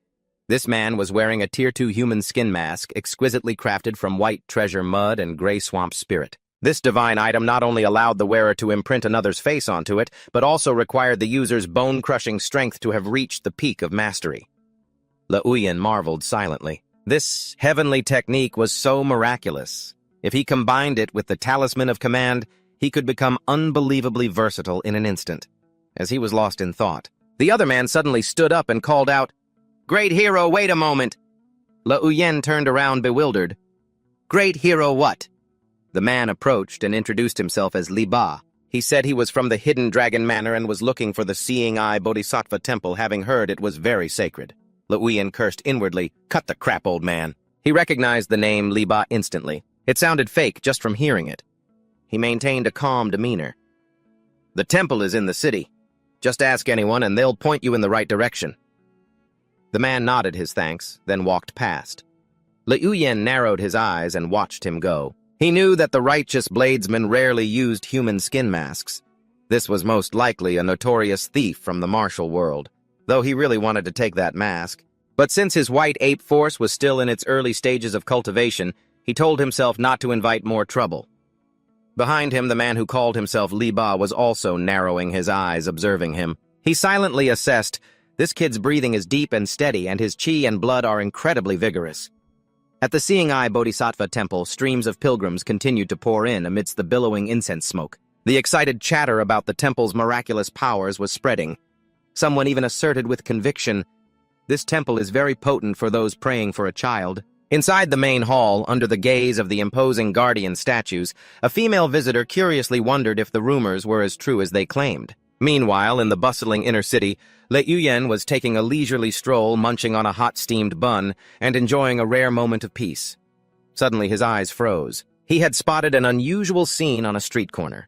This man was wearing a Tier 2 human skin mask exquisitely crafted from white treasure mud and gray swamp spirit. This divine item not only allowed the wearer to imprint another's face onto it, but also required the user's bone-crushing strength to have reached the peak of mastery. Lei Yuyan marveled silently. This heavenly technique was so miraculous. If he combined it with the talisman of command, he could become unbelievably versatile in an instant. As he was lost in thought, the other man suddenly stood up and called out, "Great hero, wait a moment!" Lei Yuyan turned around bewildered. "Great hero what?" The man approached and introduced himself as Li Ba. He said he was from the Hidden Dragon Manor and was looking for the Seeing Eye Bodhisattva Temple, having heard it was very sacred. Lei Yuyan cursed inwardly, "Cut the crap, old man." He recognized the name Li Ba instantly. It sounded fake just from hearing it. He maintained a calm demeanor. "The temple is in the city. Just ask anyone and they'll point you in the right direction." The man nodded his thanks, then walked past. Lei Yuyan narrowed his eyes and watched him go. He knew that the righteous bladesman rarely used human skin masks. This was most likely a notorious thief from the martial world, though he really wanted to take that mask. But since his white ape force was still in its early stages of cultivation, he told himself not to invite more trouble. Behind him, the man who called himself Li Ba was also narrowing his eyes, observing him. He silently assessed, "This kid's breathing is deep and steady, and his chi and blood are incredibly vigorous." At the Seeing Eye Bodhisattva Temple, streams of pilgrims continued to pour in amidst the billowing incense smoke. The excited chatter about the temple's miraculous powers was spreading. Someone even asserted with conviction, "This temple is very potent for those praying for a child." Inside the main hall, under the gaze of the imposing guardian statues, a female visitor curiously wondered if the rumors were as true as they claimed. Meanwhile, in the bustling inner city, Lei Yuyan was taking a leisurely stroll, munching on a hot steamed bun, and enjoying a rare moment of peace. Suddenly his eyes froze. He had spotted an unusual scene on a street corner.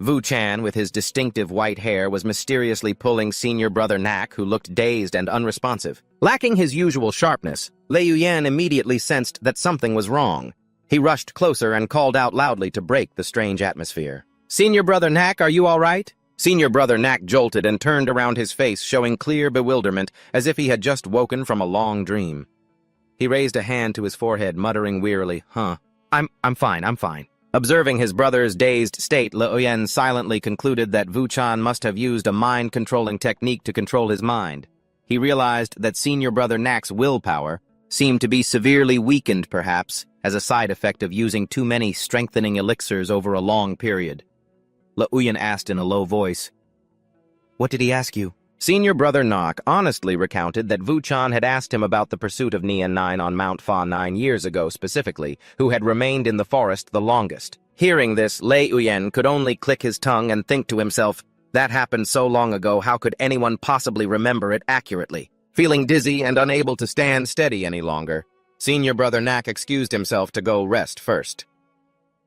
Wu Chan, with his distinctive white hair, was mysteriously pulling senior brother Nak, who looked dazed and unresponsive. Lacking his usual sharpness, Lei Yuyan immediately sensed that something was wrong. He rushed closer and called out loudly to break the strange atmosphere. "Senior brother Nak, are you all right?" Senior brother Nak jolted and turned around, his face showing clear bewilderment, as if he had just woken from a long dream. He raised a hand to his forehead, muttering wearily, I'm fine. Observing his brother's dazed state, Lei Yuyan silently concluded that Wu Chan must have used a mind-controlling technique to control his mind. He realized that senior brother Nak's willpower seemed to be severely weakened, perhaps, as a side effect of using too many strengthening elixirs over a long period. Lei Yuyan asked in a low voice, "What did he ask you?" Senior brother Nak honestly recounted that Wu Chan had asked him about the pursuit of Nian 9 on Mount Fa 9 years ago specifically, who had remained in the forest the longest. Hearing this, Lei Yuyan could only click his tongue and think to himself, that happened so long ago, how could anyone possibly remember it accurately? Feeling dizzy and unable to stand steady any longer, senior brother Nak excused himself to go rest first.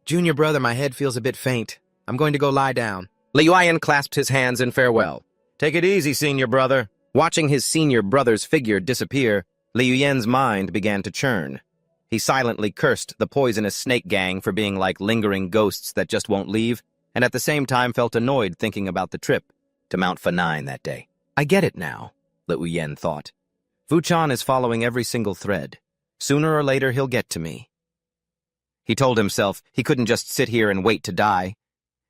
"Junior brother, my head feels a bit faint. I'm going to go lie down." Lei Yuyan clasped his hands in farewell. "Take it easy, senior brother." Watching his senior brother's figure disappear, Lei Yuyan's mind began to churn. He silently cursed the poisonous snake gang for being like lingering ghosts that just won't leave, and at the same time felt annoyed thinking about the trip to Mount Fa 9 that day. "I get it now," Lei Yuyan thought. "Wu Chan is following every single thread. Sooner or later he'll get to me." He told himself he couldn't just sit here and wait to die.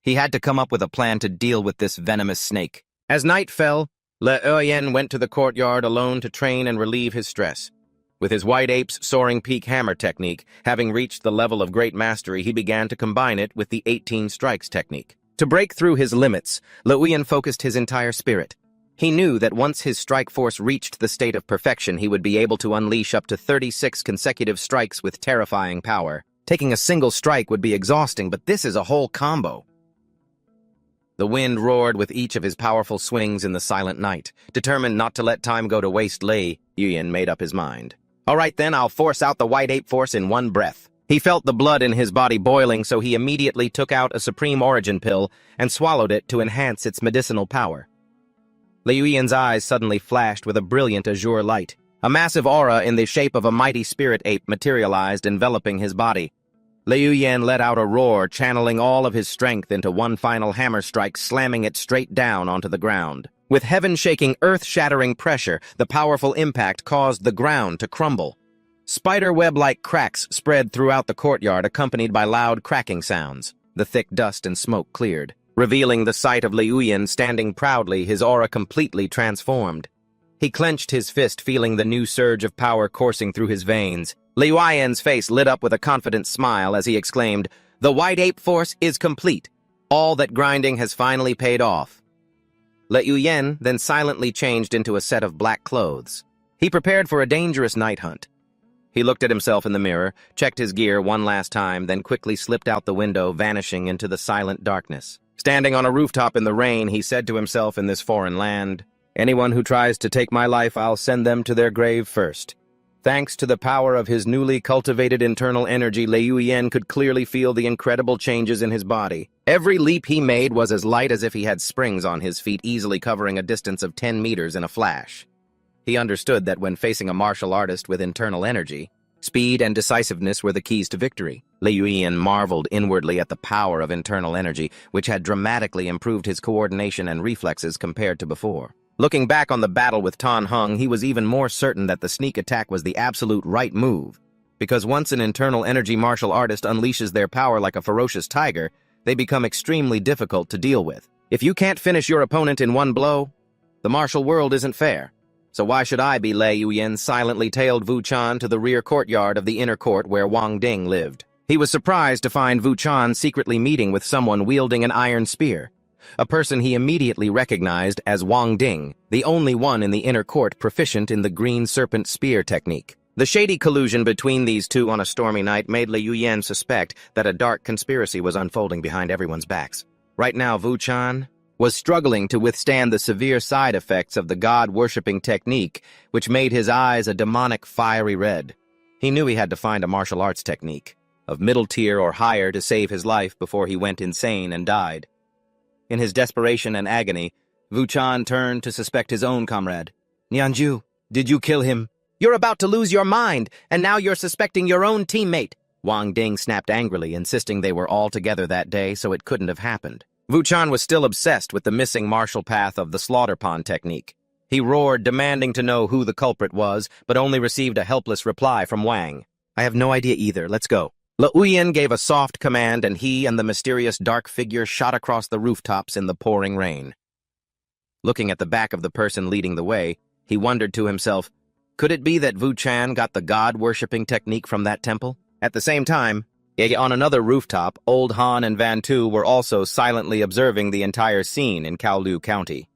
He had to come up with a plan to deal with this venomous snake. As night fell, Lei Yuyan went to the courtyard alone to train and relieve his stress. With his white ape's soaring peak hammer technique, having reached the level of great mastery, he began to combine it with the 18 strikes technique. To break through his limits, Lei Yuyan focused his entire spirit. He knew that once his strike force reached the state of perfection, he would be able to unleash up to 36 consecutive strikes with terrifying power. Taking a single strike would be exhausting, but this is a whole combo. The wind roared with each of his powerful swings in the silent night. Determined not to let time go to waste, Lei Yuyan made up his mind. "All right then, I'll force out the white ape force in one breath." He felt the blood in his body boiling, so he immediately took out a supreme origin pill and swallowed it to enhance its medicinal power. Lei Yuyan's eyes suddenly flashed with a brilliant azure light. A massive aura in the shape of a mighty spirit ape materialized, enveloping his body. Liu Yan let out a roar, channeling all of his strength into one final hammer strike, slamming it straight down onto the ground. With heaven-shaking, earth-shattering pressure, the powerful impact caused the ground to crumble. Spider-web-like cracks spread throughout the courtyard, accompanied by loud cracking sounds. The thick dust and smoke cleared, revealing the sight of Liu Yan standing proudly, his aura completely transformed. He clenched his fist, feeling the new surge of power coursing through his veins. Liu Yan's face lit up with a confident smile as he exclaimed, "The White Ape Force is complete. All that grinding has finally paid off." Liu Yan then silently changed into a set of black clothes. He prepared for a dangerous night hunt. He looked at himself in the mirror, checked his gear one last time, then quickly slipped out the window, vanishing into the silent darkness. Standing on a rooftop in the rain, he said to himself in this foreign land, "Anyone who tries to take my life, I'll send them to their grave first." Thanks to the power of his newly cultivated internal energy, Liu Yan could clearly feel the incredible changes in his body. Every leap he made was as light as if he had springs on his feet, easily covering a distance of 10 meters in a flash. He understood that when facing a martial artist with internal energy, speed and decisiveness were the keys to victory. Liu Yan marveled inwardly at the power of internal energy, which had dramatically improved his coordination and reflexes compared to before. Looking back on the battle with Tan Hung, he was even more certain that the sneak attack was the absolute right move, because once an internal energy martial artist unleashes their power like a ferocious tiger, they become extremely difficult to deal with. If you can't finish your opponent in one blow, the martial world isn't fair. So why should I be? Liu Yan silently tailed Wu Chan to the rear courtyard of the inner court where Wang Ding lived. He was surprised to find Wu Chan secretly meeting with someone wielding an iron spear, a person he immediately recognized as Wang Ding, the only one in the inner court proficient in the green serpent spear technique. The shady collusion between these two on a stormy night made Liu Yan suspect that a dark conspiracy was unfolding behind everyone's backs. Right now, Wu Chan was struggling to withstand the severe side effects of the god-worshipping technique, which made his eyes a demonic fiery red. He knew he had to find a martial arts technique of middle tier or higher to save his life before he went insane and died. In his desperation and agony, Wu Chan turned to suspect his own comrade. "Nianju, did you kill him? You're about to lose your mind, and now you're suspecting your own teammate." Wang Ding snapped angrily, insisting they were all together that day, so it couldn't have happened. Wu Chan was still obsessed with the missing martial path of the slaughter pond technique. He roared, demanding to know who the culprit was, but only received a helpless reply from Wang. "I have no idea either. Let's go." Liu Yan gave a soft command, and he and the mysterious dark figure shot across the rooftops in the pouring rain. Looking at the back of the person leading the way, he wondered to himself, could it be that Wu Chan got the god-worshipping technique from that temple? At the same time, on another rooftop, Old Han and Van Tu were also silently observing the entire scene in Kowloon County.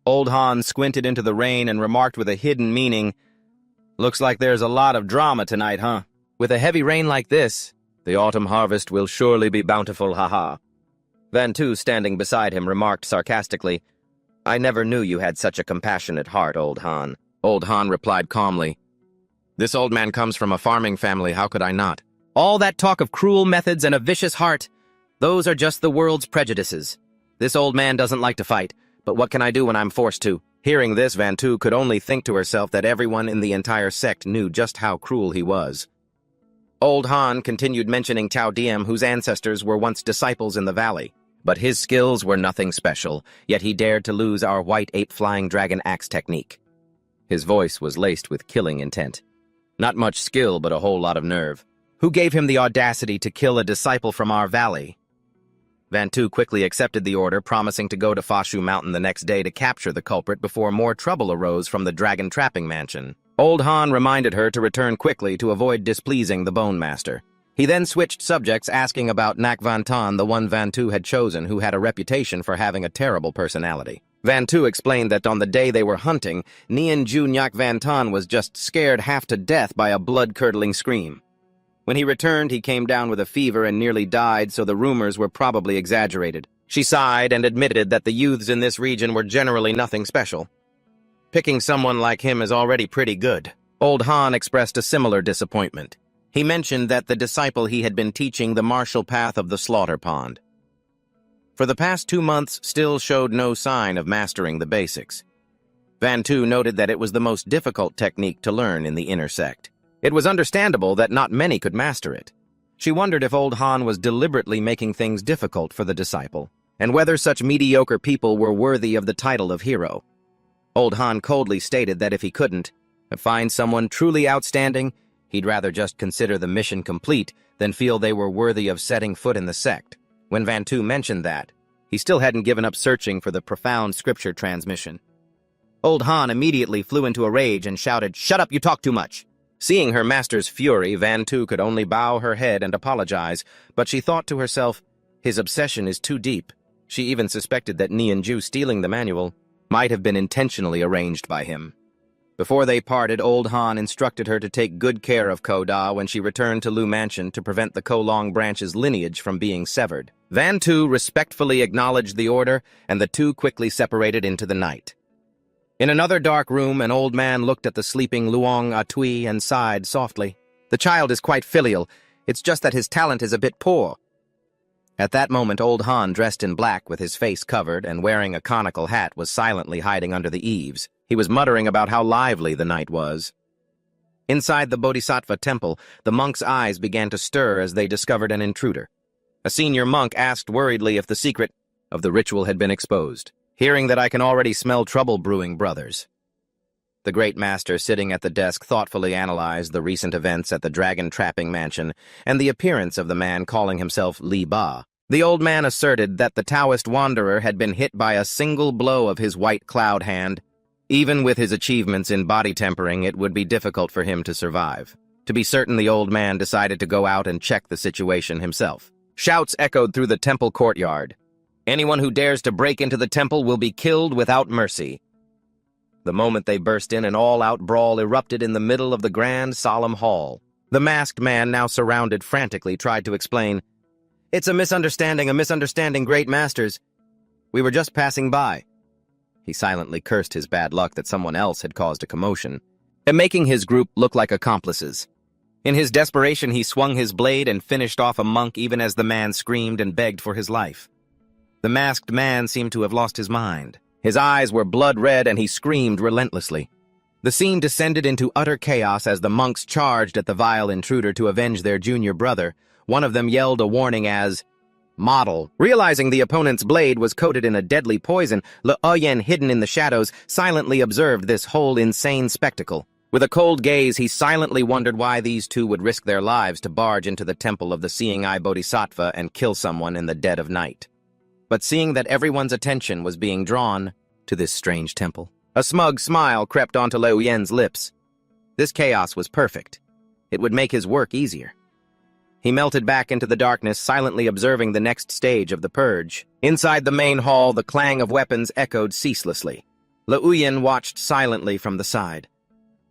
Old Han squinted into the rain and remarked with a hidden meaning, "Looks like there's a lot of drama tonight, huh? With a heavy rain like this, the autumn harvest will surely be bountiful, haha." Van Tu, standing beside him, remarked sarcastically, "I never knew you had such a compassionate heart, Old Han." Old Han replied calmly, "This old man comes from a farming family, how could I not? All that talk of cruel methods and a vicious heart, those are just the world's prejudices. This old man doesn't like to fight, but what can I do when I'm forced to?" Hearing this, Van Tu could only think to herself that everyone in the entire sect knew just how cruel he was. Old Han continued mentioning Tao Diem, whose ancestors were once disciples in the valley. But his skills were nothing special, yet he dared to lose our white ape flying dragon axe technique. His voice was laced with killing intent. Not much skill, but a whole lot of nerve. Who gave him the audacity to kill a disciple from our valley? Van Tu quickly accepted the order, promising to go to Fashu Mountain the next day to capture the culprit before more trouble arose from the dragon trapping mansion. Old Han reminded her to return quickly to avoid displeasing the Bone Master. He then switched subjects, asking about Nak Van Tan, the one Van Tu had chosen, who had a reputation for having a terrible personality. Van Tu explained that on the day they were hunting, Nian Ju Nyak Van Tan was just scared half to death by a blood-curdling scream. When he returned, he came down with a fever and nearly died, so the rumors were probably exaggerated. She sighed and admitted that the youths in this region were generally nothing special. Picking someone like him is already pretty good. Old Han expressed a similar disappointment. He mentioned that the disciple he had been teaching the martial path of the slaughter pond for the past 2 months still showed no sign of mastering the basics. Van Tu noted that it was the most difficult technique to learn in the inner sect. It was understandable that not many could master it. She wondered if old Han was deliberately making things difficult for the disciple, and whether such mediocre people were worthy of the title of hero. Old Han coldly stated that if he couldn't find someone truly outstanding, he'd rather just consider the mission complete than feel they were worthy of setting foot in the sect. When Vantu mentioned that, he still hadn't given up searching for the profound scripture transmission. Old Han immediately flew into a rage and shouted, "Shut up, you talk too much!" Seeing her master's fury, Vantu could only bow her head and apologize, but she thought to herself, his obsession is too deep. She even suspected that Nianju stealing the manual might have been intentionally arranged by him. Before they parted, old Han instructed her to take good care of Ko Da when she returned to Lu Mansion to prevent the Ko Long branch's lineage from being severed. Vantu respectfully acknowledged the order, and the two quickly separated into the night. In another dark room, an old man looked at the sleeping Luong Atui and sighed softly. "The child is quite filial. It's just that his talent is a bit poor." At that moment, old Han, dressed in black with his face covered and wearing a conical hat, was silently hiding under the eaves. He was muttering about how lively the night was. Inside the Bodhisattva temple, the monks' eyes began to stir as they discovered an intruder. A senior monk asked worriedly if the secret of the ritual had been exposed. "Hearing that I can already smell trouble brewing, brothers." The great master, sitting at the desk, thoughtfully analyzed the recent events at the dragon-trapping mansion and the appearance of the man calling himself Li Ba. The old man asserted that the Taoist wanderer had been hit by a single blow of his white cloud hand. Even with his achievements in body tempering, it would be difficult for him to survive. To be certain, the old man decided to go out and check the situation himself. Shouts echoed through the temple courtyard. "Anyone who dares to break into the temple will be killed without mercy." The moment they burst in, an all-out brawl erupted in the middle of the grand, solemn hall. The masked man, now surrounded frantically, tried to explain, "It's a misunderstanding, great masters. We were just passing by." He silently cursed his bad luck that someone else had caused a commotion, and making his group look like accomplices. In his desperation, he swung his blade and finished off a monk even as the man screamed and begged for his life. The masked man seemed to have lost his mind. His eyes were blood-red and he screamed relentlessly. The scene descended into utter chaos as the monks charged at the vile intruder to avenge their junior brother. One of them yelled a warning as, "Model." Realizing the opponent's blade was coated in a deadly poison, Le Oyen, hidden in the shadows, silently observed this whole insane spectacle. With a cold gaze, he silently wondered why these two would risk their lives to barge into the temple of the Seeing Eye Bodhisattva and kill someone in the dead of night. But seeing that everyone's attention was being drawn to this strange temple, a smug smile crept onto Liu Yen's lips. This chaos was perfect. It would make his work easier. He melted back into the darkness, silently observing the next stage of the purge. Inside the main hall, the clang of weapons echoed ceaselessly. Liu Yen watched silently from the side.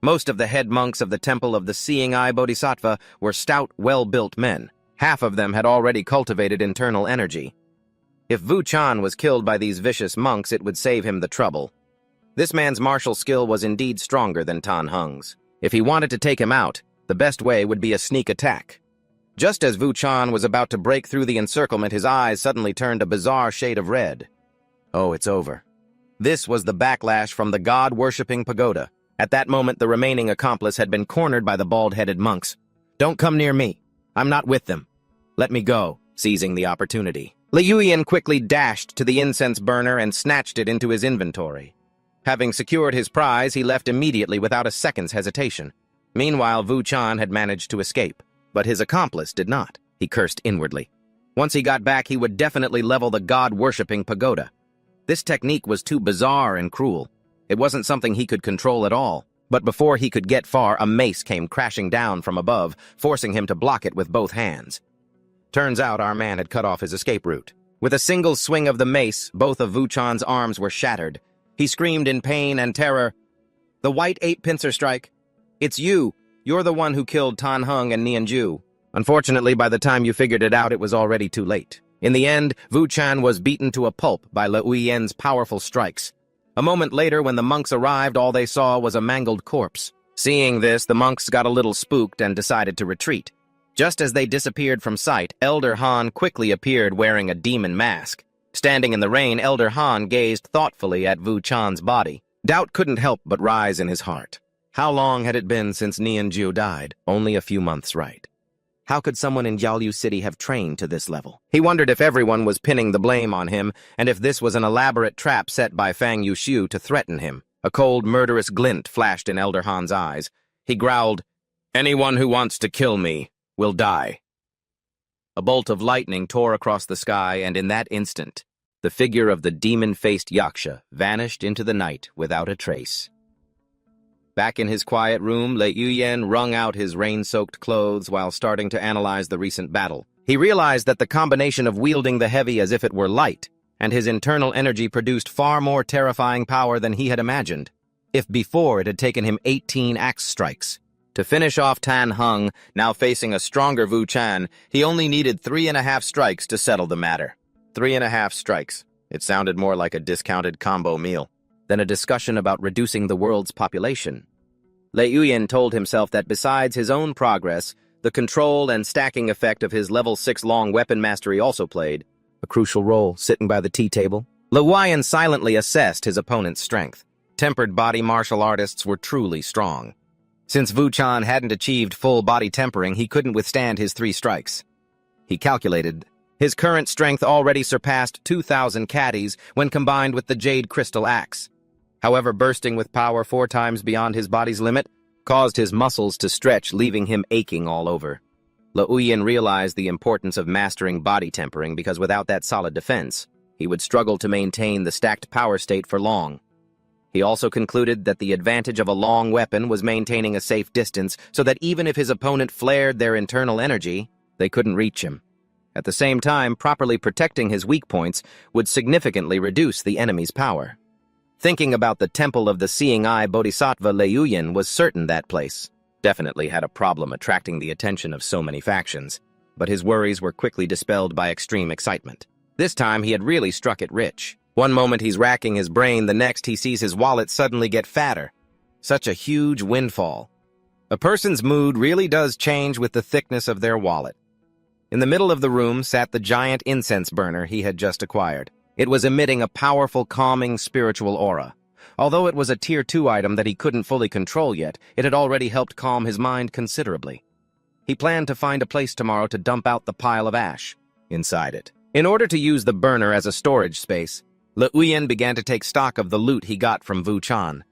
Most of the head monks of the temple of the Seeing Eye Bodhisattva were stout, well-built men. Half of them had already cultivated internal energy. If Wu Chan was killed by these vicious monks, it would save him the trouble. This man's martial skill was indeed stronger than Tan Heng's. If he wanted to take him out, the best way would be a sneak attack. Just as Wu Chan was about to break through the encirclement, his eyes suddenly turned a bizarre shade of red. Oh, it's over. This was the backlash from the god-worshipping pagoda. At that moment, the remaining accomplice had been cornered by the bald-headed monks. "Don't come near me. I'm not with them. Let me go," seizing the opportunity. Liu Yen quickly dashed to the incense burner and snatched it into his inventory. Having secured his prize, he left immediately without a second's hesitation. Meanwhile, Wu Chan had managed to escape, but his accomplice did not. He cursed inwardly. Once he got back, he would definitely level the god-worshipping pagoda. This technique was too bizarre and cruel. It wasn't something he could control at all. But before he could get far, a mace came crashing down from above, forcing him to block it with both hands. Turns out our man had cut off his escape route. With a single swing of the mace, both of Wu Chan's arms were shattered. He screamed in pain and terror, "The White Ape Pincer Strike! It's you! You're the one who killed Tan Heng and Nianju." Unfortunately, by the time you figured it out, it was already too late. In the end, Wu Chan was beaten to a pulp by Liu Yen's powerful strikes. A moment later, when the monks arrived, all they saw was a mangled corpse. Seeing this, the monks got a little spooked and decided to retreat. Just as they disappeared from sight, Elder Han quickly appeared wearing a demon mask. Standing in the rain, Elder Han gazed thoughtfully at Wu Chan's body. Doubt couldn't help but rise in his heart. How long had it been since Nianju died? Only a few months, right? How could someone in Jiaoliu City have trained to this level? He wondered if everyone was pinning the blame on him, and if this was an elaborate trap set by Fang Yuxiu to threaten him. A cold, murderous glint flashed in Elder Han's eyes. He growled, "Anyone who wants to kill me will die." A bolt of lightning tore across the sky, and in that instant, the figure of the demon-faced Yaksha vanished into the night without a trace. Back in his quiet room, Lei Yuyan wrung out his rain-soaked clothes while starting to analyze the recent battle. He realized that the combination of wielding the heavy as if it were light and his internal energy produced far more terrifying power than he had imagined. If before it had taken him 18 axe strikes to finish off Tan Heng, now facing a stronger Wu Chan, he only needed 3.5 strikes to settle the matter. 3.5 strikes. It sounded more like a discounted combo meal than a discussion about reducing the world's population. Lei Yuyan told himself that besides his own progress, the control and stacking effect of his level 6 long weapon mastery also played a crucial role. Sitting by the tea table, Lei Yuyan silently assessed his opponent's strength. Tempered body martial artists were truly strong. Since Wu Chan hadn't achieved full body tempering, he couldn't withstand his 3 strikes. He calculated his current strength already surpassed 2,000 caddies when combined with the jade crystal axe. However, bursting with power 4 times beyond his body's limit caused his muscles to stretch, leaving him aching all over. Lei Yuyan realized the importance of mastering body tempering because without that solid defense, he would struggle to maintain the stacked power state for long. He also concluded that the advantage of a long weapon was maintaining a safe distance so that even if his opponent flared their internal energy, they couldn't reach him. At the same time, properly protecting his weak points would significantly reduce the enemy's power. Thinking about the Temple of the Seeing Eye Bodhisattva, Lei Yuyan was certain that place definitely had a problem attracting the attention of so many factions, but his worries were quickly dispelled by extreme excitement. This time he had really struck it rich. One moment he's racking his brain, the next he sees his wallet suddenly get fatter. Such a huge windfall. A person's mood really does change with the thickness of their wallet. In the middle of the room sat the giant incense burner he had just acquired. It was emitting a powerful, calming spiritual aura. Although it was a Tier 2 item that he couldn't fully control yet, it had already helped calm his mind considerably. He planned to find a place tomorrow to dump out the pile of ash inside it. In order to use the burner as a storage space, Lei Yuyan began to take stock of the loot he got from Wu Chan.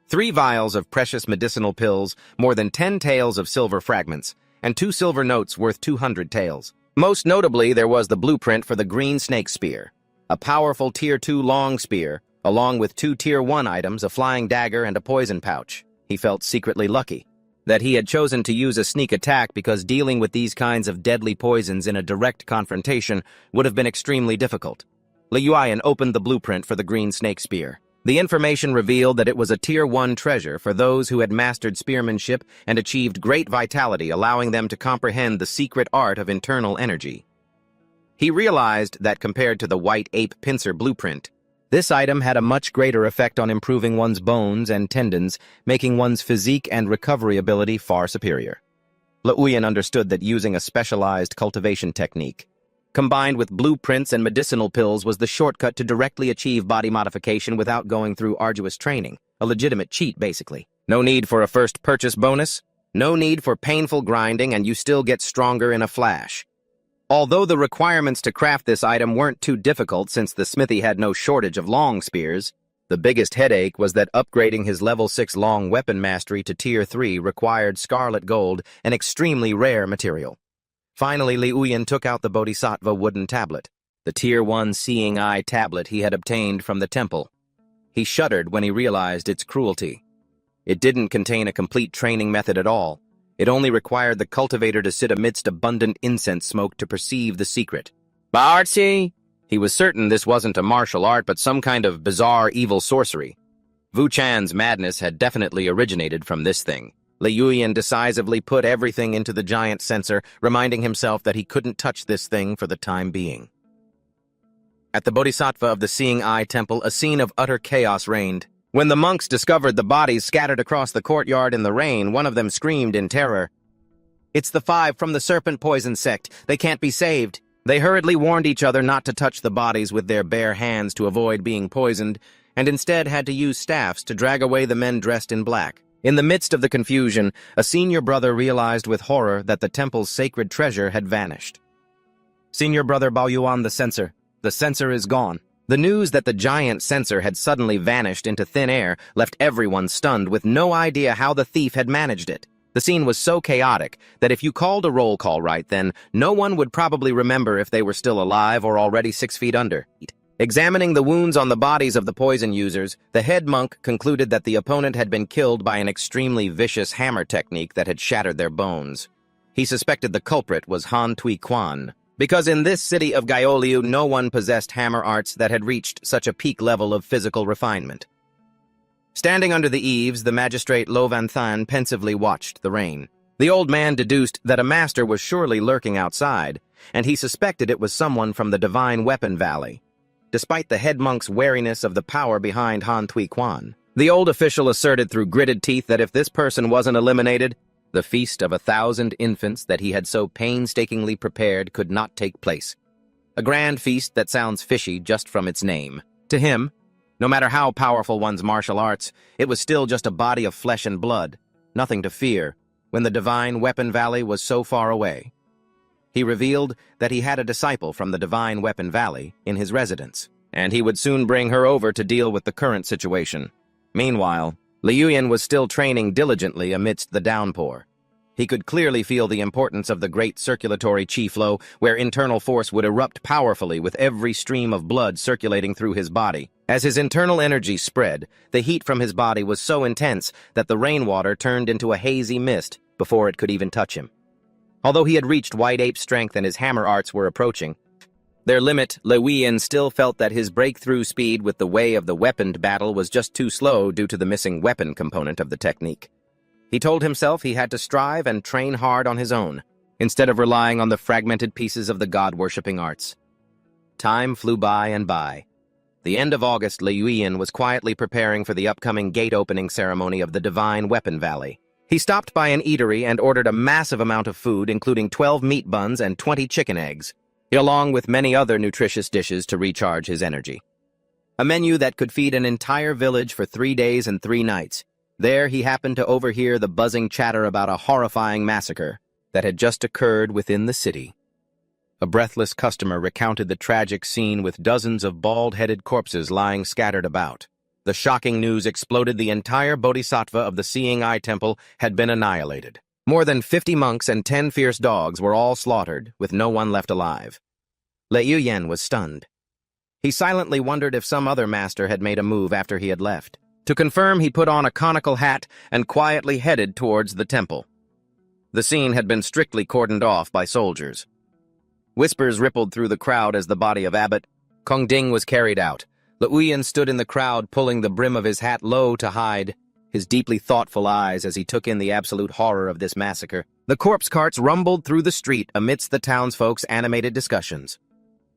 3 vials of precious medicinal pills, more than 10 taels of silver fragments, and 2 silver notes worth 200 taels. Most notably, there was the blueprint for the green snake spear, a powerful Tier 2 long spear, along with 2 Tier 1 items, a flying dagger and a poison pouch. He felt secretly lucky that he had chosen to use a sneak attack because dealing with these kinds of deadly poisons in a direct confrontation would have been extremely difficult. Lei Yuyan opened the blueprint for the green snake spear. The information revealed that it was a Tier 1 treasure for those who had mastered spearmanship and achieved great vitality, allowing them to comprehend the secret art of internal energy. He realized that compared to the white ape pincer blueprint, this item had a much greater effect on improving one's bones and tendons, making one's physique and recovery ability far superior. Lei Yuyan understood that using a specialized cultivation technique, combined with blueprints and medicinal pills, was the shortcut to directly achieve body modification without going through arduous training. A legitimate cheat, basically. No need for a first purchase bonus, no need for painful grinding, and you still get stronger in a flash. Although the requirements to craft this item weren't too difficult since the smithy had no shortage of long spears, the biggest headache was that upgrading his level 6 long weapon mastery to Tier 3 required scarlet gold, an extremely rare material. Finally, Lei Yuyan took out the Bodhisattva wooden tablet, the Tier 1 Seeing Eye tablet he had obtained from the temple. He shuddered when he realized its cruelty. It didn't contain a complete training method at all. It only required the cultivator to sit amidst abundant incense smoke to perceive the secret. Bartzi! He was certain this wasn't a martial art, but some kind of bizarre evil sorcery. Wu Chan's madness had definitely originated from this thing. Lei Yuyan decisively put everything into the giant sensor, reminding himself that he couldn't touch this thing for the time being. At the Bodhisattva of the Seeing Eye Temple, a scene of utter chaos reigned. When the monks discovered the bodies scattered across the courtyard in the rain, one of them screamed in terror. "It's the 5 from the serpent poison sect. They can't be saved." They hurriedly warned each other not to touch the bodies with their bare hands to avoid being poisoned, and instead had to use staffs to drag away the men dressed in black. In the midst of the confusion, a senior brother realized with horror that the temple's sacred treasure had vanished. "Senior brother Baoyuan, the censer is gone." The news that the giant censer had suddenly vanished into thin air left everyone stunned with no idea how the thief had managed it. The scene was so chaotic that if you called a roll call right then, no one would probably remember if they were still alive or already 6 feet under. Examining the wounds on the bodies of the poison users, the head monk concluded that the opponent had been killed by an extremely vicious hammer technique that had shattered their bones. He suspected the culprit was Han Tui Quan, because in this city of Gyoliu no one possessed hammer arts that had reached such a peak level of physical refinement. Standing under the eaves, the magistrate Lo Van Than pensively watched the rain. The old man deduced that a master was surely lurking outside, and he suspected it was someone from the Divine Weapon Valley. Despite the head monk's wariness of the power behind Han Tui Quan, the old official asserted through gritted teeth that if this person wasn't eliminated, the feast of 1,000 infants that he had so painstakingly prepared could not take place. A grand feast that sounds fishy just from its name. To him, no matter how powerful one's martial arts, it was still just a body of flesh and blood, nothing to fear, when the Divine Weapon Valley was so far away. He revealed that he had a disciple from the Divine Weapon Valley in his residence, and he would soon bring her over to deal with the current situation. Meanwhile, Liu Yan was still training diligently amidst the downpour. He could clearly feel the importance of the great circulatory chi flow, where internal force would erupt powerfully with every stream of blood circulating through his body. As his internal energy spread, the heat from his body was so intense that the rainwater turned into a hazy mist before it could even touch him. Although he had reached White Ape strength and his hammer arts were approaching their limit, Liu Yan still felt that his breakthrough speed with the way of the weaponed battle was just too slow due to the missing weapon component of the technique. He told himself he had to strive and train hard on his own, instead of relying on the fragmented pieces of the god-worshipping arts. Time flew by and by. The end of August, Liu Yan was quietly preparing for the upcoming gate-opening ceremony of the Divine Weapon Valley. He stopped by an eatery and ordered a massive amount of food, including 12 meat buns and 20 chicken eggs, along with many other nutritious dishes to recharge his energy. A menu that could feed an entire village for 3 days and 3 nights. There he happened to overhear the buzzing chatter about a horrifying massacre that had just occurred within the city. A breathless customer recounted the tragic scene with dozens of bald-headed corpses lying scattered about. The shocking news exploded. The entire bodhisattva of the Seeing Eye Temple had been annihilated. More than 50 monks and 10 fierce dogs were all slaughtered, with no one left alive. Liu Yan was stunned. He silently wondered if some other master had made a move after he had left. To confirm, he put on a conical hat and quietly headed towards the temple. The scene had been strictly cordoned off by soldiers. Whispers rippled through the crowd as the body of Abbot Kong Ding was carried out. Liu Yan stood in the crowd, pulling the brim of his hat low to hide his deeply thoughtful eyes as he took in the absolute horror of this massacre. The corpse carts rumbled through the street amidst the townsfolk's animated discussions.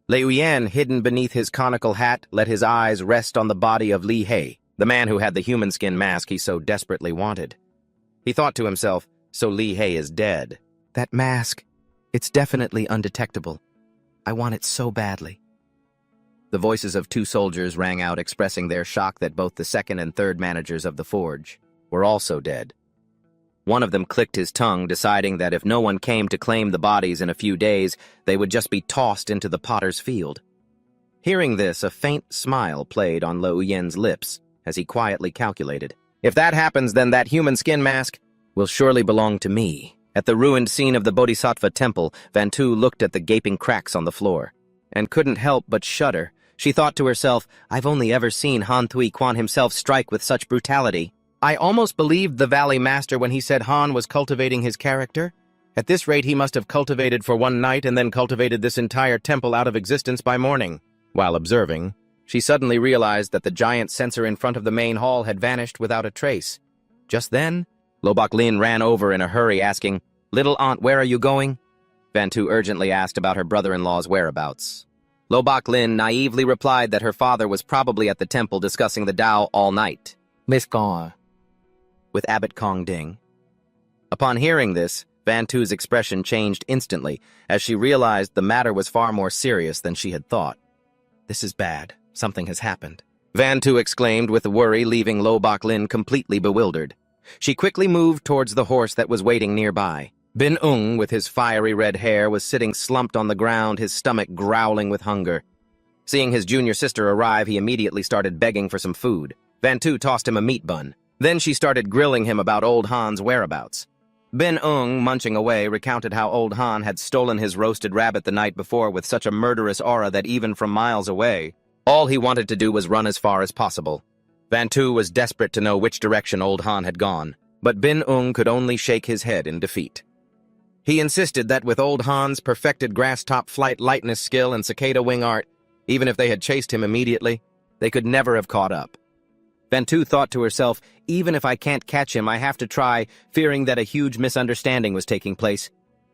Liu Yan, hidden beneath his conical hat, let his eyes rest on the body of Li He, the man who had the human skin mask he so desperately wanted. He thought to himself, so Li He is dead. That mask, it's definitely undetectable. I want it so badly. The voices of 2 soldiers rang out, expressing their shock that both the second and third managers of the forge were also dead. One of them clicked his tongue, deciding that if no one came to claim the bodies in a few days, they would just be tossed into the potter's field. Hearing this, a faint smile played on Liu Yan's lips as he quietly calculated, if that happens, then that human skin mask will surely belong to me. At the ruined scene of the Bodhisattva temple, Van Tu looked at the gaping cracks on the floor and couldn't help but shudder. She thought to herself, I've only ever seen Han Tui Quan himself strike with such brutality. I almost believed the Valley Master when he said Han was cultivating his character. At this rate, he must have cultivated for one night and then cultivated this entire temple out of existence by morning. While observing, she suddenly realized that the giant censer in front of the main hall had vanished without a trace. Just then, Lo Bak Lin ran over in a hurry, asking, Little aunt, where are you going? Van Tu urgently asked about her brother-in-law's whereabouts. Lo Bak Lin naively replied that her father was probably at the temple discussing the Tao all night. Miss Gong, with Abbot Kong Ding. Upon hearing this, Van Tu's expression changed instantly as she realized the matter was far more serious than she had thought. This is bad. Something has happened. Van Tu exclaimed with worry, leaving Lo Bak Lin completely bewildered. She quickly moved towards the horse that was waiting nearby. Bin Ung, with his fiery red hair, was sitting slumped on the ground, his stomach growling with hunger. Seeing his junior sister arrive, he immediately started begging for some food. Van Tu tossed him a meat bun. Then she started grilling him about old Han's whereabouts. Bin Ung, munching away, recounted how old Han had stolen his roasted rabbit the night before with such a murderous aura that even from miles away, all he wanted to do was run as far as possible. Van Tu was desperate to know which direction old Han had gone, but Bin Ung could only shake his head in defeat. He insisted that with old Han's perfected grass-top flight lightness skill and cicada wing art, even if they had chased him immediately, they could never have caught up. Van Tu thought to herself, even if I can't catch him, I have to try, fearing that a huge misunderstanding was taking place.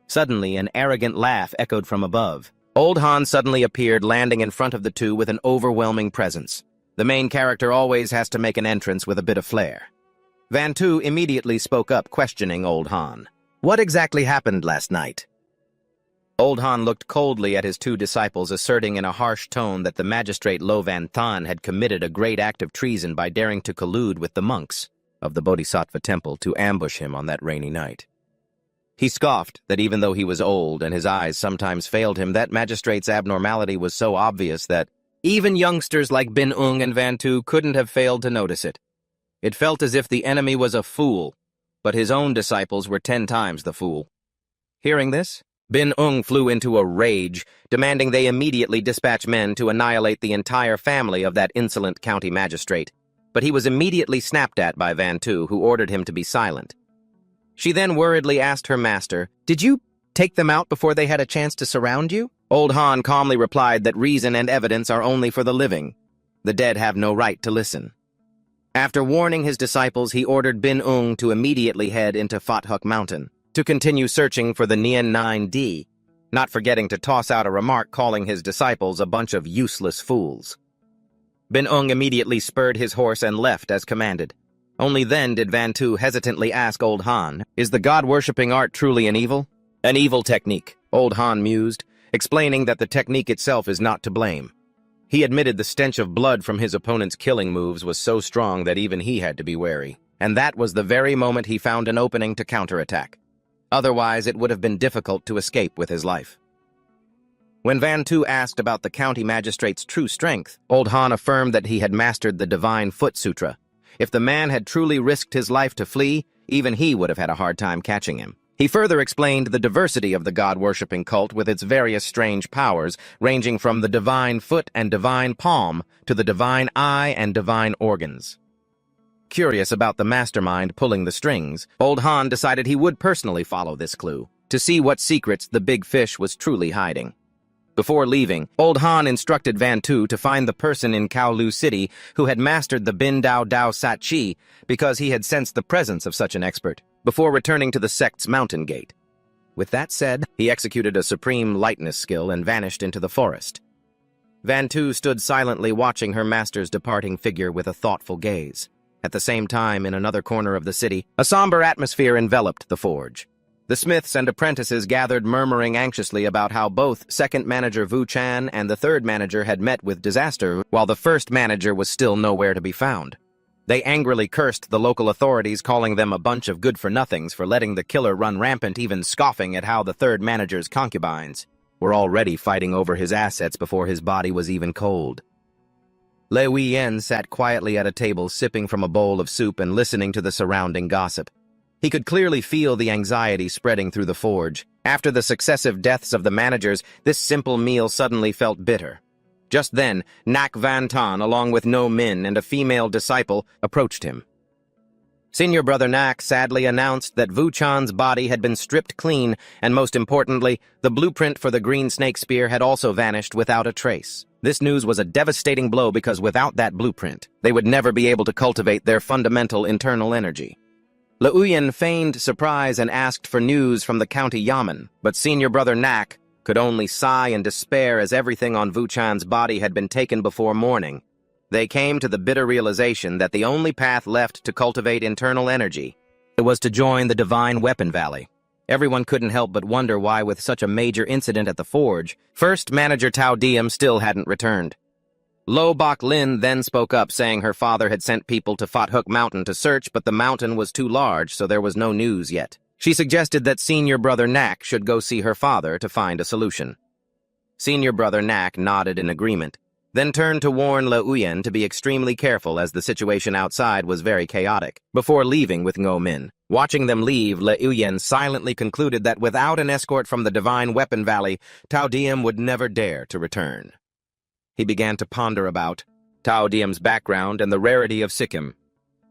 Suddenly, an arrogant laugh echoed from above. Old Han suddenly appeared, landing in front of the two with an overwhelming presence. The main character always has to make an entrance with a bit of flair. Van Tu immediately spoke up, questioning old Han. What exactly happened last night? Old Han looked coldly at his two disciples, asserting in a harsh tone that the magistrate Lo Van Than had committed a great act of treason by daring to collude with the monks of the Bodhisattva temple to ambush him on that rainy night. He scoffed that even though he was old and his eyes sometimes failed him, that magistrate's abnormality was so obvious that even youngsters like Bin Ung and Van Tu couldn't have failed to notice it. It felt as if the enemy was a fool, but his own disciples were 10 times the fool. Hearing this, Bin Ung flew into a rage, demanding they immediately dispatch men to annihilate the entire family of that insolent county magistrate. But he was immediately snapped at by Van Tu, who ordered him to be silent. She then worriedly asked her master, "Did you take them out before they had a chance to surround you?" Old Han calmly replied that reason and evidence are only for the living. The dead have no right to listen. After warning his disciples, he ordered Bin Ung to immediately head into Phat Huk Mountain to continue searching for the Nian 9D, not forgetting to toss out a remark calling his disciples a bunch of useless fools. Bin Ung immediately spurred his horse and left as commanded. Only then did Van Tu hesitantly ask old Han, "Is the god-worshipping art truly an evil?" "An evil technique," old Han mused, explaining that the technique itself is not to blame. He admitted the stench of blood from his opponent's killing moves was so strong that even he had to be wary, and that was the very moment he found an opening to counterattack. Otherwise, it would have been difficult to escape with his life. When Van Tu asked about the county magistrate's true strength, old Han affirmed that he had mastered the Divine Foot Sutra. If the man had truly risked his life to flee, even he would have had a hard time catching him. He further explained the diversity of the god-worshipping cult with its various strange powers, ranging from the divine foot and divine palm to the divine eye and divine organs. Curious about the mastermind pulling the strings, old Han decided he would personally follow this clue, to see what secrets the big fish was truly hiding. Before leaving, old Han instructed Van Tu to find the person in Kowloon City who had mastered the Bin Dao Dao Sat Chi because he had sensed the presence of such an expert, before returning to the sect's mountain gate. With that said, he executed a supreme lightness skill and vanished into the forest. Van Tu stood silently watching her master's departing figure with a thoughtful gaze. At the same time, in another corner of the city, a somber atmosphere enveloped the forge. The smiths and apprentices gathered, murmuring anxiously about how both second manager Vu Chan and the third manager had met with disaster, while the first manager was still nowhere to be found. They angrily cursed the local authorities, calling them a bunch of good-for-nothings for letting the killer run rampant, even scoffing at how the third manager's concubines were already fighting over his assets before his body was even cold. Lei Huiyen sat quietly at a table, sipping from a bowl of soup and listening to the surrounding gossip. He could clearly feel the anxiety spreading through the forge. After the successive deaths of the managers, this simple meal suddenly felt bitter. Just then, Nak Van Tan, along with No Min and a female disciple, approached him. Senior Brother Nak sadly announced that Vu Chan's body had been stripped clean, and most importantly, the blueprint for the green snake spear had also vanished without a trace. This news was a devastating blow because without that blueprint, they would never be able to cultivate their fundamental internal energy. Lei Huiyen feigned surprise and asked for news from the county yamen, but Senior Brother Nak could only sigh in despair as everything on Vu Chan's body had been taken before morning. They came to the bitter realization that the only path left to cultivate internal energy was to join the Divine Weapon Valley. Everyone couldn't help but wonder why, with such a major incident at the forge, first manager Tao Diem still hadn't returned. Lo Bok Lin then spoke up, saying her father had sent people to Phot Hook Mountain to search, but the mountain was too large, so there was no news yet. She suggested that senior brother Nak should go see her father to find a solution. Senior brother Nak nodded in agreement, then turned to warn Le Uyen to be extremely careful as the situation outside was very chaotic, before leaving with Ngo Min. Watching them leave, Le Uyen silently concluded that without an escort from the Divine Weapon Valley, Tao Diem would never dare to return. He began to ponder about Tao Diem's background and the rarity of Sikkim.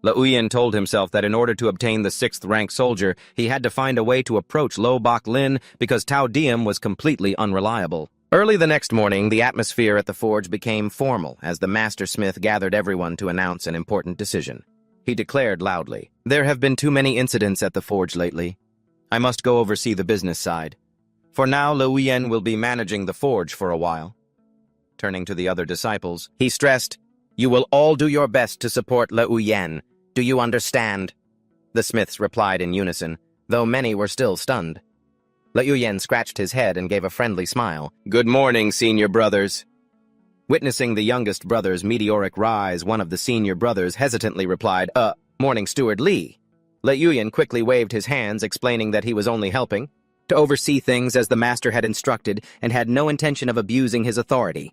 Le Uyen told himself that in order to obtain the 6th rank soldier, he had to find a way to approach Lo Bok Lin because Tao Diem was completely unreliable. Early the next morning, the atmosphere at the forge became formal as the master smith gathered everyone to announce an important decision. He declared loudly, "There have been too many incidents at the forge lately. I must go oversee the business side. For now, Le Uyen will be managing the forge for a while." Turning to the other disciples, he stressed, "You will all do your best to support Le Uyen. Do you understand?" The smiths replied in unison, though many were still stunned. Le Uyen scratched his head and gave a friendly smile. "Good morning, senior brothers." Witnessing the youngest brother's meteoric rise, one of the senior brothers hesitantly replied, Morning, Steward Lee." Le Uyen quickly waved his hands, explaining that he was only helping to oversee things as the master had instructed and had no intention of abusing his authority.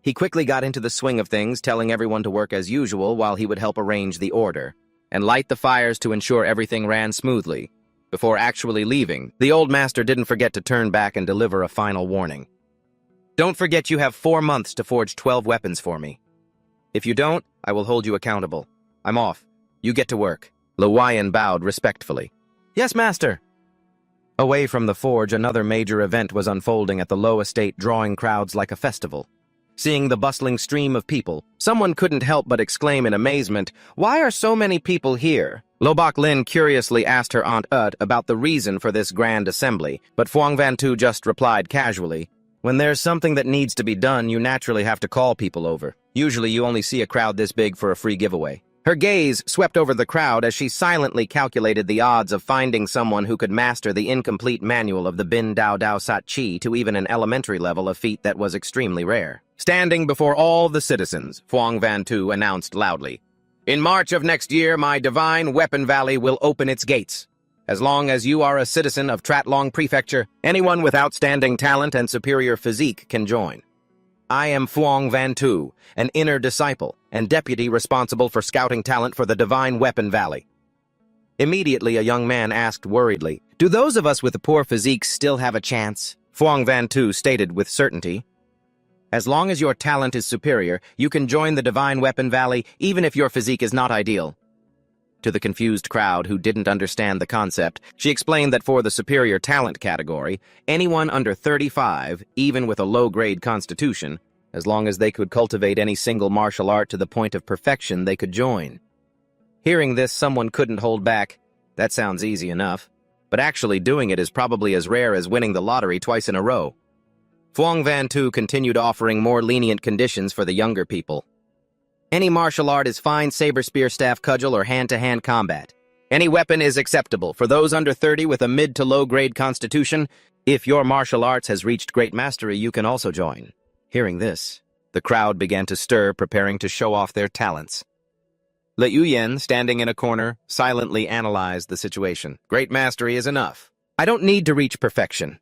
He quickly got into the swing of things, telling everyone to work as usual while he would help arrange the order and light the fires to ensure everything ran smoothly. Before actually leaving, the old master didn't forget to turn back and deliver a final warning. "Don't forget you have 4 months to forge 12 weapons for me. If you don't, I will hold you accountable. I'm off. You get to work." Le Uyen bowed respectfully. "Yes, master." Away from the forge, another major event was unfolding at the Lo estate, drawing crowds like a festival. Seeing the bustling stream of people, someone couldn't help but exclaim in amazement, "Why are so many people here?" Lo Bok Lin curiously asked her Aunt Ut about the reason for this grand assembly, but Phuong Van Tu just replied casually, "When there's something that needs to be done, you naturally have to call people over. Usually you only see a crowd this big for a free giveaway." Her gaze swept over the crowd as she silently calculated the odds of finding someone who could master the incomplete manual of the Bin Dao Dao Sat Chi to even an elementary level, a feat that was extremely rare. Standing before all the citizens, Phuong Van Tu announced loudly, "In March of next year, my Divine Weapon Valley will open its gates. As long as you are a citizen of Tratlong Prefecture, anyone with outstanding talent and superior physique can join. I am Phuong Van Tu, an inner disciple and deputy responsible for scouting talent for the Divine Weapon Valley." Immediately, a young man asked worriedly, "Do those of us with a poor physique still have a chance?" Phuong Van Tu stated with certainty, "As long as your talent is superior, you can join the Divine Weapon Valley even if your physique is not ideal." To the confused crowd who didn't understand the concept, she explained that for the superior talent category, anyone under 35, even with a low-grade constitution, as long as they could cultivate any single martial art to the point of perfection, they could join. Hearing this, someone couldn't hold back. That sounds easy enough, but actually doing it is probably as rare as winning the lottery twice in a row. Phuong Van Tu continued offering more lenient conditions for the younger people. Any martial art is fine: saber, spear, staff, cudgel, or hand-to-hand combat. Any weapon is acceptable for those under 30 with a mid to low-grade constitution. If your martial arts has reached great mastery, you can also join. Hearing this, the crowd began to stir, preparing to show off their talents. Le Uyen, standing in a corner, silently analyzed the situation. "Great mastery is enough. I don't need to reach perfection.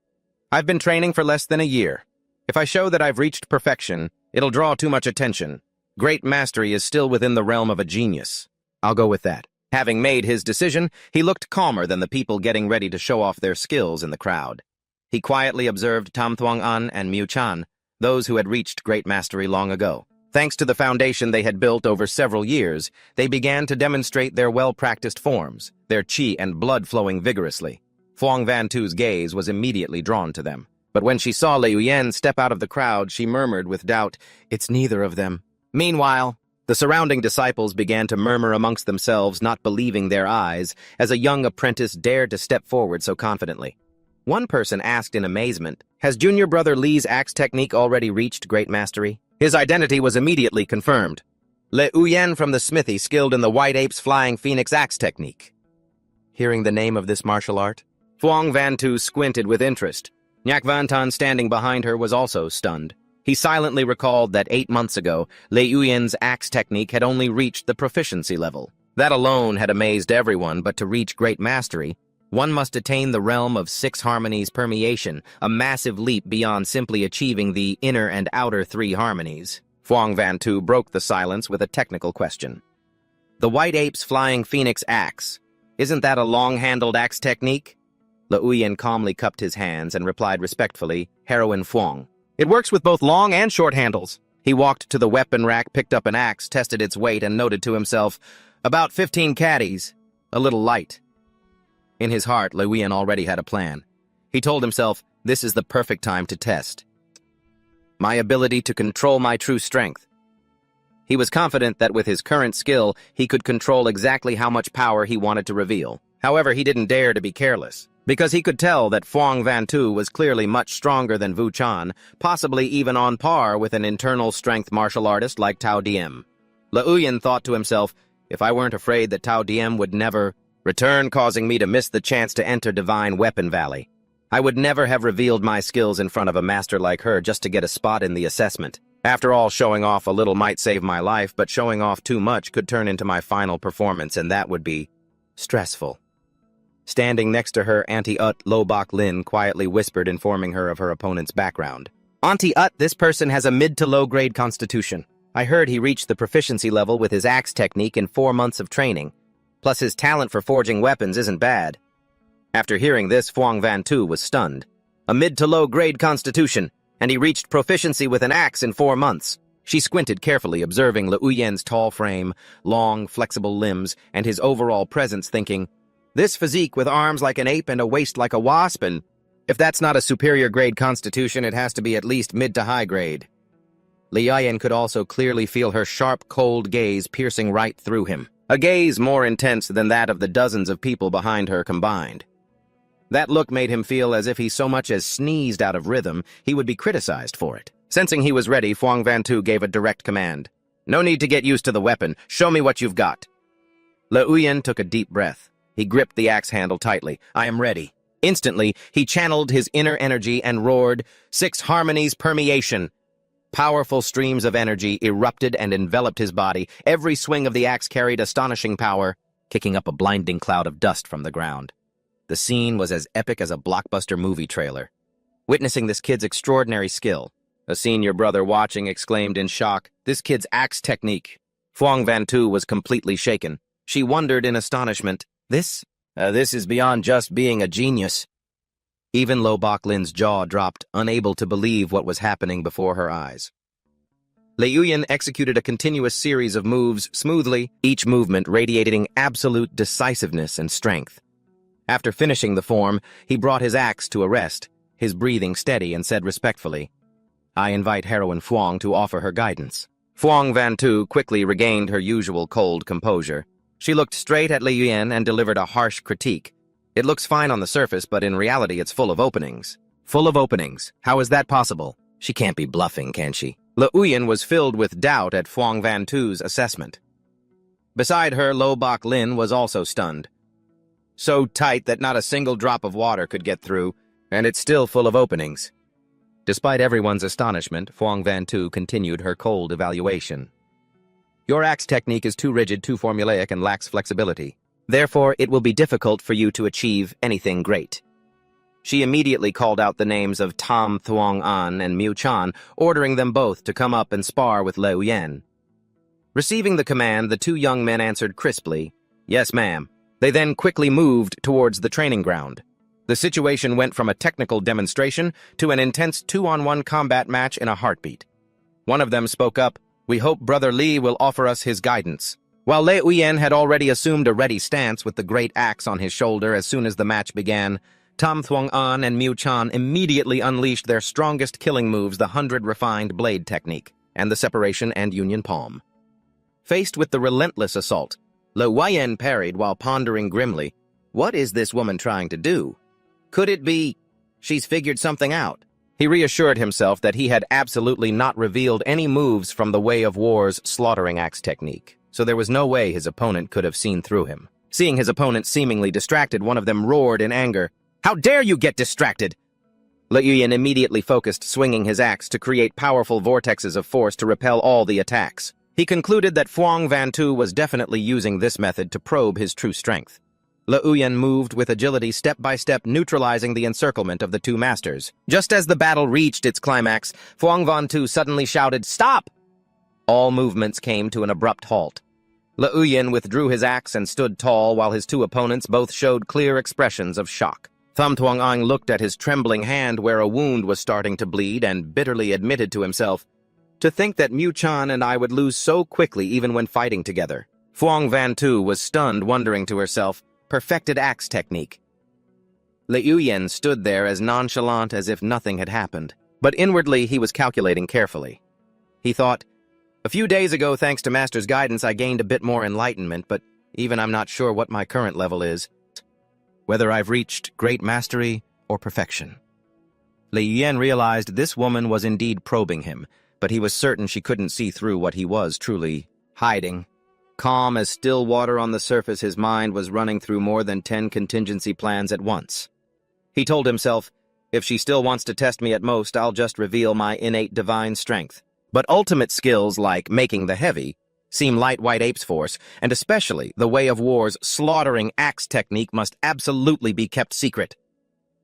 I've been training for less than a year. If I show that I've reached perfection, it'll draw too much attention. Great mastery is still within the realm of a genius. I'll go with that." Having made his decision, he looked calmer than the people getting ready to show off their skills in the crowd. He quietly observed Tam Thuong An and Mu Chan, those who had reached great mastery long ago. Thanks to the foundation they had built over several years, they began to demonstrate their well-practiced forms, their chi and blood flowing vigorously. Phuong Van Tu's gaze was immediately drawn to them. But when she saw Le Uyen step out of the crowd, she murmured with doubt, "It's neither of them." Meanwhile, the surrounding disciples began to murmur amongst themselves, not believing their eyes, as a young apprentice dared to step forward so confidently. One person asked in amazement, "Has junior brother Lee's axe technique already reached great mastery?" His identity was immediately confirmed. Le Uyen from the smithy, skilled in the White Ape's Flying Phoenix axe technique. Hearing the name of this martial art, Phuong Van Tu squinted with interest. Nyak Van Tan, standing behind her, was also stunned. He silently recalled that 8 months ago, Lei Yuyan's axe technique had only reached the proficiency level. That alone had amazed everyone, but to reach great mastery, one must attain the realm of 6 harmonies permeation, a massive leap beyond simply achieving the inner and outer 3 harmonies. Fuang Vantu broke the silence with a technical question. The White Ape's Flying Phoenix Axe. Isn't that a long-handled axe technique? Lei Yuyan calmly cupped his hands and replied respectfully, Heroine Fuang. It works with both long and short handles. He walked to the weapon rack, picked up an axe, tested its weight, and noted to himself, about 15 caddies, a little light. In his heart, Lei Yuyan already had a plan. He told himself, this is the perfect time to test my ability to control my true strength. He was confident that with his current skill, he could control exactly how much power he wanted to reveal. However, he didn't dare to be careless, because he could tell that Fuang Vantu was clearly much stronger than Wu Chan, possibly even on par with an internal strength martial artist like Tao Diem. Lei Yuyan thought to himself, if I weren't afraid that Tao Diem would never return, causing me to miss the chance to enter Divine Weapon Valley, I would never have revealed my skills in front of a master like her just to get a spot in the assessment. After all, showing off a little might save my life, but showing off too much could turn into my final performance, and that would be stressful. Standing next to her, Auntie Ut Lo Bok Lin quietly whispered, informing her of her opponent's background. Auntie Ut, this person has a mid to low grade constitution. I heard he reached the proficiency level with his axe technique in 4 months of training. Plus his talent for forging weapons isn't bad. After hearing this, Fuang Vantu was stunned. A mid to low grade constitution, and he reached proficiency with an axe in 4 months. She squinted carefully, observing Lei Yuyan's tall frame, long, flexible limbs, and his overall presence, thinking, this physique with arms like an ape and a waist like a wasp, and if that's not a superior grade constitution, it has to be at least mid to high grade. Lei Yuyan could also clearly feel her sharp, cold gaze piercing right through him. A gaze more intense than that of the dozens of people behind her combined. That look made him feel as if he so much as sneezed out of rhythm, he would be criticized for it. Sensing he was ready, Fuang Vantu gave a direct command. No need to get used to the weapon. Show me what you've got. Lei Yuyan took a deep breath. He gripped the axe handle tightly. I am ready. Instantly, he channeled his inner energy and roared, 6 harmonies permeation. Powerful streams of energy erupted and enveloped his body. Every swing of the axe carried astonishing power, kicking up a blinding cloud of dust from the ground. The scene was as epic as a blockbuster movie trailer. Witnessing this kid's extraordinary skill, a senior brother watching exclaimed in shock, this kid's axe technique. Fuang Vantu was completely shaken. She wondered in astonishment, this is beyond just being a genius. Even Lo Bok Lin's jaw dropped, unable to believe what was happening before her eyes. Lei Yuyan executed a continuous series of moves smoothly, each movement radiating absolute decisiveness and strength. After finishing the form, he brought his axe to a rest, his breathing steady, and said respectfully, I invite Heroine Fuang to offer her guidance. Fuang Vantu quickly regained her usual cold composure. She looked straight at Lei Yuyan and delivered a harsh critique. It looks fine on the surface, but in reality it's full of openings. Full of openings? How is that possible? She can't be bluffing, can she? Lei Yuyan was filled with doubt at Fuang Vantu's assessment. Beside her, Lo Bok Lin was also stunned. So tight that not a single drop of water could get through, and it's still full of openings. Despite everyone's astonishment, Fuang Vantu continued her cold evaluation. Your axe technique is too rigid, too formulaic, and lacks flexibility. Therefore, it will be difficult for you to achieve anything great. She immediately called out the names of Tam Thuong An and Mu Chan, ordering them both to come up and spar with Lei Yuyan. Receiving the command, the 2 young men answered crisply, Yes, ma'am. They then quickly moved towards the training ground. The situation went from a technical demonstration to an intense 2-on-1 combat match in a heartbeat. One of them spoke up, We hope Brother Li will offer us his guidance. While Lei Yuyan had already assumed a ready stance with the great axe on his shoulder as soon as the match began, Tam Thuong An and Mu Chan immediately unleashed their strongest killing moves, the 100 refined blade technique, and the separation and union palm. Faced with the relentless assault, Lei Yuyan parried while pondering grimly, what is this woman trying to do? Could it be she's figured something out? He reassured himself that he had absolutely not revealed any moves from the Way of War's slaughtering axe technique, so there was no way his opponent could have seen through him. Seeing his opponent seemingly distracted, one of them roared in anger, How dare you get distracted? Le Yuyan immediately focused, swinging his axe to create powerful vortexes of force to repel all the attacks. He concluded that Phuong Vantu was definitely using this method to probe his true strength. Le Yuyan moved with agility, step by step, neutralizing the encirclement of the two masters. Just as the battle reached its climax, Phuong Vantu suddenly shouted, "Stop!" All movements came to an abrupt halt. Le Yuyan withdrew his axe and stood tall while his two opponents both showed clear expressions of shock. Thum Tuong Ang looked at his trembling hand where a wound was starting to bleed and bitterly admitted to himself, "To think that Mu Chan and I would lose so quickly even when fighting together." Phuong Vantu was stunned, wondering to herself, perfected axe technique. Le Yuyan stood there as nonchalant as if nothing had happened, but inwardly he was calculating carefully. He thought, "A few days ago, thanks to Master's guidance, I gained a bit more enlightenment, but even I'm not sure what my current level is. Whether I've reached great mastery or perfection." Le Yuyan realized this woman was indeed probing him, but he was certain she couldn't see through what he was truly hiding. Calm as still water on the surface, his mind was running through more than 10 contingency plans at once. He told himself, "If she still wants to test me at most, I'll just reveal my innate divine strength." But ultimate skills like making the heavy seem light white ape's force, and especially the way of war's slaughtering axe technique must absolutely be kept secret.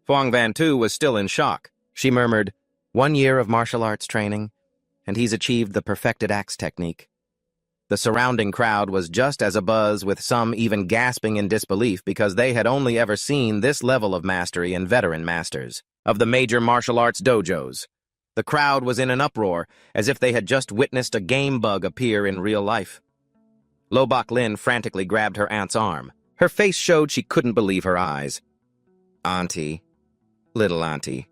Phuong Vantu was still in shock. She murmured, "1 year of martial arts training, and he's achieved the perfected axe technique." The surrounding crowd was just as abuzz, with some even gasping in disbelief because they had only ever seen this level of mastery in veteran masters of the major martial arts dojos. The crowd was in an uproar, as if they had just witnessed a game bug appear in real life. Lo Bak Lin frantically grabbed her aunt's arm. Her face showed she couldn't believe her eyes. "Auntie, little auntie,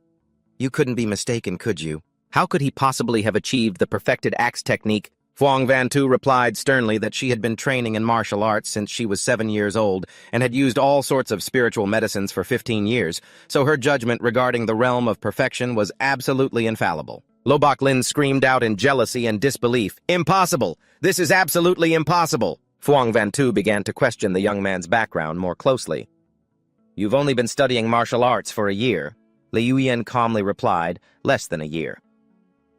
you couldn't be mistaken, could you? How could he possibly have achieved the perfected axe technique?" Phuong Vantu replied sternly that she had been training in martial arts since she was 7 years old and had used all sorts of spiritual medicines for 15 years, so her judgment regarding the realm of perfection was absolutely infallible. Lo Bak Lin screamed out in jealousy and disbelief, "Impossible! This is absolutely impossible!" Phuong Vantu began to question the young man's background more closely. "You've only been studying martial arts for a year," Le Yuyan calmly replied, "less than a year."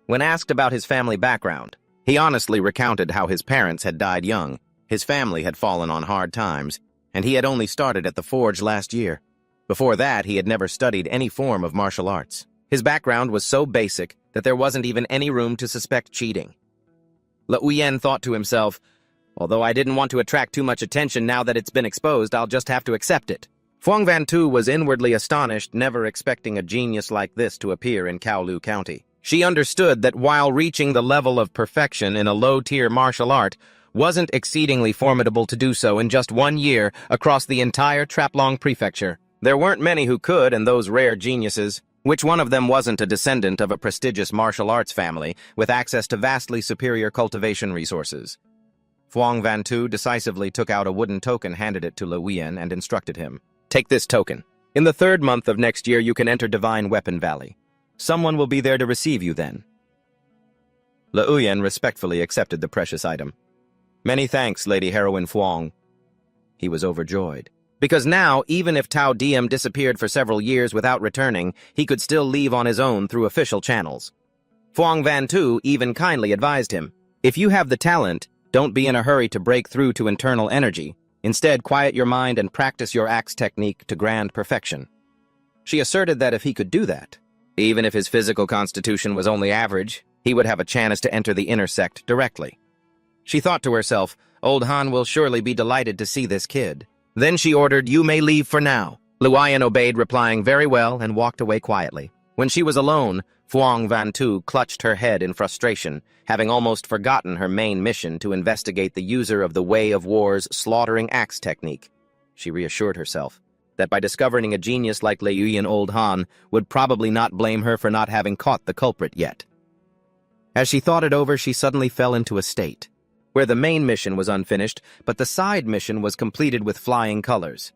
When asked about his family background, he honestly recounted how his parents had died young, his family had fallen on hard times, and he had only started at the forge last year. Before that, he had never studied any form of martial arts. His background was so basic that there wasn't even any room to suspect cheating. Le Yuyan thought to himself, "Although I didn't want to attract too much attention now that it's been exposed, I'll just have to accept it." Phuong Vantu was inwardly astonished, never expecting a genius like this to appear in Kowloon County. She understood that while reaching the level of perfection in a low-tier martial art wasn't exceedingly formidable to do so in just 1 year across the entire Traplong Prefecture. There weren't many who could, and those rare geniuses, which one of them wasn't a descendant of a prestigious martial arts family with access to vastly superior cultivation resources. Phuong Vantu decisively took out a wooden token, handed it to Le Yuyan, and instructed him, "Take this token. In the 3rd month of next year, you can enter Divine Weapon Valley. Someone will be there to receive you then." Le Yuyan respectfully accepted the precious item. "Many thanks, Lady Heroine Phuong." He was overjoyed, because now, even if Tao Diem disappeared for several years without returning, he could still leave on his own through official channels. Phuong Vantu even kindly advised him, "If you have the talent, don't be in a hurry to break through to internal energy. Instead, quiet your mind and practice your axe technique to grand perfection." She asserted that if he could do that, even if his physical constitution was only average, he would have a chance to enter the inner sect directly. She thought to herself, "Old Han will surely be delighted to see this kid." Then she ordered, "You may leave for now." Le Yuyan obeyed, replying very well, and walked away quietly. When she was alone, Phuong Vantu clutched her head in frustration, having almost forgotten her main mission to investigate the user of the Way of War's slaughtering axe technique. She reassured herself that by discovering a genius like Le Yuyan, Old Han would probably not blame her for not having caught the culprit yet. As she thought it over, she suddenly fell into a state where the main mission was unfinished, but the side mission was completed with flying colors.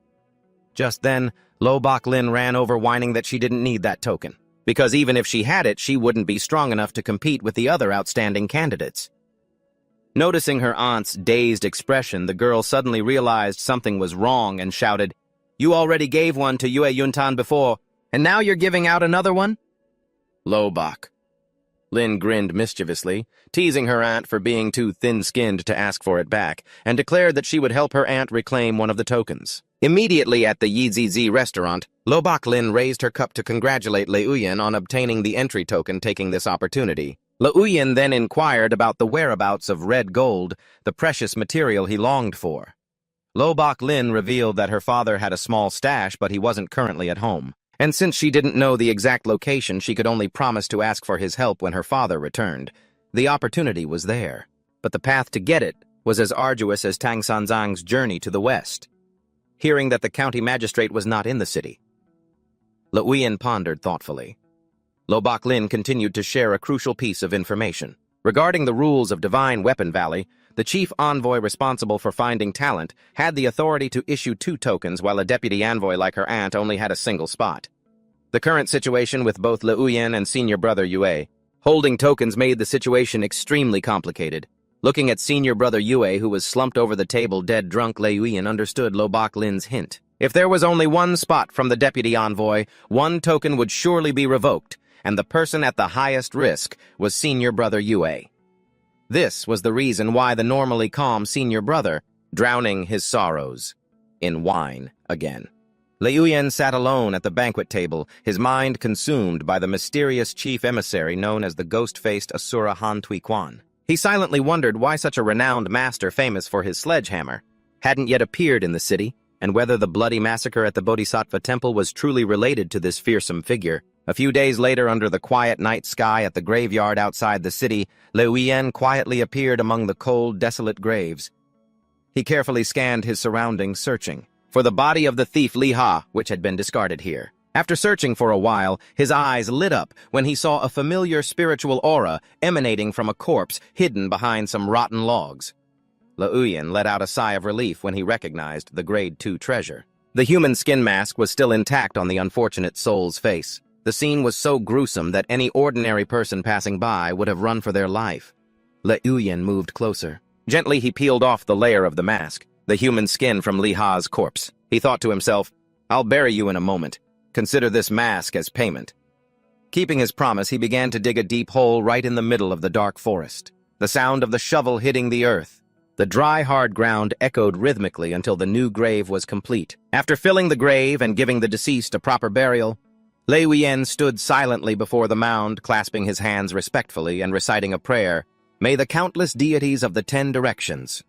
Just then, Lo Bak Lin ran over, whining that she didn't need that token, because even if she had it, she wouldn't be strong enough to compete with the other outstanding candidates. Noticing her aunt's dazed expression, the girl suddenly realized something was wrong and shouted, "You already gave one to Yue Yuntan before, and now you're giving out another one?" Lobach. Lin grinned mischievously, teasing her aunt for being too thin-skinned to ask for it back, and declared that she would help her aunt reclaim one of the tokens. Immediately at the Yizizi restaurant, Lobach Lin raised her cup to congratulate Lei Uyan on obtaining the entry token, taking this opportunity. Lei Uyan then inquired about the whereabouts of red gold, the precious material he longed for. Lobach Lin revealed that her father had a small stash, but he wasn't currently at home. And since she didn't know the exact location, she could only promise to ask for his help when her father returned. The opportunity was there, but the path to get it was as arduous as Tang Sanzang's journey to the west. Hearing that the county magistrate was not in the city, Lei Uyan pondered thoughtfully. Lobach Lin continued to share a crucial piece of information. Regarding the rules of Divine Weapon Valley, the chief envoy responsible for finding talent had the authority to issue 2 tokens, while a deputy envoy like her aunt only had a single spot. The current situation with both Lei Uyan and senior brother Yue holding tokens made the situation extremely complicated. Looking at senior brother Yue, who was slumped over the table dead drunk, Lei Uyan understood Lobach Lin's hint. If there was only one spot from the deputy envoy, 1 token would surely be revoked, and the person at the highest risk was senior brother Yue. This was the reason why the normally calm senior brother, drowning his sorrows in wine again. Lei Uyan sat alone at the banquet table, his mind consumed by the mysterious chief emissary known as the ghost-faced Asura Han Tui Quan. He silently wondered why such a renowned master famous for his sledgehammer hadn't yet appeared in the city, and whether the bloody massacre at the Bodhisattva temple was truly related to this fearsome figure. A few days later, under the quiet night sky at the graveyard outside the city, Lei Uyan quietly appeared among the cold, desolate graves. He carefully scanned his surroundings, searching for the body of the thief Li Ha, which had been discarded here. After searching for a while, his eyes lit up when he saw a familiar spiritual aura emanating from a corpse hidden behind some rotten logs. Lei Uyan let out a sigh of relief when he recognized the Grade 2 treasure. The human skin mask was still intact on the unfortunate soul's face. The scene was so gruesome that any ordinary person passing by would have run for their life. Lei Uyan moved closer. Gently, he peeled off the layer of the mask, the human skin from Li Ha's corpse. He thought to himself, "I'll bury you in a moment. Consider this mask as payment." Keeping his promise, he began to dig a deep hole right in the middle of the dark forest. The sound of the shovel hitting the earth, the dry, hard ground echoed rhythmically until the new grave was complete. After filling the grave and giving the deceased a proper burial, Lei Uyan stood silently before the mound, clasping his hands respectfully and reciting a prayer. "May the countless deities of the 10 directions,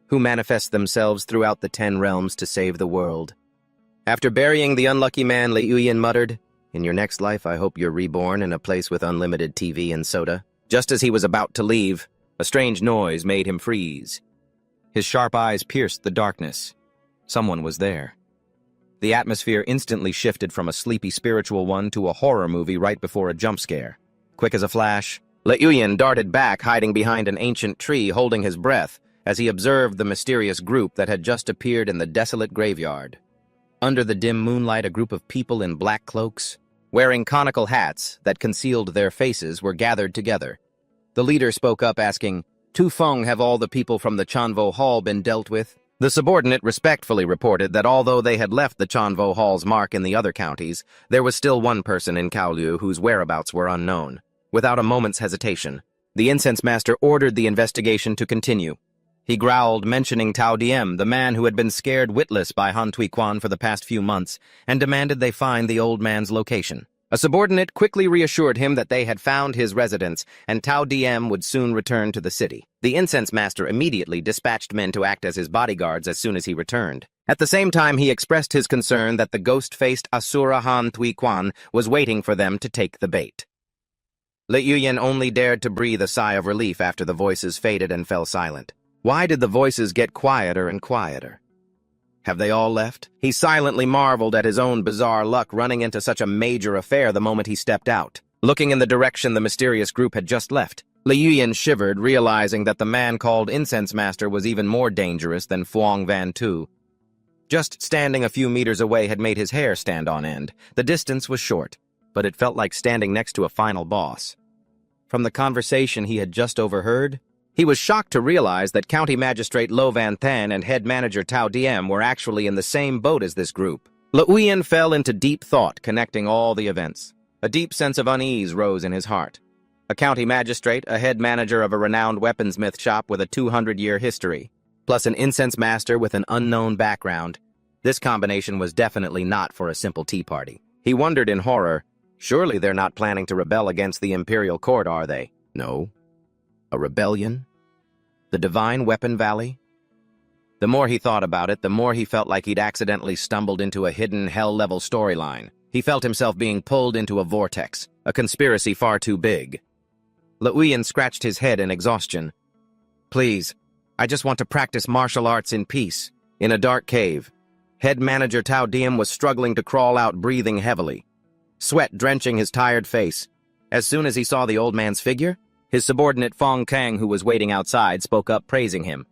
who manifest themselves throughout the 10 realms to save the world." After burying the unlucky man, Lei Uyan muttered, "In your next life, I hope you're reborn in a place with unlimited TV and soda." Just as he was about to leave, a strange noise made him freeze. His sharp eyes pierced the darkness. Someone was there. The atmosphere instantly shifted from a sleepy spiritual one to a horror movie right before a jump scare. Quick as a flash, Lei Uyan darted back, hiding behind an ancient tree, holding his breath, as he observed the mysterious group that had just appeared in the desolate graveyard. Under the dim moonlight, a group of people in black cloaks, wearing conical hats that concealed their faces, were gathered together. The leader spoke up, asking, "Tu Feng, have all the people from the Chanvo Hall been dealt with?" The subordinate respectfully reported that although they had left the Chanvo Hall's mark in the other counties, there was still one person in Kaoliu whose whereabouts were unknown. Without a moment's hesitation, the incense master ordered the investigation to continue. He growled, mentioning Tao Diem, the man who had been scared witless by Han Tui Quan for the past few months, and demanded they find the old man's location. A subordinate quickly reassured him that they had found his residence, and Tao Diem would soon return to the city. The incense master immediately dispatched men to act as his bodyguards as soon as he returned. At the same time, he expressed his concern that the ghost-faced Asura Han Tui Quan was waiting for them to take the bait. Lei Uyan only dared to breathe a sigh of relief after the voices faded and fell silent. Why did the voices get quieter and quieter? Have they all left? He silently marveled at his own bizarre luck running into such a major affair the moment he stepped out. Looking in the direction the mysterious group had just left, Lei Uyan shivered, realizing that the man called Incense Master was even more dangerous than Phuong Van Tu. Just standing a few meters away had made his hair stand on end. The distance was short, but it felt like standing next to a final boss. From the conversation he had just overheard, he was shocked to realize that County Magistrate Lo Van Than and Head Manager Tao Diem were actually in the same boat as this group. Lei Uyan fell into deep thought, connecting all the events. A deep sense of unease rose in his heart. A county magistrate, a head manager of a renowned weaponsmith shop with a 200-year history, plus an incense master with an unknown background. This combination was definitely not for a simple tea party. He wondered in horror, surely they're not planning to rebel against the imperial court, are they? No. A rebellion? The Divine Weapon Valley? The more he thought about it, the more he felt like he'd accidentally stumbled into a hidden hell-level storyline. He felt himself being pulled into a vortex, a conspiracy far too big. Liuyan scratched his head in exhaustion. Please, I just want to practice martial arts in peace. In a dark cave, head manager Tao Diem was struggling to crawl out, breathing heavily, sweat drenching his tired face. As soon as he saw the old man's figure, his subordinate Fong Kang, who was waiting outside, spoke up, praising him.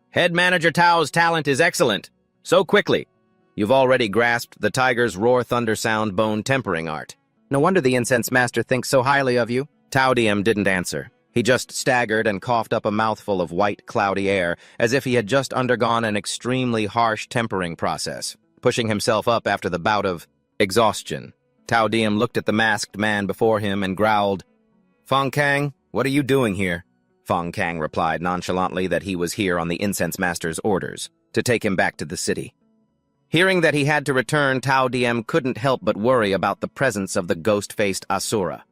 Head manager Tao's talent is excellent. So quickly. You've already grasped the tiger's roar thunder sound bone tempering art. No wonder the incense master thinks so highly of you. Tao Diem didn't answer. He just staggered and coughed up a mouthful of white, cloudy air, as if he had just undergone an extremely harsh tempering process, pushing himself up after the bout of exhaustion. Tao Diem looked at the masked man before him and growled, Fong Kang, what are you doing here? Fong Kang replied nonchalantly that he was here on the incense master's orders, to take him back to the city. Hearing that he had to return, Tao Diem couldn't help but worry about the presence of the ghost-faced Asura.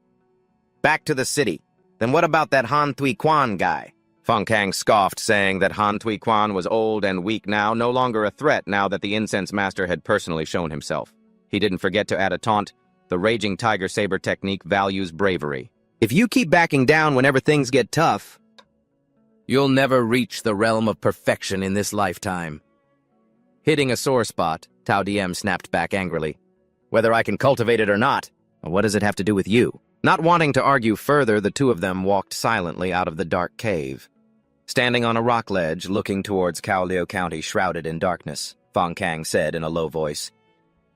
Back to the city. Then what about that Han Tui Quan guy? Fong Kang scoffed, saying that Han Tui Quan was old and weak now, no longer a threat now that the incense master had personally shown himself. He didn't forget to add a taunt. The Raging Tiger Saber technique values bravery. If you keep backing down whenever things get tough, you'll never reach the realm of perfection in this lifetime. Hitting a sore spot, Tao Diem snapped back angrily. Whether I can cultivate it or not, what does it have to do with you? Not wanting to argue further, the two of them walked silently out of the dark cave. Standing on a rock ledge, looking towards Kowloon County shrouded in darkness, Fong Kang said in a low voice,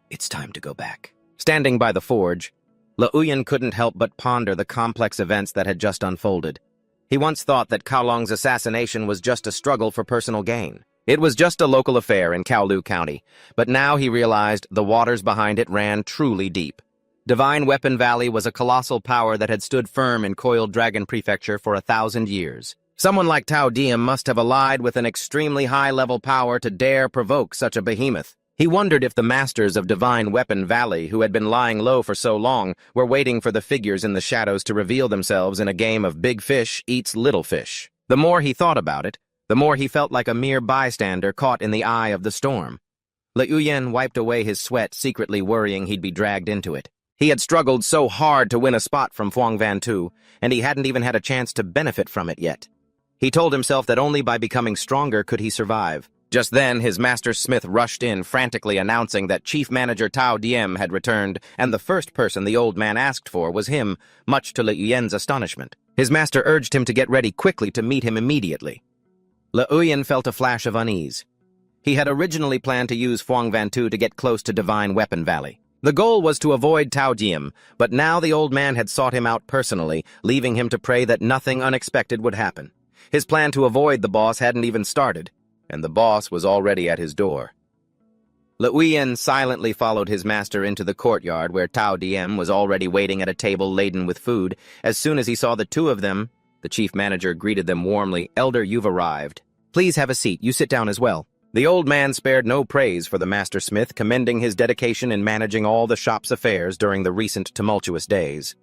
It's time to go back. Standing by the forge, Liuyan couldn't help but ponder the complex events that had just unfolded. He once thought that Kowloon's assassination was just a struggle for personal gain. It was just a local affair in Kowloon County, but now he realized the waters behind it ran truly deep. Divine Weapon Valley was a colossal power that had stood firm in Coiled Dragon Prefecture for 1,000 years. Someone like Tao Diem must have allied with an extremely high-level power to dare provoke such a behemoth. He wondered if the masters of Divine Weapon Valley, who had been lying low for so long, were waiting for the figures in the shadows to reveal themselves in a game of big fish eats little fish. The more he thought about it, the more he felt like a mere bystander caught in the eye of the storm. Liuyan wiped away his sweat, secretly worrying he'd be dragged into it. He had struggled so hard to win a spot from Phuong Van Tu, and he hadn't even had a chance to benefit from it yet. He told himself that only by becoming stronger could he survive. Just then, his master smith rushed in, frantically announcing that Chief Manager Tao Diem had returned, and the first person the old man asked for was him, much to Liuyan's astonishment. His master urged him to get ready quickly to meet him immediately. Liuyan felt a flash of unease. He had originally planned to use Phuong Van Tu to get close to Divine Weapon Valley. The goal was to avoid Tao Diem, but now the old man had sought him out personally, leaving him to pray that nothing unexpected would happen. His plan to avoid the boss hadn't even started, and the boss was already at his door. Liuyan silently followed his master into the courtyard where Tao Diem was already waiting at a table laden with food. As soon as he saw the two of them, the chief manager greeted them warmly. Elder, you've arrived. Please have a seat. You sit down as well. The old man spared no praise for the master smith, commending his dedication in managing all the shop's affairs during the recent tumultuous days.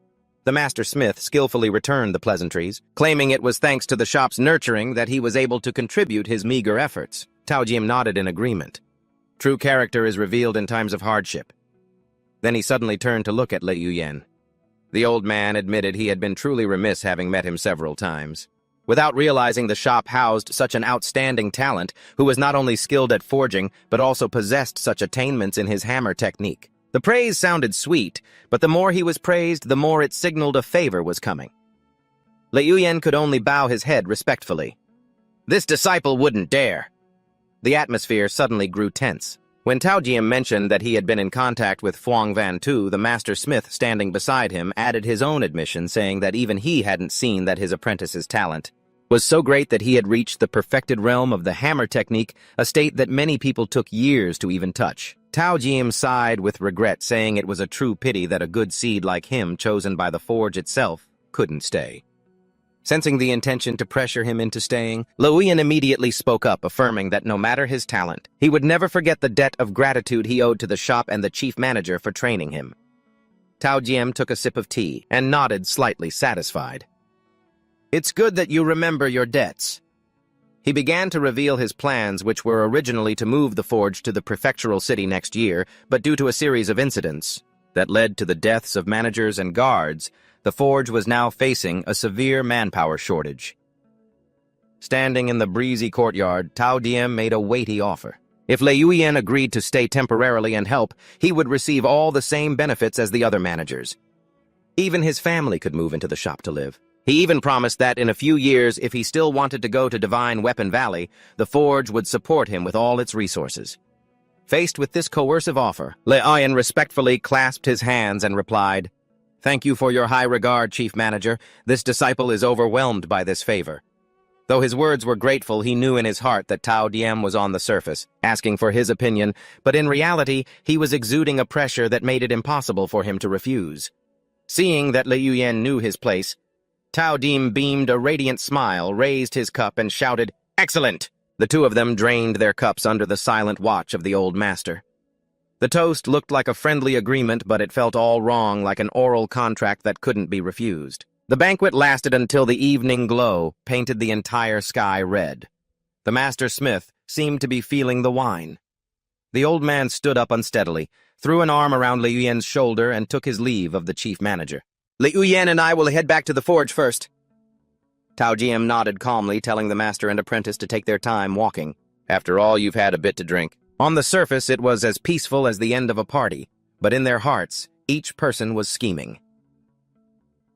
The master smith skillfully returned the pleasantries, claiming it was thanks to the shop's nurturing that he was able to contribute his meager efforts. Tao Diem nodded in agreement. True character is revealed in times of hardship. Then he suddenly turned to look at Liuyan. The old man admitted he had been truly remiss having met him several times. Without realizing the shop housed such an outstanding talent who was not only skilled at forging, but also possessed such attainments in his hammer technique. The praise sounded sweet, but the more he was praised, the more it signaled a favor was coming. Liuyan could only bow his head respectfully. This disciple wouldn't dare. The atmosphere suddenly grew tense. When Tao Diem mentioned that he had been in contact with Phuong Van Tu, the master smith standing beside him added his own admission, saying that even he hadn't seen that his apprentice's talent was so great that he had reached the perfected realm of the hammer technique, a state that many people took years to even touch. Tao Jiem sighed with regret, saying it was a true pity that a good seed like him, chosen by the forge itself, couldn't stay. Sensing the intention to pressure him into staying, Liuyan immediately spoke up, affirming that no matter his talent, he would never forget the debt of gratitude he owed to the shop and the chief manager for training him. Tao Jiem took a sip of tea and nodded, slightly satisfied. "It's good that you remember your debts." He began to reveal his plans, which were originally to move the forge to the prefectural city next year, but due to a series of incidents that led to the deaths of managers and guards, the forge was now facing a severe manpower shortage. Standing in the breezy courtyard, Tao Diem made a weighty offer. If Liuyan agreed to stay temporarily and help, he would receive all the same benefits as the other managers. Even his family could move into the shop to live. He even promised that in a few years, if he still wanted to go to Divine Weapon Valley, the forge would support him with all its resources. Faced with this coercive offer, Liuyan respectfully clasped his hands and replied, "Thank you for your high regard, Chief Manager. This disciple is overwhelmed by this favor." Though his words were grateful, he knew in his heart that Tao Diem was on the surface, asking for his opinion, but in reality, he was exuding a pressure that made it impossible for him to refuse. Seeing that Liuyan knew his place, Tao Diem beamed a radiant smile, raised his cup, and shouted, "Excellent!" The two of them drained their cups under the silent watch of the old master. The toast looked like a friendly agreement, but it felt all wrong, like an oral contract that couldn't be refused. The banquet lasted until the evening glow painted the entire sky red. The master smith seemed to be feeling the wine. The old man stood up unsteadily, threw an arm around Liuyan's shoulder, and took his leave of the chief manager. "Liuyan and I will head back to the forge first." Tao Jiem nodded calmly, telling the master and apprentice to take their time walking. "After all, you've had a bit to drink." On the surface, it was as peaceful as the end of a party, but in their hearts, each person was scheming.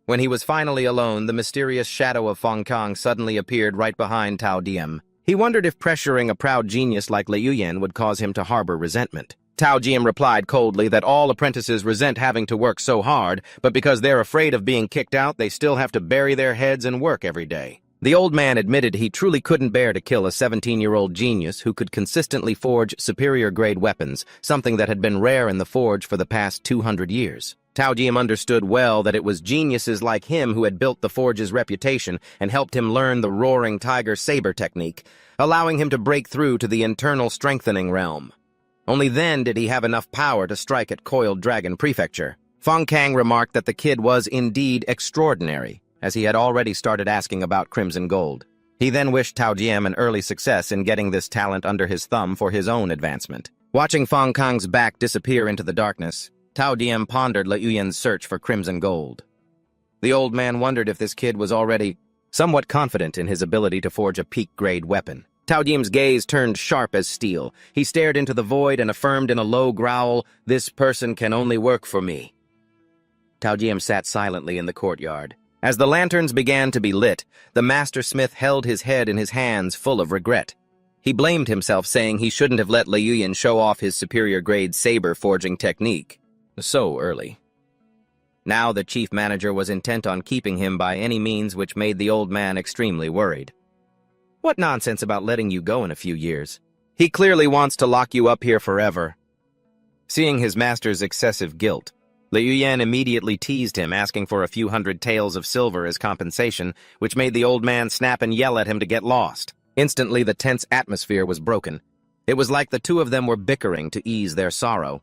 When he was finally alone, the mysterious shadow of Feng Kang suddenly appeared right behind Tao Diem. He wondered if pressuring a proud genius like Liuyan would cause him to harbor resentment. Tao Diem replied coldly that all apprentices resent having to work so hard, but because they're afraid of being kicked out, they still have to bury their heads and work every day. The old man admitted he truly couldn't bear to kill a 17-year-old genius who could consistently forge superior-grade weapons, something that had been rare in the forge for the past 200 years. Tao Diem understood well that it was geniuses like him who had built the forge's reputation and helped him learn the roaring tiger saber technique, allowing him to break through to the internal strengthening realm. Only then did he have enough power to strike at Coiled Dragon Prefecture. Feng Kang remarked that the kid was indeed extraordinary, as he had already started asking about Crimson Gold. He then wished Tao Diem an early success in getting this talent under his thumb for his own advancement. Watching Feng Kang's back disappear into the darkness, Tao Diem pondered Liuyan's search for Crimson Gold. The old man wondered if this kid was already somewhat confident in his ability to forge a peak-grade weapon. Tao Diem's gaze turned sharp as steel. He stared into the void and affirmed in a low growl, "This person can only work for me." Tao Diem sat silently in the courtyard. As the lanterns began to be lit, the master smith held his head in his hands, full of regret. He blamed himself, saying he shouldn't have let Liuyan show off his superior-grade saber forging technique so early. Now the chief manager was intent on keeping him by any means, which made the old man extremely worried. What nonsense about letting you go in a few years? He clearly wants to lock you up here forever. Seeing his master's excessive guilt, Liuyan immediately teased him, asking for a few hundred taels of silver as compensation, which made the old man snap and yell at him to get lost. Instantly, the tense atmosphere was broken. It was like the two of them were bickering to ease their sorrow.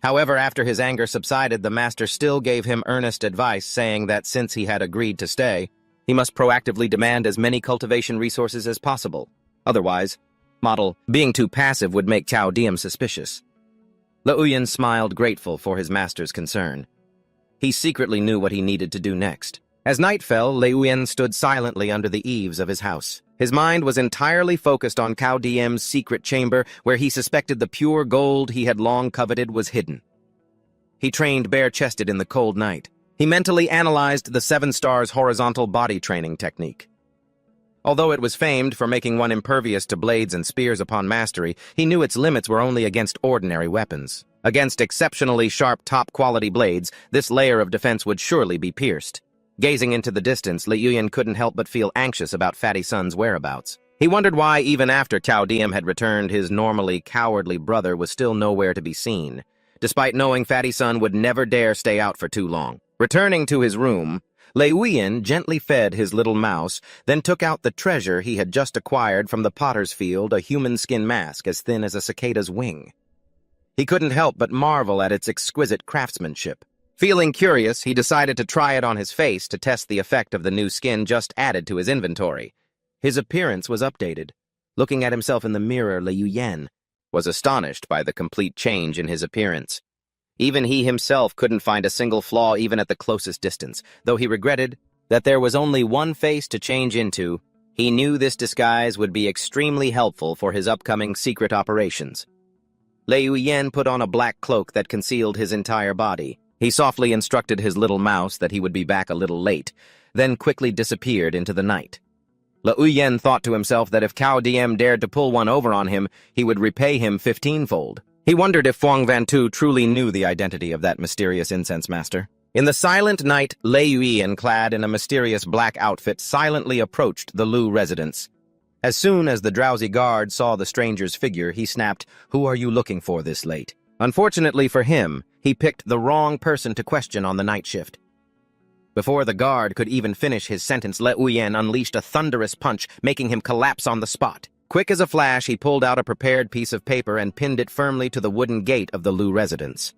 However, after his anger subsided, the master still gave him earnest advice, saying that since he had agreed to stay, he must proactively demand as many cultivation resources as possible. Otherwise, being too passive would make Tao Diem suspicious. Liuyan smiled, grateful for his master's concern. He secretly knew what he needed to do next. As night fell, Liuyan stood silently under the eaves of his house. His mind was entirely focused on Tao Diem's secret chamber, where he suspected the pure gold he had long coveted was hidden. He trained bare-chested in the cold night. He mentally analyzed the 7 Stars horizontal body training technique. Although it was famed for making one impervious to blades and spears upon mastery, he knew its limits were only against ordinary weapons. Against exceptionally sharp top-quality blades, this layer of defense would surely be pierced. Gazing into the distance, Liuyan couldn't help but feel anxious about Fatty Sun's whereabouts. He wondered why, even after Cao Diem had returned, his normally cowardly brother was still nowhere to be seen, despite knowing Fatty Sun would never dare stay out for too long. Returning to his room, Lei Wuyan gently fed his little mouse, then took out the treasure he had just acquired from the potter's field, a human skin mask as thin as a cicada's wing. He couldn't help but marvel at its exquisite craftsmanship. Feeling curious, he decided to try it on his face to test the effect of the new skin just added to his inventory. His appearance was updated. Looking at himself in the mirror, Lei Wuyan was astonished by the complete change in his appearance. Even he himself couldn't find a single flaw even at the closest distance. Though he regretted that there was only one face to change into, he knew this disguise would be extremely helpful for his upcoming secret operations. Lei Wuyan put on a black cloak that concealed his entire body. He softly instructed his little mouse that he would be back a little late, then quickly disappeared into the night. Lei Wuyan thought to himself that if Cao Diem dared to pull one over on him, he would repay him 15-fold. He wondered if Phuong Vantu truly knew the identity of that mysterious incense master. In the silent night, Lei Wuyan, clad in a mysterious black outfit, silently approached the Lu residence. As soon as the drowsy guard saw the stranger's figure, he snapped, "Who are you looking for this late?" Unfortunately for him, he picked the wrong person to question on the night shift. Before the guard could even finish his sentence, Lei Wuyan unleashed a thunderous punch, making him collapse on the spot. Quick as a flash, he pulled out a prepared piece of paper and pinned it firmly to the wooden gate of the Lu residence.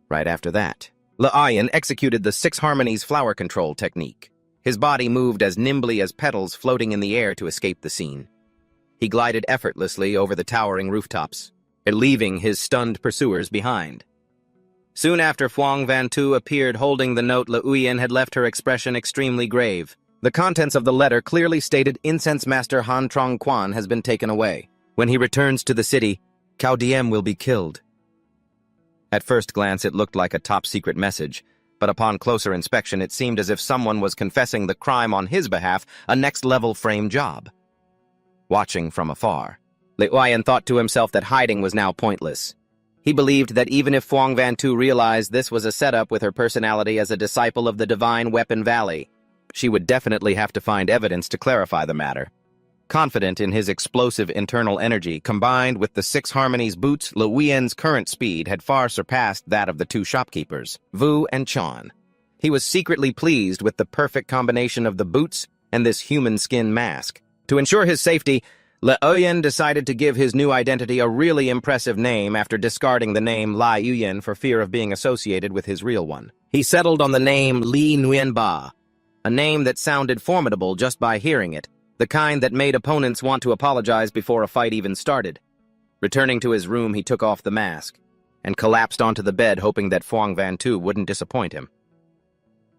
Right after that, Lei Wuyan executed the 6 harmonies flower control technique. His body moved as nimbly as petals floating in the air to escape the scene. He glided effortlessly over the towering rooftops, leaving his stunned pursuers behind. Soon after Phuong Vantu appeared holding the note, Lei Wuyan had left her expression extremely grave. The contents of the letter clearly stated Incense Master Han Trong Quan has been taken away. When he returns to the city, Cao Diem will be killed. At first glance, it looked like a top-secret message, but upon closer inspection, it seemed as if someone was confessing the crime on his behalf, a next-level frame job. Watching from afar, Lei Wuyan thought to himself that hiding was now pointless. He believed that even if Phuong Vantu realized this was a setup with her personality as a disciple of the Divine Weapon Valley, she would definitely have to find evidence to clarify the matter. Confident in his explosive internal energy, combined with the 6 harmonies boots, Lei Wuyan's current speed had far surpassed that of the 2 shopkeepers, Vu and Chan. He was secretly pleased with the perfect combination of the boots and this human skin mask. To ensure his safety, Lei Wuyan decided to give his new identity a really impressive name after discarding the name Lei Wuyan for fear of being associated with his real one. He settled on the name Li Nguyen Ba, a name that sounded formidable just by hearing it, the kind that made opponents want to apologize before a fight even started. Returning to his room, he took off the mask and collapsed onto the bed, hoping that Phuong Vantu wouldn't disappoint him.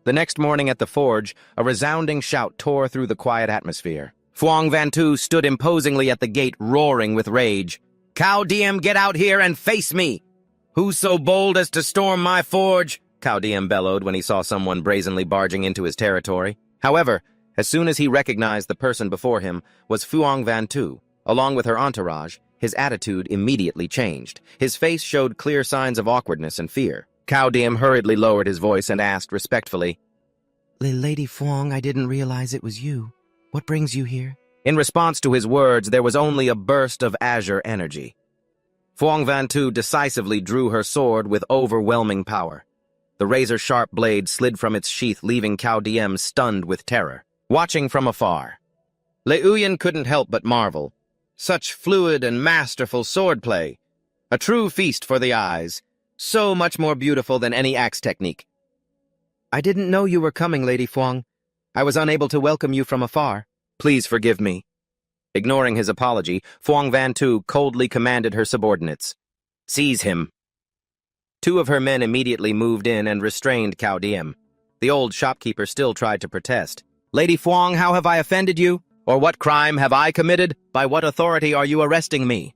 The next morning at the forge, a resounding shout tore through the quiet atmosphere. Phuong Vantu stood imposingly at the gate, roaring with rage. "Cao Diem, get out here and face me! Who's so bold as to storm my forge?" Cao Diem bellowed when he saw someone brazenly barging into his territory. However, as soon as he recognized the person before him was Phuong Vantu, along with her entourage, his attitude immediately changed. His face showed clear signs of awkwardness and fear. Cao Diem hurriedly lowered his voice and asked respectfully, "Lady Phuong, I didn't realize it was you. What brings you here?" In response to his words, there was only a burst of azure energy. Phuong Vantu decisively drew her sword with overwhelming power. The razor-sharp blade slid from its sheath, leaving Cao Diem stunned with terror. Watching from afar, Lei Wuyan couldn't help but marvel. Such fluid and masterful swordplay. A true feast for the eyes. So much more beautiful than any axe technique. "I didn't know you were coming, Lady Phuong. I was unable to welcome you from afar. Please forgive me." Ignoring his apology, Phuong Vantu coldly commanded her subordinates, "Seize him." 2 of her men immediately moved in and restrained Cao Diem. The old shopkeeper still tried to protest. "Lady Phuong, how have I offended you? Or what crime have I committed? By what authority are you arresting me?"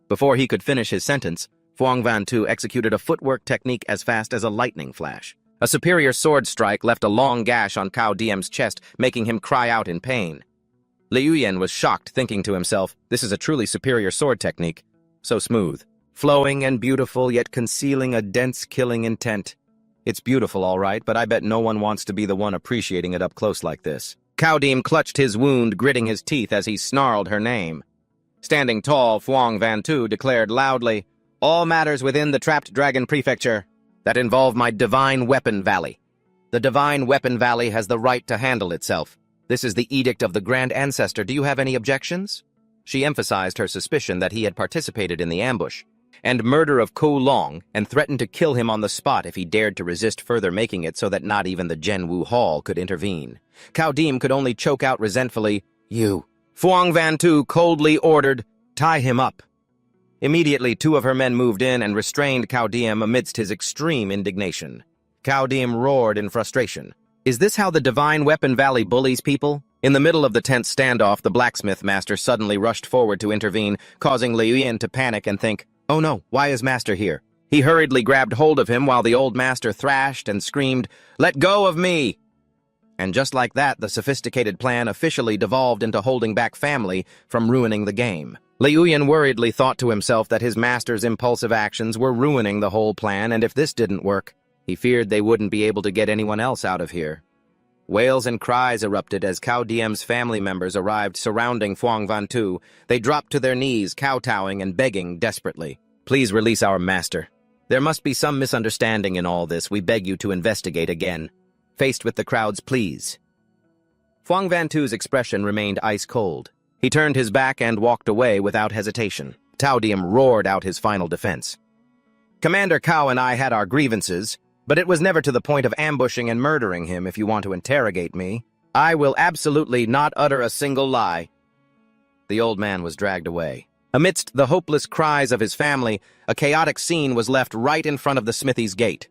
Before he could finish his sentence, Phuong Vantu executed a footwork technique as fast as a lightning flash. A superior sword strike left a long gash on Cao Diem's chest, making him cry out in pain. Lei Wuyan was shocked, thinking to himself, this is a truly superior sword technique. So smooth, flowing and beautiful, yet concealing a dense killing intent. It's beautiful, all right, but I bet no one wants to be the one appreciating it up close like this. Cao Dim clutched his wound, gritting his teeth as he snarled her name. Standing tall, Phuong Van-Tu declared loudly, "All matters within the Trapped Dragon Prefecture that involve my Divine Weapon Valley. The Divine Weapon Valley has the right to handle itself. This is the edict of the Grand Ancestor. Do you have any objections?" She emphasized her suspicion that he had participated in the ambush and murder of Ko Long and threatened to kill him on the spot if he dared to resist, further making it so that not even the Zhenwu Hall could intervene. Cao Dim could only choke out resentfully, "You." Phuong Van-Tu coldly ordered, "Tie him up." Immediately, 2 of her men moved in and restrained Cao Dim amidst his extreme indignation. Cao Dim roared in frustration. "Is this how the Divine Weapon Valley bullies people?" In the middle of the tense standoff, the blacksmith master suddenly rushed forward to intervene, causing Liu Yin to panic and think, "Oh no, why is Master here?" He hurriedly grabbed hold of him while the old master thrashed and screamed, "Let go of me!" And just like that, the sophisticated plan officially devolved into holding back family from ruining the game. Liu Yin worriedly thought to himself that his master's impulsive actions were ruining the whole plan, and if this didn't work, he feared they wouldn't be able to get anyone else out of here. Wails and cries erupted as Cao Dim's family members arrived surrounding Phuong Van-Tu. They dropped to their knees, kowtowing and begging desperately. "Please release our master. There must be some misunderstanding in all this. We beg you to investigate again." Faced with the crowd's pleas, Phuong Van-Tu's expression remained ice-cold. He turned his back and walked away without hesitation. Cao Dim roared out his final defense. "Commander Cao and I had our grievances, but it was never to the point of ambushing and murdering him. If you want to interrogate me, I will absolutely not utter a single lie." The old man was dragged away. Amidst the hopeless cries of his family, a chaotic scene was left right in front of the smithy's gate.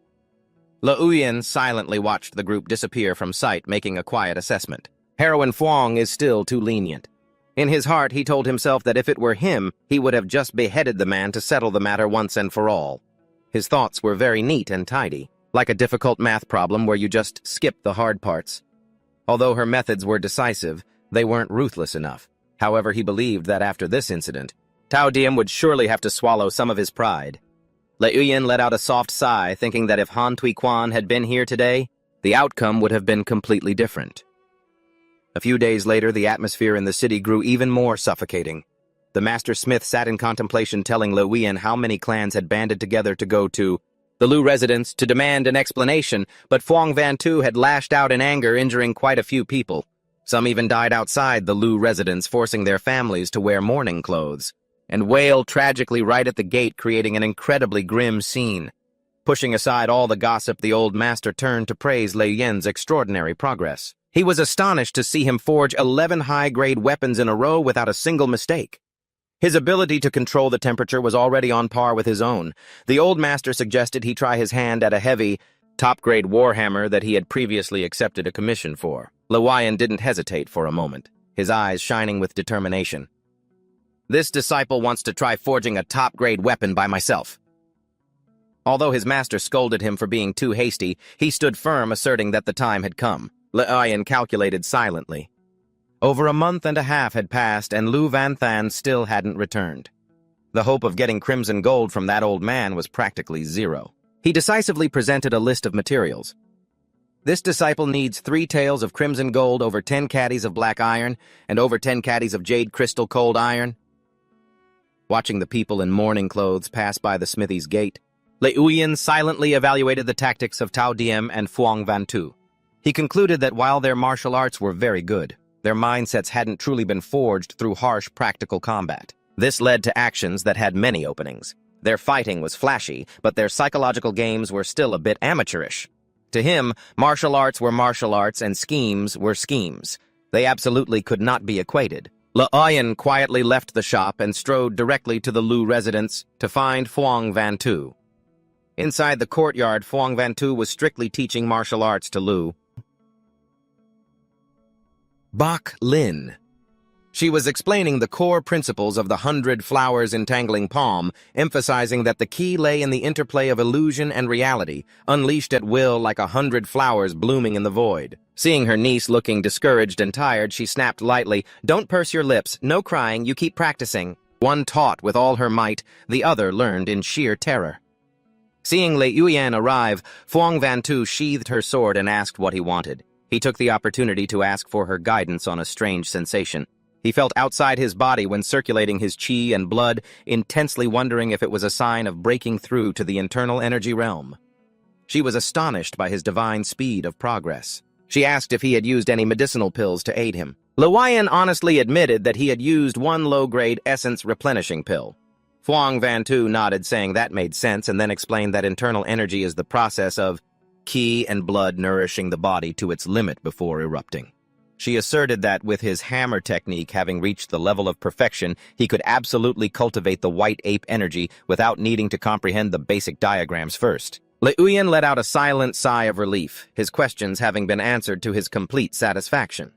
Liu Yin silently watched the group disappear from sight, making a quiet assessment. Heroine Phuong is still too lenient. In his heart, he told himself that if it were him, he would have just beheaded the man to settle the matter once and for all. His thoughts were very neat and tidy, like a difficult math problem where you just skip the hard parts. Although her methods were decisive, they weren't ruthless enough. However, he believed that after this incident, Cao Dim would surely have to swallow some of his pride. Liu Yin let out a soft sigh, thinking that if Han Tui Quan had been here today, the outcome would have been completely different. A few days later, the atmosphere in the city grew even more suffocating. The master smith sat in contemplation, telling Liu Yin how many clans had banded together to go to the Lu residence to demand an explanation, but Phuong Van-Tu had lashed out in anger, injuring quite a few people. Some even died outside the Lu residence, forcing their families to wear mourning clothes and wail tragically right at the gate, creating an incredibly grim scene. Pushing aside all the gossip, the old master turned to praise Liu Yin's extraordinary progress. He was astonished to see him forge 11 high-grade weapons in a row without a single mistake. His ability to control the temperature was already on par with his own. The old master suggested he try his hand at a heavy, top-grade warhammer that he had previously accepted a commission for. Liu Yin didn't hesitate for a moment, his eyes shining with determination. "This disciple wants to try forging a top-grade weapon by myself." Although his master scolded him for being too hasty, he stood firm, asserting that the time had come. Liu Yin calculated silently. Over a month and a half had passed, and Lu Van-Than still hadn't returned. The hope of getting crimson gold from that old man was practically zero. He decisively presented a list of materials. "This disciple needs 3 taels of crimson gold, over 10 caddies of black iron, and over 10 caddies of jade crystal cold iron." Watching the people in mourning clothes pass by the smithy's gate, Liu Yin silently evaluated the tactics of Cao Dim and Phuong Van-Tu. He concluded that while their martial arts were very good, their mindsets hadn't truly been forged through harsh practical combat. This led to actions that had many openings. Their fighting was flashy, but their psychological games were still a bit amateurish. To him, martial arts were martial arts and schemes were schemes. They absolutely could not be equated. Liu Yin quietly left the shop and strode directly to the Lu residence to find Phuong Van-Tu. Inside the courtyard, Phuong Van-Tu was strictly teaching martial arts to Lu. Bak Lin. She was explaining the core principles of the 100 flowers entangling palm, emphasizing that the key lay in the interplay of illusion and reality, unleashed at will like 100 flowers blooming in the void. Seeing her niece looking discouraged and tired, she snapped lightly, "Don't purse your lips, no crying, you keep practicing." One taught with all her might, the other learned in sheer terror. Seeing Liu Yin arrive, Phuong Van-Tu sheathed her sword and asked what he wanted. He took the opportunity to ask for her guidance on a strange sensation. He felt outside his body when circulating his chi and blood, intensely wondering if it was a sign of breaking through to the internal energy realm. She was astonished by his divine speed of progress. She asked if he had used any medicinal pills to aid him. Liuyan honestly admitted that he had used one low-grade essence replenishing pill. Phuong Van Tu nodded, saying that made sense, and then explained that internal energy is the process of qi and blood nourishing the body to its limit before erupting. She asserted that with his hammer technique having reached the level of perfection, he could absolutely cultivate the white ape energy without needing to comprehend the basic diagrams first. Liuyan let out a silent sigh of relief, his questions having been answered to his complete satisfaction.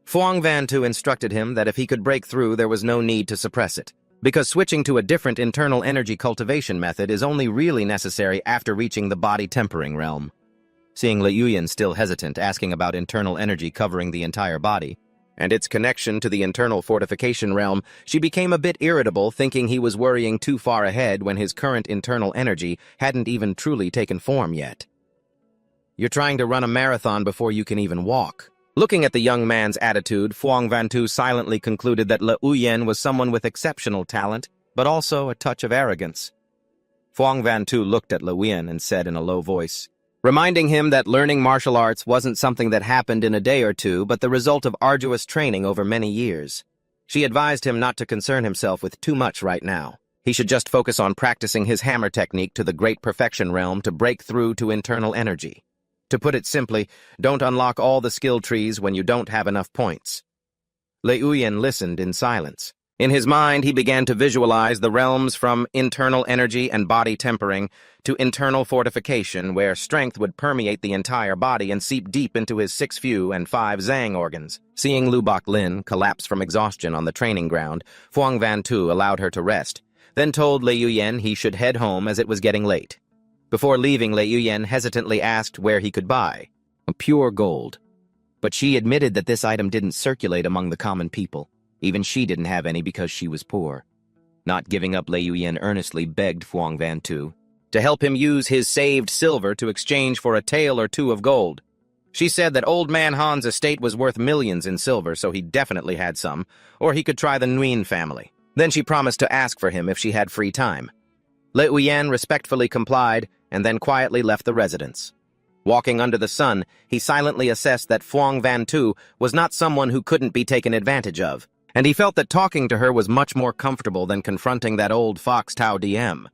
Phuong Van Tu instructed him that if he could break through, there was no need to suppress it, because switching to a different internal energy cultivation method is only really necessary after reaching the body tempering realm. Seeing Liuyan still hesitant, asking about internal energy covering the entire body, and its connection to the internal fortification realm, she became a bit irritable, thinking he was worrying too far ahead when his current internal energy hadn't even truly taken form yet. You're trying to run a marathon before you can even walk. Looking at the young man's attitude, Phuong Van Tu silently concluded that Liuyan was someone with exceptional talent, but also a touch of arrogance. Phuong Van Tu looked at Liuyan and said in a low voice, reminding him that learning martial arts wasn't something that happened in a day or two, but the result of arduous training over many years. She advised him not to concern himself with too much right now. He should just focus on practicing his hammer technique to the great perfection realm to break through to internal energy. To put it simply, don't unlock all the skill trees when you don't have enough points. Liuyan listened in silence. In his mind, he began to visualize the realms from internal energy and body tempering to internal fortification, where strength would permeate the entire body and seep deep into his 6 Fu and 5 Zhang organs. Seeing Lu Bok Lin collapse from exhaustion on the training ground, Phuong Van Tu allowed her to rest, then told Liuyan he should head home as it was getting late. Before leaving, Liuyan hesitantly asked where he could buy pure gold. But she admitted that this item didn't circulate among the common people. Even she didn't have any because she was poor. Not giving up, Liuyan earnestly begged Phuong Van Tu to help him use his saved silver to exchange for a tael or two of gold. She said that Old Man Han's estate was worth millions in silver, so he definitely had some, or he could try the Nguyen family. Then she promised to ask for him if she had free time. Liuyan respectfully complied and then quietly left the residence. Walking under the sun, he silently assessed that Phuong Van Tu was not someone who couldn't be taken advantage of, and he felt that talking to her was much more comfortable than confronting that old fox Tao Diem.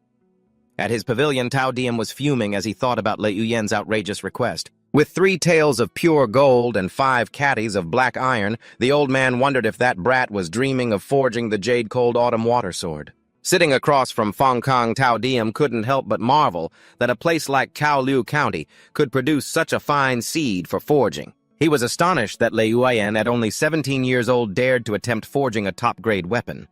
At his pavilion, Tao Diem was fuming as he thought about Liuyan's outrageous request. With 3 taels of pure gold and 5 caddies of black iron, the old man wondered if that brat was dreaming of forging the jade-cold autumn water sword. Sitting across from Phong Kang, Tao Diem couldn't help but marvel that a place like Kowloon County could produce such a fine seed for forging. He was astonished that Liuyan, at only 17 years old, dared to attempt forging a top-grade weapon.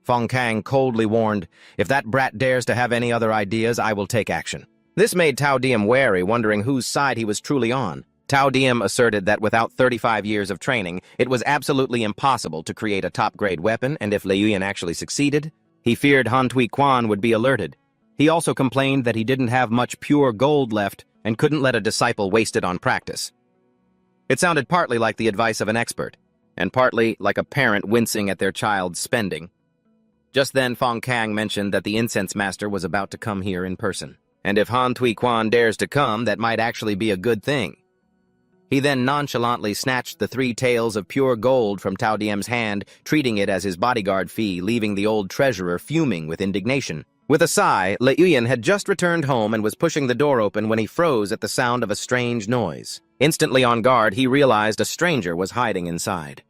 Phong Kang coldly warned, if that brat dares to have any other ideas, I will take action. This made Tao Diem wary, wondering whose side he was truly on. Tao Diem asserted that without 35 years of training, it was absolutely impossible to create a top-grade weapon, and if Liuyan actually succeeded, he feared Han Tui Quan would be alerted. He also complained that he didn't have much pure gold left and couldn't let a disciple waste it on practice. It sounded partly like the advice of an expert, and partly like a parent wincing at their child's spending. Just then, Phong Kang mentioned that the incense master was about to come here in person, and if Han Tui Quan dares to come, that might actually be a good thing. He then nonchalantly snatched the 3 taels of pure gold from Tao Diem's hand, treating it as his bodyguard fee, leaving the old treasurer fuming with indignation. With a sigh, Liuyan had just returned home and was pushing the door open when he froze at the sound of a strange noise. Instantly on guard, he realized a stranger was hiding inside.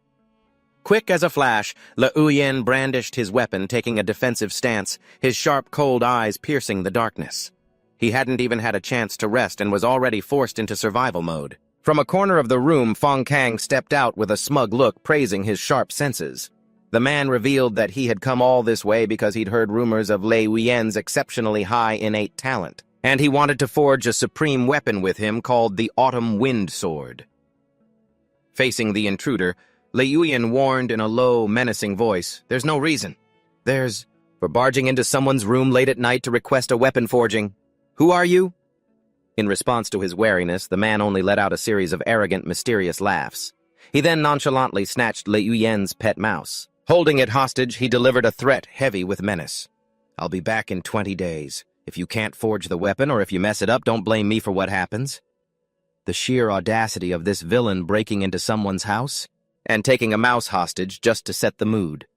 Quick as a flash, Liuyan brandished his weapon, taking a defensive stance, his sharp, cold eyes piercing the darkness. He hadn't even had a chance to rest and was already forced into survival mode. From a corner of the room, Phong Kang stepped out with a smug look, praising his sharp senses. The man revealed that he had come all this way because he'd heard rumors of Liuyan's exceptionally high innate talent, and he wanted to forge a supreme weapon with him called the Autumn Wind Sword. Facing the intruder, Liuyan warned in a low, menacing voice, "There's no reason. For barging into someone's room late at night to request a weapon forging. Who are you?" In response to his wariness, the man only let out a series of arrogant, mysterious laughs. He then nonchalantly snatched Lei Yuyen's pet mouse. Holding it hostage, he delivered a threat heavy with menace. "I'll be back in 20 days. If you can't forge the weapon, or if you mess it up, don't blame me for what happens." The sheer audacity of this villain breaking into someone's house and taking a mouse hostage just to set the mood.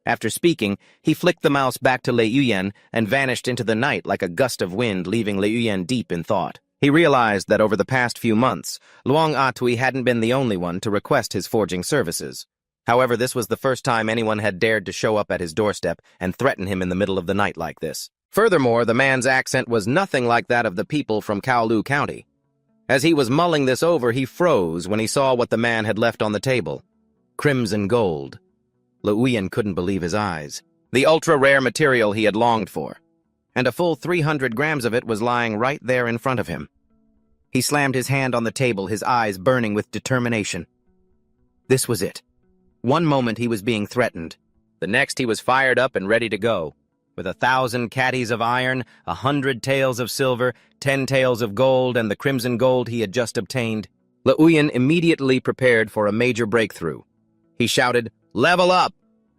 After speaking, he flicked the mouse back to Lei Yuyen and vanished into the night like a gust of wind, leaving Lei Yuyen deep in thought. He realized that over the past few months, Luang Atui hadn't been the only one to request his forging services. However, this was the first time anyone had dared to show up at his doorstep and threaten him in the middle of the night like this. Furthermore, the man's accent was nothing like that of the people from Kowloon County. As he was mulling this over, he froze when he saw what the man had left on the table. Crimson gold. Luoyan couldn't believe his eyes. The ultra-rare material he had longed for. And a full 300 grams of it was lying right there in front of him. He slammed his hand on the table, his eyes burning with determination. This was it. One moment he was being threatened. The next he was fired up and ready to go. With 1,000 caddies of iron, 100 taels of silver, 10 taels of gold, and the crimson gold he had just obtained, Luoyan immediately prepared for a major breakthrough. He shouted, "Level up!"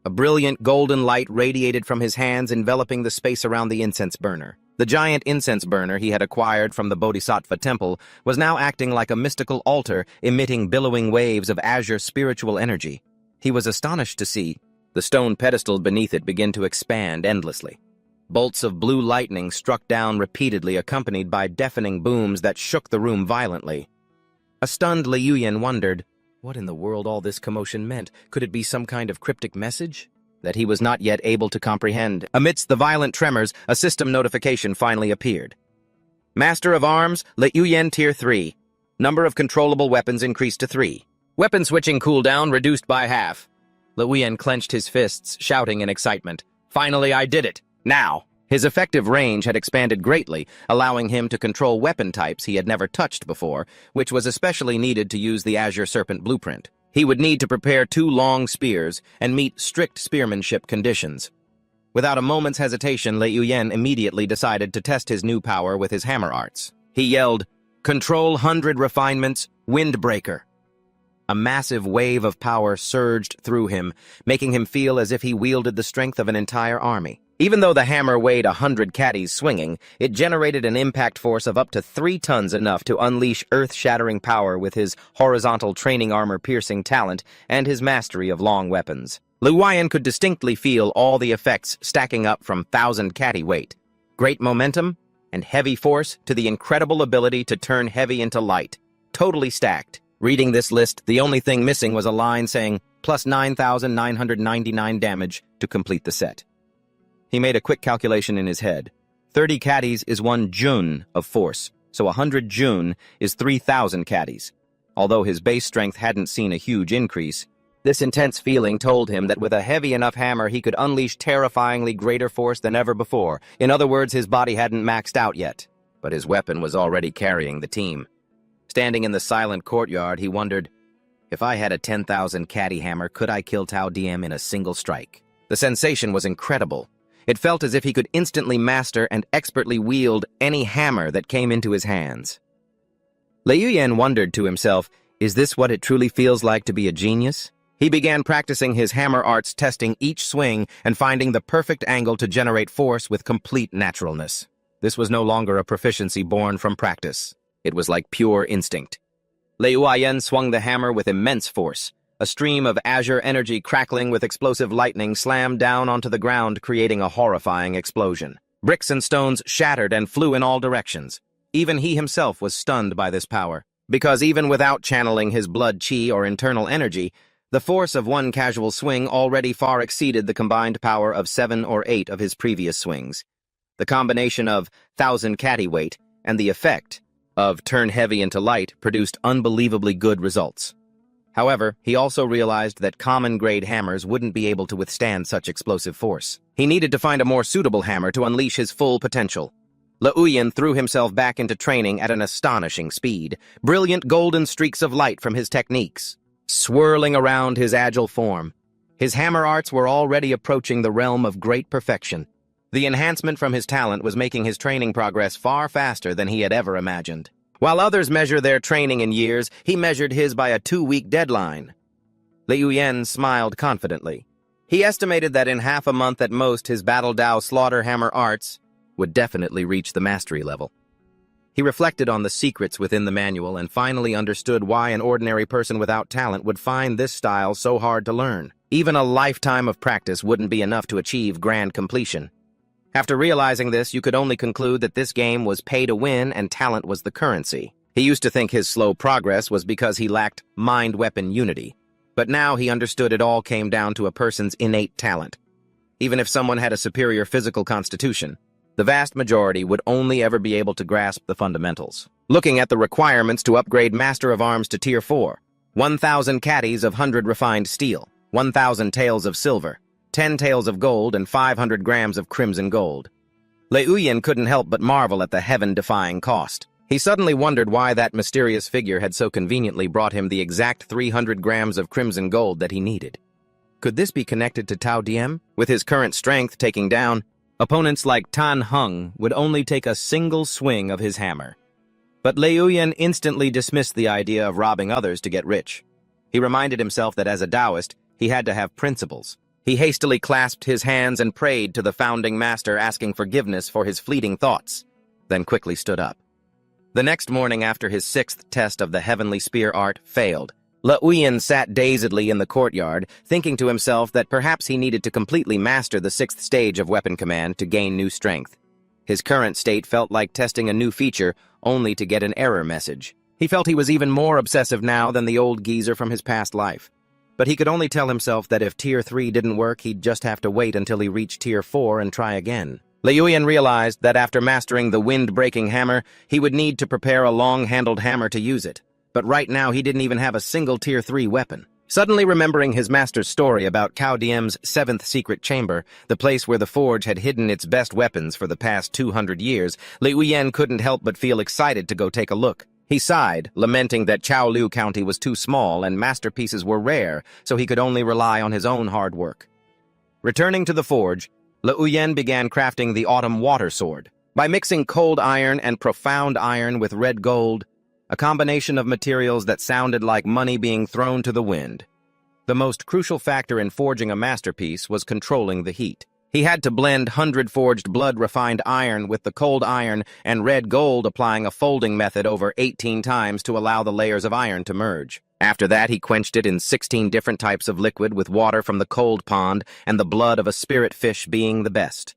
A brilliant golden light radiated from his hands, enveloping the space around the incense burner. The giant incense burner he had acquired from the Bodhisattva temple was now acting like a mystical altar, emitting billowing waves of azure spiritual energy. He was astonished to see the stone pedestal beneath it begin to expand endlessly. Bolts of blue lightning struck down repeatedly, accompanied by deafening booms that shook the room violently. A stunned Lei Yuyen wondered what in the world all this commotion meant. Could it be some kind of cryptic message that he was not yet able to comprehend? Amidst the violent tremors, a system notification finally appeared. Master of Arms, Lei Yuyen Tier 3. Number of controllable weapons increased to 3. Weapon switching cooldown reduced by half. Luoyan clenched his fists, shouting in excitement. Finally, I did it! Now! His effective range had expanded greatly, allowing him to control weapon types he had never touched before, which was especially needed to use the Azure Serpent blueprint. He would need to prepare 2 long spears and meet strict spearmanship conditions. Without a moment's hesitation, Lei Yuyen immediately decided to test his new power with his hammer arts. He yelled, "Control 100 refinements, Windbreaker." A massive wave of power surged through him, making him feel as if he wielded the strength of an entire army. Even though the hammer weighed 100 caddies swinging, it generated an impact force of up to 3 tons, enough to unleash earth-shattering power with his horizontal training armor-piercing talent and his mastery of long weapons. Luoyan could distinctly feel all the effects stacking up from 1,000 caddy weight. Great momentum and heavy force to the incredible ability to turn heavy into light. Totally stacked. Reading this list, the only thing missing was a line saying, plus 9,999 damage to complete the set. He made a quick calculation in his head. 30 caddies is 1 jun of force, so 100 jun is 3,000 caddies. Although his base strength hadn't seen a huge increase, this intense feeling told him that with a heavy enough hammer he could unleash terrifyingly greater force than ever before. In other words, his body hadn't maxed out yet, but his weapon was already carrying the team. Standing in the silent courtyard, he wondered, if I had a 10,000 caddy hammer, could I kill Tao Diem in a single strike? The sensation was incredible. It felt as if he could instantly master and expertly wield any hammer that came into his hands. Lei Yuyen wondered to himself, is this what it truly feels like to be a genius? He began practicing his hammer arts, testing each swing and finding the perfect angle to generate force with complete naturalness. This was no longer a proficiency born from practice. It was like pure instinct. Lei Yuyen swung the hammer with immense force. A stream of azure energy crackling with explosive lightning slammed down onto the ground, creating a horrifying explosion. Bricks and stones shattered and flew in all directions. Even he himself was stunned by this power, because even without channeling his blood chi or internal energy, the force of one casual swing already far exceeded the combined power of 7 or 8 of his previous swings. The combination of 1,000 caddy weight and the effect of turn heavy into light produced unbelievably good results. However, he also realized that common-grade hammers wouldn't be able to withstand such explosive force. He needed to find a more suitable hammer to unleash his full potential. Luoyan threw himself back into training at an astonishing speed, brilliant golden streaks of light from his techniques, swirling around his agile form. His hammer arts were already approaching the realm of great perfection. The enhancement from his talent was making his training progress far faster than he had ever imagined. While others measure their training in years, he measured his by a 2-week deadline. Liu Yan smiled confidently. He estimated that in half a month at most, his Battle Dao Slaughter Hammer arts would definitely reach the mastery level. He reflected on the secrets within the manual and finally understood why an ordinary person without talent would find this style so hard to learn. Even a lifetime of practice wouldn't be enough to achieve grand completion. After realizing this, you could only conclude that this game was pay to win and talent was the currency. He used to think his slow progress was because he lacked mind-weapon unity. But now he understood it all came down to a person's innate talent. Even if someone had a superior physical constitution, the vast majority would only ever be able to grasp the fundamentals. Looking at the requirements to upgrade Master of Arms to Tier 4, 1,000 caddies of 100 refined steel, 1,000 taels of silver, 10 taels of gold, and 500 grams of crimson gold. Liu Yan couldn't help but marvel at the heaven-defying cost. He suddenly wondered why that mysterious figure had so conveniently brought him the exact 300 grams of crimson gold that he needed. Could this be connected to Tao Diem? With his current strength taking down, opponents like Tan Heng would only take a single swing of his hammer. But Liu Yan instantly dismissed the idea of robbing others to get rich. He reminded himself that as a Taoist, he had to have principles. He hastily clasped his hands and prayed to the founding master, asking forgiveness for his fleeting thoughts, then quickly stood up. The next morning, after his 6th test of the heavenly spear art failed, Liu Yan sat dazedly in the courtyard, thinking to himself that perhaps he needed to completely master the 6th stage of weapon command to gain new strength. His current state felt like testing a new feature, only to get an error message. He felt he was even more obsessive now than the old geezer from his past life. But he could only tell himself that if Tier 3 didn't work, he'd just have to wait until he reached Tier 4 and try again. Liu Yan realized that after mastering the wind-breaking hammer, he would need to prepare a long-handled hammer to use it. But right now, he didn't even have a single Tier 3 weapon. Suddenly remembering his master's story about Cao Diem's 7th secret chamber, the place where the forge had hidden its best weapons for the past 200 years, Liu Yan couldn't help but feel excited to go take a look. He sighed, lamenting that Chaoliu County was too small and masterpieces were rare, so he could only rely on his own hard work. Returning to the forge, Liu Yan began crafting the Autumn Water Sword. By mixing cold iron and profound iron with red gold, a combination of materials that sounded like money being thrown to the wind. The most crucial factor in forging a masterpiece was controlling the heat. He had to blend 100-forged blood-refined iron with the cold iron and red gold, applying a folding method over 18 times to allow the layers of iron to merge. After that, he quenched it in 16 different types of liquid, with water from the cold pond and the blood of a spirit fish being the best.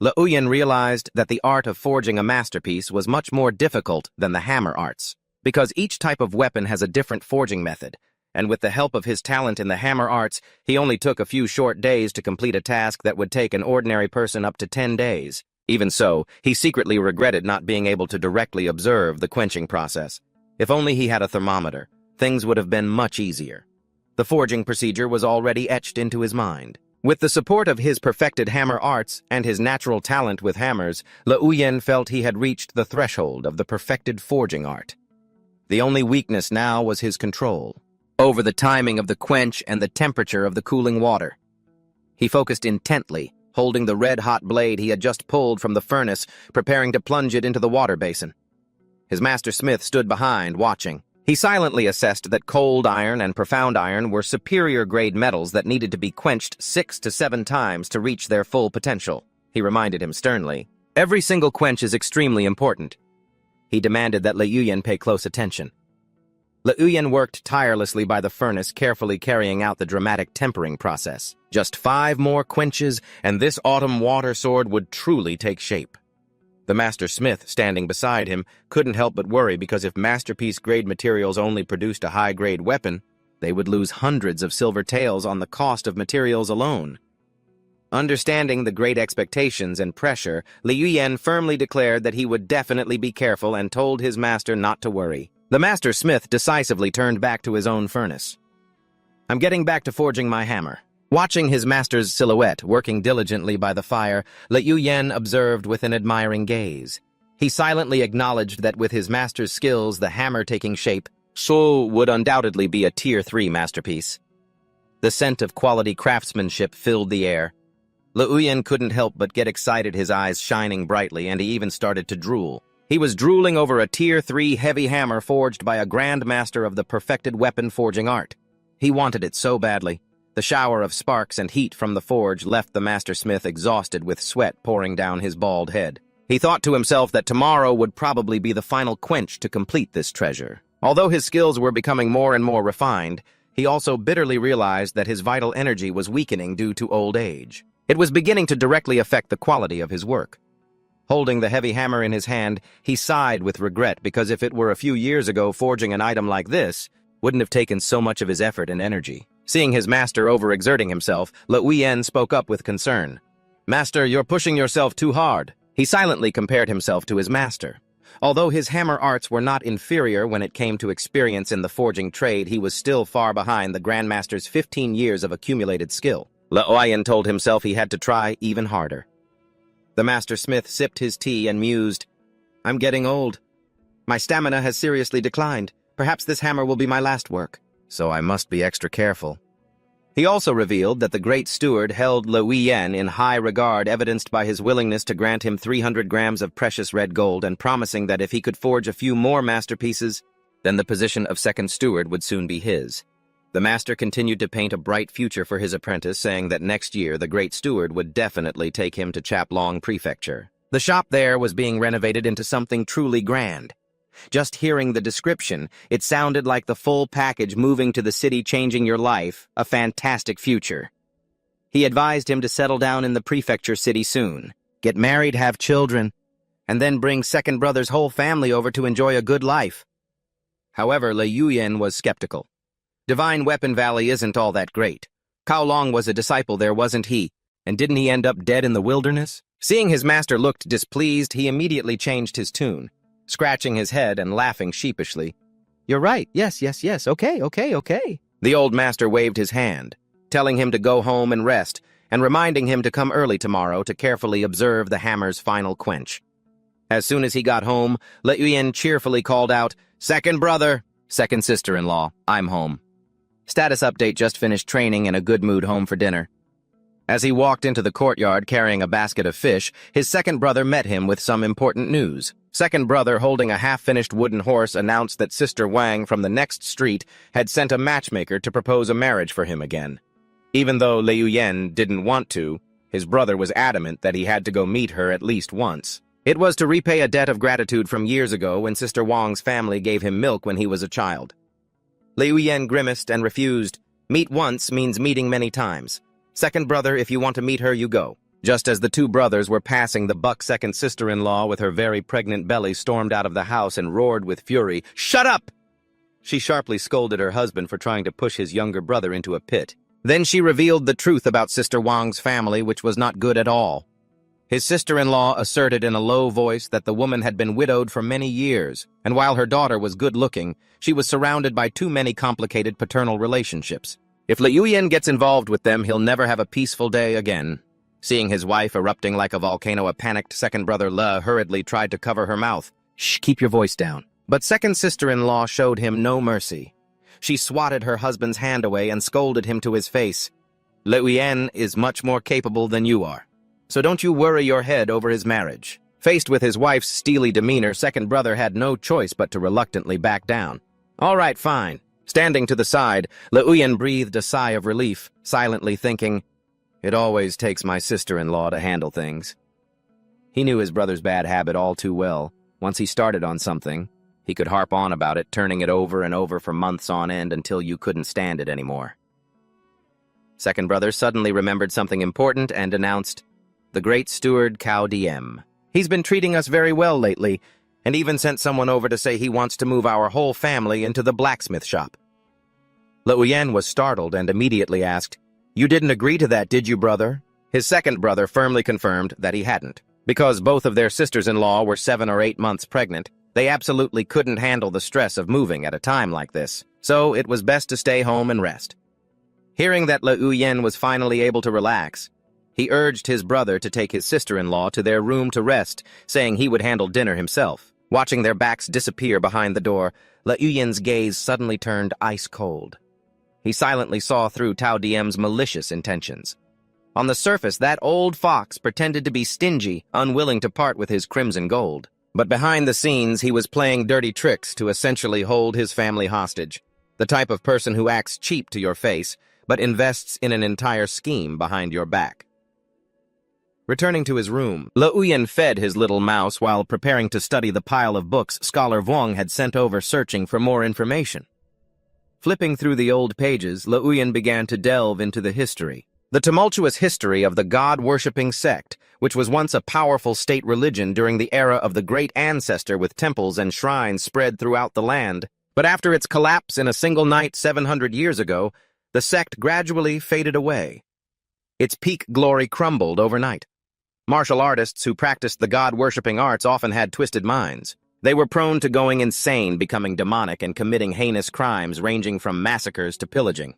Liu Yan realized that the art of forging a masterpiece was much more difficult than the hammer arts, because each type of weapon has a different forging method, and with the help of his talent in the hammer arts, he only took a few short days to complete a task that would take an ordinary person up to 10 days. Even so, he secretly regretted not being able to directly observe the quenching process. If only he had a thermometer, things would have been much easier. The forging procedure was already etched into his mind. With the support of his perfected hammer arts and his natural talent with hammers, Liu Yan felt he had reached the threshold of the perfected forging art. The only weakness now was his control over the timing of the quench and the temperature of the cooling water. He focused intently, holding the red-hot blade he had just pulled from the furnace, preparing to plunge it into the water basin. His master smith stood behind, watching. He silently assessed that cold iron and profound iron were superior-grade metals that needed to be quenched 6 to 7 times to reach their full potential. He reminded him sternly. Every single quench is extremely important. He demanded that Liu Yan pay close attention. Liu Yan worked tirelessly by the furnace, carefully carrying out the dramatic tempering process. Just 5 more quenches, and this autumn water sword would truly take shape. The master smith, standing beside him, couldn't help but worry, because if masterpiece-grade materials only produced a high-grade weapon, they would lose hundreds of silver taels on the cost of materials alone. Understanding the great expectations and pressure, Liu Yan firmly declared that he would definitely be careful and told his master not to worry. The master smith decisively turned back to his own furnace. "I'm getting back to forging my hammer." Watching his master's silhouette working diligently by the fire, Liu Yan observed with an admiring gaze. He silently acknowledged that with his master's skills, the hammer taking shape, so would undoubtedly be a Tier 3 masterpiece. The scent of quality craftsmanship filled the air. Le Uyen couldn't help but get excited, his eyes shining brightly, and he even started to drool. He was drooling over a Tier 3 heavy hammer forged by a grandmaster of the perfected weapon forging art. He wanted it so badly. The shower of sparks and heat from the forge left the master smith exhausted, with sweat pouring down his bald head. He thought to himself that tomorrow would probably be the final quench to complete this treasure. Although his skills were becoming more and more refined, he also bitterly realized that his vital energy was weakening due to old age. It was beginning to directly affect the quality of his work. Holding the heavy hammer in his hand, he sighed with regret, because if it were a few years ago, forging an item like this wouldn't have taken so much of his effort and energy. Seeing his master overexerting himself, Le Uyen spoke up with concern. "Master, you're pushing yourself too hard." He silently compared himself to his master. Although his hammer arts were not inferior when it came to experience in the forging trade, he was still far behind the Grandmaster's 15 years of accumulated skill. Le Uyen told himself he had to try even harder. The master smith sipped his tea and mused, "I'm getting old. My stamina has seriously declined. Perhaps this hammer will be my last work, so I must be extra careful." He also revealed that the great steward held Le Uyen in high regard, evidenced by his willingness to grant him 300 grams of precious red gold, and promising that if he could forge a few more masterpieces, then the position of second steward would soon be his. The master continued to paint a bright future for his apprentice, saying that next year the great steward would definitely take him to Chaplong Prefecture. The shop there was being renovated into something truly grand. Just hearing the description, it sounded like the full package: moving to the city, changing your life, a fantastic future. He advised him to settle down in the prefecture city soon, get married, have children, and then bring second brother's whole family over to enjoy a good life. However, Le Uyen was skeptical. Divine Weapon Valley isn't all that great. Cao Long was a disciple there, wasn't he? And didn't he end up dead in the wilderness? Seeing his master looked displeased, he immediately changed his tune, scratching his head and laughing sheepishly. "You're right. Yes. Okay. The old master waved his hand, telling him to go home and rest, and reminding him to come early tomorrow to carefully observe the hammer's final quench. As soon as he got home, Le Uyen cheerfully called out, "Second brother, second sister-in-law, I'm home. Status update: just finished training, in a good mood, home for dinner." As he walked into the courtyard carrying a basket of fish, his second brother met him with some important news. Second brother, holding a half-finished wooden horse, announced that Sister Wang from the next street had sent a matchmaker to propose a marriage for him again. Even though Le Uyen didn't want to, his brother was adamant that he had to go meet her at least once. It was to repay a debt of gratitude from years ago when Sister Wang's family gave him milk when he was a child. Le Uyen grimaced and refused. Meet once means meeting many times. Second brother, if you want to meet her, you go. Just as the two brothers were passing, the buck second sister-in-law with her very pregnant belly stormed out of the house and roared with fury, "Shut up!" She sharply scolded her husband for trying to push his younger brother into a pit. Then she revealed the truth about Sister Wang's family, which was not good at all. His sister-in-law asserted in a low voice that the woman had been widowed for many years, and while her daughter was good-looking, she was surrounded by too many complicated paternal relationships. If Le Uyen gets involved with them, he'll never have a peaceful day again. Seeing his wife erupting like a volcano, a panicked second brother Le hurriedly tried to cover her mouth. "Shh, keep your voice down." But second sister-in-law showed him no mercy. She swatted her husband's hand away and scolded him to his face. "Le Uyen is much more capable than you are, so don't you worry your head over his marriage." Faced with his wife's steely demeanor, second brother had no choice but to reluctantly back down. "All right, fine." Standing to the side, Le Uyen breathed a sigh of relief, silently thinking, "It always takes my sister-in-law to handle things." He knew his brother's bad habit all too well. Once he started on something, he could harp on about it, turning it over and over for months on end until you couldn't stand it anymore. Second brother suddenly remembered something important and announced, "The great steward Cao Diem. He's been treating us very well lately, and even sent someone over to say he wants to move our whole family into the blacksmith shop." Le Uyen was startled and immediately asked, "You didn't agree to that, did you, brother?" His second brother firmly confirmed that he hadn't. Because both of their sisters-in-law were 7 or 8 months pregnant, they absolutely couldn't handle the stress of moving at a time like this, so it was best to stay home and rest. Hearing that Le Uyen was finally able to relax, he urged his brother to take his sister-in-law to their room to rest, saying he would handle dinner himself. Watching their backs disappear behind the door, Le Uyen's gaze suddenly turned ice-cold. He silently saw through Cao Diem's malicious intentions. On the surface, that old fox pretended to be stingy, unwilling to part with his crimson gold. But behind the scenes, he was playing dirty tricks to essentially hold his family hostage. The type of person who acts cheap to your face, but invests in an entire scheme behind your back. Returning to his room, Luyuan fed his little mouse while preparing to study the pile of books Scholar Vuong had sent over searching for more information. Flipping through the old pages, Luyuan began to delve into the history. The tumultuous history of the god-worshipping sect, which was once a powerful state religion during the era of the great ancestor with temples and shrines spread throughout the land. But after its collapse in a single night 700 years ago, the sect gradually faded away. Its peak glory crumbled overnight. Martial artists who practiced the god-worshipping arts often had twisted minds. They were prone to going insane, becoming demonic, and committing heinous crimes ranging from massacres to pillaging.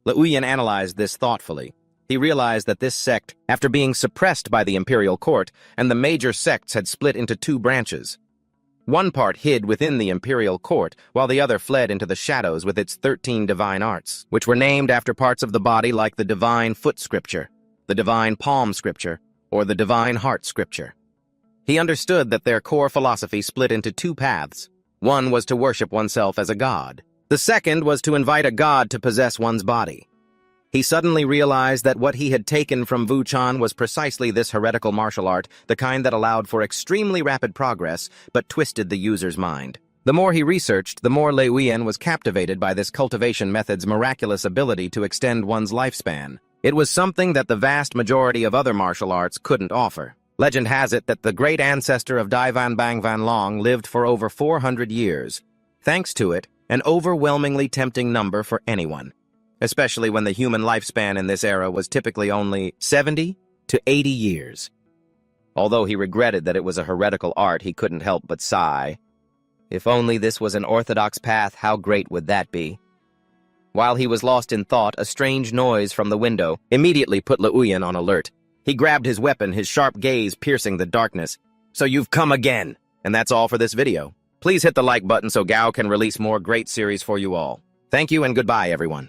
Luyuan analyzed this thoughtfully. He realized that this sect, after being suppressed by the imperial court, and the major sects had split into two branches. One part hid within the imperial court, while the other fled into the shadows with its 13 divine arts, which were named after parts of the body like the divine foot scripture, the divine palm scripture, or the divine heart scripture. He understood that their core philosophy split into two paths. One was to worship oneself as a god. The second was to invite a god to possess one's body. He suddenly realized that what he had taken from Wuchan was precisely this heretical martial art, the kind that allowed for extremely rapid progress, but twisted the user's mind. The more he researched, the more Luyuan was captivated by this cultivation method's miraculous ability to extend one's lifespan. It was something that the vast majority of other martial arts couldn't offer. Legend has it that the great ancestor of Dai Van Bang Van Long lived for over 400 years. Thanks to it, an overwhelmingly tempting number for anyone, especially when the human lifespan in this era was typically only 70 to 80 years. Although he regretted that it was a heretical art, he couldn't help but sigh. If only this was an orthodox path, how great would that be? While he was lost in thought, a strange noise from the window immediately put Luyuan on alert. He grabbed his weapon, his sharp gaze piercing the darkness. So you've come again! And that's all for this video. Please hit the like button so Gao can release more great series for you all. Thank you and goodbye, everyone.